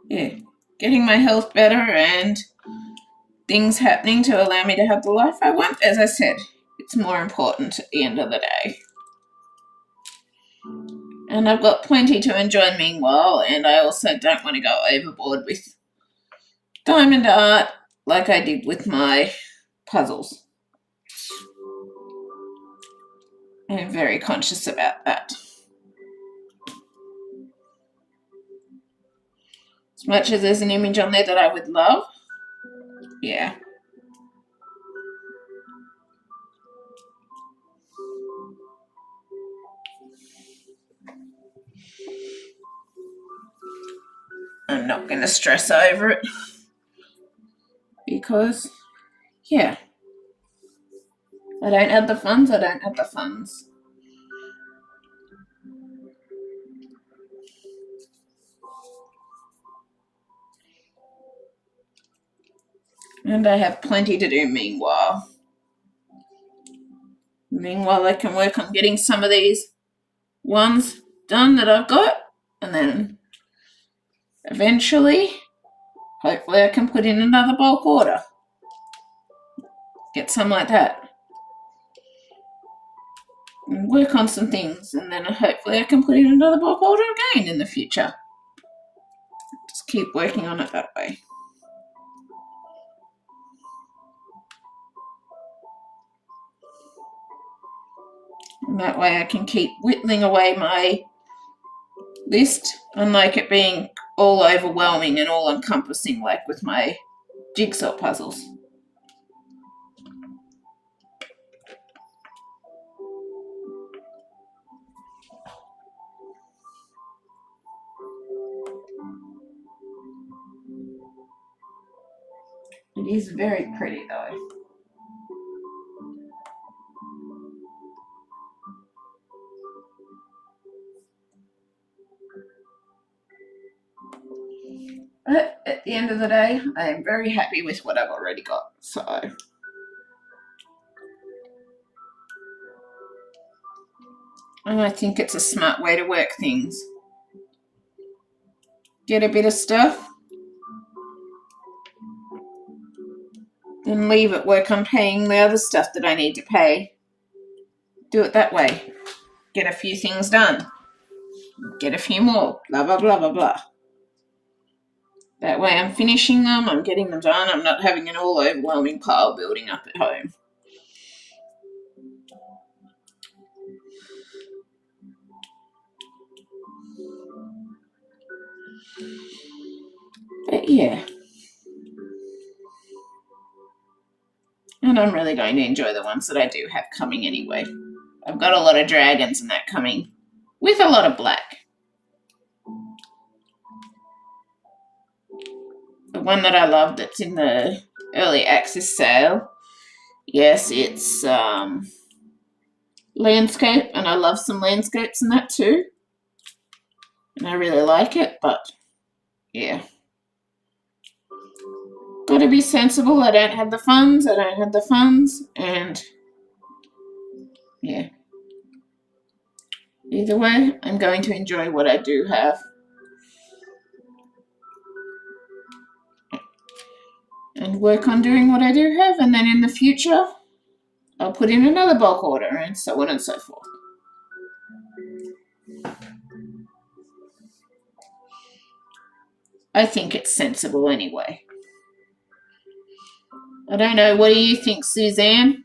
yeah, getting my health better and things happening to allow me to have the life I want, as I said, it's more important at the end of the day. And I've got plenty to enjoy meanwhile, and I also don't want to go overboard with diamond art like I did with my puzzles. I'm very conscious about that. As much as there's an image on there that I would love, yeah. I'm not going to stress over it because, yeah, I don't have the funds, I don't have the funds. And I have plenty to do meanwhile. Meanwhile, I can work on getting some of these ones done that I've got, and then eventually, hopefully I can put in another bulk order. Get some like that. And work on some things, and then hopefully I can put in another bulk order again in the future. Just keep working on it that way. And that way I can keep whittling away my list, unlike it being all overwhelming and all encompassing like with my jigsaw puzzles. It is very pretty though. But at the end of the day, I am very happy with what I've already got. So and I think it's a smart way to work things. Get a bit of stuff, then leave it, work on paying the other stuff that I need to pay. Do it that way. Get a few things done. Get a few more. Blah, blah, blah, blah, blah. That way I'm finishing them, I'm getting them done, I'm not having an all overwhelming pile building up at home. But yeah. And I'm really going to enjoy the ones that I do have coming anyway. I've got a lot of dragons and that coming, with a lot of black. The one that I love that's in the early access sale, yes, it's landscape, and I love some landscapes in that too. And I really like it, but yeah. Got to be sensible. I don't have the funds, and yeah. Either way, I'm going to enjoy what I do have. And work on doing what I do have, and then in the future, I'll put in another bulk order, and so on and so forth. I think it's sensible anyway. I don't know, what do you think, Suzanne?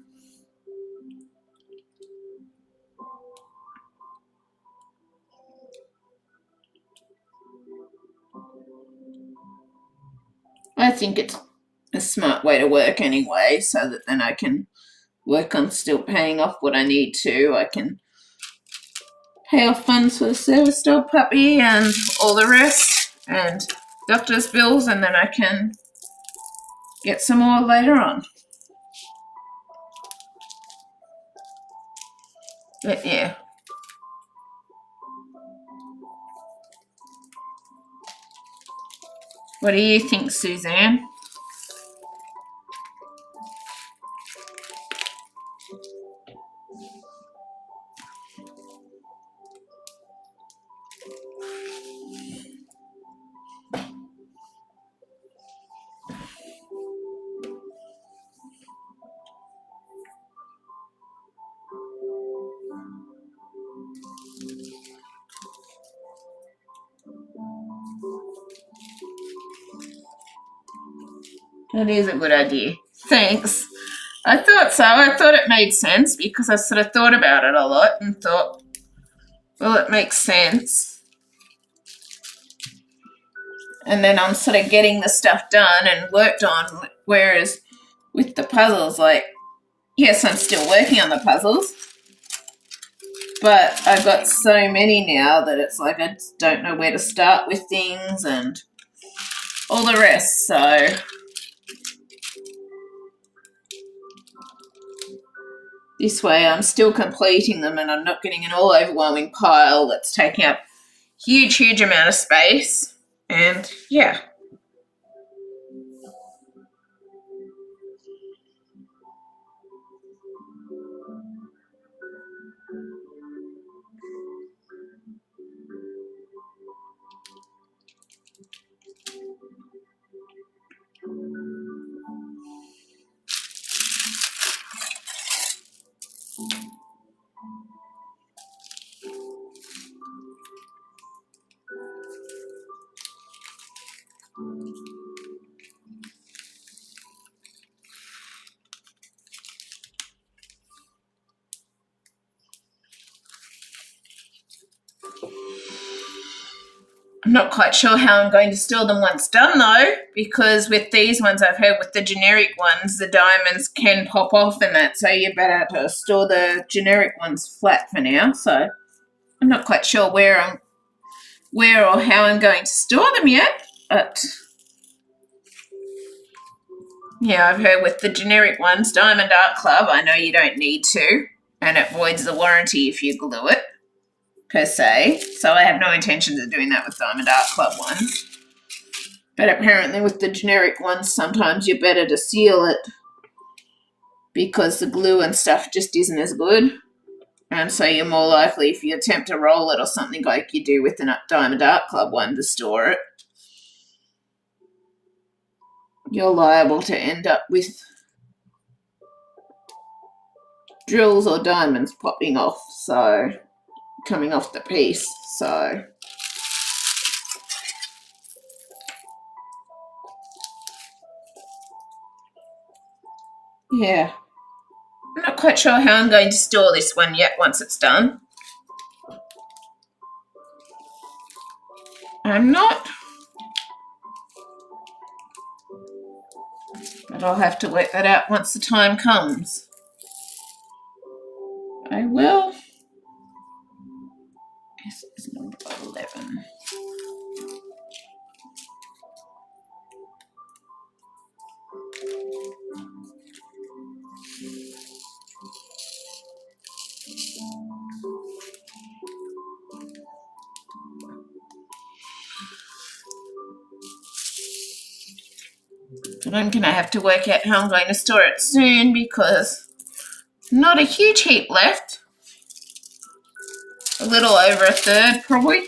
I think it's a smart way to work anyway, so that then I can work on still paying off what I need to. I can pay off funds for the service dog puppy and all the rest, and doctor's bills, and then I can get some more later on. But yeah. What do you think, Suzanne? That is a good idea. Thanks. I thought so. I thought it made sense because I sort of thought about it a lot and thought, well, it makes sense. And then I'm sort of getting the stuff done and worked on, whereas with the puzzles, like, yes, I'm still working on the puzzles, but I've got so many now that it's like I just don't know where to start with things and all the rest, so this way I'm still completing them and I'm not getting an all overwhelming pile that's taking up huge amount of space. And yeah. I'm not quite sure how I'm going to store them once done though, because with these ones I've heard with the generic ones, the diamonds can pop off and that, so you better to store the generic ones flat for now. So I'm not quite sure where or how I'm going to store them yet, but yeah, I've heard with the generic ones, Diamond Art Club, I know you don't need to, and it voids the warranty if you glue it, per se. So I have no intentions of doing that with Diamond Art Club ones. But apparently with the generic ones, sometimes you're better to seal it because the glue and stuff just isn't as good. And so you're more likely, if you attempt to roll it or something like you do with the Diamond Art Club one, to store it, you're liable to end up with drills or diamonds popping off, so coming off the piece. So yeah, I'm not quite sure how I'm going to store this one yet once it's done. I'm not, but I'll have to work that out once the time comes. I will. This is number 11. But I'm going to have to work out how I'm going to store it soon because not a huge heap left. A little over a third probably.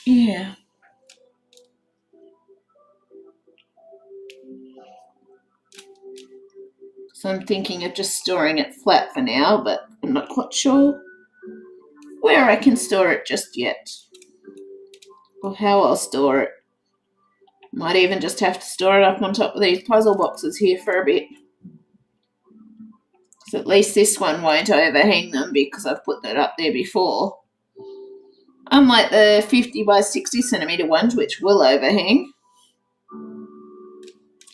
Yeah. So I'm thinking of just storing it flat for now, but I'm not quite sure where I can store it just yet, or how I'll store it. Might even just have to store it up on top of these puzzle boxes here for a bit. So at least this one won't overhang them because I've put that up there before. Unlike the 50 by 60 centimetre ones, which will overhang.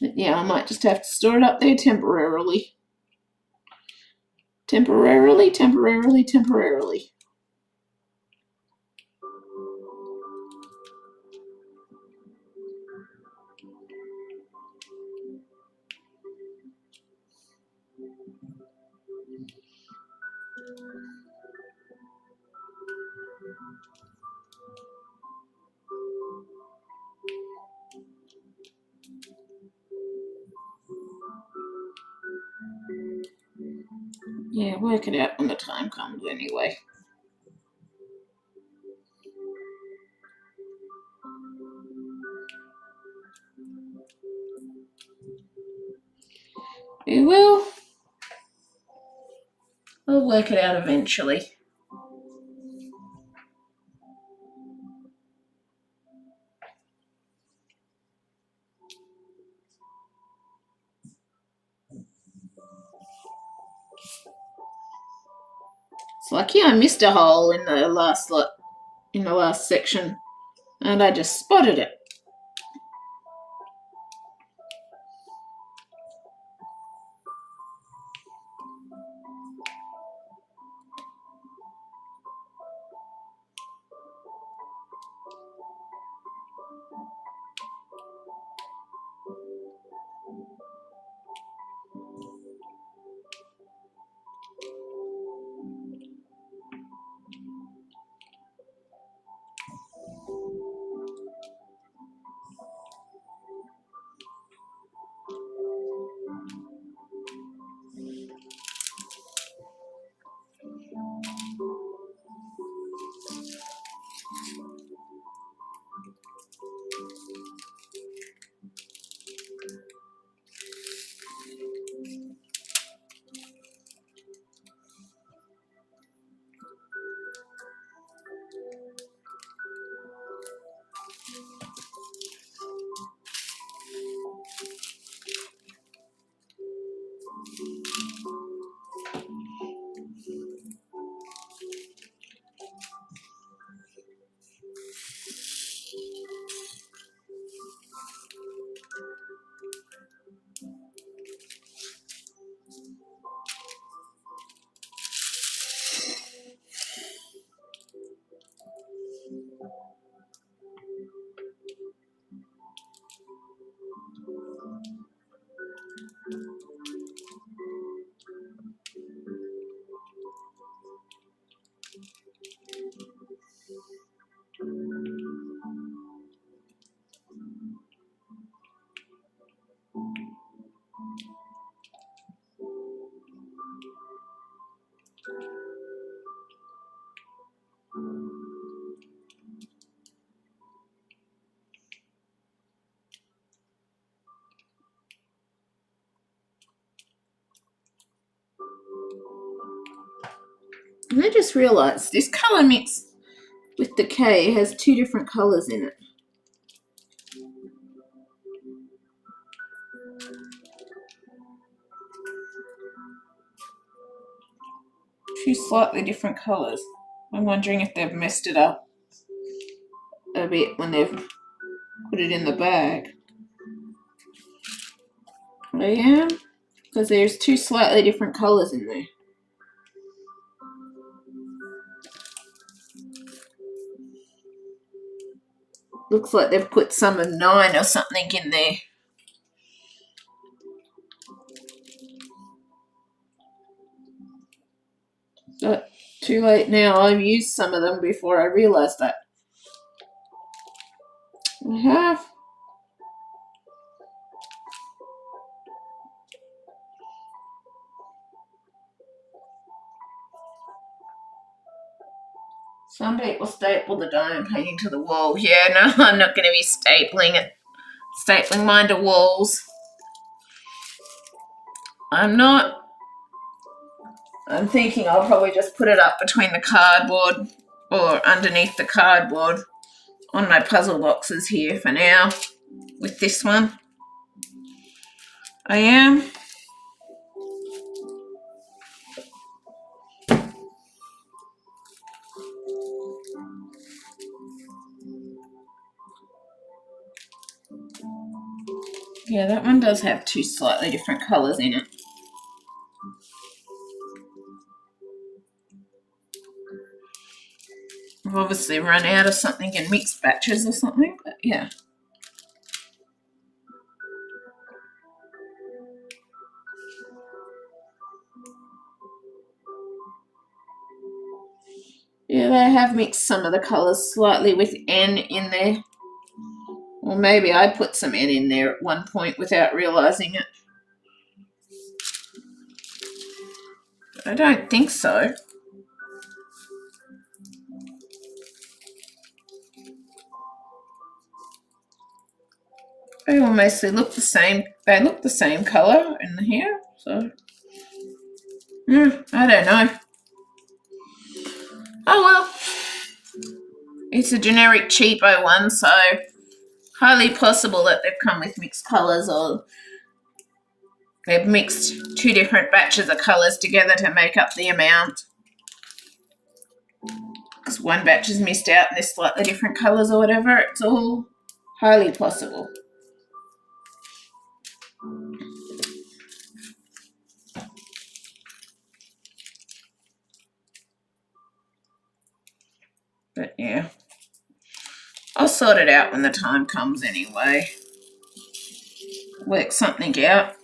But yeah, I might just have to store it up there temporarily. Temporarily. Yeah, work it out when the time comes anyway. It will. We'll work it out eventually. It's lucky I missed a hole in the last section, and I just spotted it. And I just realised this colour mix with the K has two different colours in it. Two slightly different colours. I'm wondering if they've messed it up a bit when they've put it in the bag. I am, because there's two slightly different colours in there. Looks like they've put some of 9 or something in there. But too late now. I've used some of them before I realised that. I have. Some people staple the diamond painting to the wall. Yeah, no, I'm not going to be stapling mine to walls. I'm not. I'm thinking I'll probably just put it up between the cardboard or underneath the cardboard on my puzzle boxes here for now with this one. I am. Yeah, that one does have two slightly different colours in it. I've obviously run out of something in mixed batches or something, but yeah. Yeah, they have mixed some of the colours slightly with N in there. Or maybe I put some N in there at one point without realising it. But I don't think so. They all mostly look the same. They look the same colour in here. So, I don't know. Oh well. It's a generic cheapo one, so highly possible that they've come with mixed colours, or they've mixed 2 different batches of colours together to make up the amount. Because one batch is missed out and there's slightly different colours or whatever. It's all highly possible. But yeah, I'll sort it out when the time comes anyway. Work something out.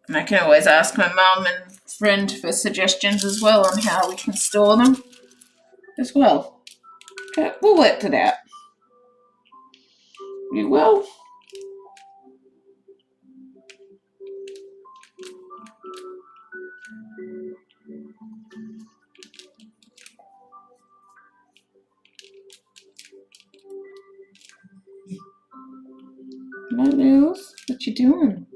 And I can always ask my mum and friend for suggestions as well on how we can store them as well. But we'll work it out. You will. What else? What you doing?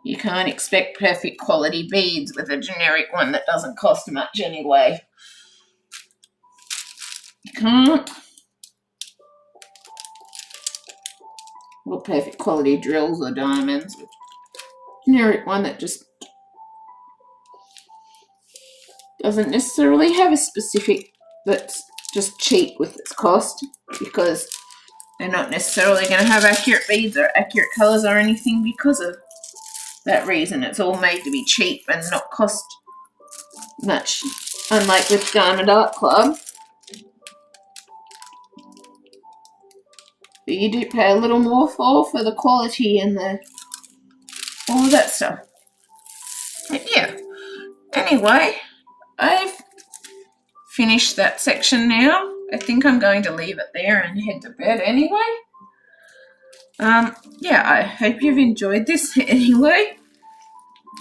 You can't expect perfect quality beads with a generic one that doesn't cost much anyway. You can't. Or perfect quality drills or diamonds. Generic one that just doesn't necessarily have a specific, that's just cheap with its cost, because they're not necessarily going to have accurate beads or accurate colours or anything because of that reason. It's all made to be cheap and not cost much, unlike with Diamond Art Club. But you do pay a little more for the quality and all of that stuff. But yeah, anyway, I've finished that section now. I think I'm going to leave it there and head to bed anyway. Yeah, I hope you've enjoyed this anyway.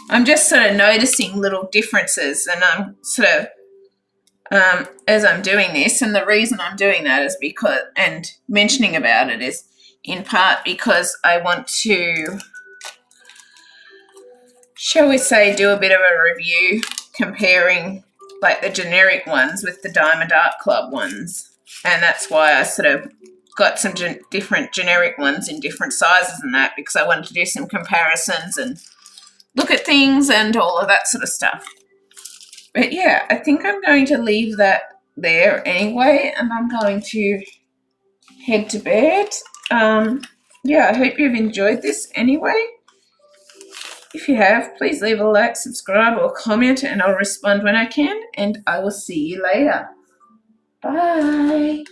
I'm just sort of noticing little differences, and I'm sort of, as I'm doing this, and the reason I'm doing that is because, and mentioning about it is in part because I want to, shall we say, do a bit of a review comparing like the generic ones with the Diamond Art Club ones. And that's why I sort of got some different generic ones in different sizes and that, because I wanted to do some comparisons and look at things and all of that sort of stuff. But yeah, I think I'm going to leave that there anyway, and I'm going to head to bed. Yeah, I hope you've enjoyed this anyway. If you have, please leave a like, subscribe, or comment, and I'll respond when I can, and I will see you later. Bye.